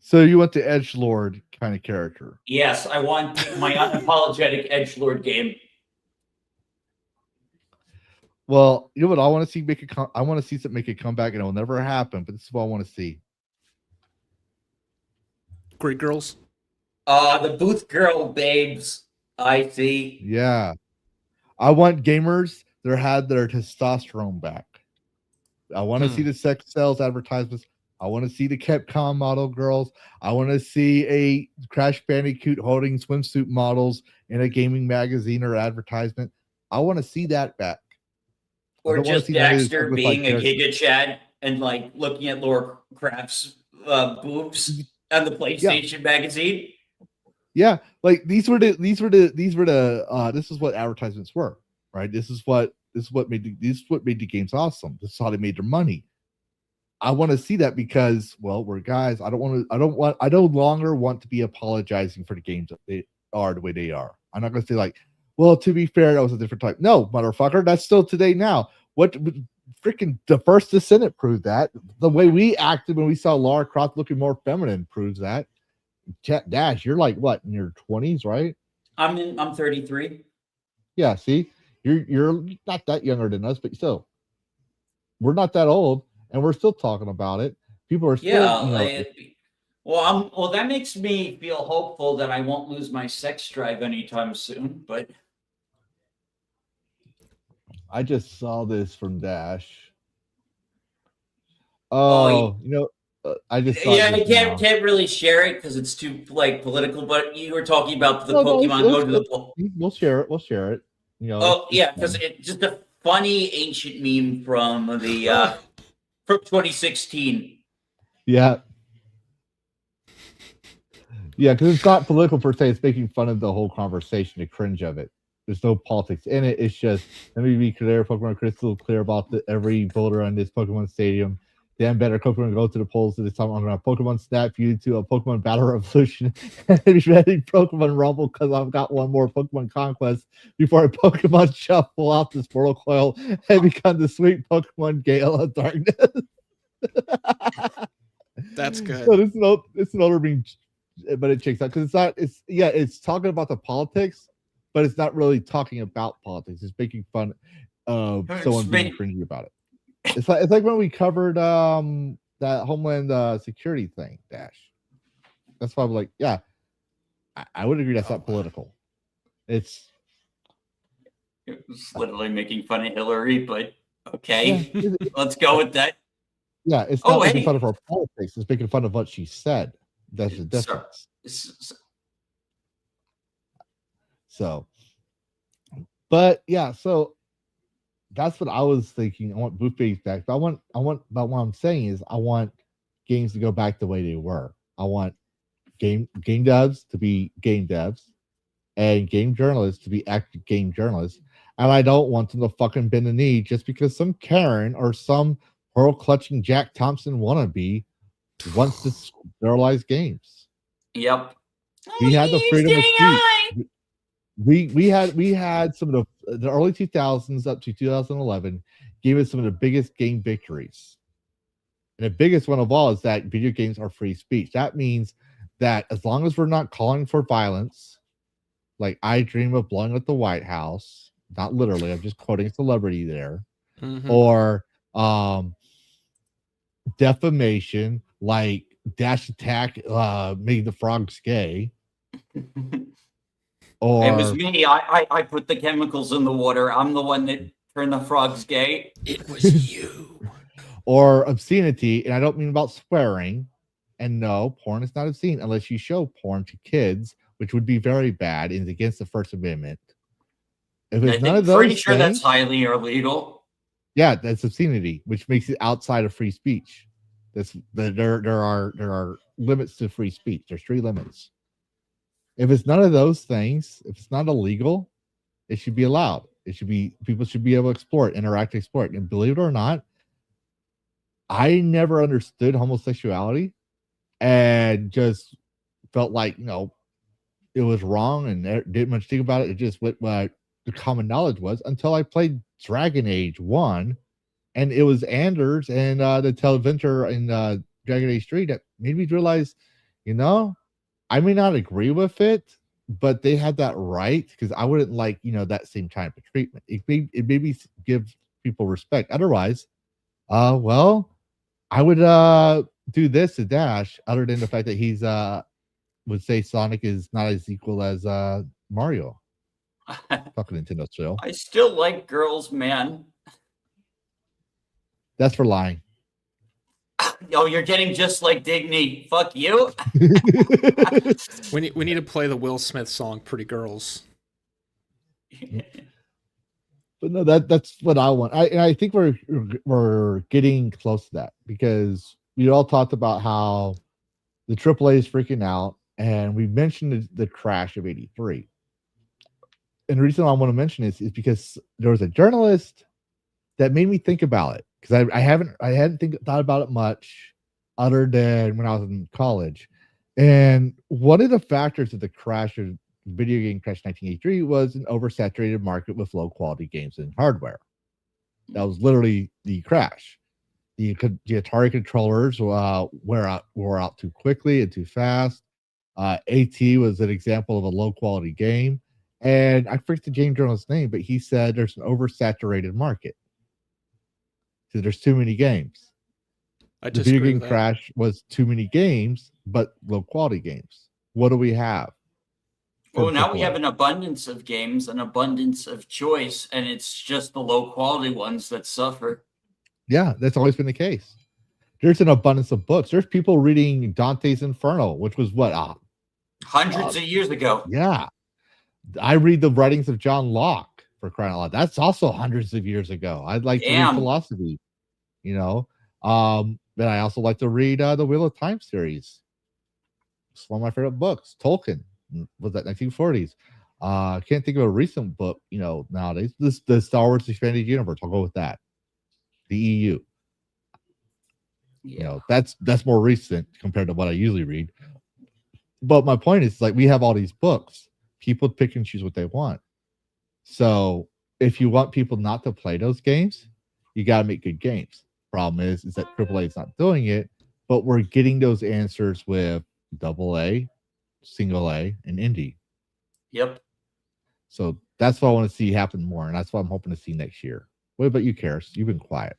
So you want the edgelord kind of character? Yes, I want my unapologetic edgelord game. Well, you know what I want to see I want to see something make a comeback, and it will never happen. But this is what I want to see. Great girls. The booth girl babes. I see. Yeah, I want gamers that had their testosterone back. I want to see the sex sales advertisements. I want to see the Capcom model girls. I want to see a Crash Bandicoot holding swimsuit models in a gaming magazine or advertisement. I want to see that back. Or just Daxter being a Giga Chad and like looking at Laura Craft's boobs on the PlayStation magazine. Yeah, like this is what advertisements were, right? This is what made the games awesome. This is how they made their money. I want to see that because, well, we're guys. I no longer want to be apologizing for the games that they are the way they are. I'm not going to say like, well, to be fair, that was a different type. No, motherfucker, that's still today now. What freaking the first Descendant proved that. The way we acted when we saw Lara Croft looking more feminine proves that. Dash, you're like what, in your 20s, right? I'm 33. Yeah, see, you're not that younger than us, but still, we're not that old, and we're still talking about it. People are still, well, that makes me feel hopeful that I won't lose my sex drive anytime soon. But I just saw this from Dash. I just saw I can't really share it because it's too like political. But you were talking about the Pokemon. We'll share it. You know. Oh yeah, because it's just a funny ancient meme from the from 2016. Yeah. Yeah, because it's not political per se. It's making fun of the whole conversation, the cringe of it. There's no politics in it. It's just, let me be clear, Pokemon Crystal clear about every voter on this Pokemon Stadium. Damn better Pokemon go to the polls this time. I'm going to Pokemon snap you to a Pokemon Battle Revolution and be ready Pokemon Rumble because I've got one more Pokemon Conquest before I Pokemon Shuffle out this Portal Coil and become the sweet Pokemon Gale of Darkness. That's good. So it's an older being, but it checks out because it's talking about the politics, but it's not really talking about politics. It's making fun of someone being cringy about it. It's like when we covered that Homeland Security thing, Dash. That's why I'm like, yeah, I would agree that's not political. It was literally making fun of Hillary, but okay, yeah, let's go with that. Yeah, it's not making fun of her politics. It's making fun of what she said. That's the difference. So, but yeah, so that's what I was thinking. I want booth babies back, but but what I'm saying is I want games to go back the way they were. I want game devs to be game devs and game journalists to be active game journalists. And I don't want them to fucking bend the knee just because some Karen or some pearl clutching Jack Thompson wannabe wants to sterilize games. Yep. We had the freedom of speech. We had some of the early 2000s up to 2011 gave us some of the biggest game victories. And the biggest one of all is that video games are free speech. That means that as long as we're not calling for violence, like I dream of blowing up the White House, not literally, I'm just quoting a celebrity there, or defamation, like Dash Attack made the frogs gay. Or, it was me. I put the chemicals in the water. I'm the one that turned the frogs gay. It was you. Or obscenity, and I don't mean about swearing. And no, porn is not obscene unless you show porn to kids, which would be very bad and against the First Amendment. If it's none of those pretty sure things, that's highly illegal. Yeah, that's obscenity, which makes it outside of free speech. There are limits to free speech. There's 3 limits. If it's none of those things, if it's not illegal, it should be allowed. People should be able to explore it, interact, explore it. And believe it or not, I never understood homosexuality and just felt like, it was wrong and didn't much think about it. It just went what the common knowledge was until I played Dragon Age 1, and it was Anders and the Televenture in Dragon Age 3 that made me realize, I may not agree with it, but they had that right because I wouldn't like, that same type of treatment. It made me give people respect. Otherwise, I would do this to Dash, other than the fact that he's would say Sonic is not as equal as Mario. Fucking Nintendo still. I still like girls, man. That's for lying. Oh, you're getting just like Digny. Fuck you. We need to play the Will Smith song, "Pretty Girls." But no, that's what I want. I think we're getting close to that because we all talked about how the AAA is freaking out, and we mentioned the crash of '83. And the reason I want to mention is because there was a journalist that made me think about it because I hadn't thought about it much other than when I was in college. And one of the factors of the crash of video game crash 1983 was an oversaturated market with low quality games and hardware. That was literally the crash. The Atari controllers wore out too quickly and too fast. AT was an example of a low quality game. And I forget the game journalist's name, but he said there's an oversaturated market. So there's too many games. The video game crash was too many games, but low quality games. What do we have? Well, now we have an abundance of games, an abundance of choice, and it's just the low quality ones that suffer. Yeah, that's always been the case. There's an abundance of books. There's people reading Dante's Inferno, which was what? Hundreds of years ago. Yeah. I read the writings of John Locke, for crying out loud. That's also hundreds of years ago. I'd like to read Damn. philosophy, you know. But I also like to read the Wheel of Time series. It's one of my favorite books. Tolkien was that 1940s. I can't think of a recent book, you know, nowadays. The Star Wars Expanded Universe. I'll go with that. The EU. You know, that's more recent compared to what I usually read. But my point is, like, we have all these books. People pick and choose what they want. So if you want people not to play those games, you got to make good games. Problem is that AAA is not doing it, but we're getting those answers with AA, single A, and indie. Yep. So that's what I want to see happen more, and that's what I'm hoping to see next year. What about you, Karrus? You've been quiet.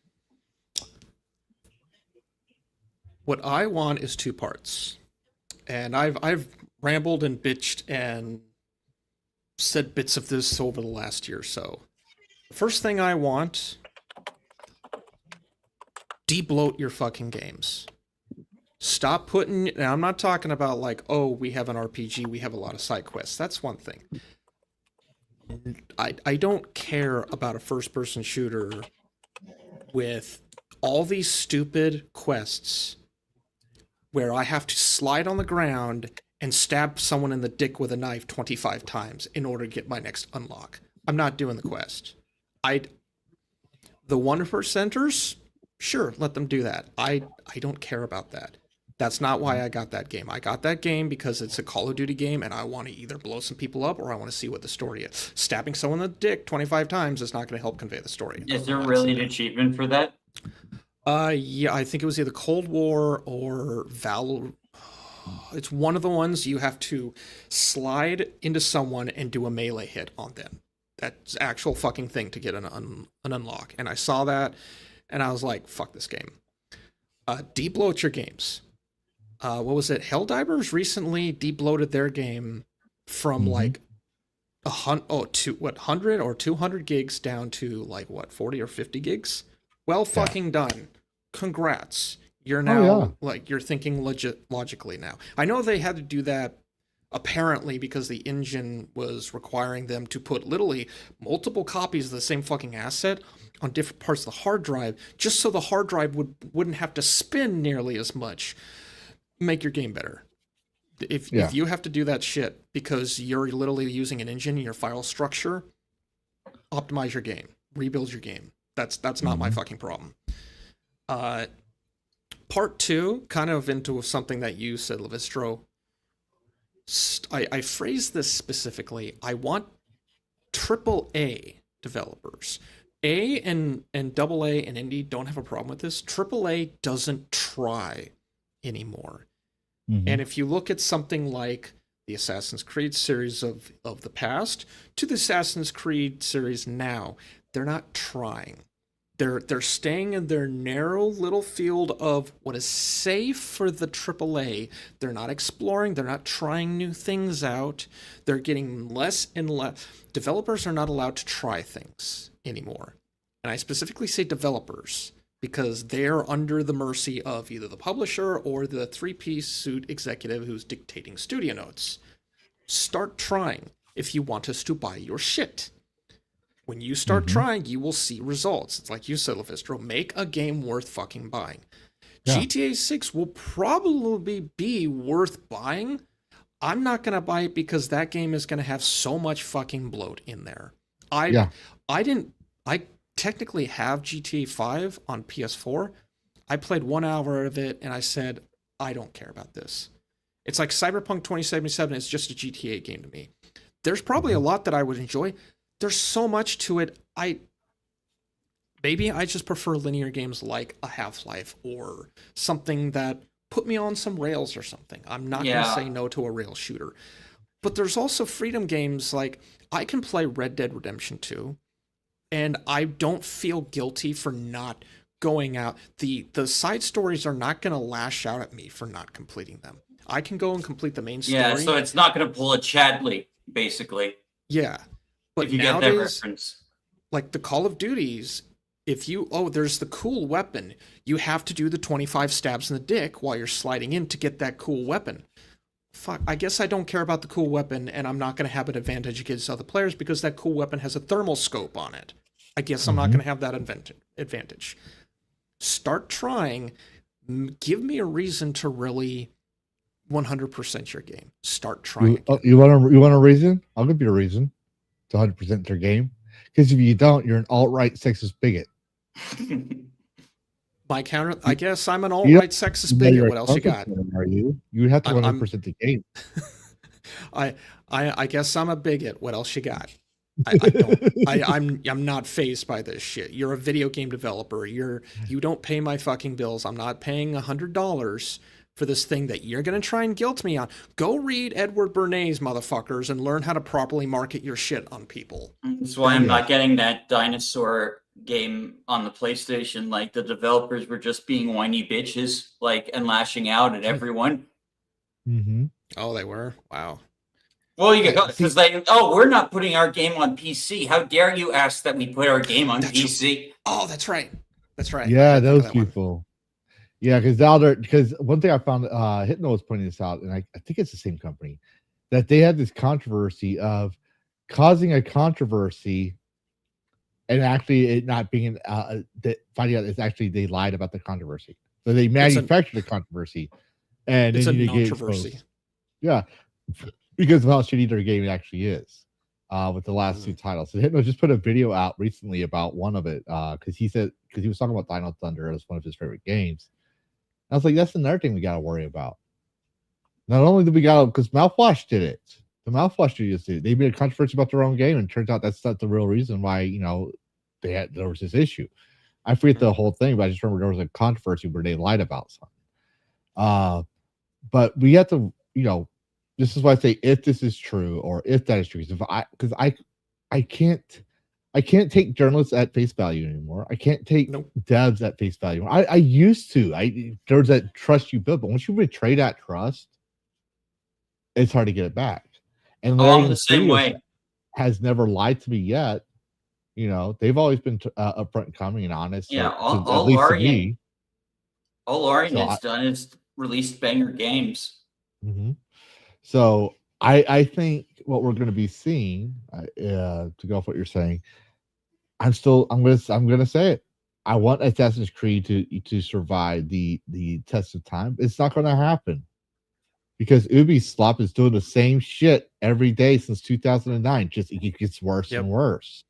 What I want is 2 parts. And I've rambled and bitched and said bits of this over the last year or so. The first thing I want, de-bloat your fucking games. Stop putting, now I'm not talking about like, oh, we have an RPG, we have a lot of side quests. That's one thing. I don't care about a first-person shooter with all these stupid quests where I have to slide on the ground and stab someone in the dick with a knife 25 times in order to get my next unlock. I'm not doing the quest. The 1%ers, sure, let them do that. I don't care about that. That's not why I got that game. I got that game because it's a Call of Duty game and I want to either blow some people up or I want to see what the story is. Stabbing someone in the dick 25 times is not going to help convey the story. Is there really an achievement for that? Yeah, I think it was either Cold War or Val. It's one of the ones you have to slide into someone and do a melee hit on them. That's actual fucking thing to get an unlock. And I saw that and I was like, fuck this game. De-bloat your games. What was it? Helldivers recently de-bloated their game from like 100 or 200 gigs down to like what, 40 or 50 gigs? Well fucking done. Congrats. You're now like you're thinking logically now. I know they had to do that apparently because the engine was requiring them to put literally multiple copies of the same fucking asset on different parts of the hard drive just so the hard drive wouldn't have to spin nearly as much. Make your game better. If you have to do that shit because you're literally using an engine in your file structure, optimize your game. Rebuild your game. That's not my fucking problem. Part 2, kind of into something that you said, Lavistro. I phrased this specifically. I want AAA developers. A and AA and indie don't have a problem with this. AAA doesn't try anymore. And if you look at something like the Assassin's Creed series of the past to the Assassin's Creed series now, they're not trying. They're staying in their narrow little field of what is safe for the AAA. They're not exploring. They're not trying new things out. They're getting less and less. Developers are not allowed to try things anymore. And I specifically say developers because they're under the mercy of either the publisher or the three-piece suit executive who's dictating studio notes. Start trying if you want us to buy your shit. When you start trying, you will see results. It's like you said, Lavistro, make a game worth fucking buying. Yeah. GTA 6 will probably be worth buying. I'm not going to buy it because that game is going to have so much fucking bloat in there. I technically have GTA 5 on PS4. I played 1 hour of it and I said, I don't care about this. It's like Cyberpunk 2077 is just a GTA game to me. There's probably a lot that I would enjoy. There's so much to it. Maybe I just prefer linear games like a Half-Life or something that put me on some rails or something. I'm not going to say no to a rail shooter. But there's also freedom games like I can play Red Dead Redemption 2 and I don't feel guilty for not going out. The side stories are not going to lash out at me for not completing them. I can go and complete the main story. Yeah, so it's not going to pull a Chadley, basically. Yeah. But if you nowadays, get that reference. Like the Call of Duties, there's the cool weapon. You have to do the 25 stabs in the dick while you're sliding in to get that cool weapon. fuck, I guess I don't care about the cool weapon, and I'm not going to have an advantage against other players because that cool weapon has a thermal scope on it. I guess I'm not going to have that advantage. Start trying. Give me a reason to really 100% your game. Start trying. You want a reason? I'll give you a reason to 100% your game. Because if you don't, you're an alt-right sexist bigot. My counter, I guess I'm an alt-right sexist bigot. What else you got? Are you? You have to 100% the game. I guess I'm a bigot. What else you got? I don't. I'm not fazed by this shit. You're a video game developer. You don't pay my fucking bills. I'm not paying $100 for this thing that you're gonna try and guilt me on. Go read Edward Bernays, motherfuckers, and learn how to properly market your shit on people. That's why I'm not getting that dinosaur game on the PlayStation. Like, the developers were just being whiny bitches, like, and lashing out at everyone. Mm-hmm. Oh, they were? Wow. Well, you because we're not putting our game on PC. How dare you ask that we put our game on PC? Oh, that's right. That's right. Yeah, those people. Yeah, because one thing I found, Hypno was pointing this out, and I think it's the same company, that they had this controversy of causing a controversy and actually it not being finding out it's actually they lied about the controversy. So they manufactured a controversy, and it's then a you get controversy. Yeah, because of how shitty their game actually is. With the last two titles, so Hypno just put a video out recently about one of it because he was talking about Dino Thunder as one of his favorite games. I was like, that's another thing we got to worry about. Not only do we got to, because Mouthwash did it. The Mouthwash studios did it. They made a controversy about their own game, and it turns out that's not the real reason why there was this issue. I forget the whole thing, but I just remember there was a controversy where they lied about something. But we have to, this is why I say if this is true or if that is true, because I can't take journalists at face value anymore. I can't take devs at face value. I used to. There's that trust you build, but once you betray that trust, it's hard to get it back. And I'm the same way. Has never lied to me yet. They've always been upfront and coming and honest. Yeah, at least to me. All Larian has done is released banger games. Mm-hmm. So I think what we're going to be seeing, to go off what you're saying, I'm going to say it. I want Assassin's Creed to survive the test of time. It's not going to happen because Ubisoft is doing the same shit every day since 2009. Just it gets worse and worse,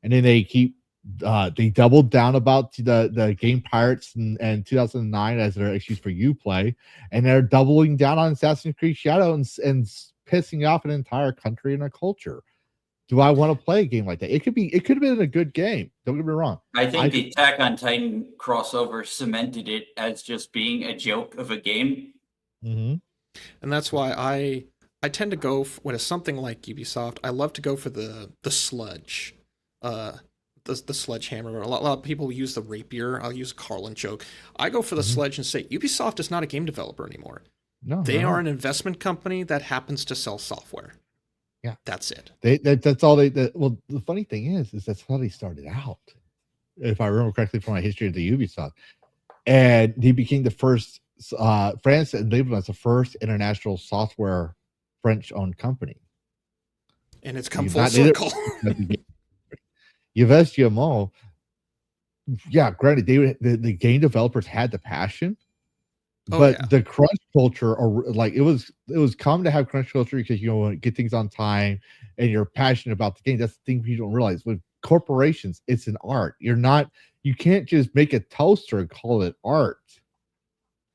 and then they keep they doubled down about the game pirates and 2009 as their excuse for Uplay, and they're doubling down on Assassin's Creed Shadow and pissing off an entire country and a culture. Do I want to play a game like that? It could have been a good game. Don't get me wrong. I think the Attack on Titan crossover cemented it as just being a joke of a game. Mm-hmm. And that's why I tend to go when it's something like Ubisoft. I love to go for the sludge, the sledgehammer. A lot of people use the rapier. I'll use a Carlin joke. I go for the sledge and say Ubisoft is not a game developer anymore. No, they are an investment company that happens to sell software. Yeah, that's it. That's all they. Well, the funny thing is that's how they started out, if I remember correctly from my history of the Ubisoft, and they became the first. France labeled as the first international software French-owned company, and it's come full circle. Yves Guillemot, yeah, granted, the game developers had the passion. But the crunch culture, or like it was common to have crunch culture because you want to get things on time and you're passionate about the game. That's the thing people don't realize. With corporations, it's an art. You can't just make a toaster and call it art.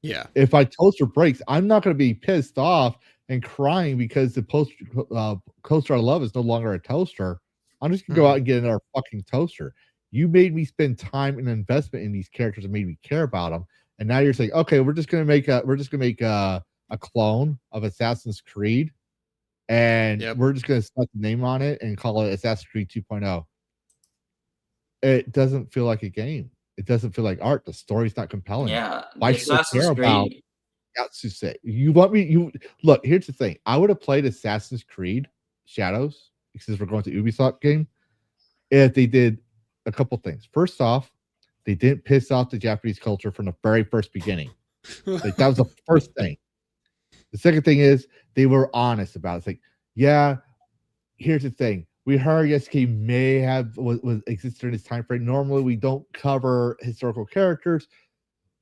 Yeah. If my toaster breaks, I'm not going to be pissed off and crying because the toaster I love is no longer a toaster. I'm just gonna go out and get another fucking toaster. You made me spend time and investment in these characters and made me care about them. And now you're saying, okay, we're just gonna make a clone of Assassin's Creed, and we're just gonna slap the name on it and call it Assassin's Creed 2.0. It doesn't feel like a game. It doesn't feel like art. The story's not compelling. Yeah, why should I care about Atsusei? You want me? You look. Here's the thing. I would have played Assassin's Creed Shadows because we're going to Ubisoft game. If they did a couple things. First off, they didn't piss off the Japanese culture from the very first beginning. Like, that was the first thing. The second thing is they were honest about it. It's like, yeah, here's the thing. We heard Yasuke may have was existed during this time frame. Normally, we don't cover historical characters,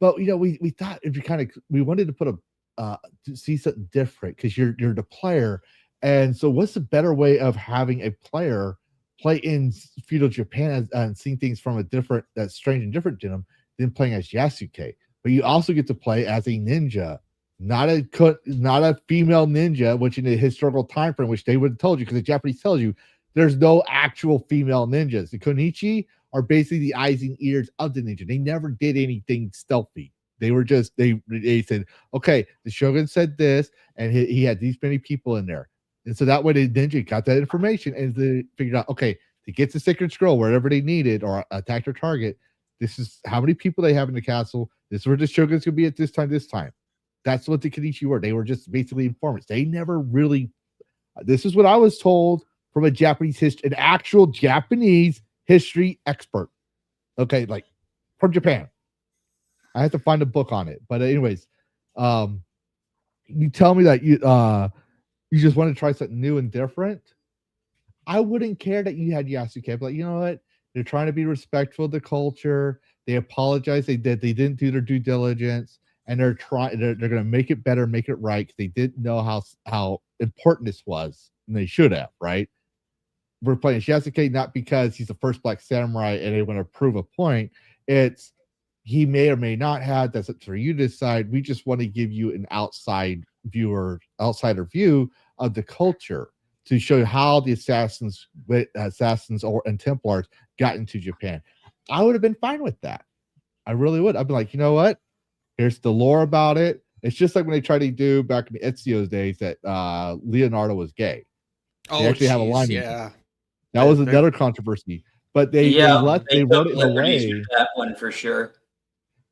but we thought it'd be we wanted to put to see something different because you're the player, and so what's the better way of having a player play in feudal Japan and seeing things from a different, that's strange and different to them than playing as Yasuke? But you also get to play as a ninja. Not a female ninja, which in the historical time frame, which they would have told you, because the Japanese tells you there's no actual female ninjas. The Konichi are basically the eyes and ears of the ninja. They never did anything stealthy. They were just they said, okay, the Shogun said this, and he had these many people in there, and so that way the ninja got that information and they figured out, okay, to get the sacred scroll wherever they needed or attack their target, this is how many people they have in the castle. This is where the Shogun's gonna be at this time. That's what the Konichi were. They were just basically informants. They never really. This is what I was told from a Japanese history, an actual Japanese history expert. Okay, like from Japan. I have to find a book on it. But anyways, you tell me that you just want to try something new and different. I wouldn't care that you had Yasuke, but you know what? They're trying to be respectful of the culture. They apologize. They didn't do their due diligence. And they're going to make it better, make it right, because they didn't know how important this was, and they should have, right? We're playing Yasuke not because he's the first black samurai and they want to prove a point. It's he may or may not have. That's up to you to decide. We just want to give you an outsider view of the culture to show you how the assassins and Templars got into Japan. I would have been fine with that. I really would. I'd be like, you know what? Here's the lore about it. It's just like when they tried to do back in Ezio's days that Leonardo was gay. They actually have a line. Yeah. That was another controversy. But they wrote it in a way. That one for sure.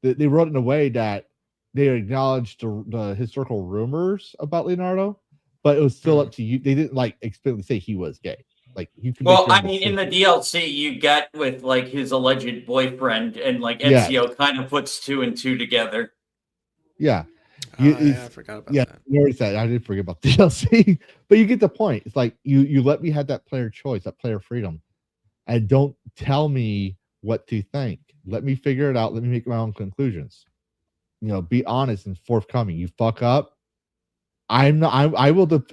They wrote it in a way that they acknowledged the historical rumors about Leonardo, but it was still up to you. They didn't explicitly say he was gay. Like you can. Well, I mean, in the DLC, you get with his alleged boyfriend, and Ezio kind of puts 2 and 2 together. Yeah. I forgot about that. You already said I did forget about the DLC, but you get the point. It's like you let me have that player choice, that player freedom, and don't tell me what to think. Let me figure it out. Let me make my own conclusions. Be honest and forthcoming. You fuck up, I will.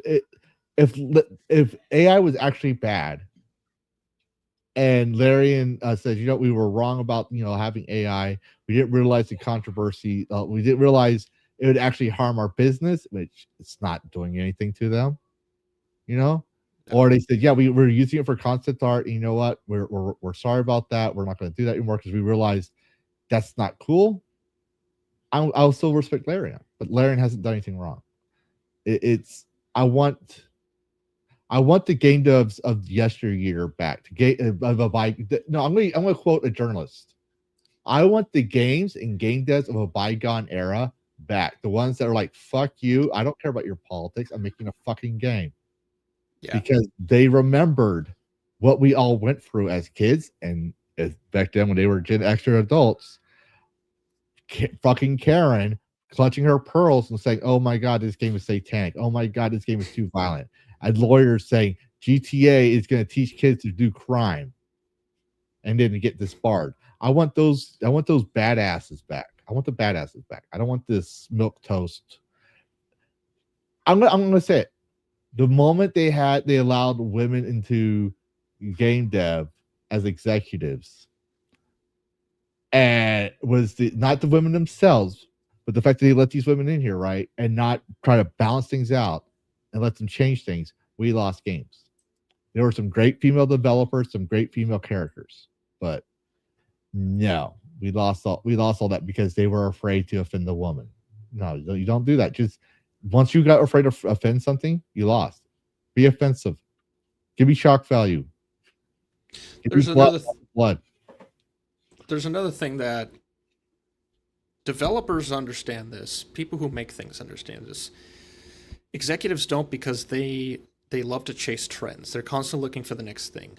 If AI was actually bad, and Larian says, we were wrong about having AI. We didn't realize the controversy. We didn't realize it would actually harm our business, which it's not doing anything to them. Or they said, we were using it for concept art. And you know what? We're sorry about that. We're not going to do that anymore because we realized that's not cool. I'll still respect Larian, but Larian hasn't done anything wrong. I want the game devs of yesteryear back. I'm gonna quote a journalist. I want the games and game devs of a bygone era back. The ones that are like, fuck you, I don't care about your politics. I'm making a fucking game. Yeah. Because they remembered what we all went through as kids and back then when they were Gen X adults. Fucking Karen clutching her pearls and saying, oh my god, this game is satanic. Oh my god, this game is too violent. And lawyers saying GTA is going to teach kids to do crime and then to get disbarred. I want those badasses back. I want the badasses back. I don't want this milk toast. I'm gonna say it. The moment they allowed women into game dev as executives, and was not the women themselves, but the fact that they let these women in here, right, and not try to balance things out and let them change things, we lost games. There were some great female developers, some great female characters, but no, we lost all that because they were afraid to offend the woman. No, you don't do that. Just once you got afraid to offend something, you lost. Be offensive. Give me shock value. There's another thing that developers understand this. People who make things understand this. Executives don't, because they love to chase trends. They're constantly looking for the next thing.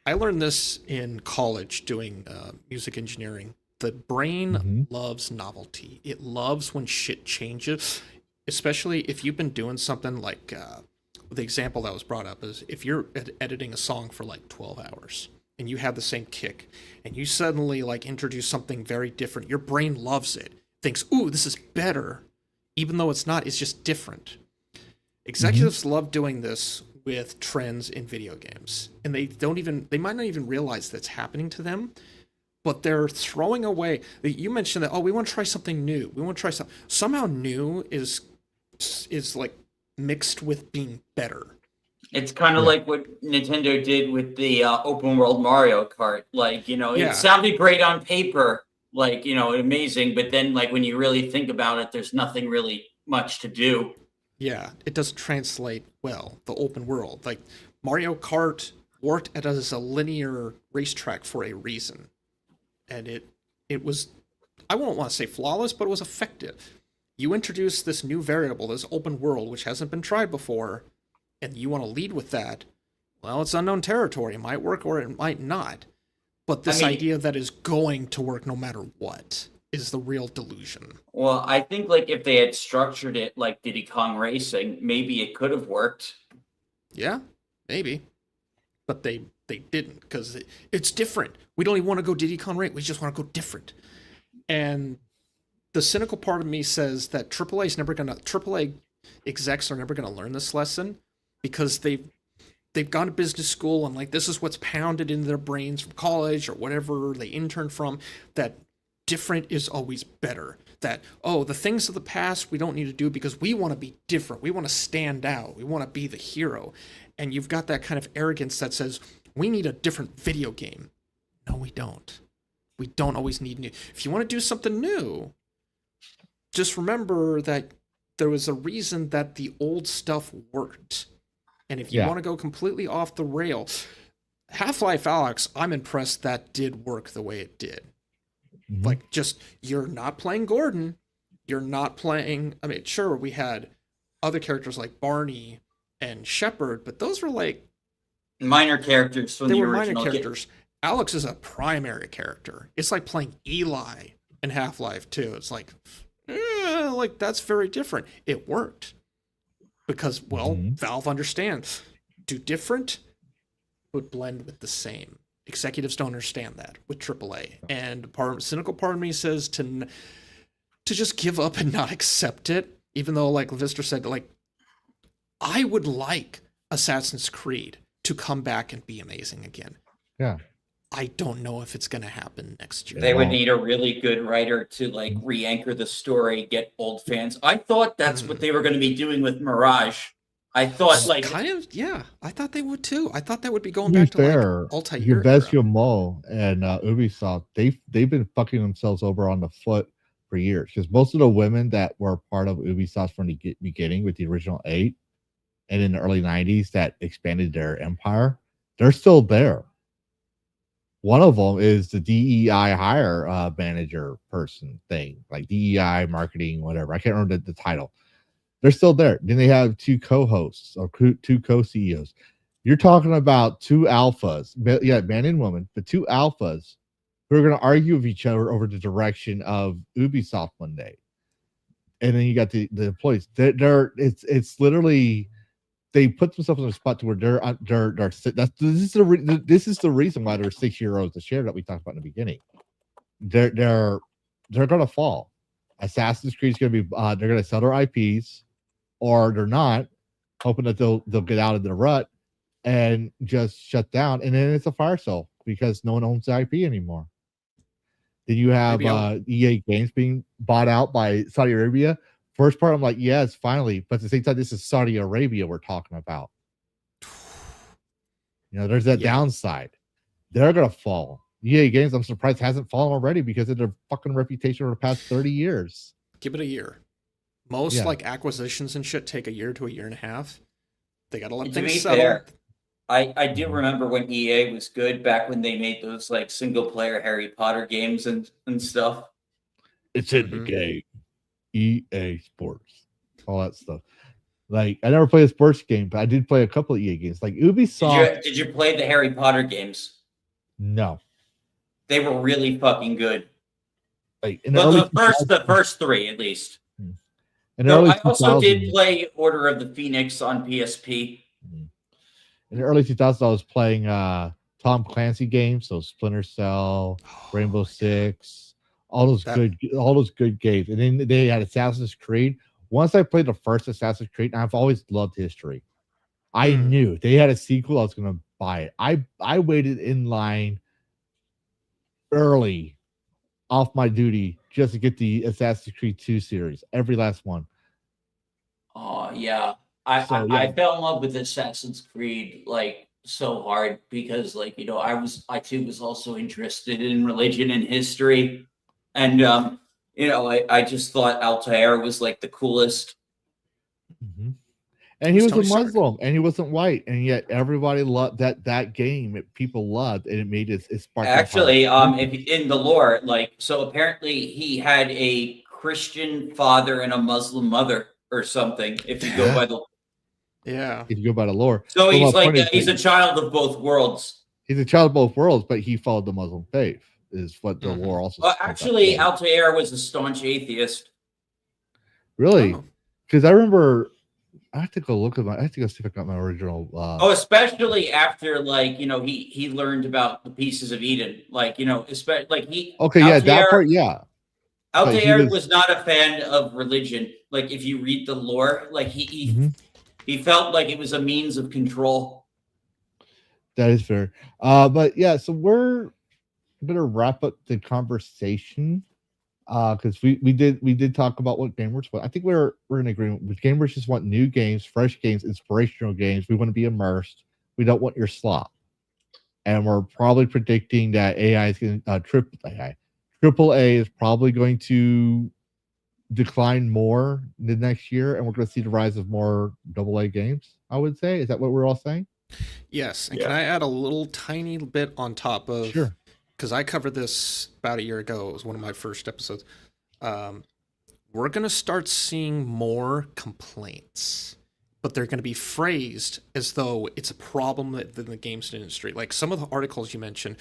I learned this in college doing music engineering. The brain loves novelty. It loves when shit changes. especially if you've been doing something like the example that was brought up is if you're editing a song for like 12 hours and you have the same kick and you suddenly like introduce something very different, your brain loves it, thinks, ooh, this is better, even though it's not, it's just different. Executives love doing this with trends in video games, and they might not even realize that's happening to them, but they're throwing away. You mentioned that, oh, we want to try something new. We want to try something. Somehow new is like mixed with being better. It's kind of like what Nintendo did with the open world Mario Kart. Like, it sounded great on paper, like, amazing, but then like when you really think about it, there's nothing really much to do. Yeah, it doesn't translate well, the open world. Like, Mario Kart worked as a linear racetrack for a reason. And it was, I won't want to say flawless, but it was effective. You introduce this new variable, this open world, which hasn't been tried before, and you want to lead with that, well, it's unknown territory. It might work or it might not. But this idea that is going to work no matter what is the real delusion. Well, I think like if they had structured it like Diddy Kong Racing, maybe it could have worked. Yeah, maybe. But they didn't, because it's different. We don't even want to go Diddy Kong Racing. We just want to go different. And the cynical part of me says that AAA execs are never gonna learn this lesson, because they've gone to business school and like this is what's pounded into their brains from college or whatever they interned from, that different is always better. That, oh, the things of the past we don't need to do because we want to be different. We want to stand out. We want to be the hero. And you've got that kind of arrogance that says, we need a different video game. No, we don't. We don't always need new. If you want to do something new, just remember that there was a reason that the old stuff worked. And if you want to go completely off the rail, Half-Life Alyx, I'm impressed that did work the way it did. Like, just, you're not playing Gordon. You're not playing, I mean, sure, we had other characters like Barney and Shepard, but those were like minor characters from the original. Minor characters. Alex is a primary character. It's like playing Eli in Half-Life 2. It's like, that's very different. It worked. Because, well, Valve understands. Do different would blend with the same. Executives don't understand that with AAA. And cynical part of me says to just give up and not accept it, even though, like Lavistro said, like, I would like Assassin's Creed to come back and be amazing again. Yeah. I don't know if it's going to happen next year. They would need a really good writer to like re-anchor the story, get old fans. I thought that's what they were going to be doing with Mirage. I thought like kind of, yeah. I thought they would too. I thought that would be going back to like Altair. Ubisoft and Ubisoft, they've been fucking themselves over on the foot for years, because most of the women that were part of Ubisoft from the beginning with the original 8 and in the early 90s that expanded their empire, they're still there. One of them is the DEI hire manager person thing, like DEI marketing, whatever. I can't remember the title. They're still there. Then they have 2 co-hosts or 2 co-CEOs. You're talking about 2 alphas, man and woman, but 2 alphas who are going to argue with each other over the direction of Ubisoft one day. And then you got the employees. It's literally, they put themselves in a spot to where this is the reason why there's 6 heroes to share that we talked about in the beginning. They're going to fall. Assassin's Creed is going to be they're going to sell their IPs, or they're not, hoping that they'll get out of the rut and just shut down, and then it's a fire sale because no one owns the IP anymore. Then you have EA Games being bought out by Saudi Arabia. First part, I'm like, yes, finally. But at the same time, this is Saudi Arabia we're talking about. There's that downside. They're going to fall. EA Games, I'm surprised, hasn't fallen already because of their fucking reputation over the past 30 years. Give it a year. Most like acquisitions and shit take a year to a year and a half. They got to let things settle. Fair, I do remember when EA was good back when they made those like single player Harry Potter games and stuff. It's in the game. EA Sports, all that stuff. Like, I never played a sports game, but I did play a couple of EA games. Like Ubisoft. Did you play the Harry Potter games? No. They were really fucking good. Like the first 3 at least. In the No, early I also 2000s, did play Order of the Phoenix on PSP. in the early 2000s, I was playing Tom Clancy games, so Splinter Cell, Rainbow Six, all those good games. And then they had Assassin's Creed. Once I played the first Assassin's Creed, and I've always loved history. I knew they had a sequel. I was going to buy it. I waited in line early off my duty just to get the Assassin's Creed 2 series, every last one. Oh yeah. I fell in love with Assassin's Creed like so hard because like I too was also interested in religion and history, and I just thought Altair was like the coolest. And he was a Muslim, and he wasn't white, and yet everybody loved that game. People loved, and it made it spark. Actually, if in the lore, like so, apparently he had a Christian father and a Muslim mother or something. If you go by the if you go by the lore, so he's like he's a child of both worlds. He's a child of both worlds, but he followed the Muslim faith, is what the lore also. Well, actually, Altair was a staunch atheist. Really? Because I remember. I have to go look at I have to go see if I got my original. Especially after he learned about the pieces of Eden, especially he. Okay, Altair, that part, yeah. Altair was not a fan of religion. Like if you read the lore, like he felt like it was a means of control. That is fair. But yeah, so we're gonna wrap up the conversation. Because we did talk about what gamers want. I think we're in agreement with gamers just want new games, fresh games, inspirational games. We want to be immersed. We don't want your slop. And we're probably predicting that AI is going triple A is probably going to decline more the next year, and we're going to see the rise of more AA games. I would say, is that what we're all saying? Yes. And can I add a little tiny bit on top of? Sure. Because I covered this about a year ago. It was one of my first episodes. We're going to start seeing more complaints, but they're going to be phrased as though it's a problem within the games industry. Like some of the articles you mentioned,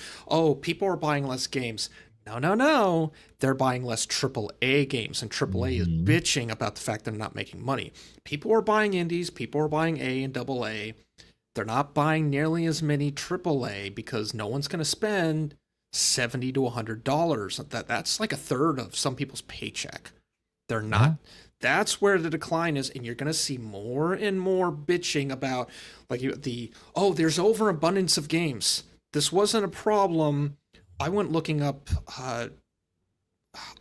people are buying less games. No. They're buying less AAA games, and AAA is bitching about the fact they're not making money. People are buying indies. People are buying A and AA. They're not buying nearly as many AAA because no one's going to spend $70 to $100. That's like a third of some people's paycheck. They're not. That's where the decline is, and you're going to see more and more bitching about there's overabundance of games. This wasn't a problem. I went looking up.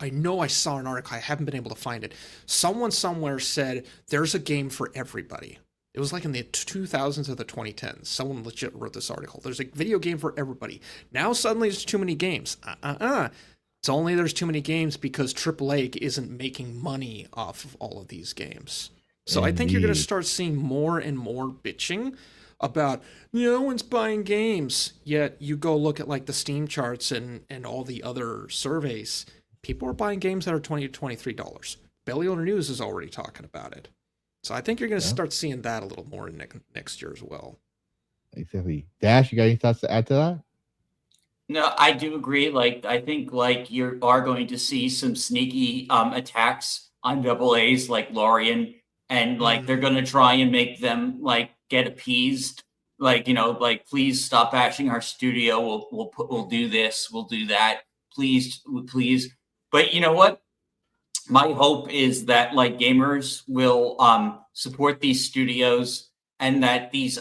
I know I saw an article. I haven't been able to find it. Someone somewhere said there's a game for everybody. It was like in the 2000s or the 2010s. Someone legit wrote this article. There's a video game for everybody. Now suddenly there's too many games. It's only there's too many games because AAA isn't making money off of all of these games. So I think you're going to start seeing more and more bitching about no one's buying games. Yet you go look at like the Steam charts and all the other surveys. People are buying games that are $20 to $23. Belly Owner News is already talking about it. So I think you're going to start seeing that a little more next year as well. Exactly. Dash, you got any thoughts to add to that? No, I do agree. Like I think you are going to see some sneaky attacks on AA's like Larian, and they're going to try and make them get appeased. Please stop bashing our studio. We'll do this. We'll do that. Please. But you know what? My hope is that gamers will support these studios, and that these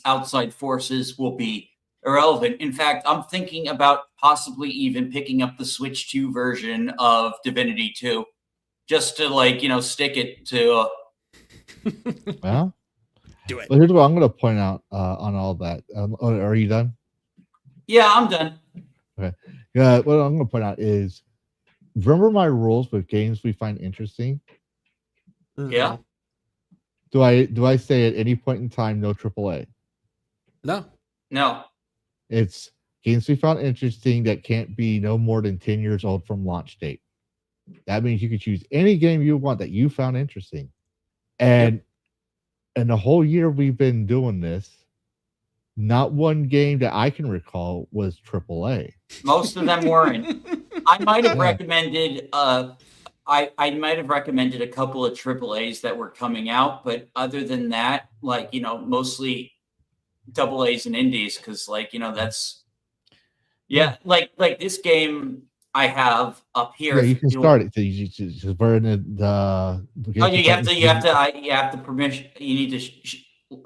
outside forces will be irrelevant. In fact, I'm thinking about possibly even picking up the Switch 2 version of Divinity 2, just to stick it to. Well, do it. Well, here's what I'm going to point out on all that. Are you done? Yeah, I'm done. Okay. Yeah. What I'm going to point out is, remember my rules with games we find interesting? Yeah. Do I say at any point in time no AAA? No. It's games we found interesting that can't be no more than 10 years old from launch date. That means you can choose any game you want that you found interesting. And the whole year we've been doing this, not one game that I can recall was AAA. Most of them weren't. I might have recommended I might have recommended a couple of AAAs that were coming out, but other than that, like, mostly double A's and indies, because like, that's like this game I have up here. Yeah, you can start it. So you just burn the. You have to permission. You need to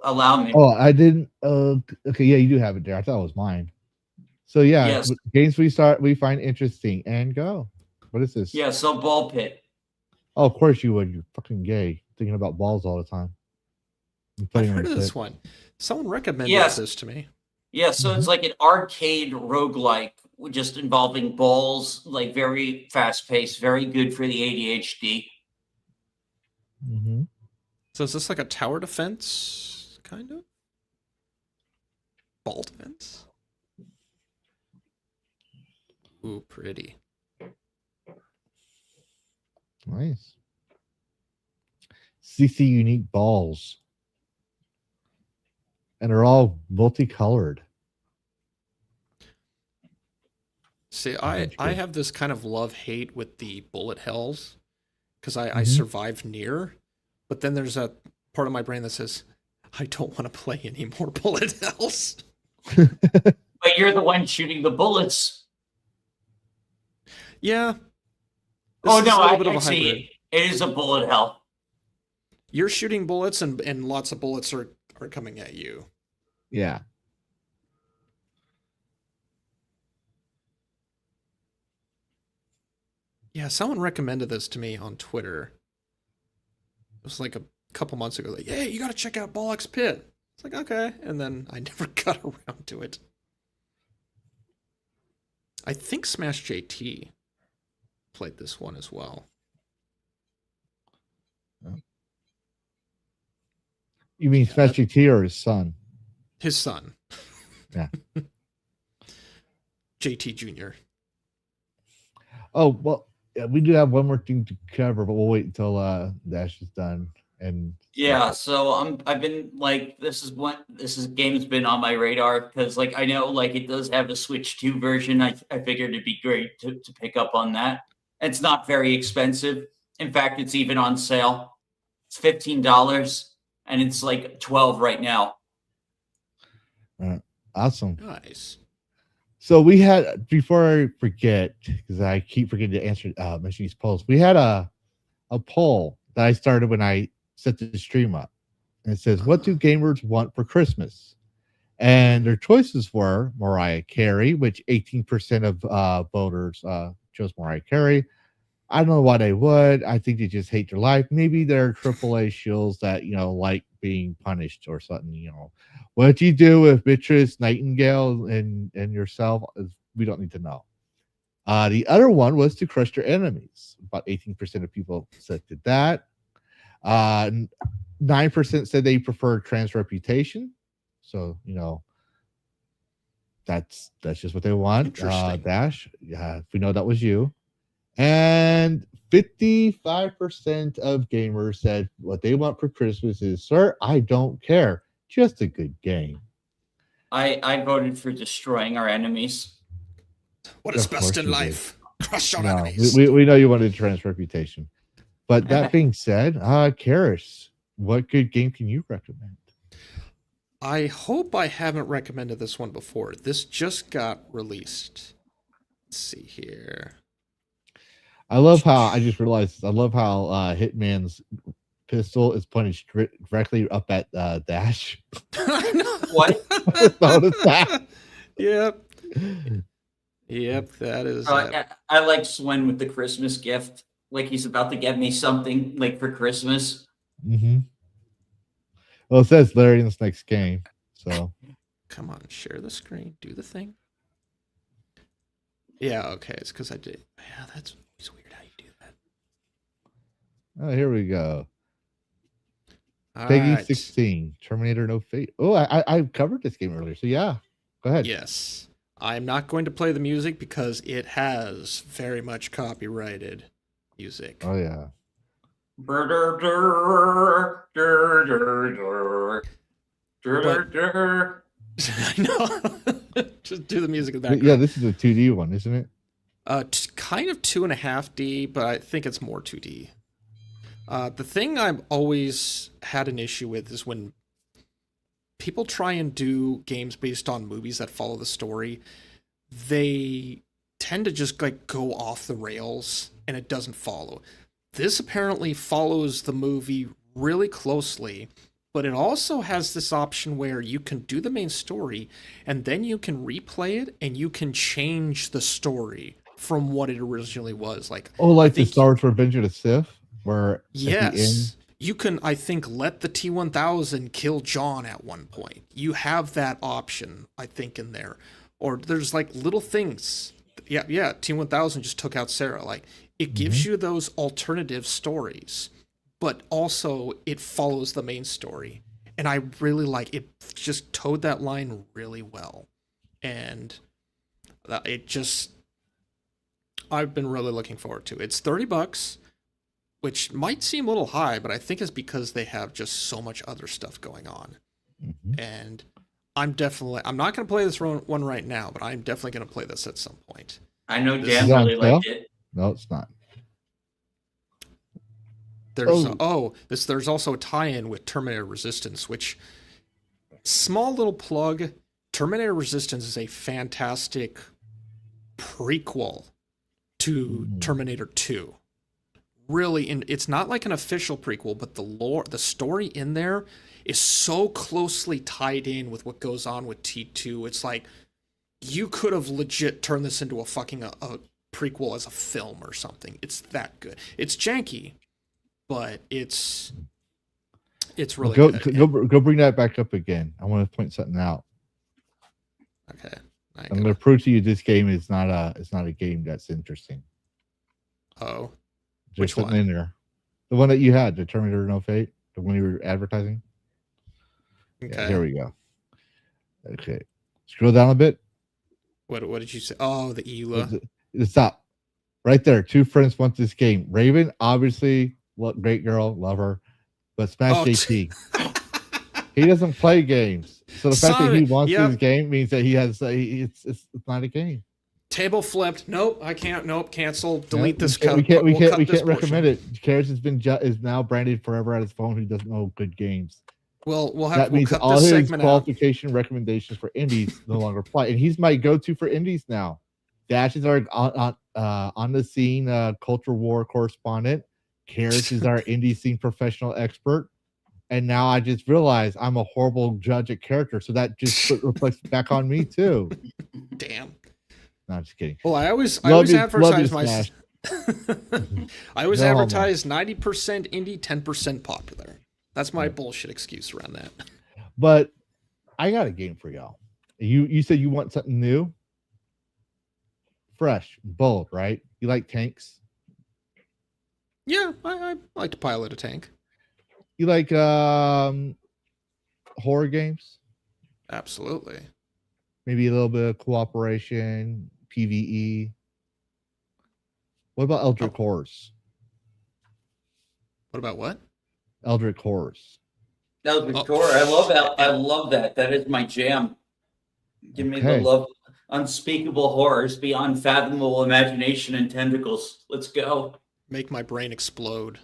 allow me. Oh, I didn't. Okay, yeah, you do have it there. I thought it was mine. So yeah, Yes. games we find interesting and go. What is this? Yeah, so Ball Pit. Oh, of course you would. You're fucking gay, thinking about balls all the time. I've heard of this one. Someone recommended this to me. Yeah, so it's like an arcade roguelike, just involving balls, like very fast paced, very good for the ADHD. Mm-hmm. So is this like a tower defense, kind of? Ball defense? Ooh, pretty. Nice. CC unique balls. And they're all multicolored. See, I have this kind of love-hate with the bullet hells because I survived near, but then there's a part of my brain that says, I don't want to play any more bullet hells. But you're the one shooting the bullets. Yeah. Oh, no, I see. It is a bullet hell. You're shooting bullets and lots of bullets are coming at you. Yeah. Yeah, someone recommended this to me on Twitter. It was like a couple months ago. Like, hey, you got to check out Bollock's Pit. It's like, okay. And then I never got around to it. I think Smash JT played this one as well. You mean Smash GT or his son? His son. Yeah. JT Jr. Oh, well, yeah, we do have one more thing to cover, but we'll wait until Dash is done. And yeah, so I've been like, this game's been on my radar because like I know like it does have a Switch 2 version. I figured it'd be great to pick up on that. It's not very expensive. In fact, it's even on sale. It's $15 and it's like $12 right now. Awesome. Nice. So we had, before I forget, because I keep forgetting to answer mention these polls, we had a poll that I started when I set the stream up. And it says, what do gamers want for Christmas? And their choices were Mariah Carey, which 18% of voters chose Mariah Carey. I don't know why they would. I think they just hate their life. Maybe they're AAA shills that, like being punished or something, What you do with Beatrice Nightingale and yourself, we don't need to know. The other one was to crush their enemies. About 18% of people said that. 9% said they prefer trans reputation. So, that's just what they want. Dash, yeah, if we know that was you. And 55% of gamers said what they want for Christmas is, sir, I don't care. Just a good game. I voted for destroying our enemies. What is best in life? Crush our enemies. We know you wanted trans reputation. But that being said, Karrus, what good game can you recommend? I hope I haven't recommended this one before. This just got released. Let's see here. I love how Hitman's pistol is pointed directly up at Dash. I know. What? Notice that? Yep, that is. I like Swen with the Christmas gift. Like he's about to get me something like for Christmas. Mm-hmm. Well, it says Larian's next game. So come on, share the screen, do the thing. Yeah, okay. It's because I did. Yeah, that's weird how you do that. Oh, here we go. All Peggy right. 16, Terminator No Fate. Oh, I covered this game earlier, so yeah, go ahead. Yes, I'm not going to play the music because it has very much copyrighted music. Oh yeah. I know. Just do the music in the background. Yeah, this is a 2D one, isn't it? Kind of 2.5D, but I think it's more 2D. The thing I've always had an issue with is when people try and do games based on movies that follow the story, they tend to just like go off the rails and it doesn't follow. This apparently follows the movie really closely, but it also has this option where you can do the main story and then you can replay it and you can change the story from what it originally was. Like, the Star Wars Revenge of the Sith, where yes, you can, I think, let the T-1000 kill John at one point. You have that option, I think, in there. Or there's like little things. Yeah, T-1000 just took out Sarah. Like, it gives you those alternative stories, but also it follows the main story. And I really like it. Just towed that line really well. And it just, I've been really looking forward to it. It's $30, which might seem a little high, but I think it's because they have just so much other stuff going on. And I'm not going to play this one right now, but I'm definitely going to play this at some point. I know Dan really liked it. No, it's not. There's also a tie-in with Terminator Resistance, which, small little plug, Terminator Resistance is a fantastic prequel to Terminator 2. Really, it's not like an official prequel, but the story in there is so closely tied in with what goes on with T2. It's like you could have legit turned this into a prequel as a film or something. It's that good. It's janky, but it's really good. Go bring that back up again. I want to point something out. Okay. I'm going to prove to you this game is not a game that's interesting. Oh. Which one? In there. The one that you had, the Terminator No Fate, the one you were advertising. Okay. Yeah, here we go. Okay. Scroll down a bit. What did you say? Oh, the EULA. Stop. Right there. 2 friends want this game. Raven, obviously, great girl, love her. But Smash JT. He doesn't play games. So the fact that he wants this game means that he has it's not a game. Table flipped. Nope, I can't. Nope, cancel. Delete this. We can't recommend it. Karrus is now branded forever at his phone. Who doesn't know good games. Well, that means cut all this his segment qualification recommendations for indies no longer apply, and he's my go-to for indies now. Dash is our on the scene culture war correspondent. Karrus is our indie scene professional expert. And now I just realized I'm a horrible judge at character, so that just reflects back on me too. Damn. No, I'm just kidding. Well, I always advertise my. I always advertise 90% indie, 10% popular. That's my bullshit excuse around that. But I got a game for y'all. You said you want something new, fresh, bold, right? You like tanks? Yeah, I like to pilot a tank. You like horror games? Absolutely. Maybe a little bit of cooperation, PvE. What about Eldritch Horrors? What about what? Eldritch Horrors. Eldritch Horror. I love that. That is my jam. Give me the love. Unspeakable horrors beyond fathomable imagination and tentacles. Let's go. Make my brain explode.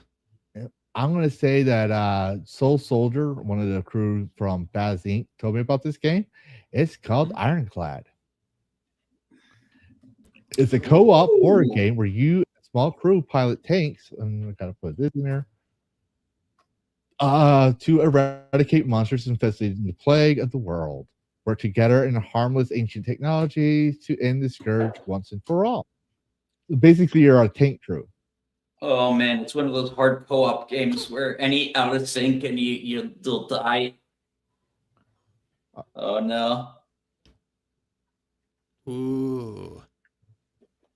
I'm going to say that Soul Soldier, one of the crew from Phas Inc., told me about this game. It's called Ironclad. It's a co-op horror game where you, a small crew, pilot tanks. And I got to put this in there. To eradicate monsters infested in the plague of the world. Work together in harmless ancient technology to end the scourge once and for all. Basically, you're a tank crew. Oh man, it's one of those hard co-op games where any out of sync and you'll die. Oh no. Ooh.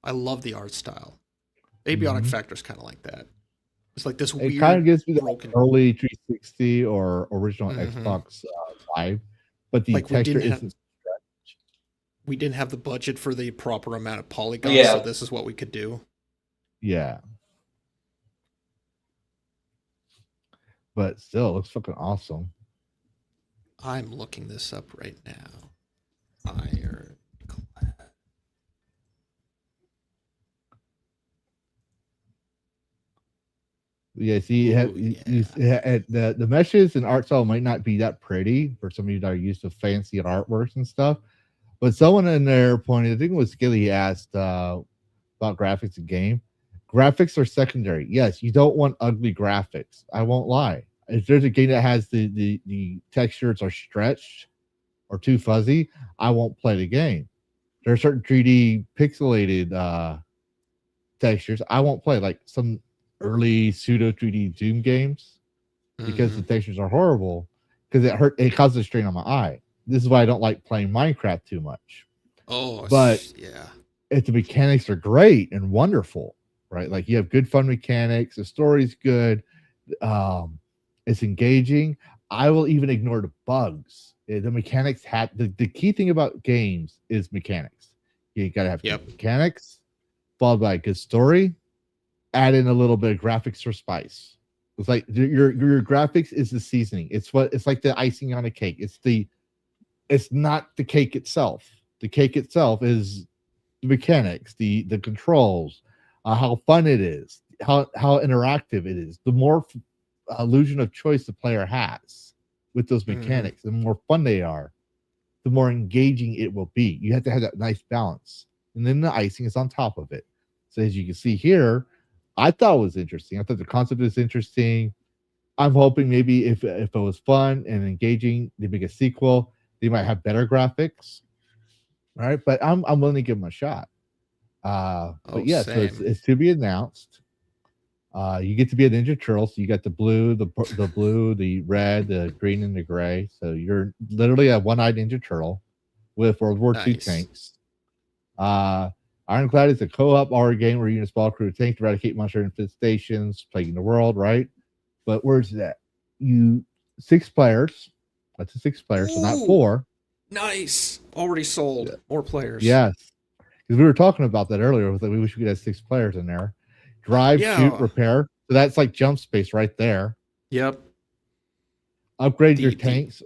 I love the art style. Abiotic Factor's kind of like that. It's like this weird. It kind of gives me the early 360 or original Xbox vibe, but the like texture isn't. We didn't have the budget for the proper amount of polygons, so this is what we could do. Yeah. But still, it looks fucking awesome. I'm looking this up right now. Ironclad. Yeah, see, the meshes and art style might not be that pretty for some of you that are used to fancy artworks and stuff. But someone in there pointed, I think it was Skilly asked about graphics in game. Graphics are secondary. Yes, you don't want ugly graphics. I won't lie. If there's a game that has the textures are stretched or too fuzzy, I won't play the game. There are certain 3D pixelated textures I won't play, like some early pseudo 3D Doom games, because the textures are horrible, because it causes strain on my eye. This is why I don't like playing Minecraft too much. But yeah, if the mechanics are great and wonderful, right? Like you have good fun mechanics, the story's good, it's engaging. I will even ignore the bugs. The mechanics have the key thing about games is mechanics. You gotta have good mechanics, followed by a good story, add in a little bit of graphics for spice. It's like your graphics is the seasoning. It's like the icing on a cake. It's not the cake itself. The cake itself is the mechanics, the controls, how fun it is, how interactive it is. The more illusion of choice the player has with those mechanics, the more fun they are, the more engaging it will be. You have to have that nice balance. And then the icing is on top of it. So as you can see here, I thought it was interesting. I thought the concept is interesting. I'm hoping maybe if it was fun and engaging, they make a sequel. They might have better graphics, right? But I'm willing to give them a shot. But yeah, so it's to be announced. You get to be a Ninja Turtle, so you got the blue, the blue, the red, the green, and the gray. So you're literally a one-eyed Ninja Turtle with World War II tanks. Ironclad is a co-op horror game where you use a small crew of tanks to eradicate monster infestations plaguing the world, right? But where's that? 6 players. That's a 6 players, so not 4. Nice. Already sold. More players. Yes. Because we were talking about that earlier. We wish we could have 6 players in there. Drive, shoot, repair. So that's like Jumpspace right there. Yep. Upgrade your tanks.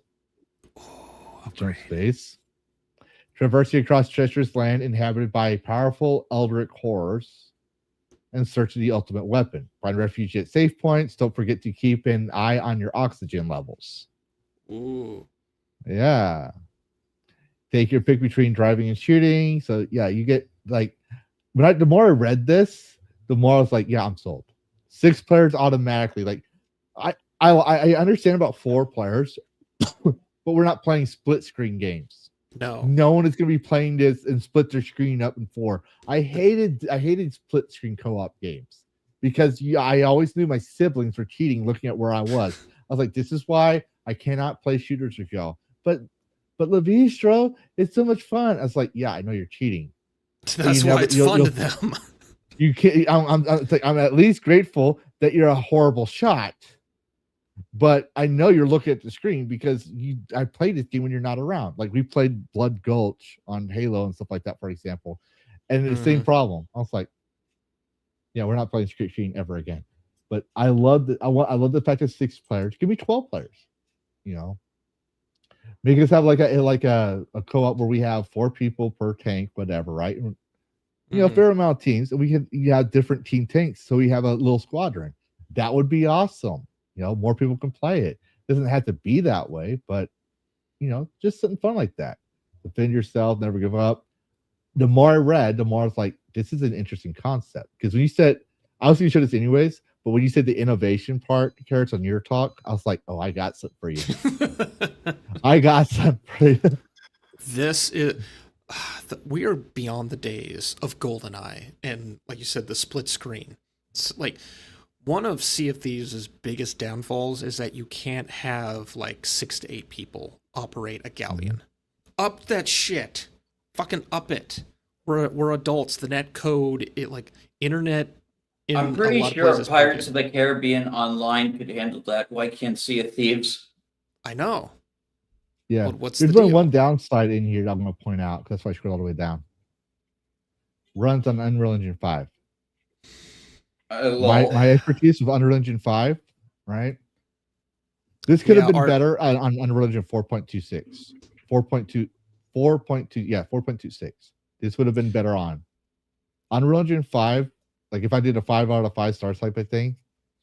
Jumpspace. Traversing across treacherous land inhabited by powerful eldritch horrors and search for the ultimate weapon. Find refuge at safe points. Don't forget to keep an eye on your oxygen levels. Ooh. Yeah. Take your pick between driving and shooting. So yeah, you get like the more I read this, the more I was like, yeah, I'm sold. 6 players automatically. Like I understand about 4 players, but we're not playing split screen games. No one is going to be playing this and split their screen up in 4. I hated split screen co-op games because I always knew my siblings were cheating looking at where I was. I was like, this is why I cannot play shooters with y'all. But Lavistro, it's so much fun. I was like, yeah, I know you're cheating. That's why it's fun to them. You can't. I'm at least grateful that you're a horrible shot. But I know you're looking at the screen because I played this game when you're not around. Like we played Blood Gulch on Halo and stuff like that, for example. And the same problem. I was like, yeah, we're not playing split screen ever again. But I love the fact that 6 players. Give me 12 players. You know, make us have like a co-op where we have 4 people per tank, whatever, right? And, you know, a fair amount of teams, and you have different team tanks, so we have a little squadron. That would be awesome. You know, more people can play it. Doesn't have to be that way, but you know, just something fun like that. Defend yourself, never give up. The more I read, the more I was like, this is an interesting concept. Because when you said, I was going to show this anyways, but when you said the innovation part, Karrus, on your talk, I was like, oh, I got something for you. I got something for you. This is. We are beyond the days of GoldenEye and, like you said, the split screen. It's like one of Sea of Thieves' biggest downfalls is that you can't have like 6 to 8 people operate a galleon. Up that shit. Fucking up it. We're adults. The net code, internet. I'm pretty sure Pirates of the Caribbean Online could handle that. Why can't Sea of Thieves? I know. Yeah, what's there's the only deal? one downside in here that I'm going to point out. That's why I scrolled all the way down. Runs on Unreal Engine 5. My expertise with Unreal Engine 5, right? This could have been better on Unreal Engine 4.26. 4.26. This would have been better on Unreal Engine 5. Like if I did a 5 out of 5 stars type of thing,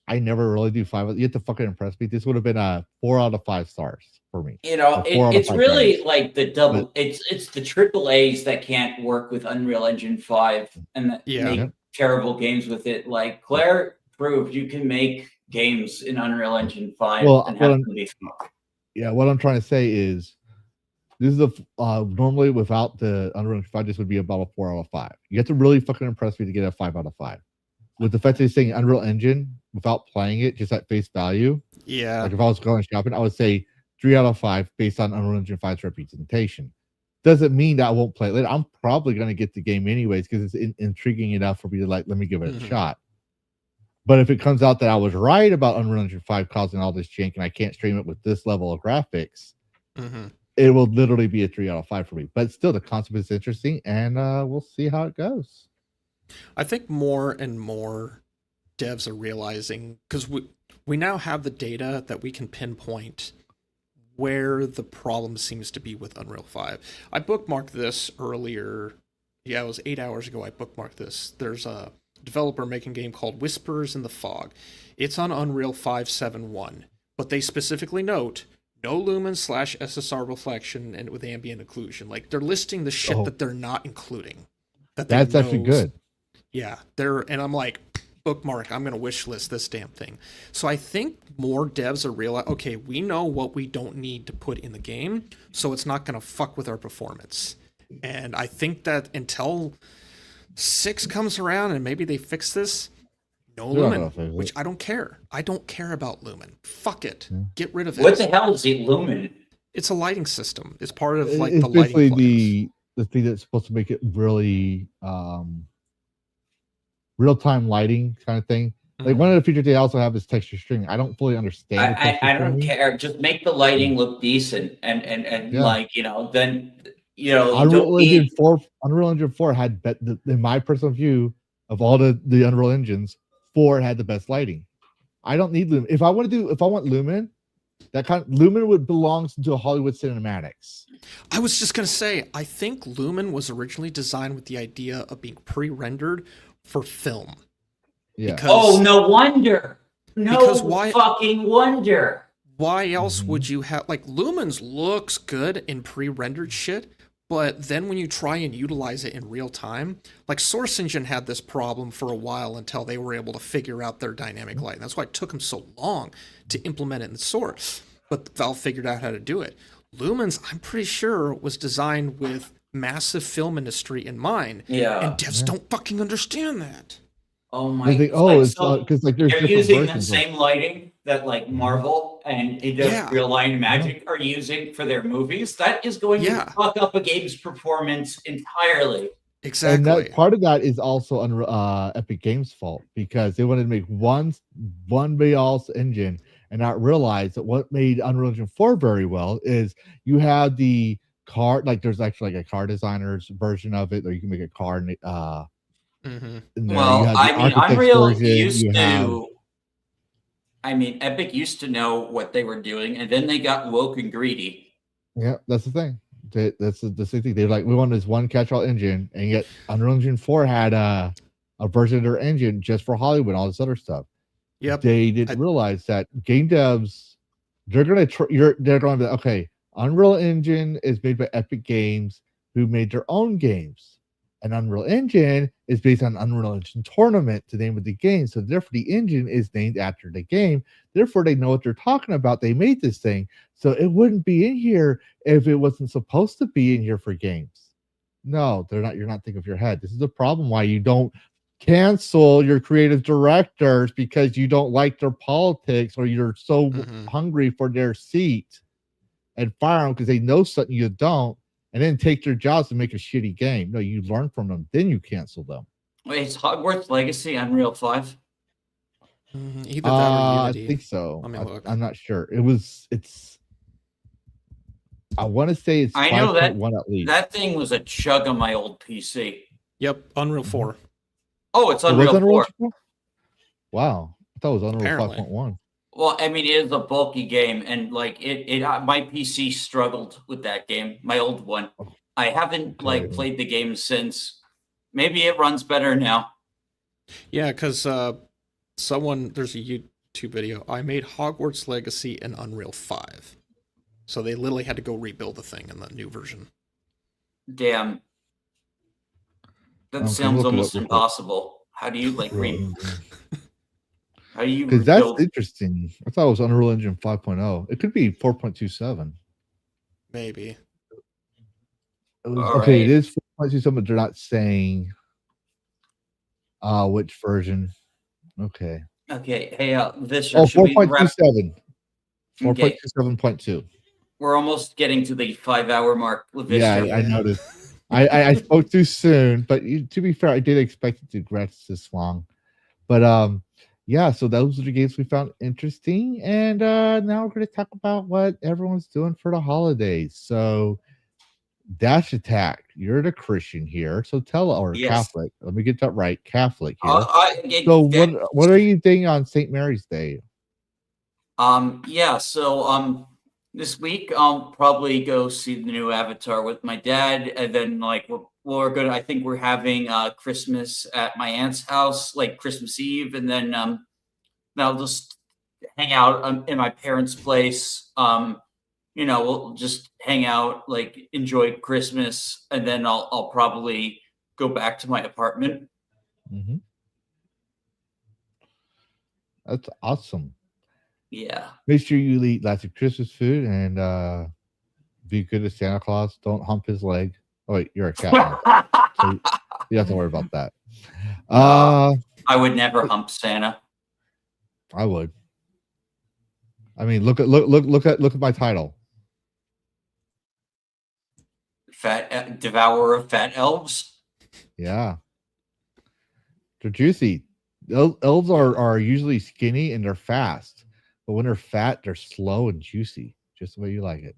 I never really do 5. You have to fucking impress me. This would have been a 4 out of 5 stars for me. You know, Or 4 out of it's 5 really games. like the double. It's the triple A's that can't work with Unreal Engine 5 and that make terrible games with it. Like Claire proved you can make games in Unreal Engine 5 and have them be fun. Yeah, what I'm trying to say is this is normally without the Unreal Engine 5, this would be about a 4 out of 5. You have to really fucking impress me to get a 5 out of 5. With the fact that he's saying Unreal Engine without playing it, just at face value. Yeah. Like if I was going shopping, I would say 3 out of 5 based on Unreal Engine 5's representation. Doesn't mean that I won't play it later. I'm probably going to get the game anyways because it's intriguing enough for me to let me give it a shot. But if it comes out that I was right about Unreal Engine 5 causing all this jank and I can't stream it with this level of graphics, it will literally be a 3 out of 5 for me. But still, the concept is interesting, and we'll see how it goes. I think more and more devs are realizing, because we now have the data that we can pinpoint where the problem seems to be with Unreal 5. I bookmarked this earlier. Yeah, it was 8 hours ago I bookmarked this. There's a developer making a game called Whispers in the Fog. It's on Unreal 5.7.1, but they specifically note no lumen / SSR reflection and with ambient occlusion. Like, they're listing the shit that they're not including. That's actually good. Yeah, and I'm like, bookmark, I'm going to wish list this damn thing. So I think more devs are realizing, okay, we know what we don't need to put in the game, so it's not going to fuck with our performance. And I think that until 6 comes around and maybe they fix this, no lumen, which I don't care. I don't care about lumen. Fuck it. Get rid of it. What the hell is the lumen? It's a lighting system. It's part of like it's the lighting basically the thing that's supposed to make it really real-time lighting kind of thing. Like one of the features they also have is texture string. I don't fully understand. I don't care. Just make the lighting look decent and like, you know, then you know, Unreal Engine 4 had in my personal view of all the Unreal Engines, 4 had the best lighting. I don't need lumen. If I want lumen, lumen would belongs to Hollywood Cinematics. I was just gonna say, I think lumen was originally designed with the idea of being pre-rendered for film. Yeah. No wonder. Fucking wonder. Why else would you have, like, lumens looks good in pre-rendered shit, but then when you try and utilize it in real time, like Source Engine had this problem for a while until they were able to figure out their dynamic light. That's why it took them so long to implement it in Source. But Valve figured out how to do it. Lumens, I'm pretty sure, was designed with massive film industry in mind. Yeah. And devs don't fucking understand that. Oh my! It's because like there's they're different using the versions same lighting that like Marvel and Industrial Light and Magic are using for their movies. That is going to fuck up a game's performance entirely. Exactly. And part of that is also Epic Games' fault because they wanted to make one big engine and not realize that what made Unreal Engine 4 very well is you have the car, like there's actually like a car designer's version of it, or you can make a car. Well, I mean, Unreal used to. I mean, Epic used to know what they were doing, and then they got woke and greedy. Yeah, that's the thing. That's the same thing. They're like, we want this one catch-all engine, and yet Unreal Engine 4 had a version of their engine just for Hollywood and all this other stuff. Yep. They didn't realize that game devs, they're going to be like, okay, Unreal Engine is made by Epic Games, who made their own games. And Unreal Engine is based on Unreal Engine Tournament, the name of the game. So therefore, the engine is named after the game. Therefore, they know what they're talking about. They made this thing. So it wouldn't be in here if it wasn't supposed to be in here for games. No, they're not. You're not thinking of your head. This is the problem why you don't cancel your creative directors because you don't like their politics or you're so hungry for their seat and fire them because they know something you don't. And then take their jobs to make a shitty game. No, you learn from them, then you cancel them. Wait, is Hogwarts Legacy Unreal 5? Either that or Unity. I think so. Let me look. I'm not sure. It's. I want to say it's. I know that 5.1 at least. That thing was a chug on my old PC. Yep, Unreal 4. Oh, it's Unreal 4. Wow, I thought it was Unreal 5.1. Well, I mean, it is a bulky game, and like my PC struggled with that game, my old one. I haven't played the game since. Maybe it runs better now. Yeah, because there's a YouTube video. I made Hogwarts Legacy in Unreal 5. So they literally had to go rebuild the thing in the new version. Damn. That I'm sounds looking almost up real quick. impossible. How do you like read? How do you Because that's rebuild? interesting. I thought it was Unreal Engine 5.0. It could be 4.27. Maybe. Okay, it is 4.27, but they're not saying which version. Okay. Okay, hey, this Oh, should we wrap? 4.27. Okay. 4.27.2. We're almost getting to the 5-hour mark. Lavistro. Yeah, I noticed. I spoke too soon, but to be fair, I did expect it to rest this long. But yeah, so those are the games we found interesting, and now we're going to talk about what everyone's doing for the holidays. So, Dash Attack, you're the Christian here, so tell or Yes. Catholic. Let me get that right, Catholic here. So So what are you doing on St. Mary's Day? Yeah, so this week I'll probably go see the new Avatar with my dad, and then like we're gonna. I think we're having Christmas at my aunt's house, like Christmas Eve, and then I'll just hang out in my parents' place. We'll just hang out, like enjoy Christmas, and then I'll probably go back to my apartment. Mm-hmm. That's awesome. Yeah. Make sure you eat lots of Christmas food and be good to Santa Claus. Don't hump his leg. Oh wait, you're a cat now, so you don't have to worry about that. I would never hump Santa. I would. I mean, look at my title. Fat devourer of fat elves. Yeah, they're juicy. Elves are usually skinny and they're fast, but when they're fat, they're slow and juicy, just the way you like it.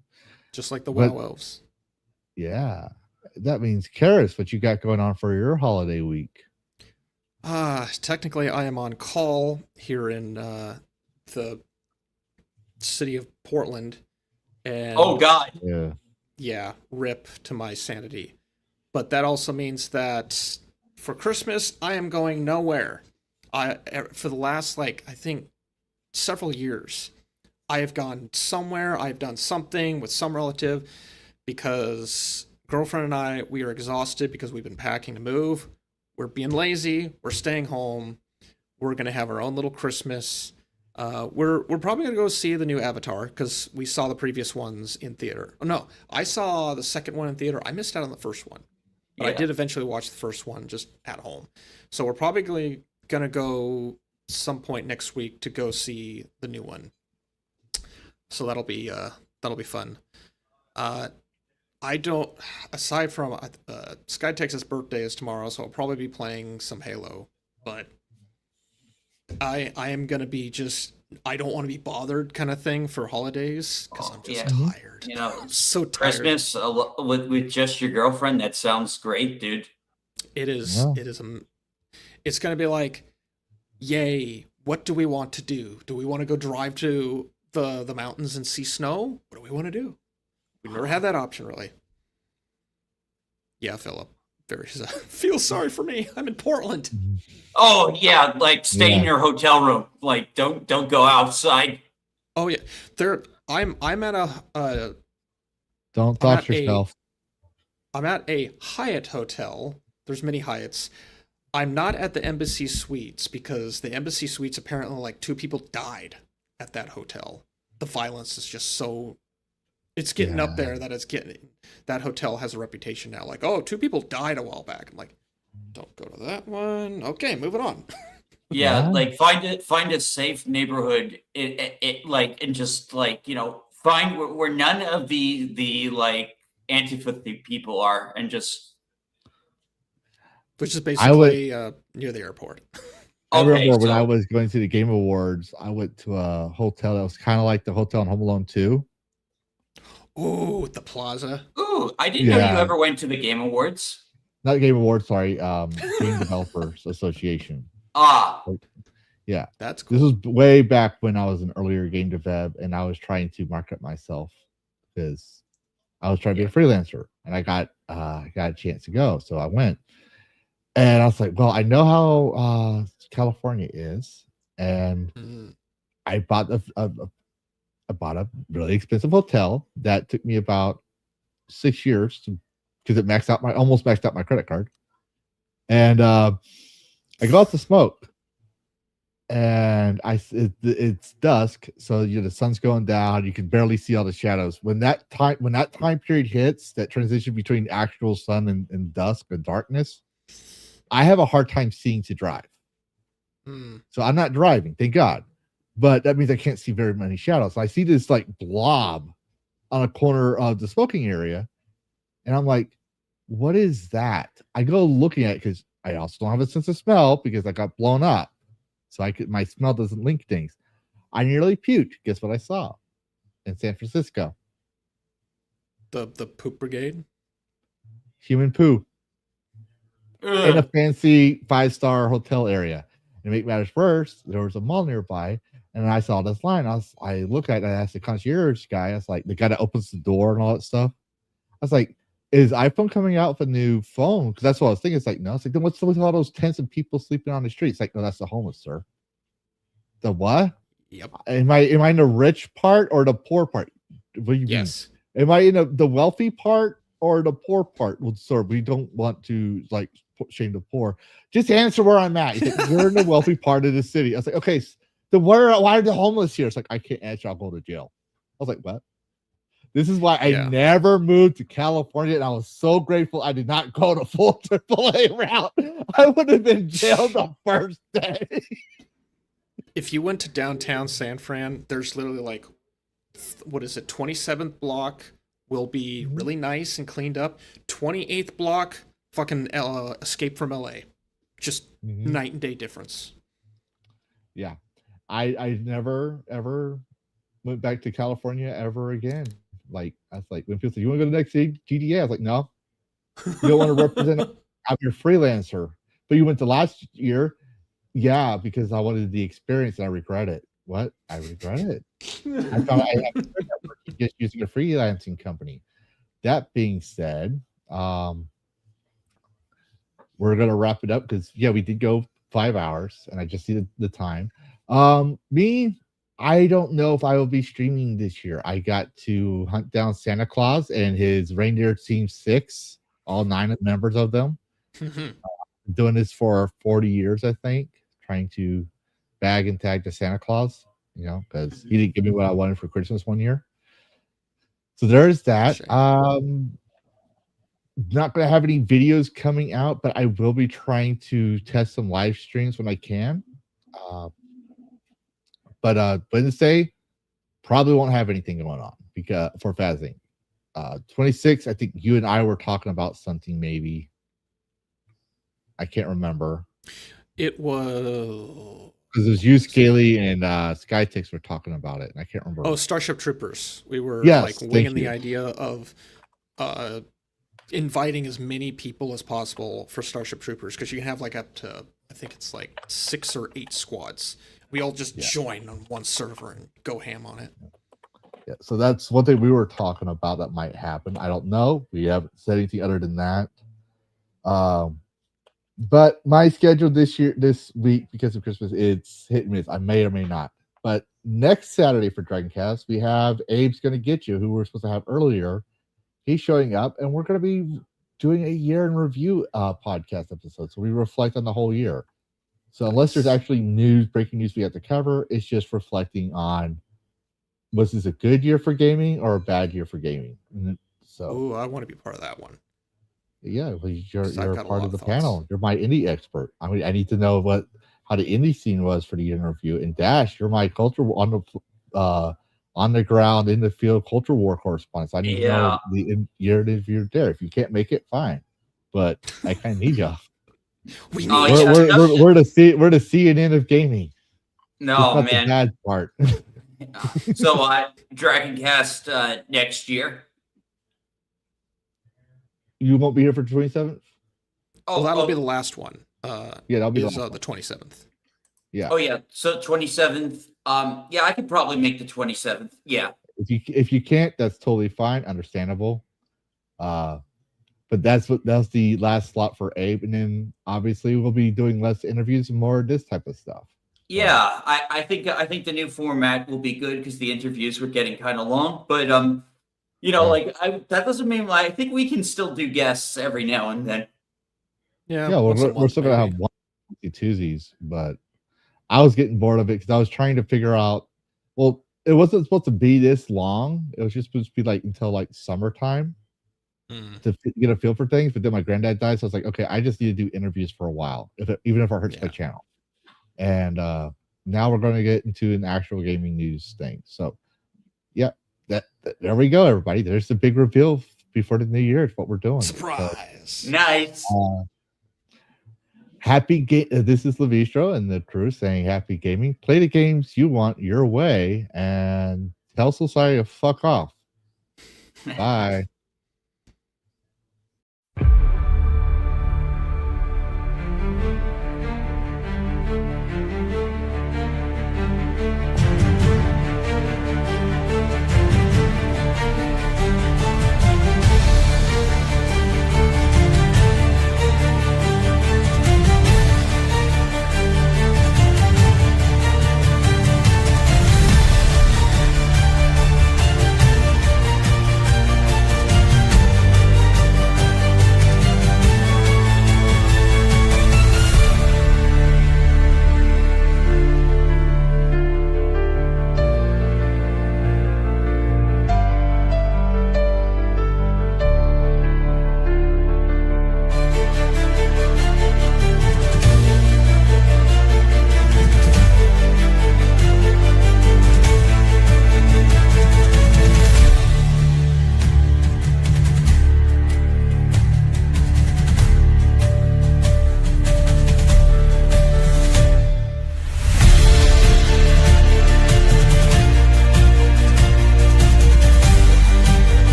Just like the WoW elves. Yeah, that means Karrus, what you got going on for your holiday week? Technically, I am on call here in the city of Portland, and oh God, yeah, rip to my sanity. But that also means that for Christmas, I am going nowhere. For the last, I think, several years, I have gone somewhere. I've done something with some relative because girlfriend and I, we are exhausted because we've been packing to move. We're being lazy. We're staying home. We're going to have our own little Christmas. We're probably going to go see the new Avatar because we saw the previous ones in theater. Oh, no, I saw the second one in theater. I missed out on the first one. But I did eventually watch the first one just at home. So we're probably going to go some point next week to go see the new one. So that'll be fun. I don't, aside from Sky Texas' birthday is tomorrow, so I'll probably be playing some Halo. But I am going to be I don't want to be bothered kind of thing for holidays because I'm just tired. I'm so tired. Christmas with just your girlfriend, that sounds great, dude. It is. Yeah. It's going to be like, yay, what do we want to do? Do we want to go drive to the mountains and see snow? What do we want to do? We never had that option, really. Yeah, Philip. Feel sorry for me. I'm in Portland. Oh yeah, stay in your hotel room. Don't go outside. Oh yeah, I'm at a. Don't dox yourself. I'm at a Hyatt hotel. There's many Hyatts. I'm not at the Embassy Suites because the Embassy Suites apparently 2 people died at that hotel. The violence is just so. It's getting up there that hotel has a reputation now. 2 people died a while back. I'm like, don't go to that one. Okay, moving on. Yeah, find a safe neighborhood. And just find where none of the Antifa people are, and just. Which is basically near the airport. I remember when I was going to the Game Awards, I went to a hotel that was kind of like the hotel in Home Alone 2. Ooh, the Plaza. Ooh, I didn't know you ever went to the Game Awards. Not Game Awards, sorry. Game Developers Association. Yeah. That's cool. This was way back when I was an earlier game dev and I was trying to market myself because I was trying to be a freelancer and I got a chance to go. So I went. And I was like, well, I know how California is. And I bought a really expensive hotel that took me about 6 years because it almost maxed out my credit card. And I go out to smoke, and it's dusk, so the sun's going down. You can barely see all the shadows. When that time period hits, that transition between actual sun and dusk and darkness, I have a hard time seeing to drive. So I'm not driving, thank God. But that means I can't see very many shadows. So I see this like blob on a corner of the smoking area, and I'm like, what is that? I go looking at it because I also don't have a sense of smell because I got blown up. So my smell doesn't link things. I nearly puked. Guess what I saw in San Francisco? The poop brigade? Human poo. In a fancy 5-star hotel area. And to make matters worse, there was a mall nearby, and I saw this line. I looked at it, and I asked the concierge guy, I was like, the guy that opens the door and all that stuff. I was like, is iPhone coming out with a new phone? Because that's what I was thinking. It's like, no. It's like, then what's with all those tents and people sleeping on the streets? Like, no, that's the homeless, sir. The what? Yep. Am I in the rich part or the poor part? What do you mean? Am I in the wealthy part or the poor part? Well, sir, we don't want to like shame the poor. Just answer where I'm at. He's like, you're in the wealthy part of the city. I was like, okay, then why are the homeless here? It's like, I can't answer. I'll go to jail. I was like, what? This is why I never moved to California, and I was so grateful I did not go to full AAA route. I would have been jailed the first day. If you went to downtown San Fran, there's literally like, what is it? 27th block will be really nice and cleaned up. 28th block, fucking Escape from LA. Just night and day difference. Yeah. I never, ever went back to California ever again. Like, I was like, when people say, you want to go to the next GTA? I was like, no. You don't want to represent it. I'm your freelancer. But you went to last year. Yeah, because I wanted the experience and I regret it. What? I regret it. I thought I had just using a freelancing company. That being said, we're gonna wrap it up because we did go 5 hours and I just see the time. I don't know if I will be streaming this year. I got to hunt down Santa Claus and his reindeer team 6, all 9 members of them. Doing this for 40 years, I think, trying to bag and tag to Santa Claus, because he didn't give me what I wanted for Christmas one year. So there's that. Not going to have any videos coming out, but I will be trying to test some live streams when I can. But Wednesday probably won't have anything going on because for Phasing. 26, I think you and I were talking about something maybe. I can't remember. It was because it was you, Scaly, and Skytix were talking about it, and I can't remember. Oh, Starship Troopers. We were winging the idea of inviting as many people as possible for Starship Troopers because you can have like up to, I think it's like 6 or 8 squads. We all just join on one server and go ham on it. Yeah, so that's one thing we were talking about that might happen. I don't know. We haven't said anything other than that. But my schedule this week, because of Christmas, it's hit and miss. I may or may not. But next Saturday for DragonCast, we have Abe's Gonna Get You, who we were supposed to have earlier. He's showing up, and we're going to be doing a year in review podcast episode. So we reflect on the whole year. So unless there's actually breaking news we have to cover, it's just reflecting on, was this a good year for gaming or a bad year for gaming? So, I want to be part of that one. Yeah, well, you're part of the panel. You're my indie expert. I mean, I need to know how the indie scene was for the year in review. And Dash, you're my culture on the ground, in the field culture war correspondent. So I need to know the year if you're there. If you can't make it, fine. But I kind of need you. We're the CNN of gaming. No, man. The bad part. So DragonCast next year. You won't be here for 27th? Oh, that'll be the last one. That'll be the 27th. Yeah. Oh yeah. So 27th. I could probably make the 27th. Yeah. If you can't, that's totally fine, understandable. But that's the last slot for Abe, and then obviously we'll be doing less interviews and more of this type of stuff. Yeah, I think the new format will be good because the interviews were getting kind of long. But that doesn't mean I think we can still do guests every now and then. Yeah, Yeah, we're still gonna have one twosies, but I was getting bored of it because I was trying to figure out. Well, it wasn't supposed to be this long. It was just supposed to be like until like summertime to get a feel for things. But then my granddad died, so I was like, okay, I just need to do interviews for a while, even if it hurts my channel. And now we're going to get into an actual gaming news thing. So, yeah, there we go, everybody. There's the big reveal before the new year. It's what we're doing. Surprise! So, nice. Happy game. This is Lavistro and the crew saying happy gaming. Play the games you want your way and tell society to fuck off. Bye.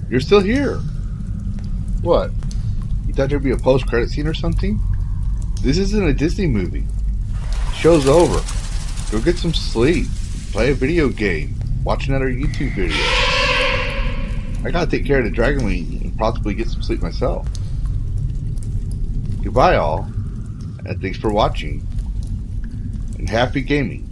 You're still here. What? You thought there'd be a post-credit scene or something? This isn't a Disney movie. Show's over. Go get some sleep. Play a video game. Watch another YouTube video. I gotta take care of the Dragonlane and possibly get some sleep myself. Goodbye all, and thanks for watching. And happy gaming.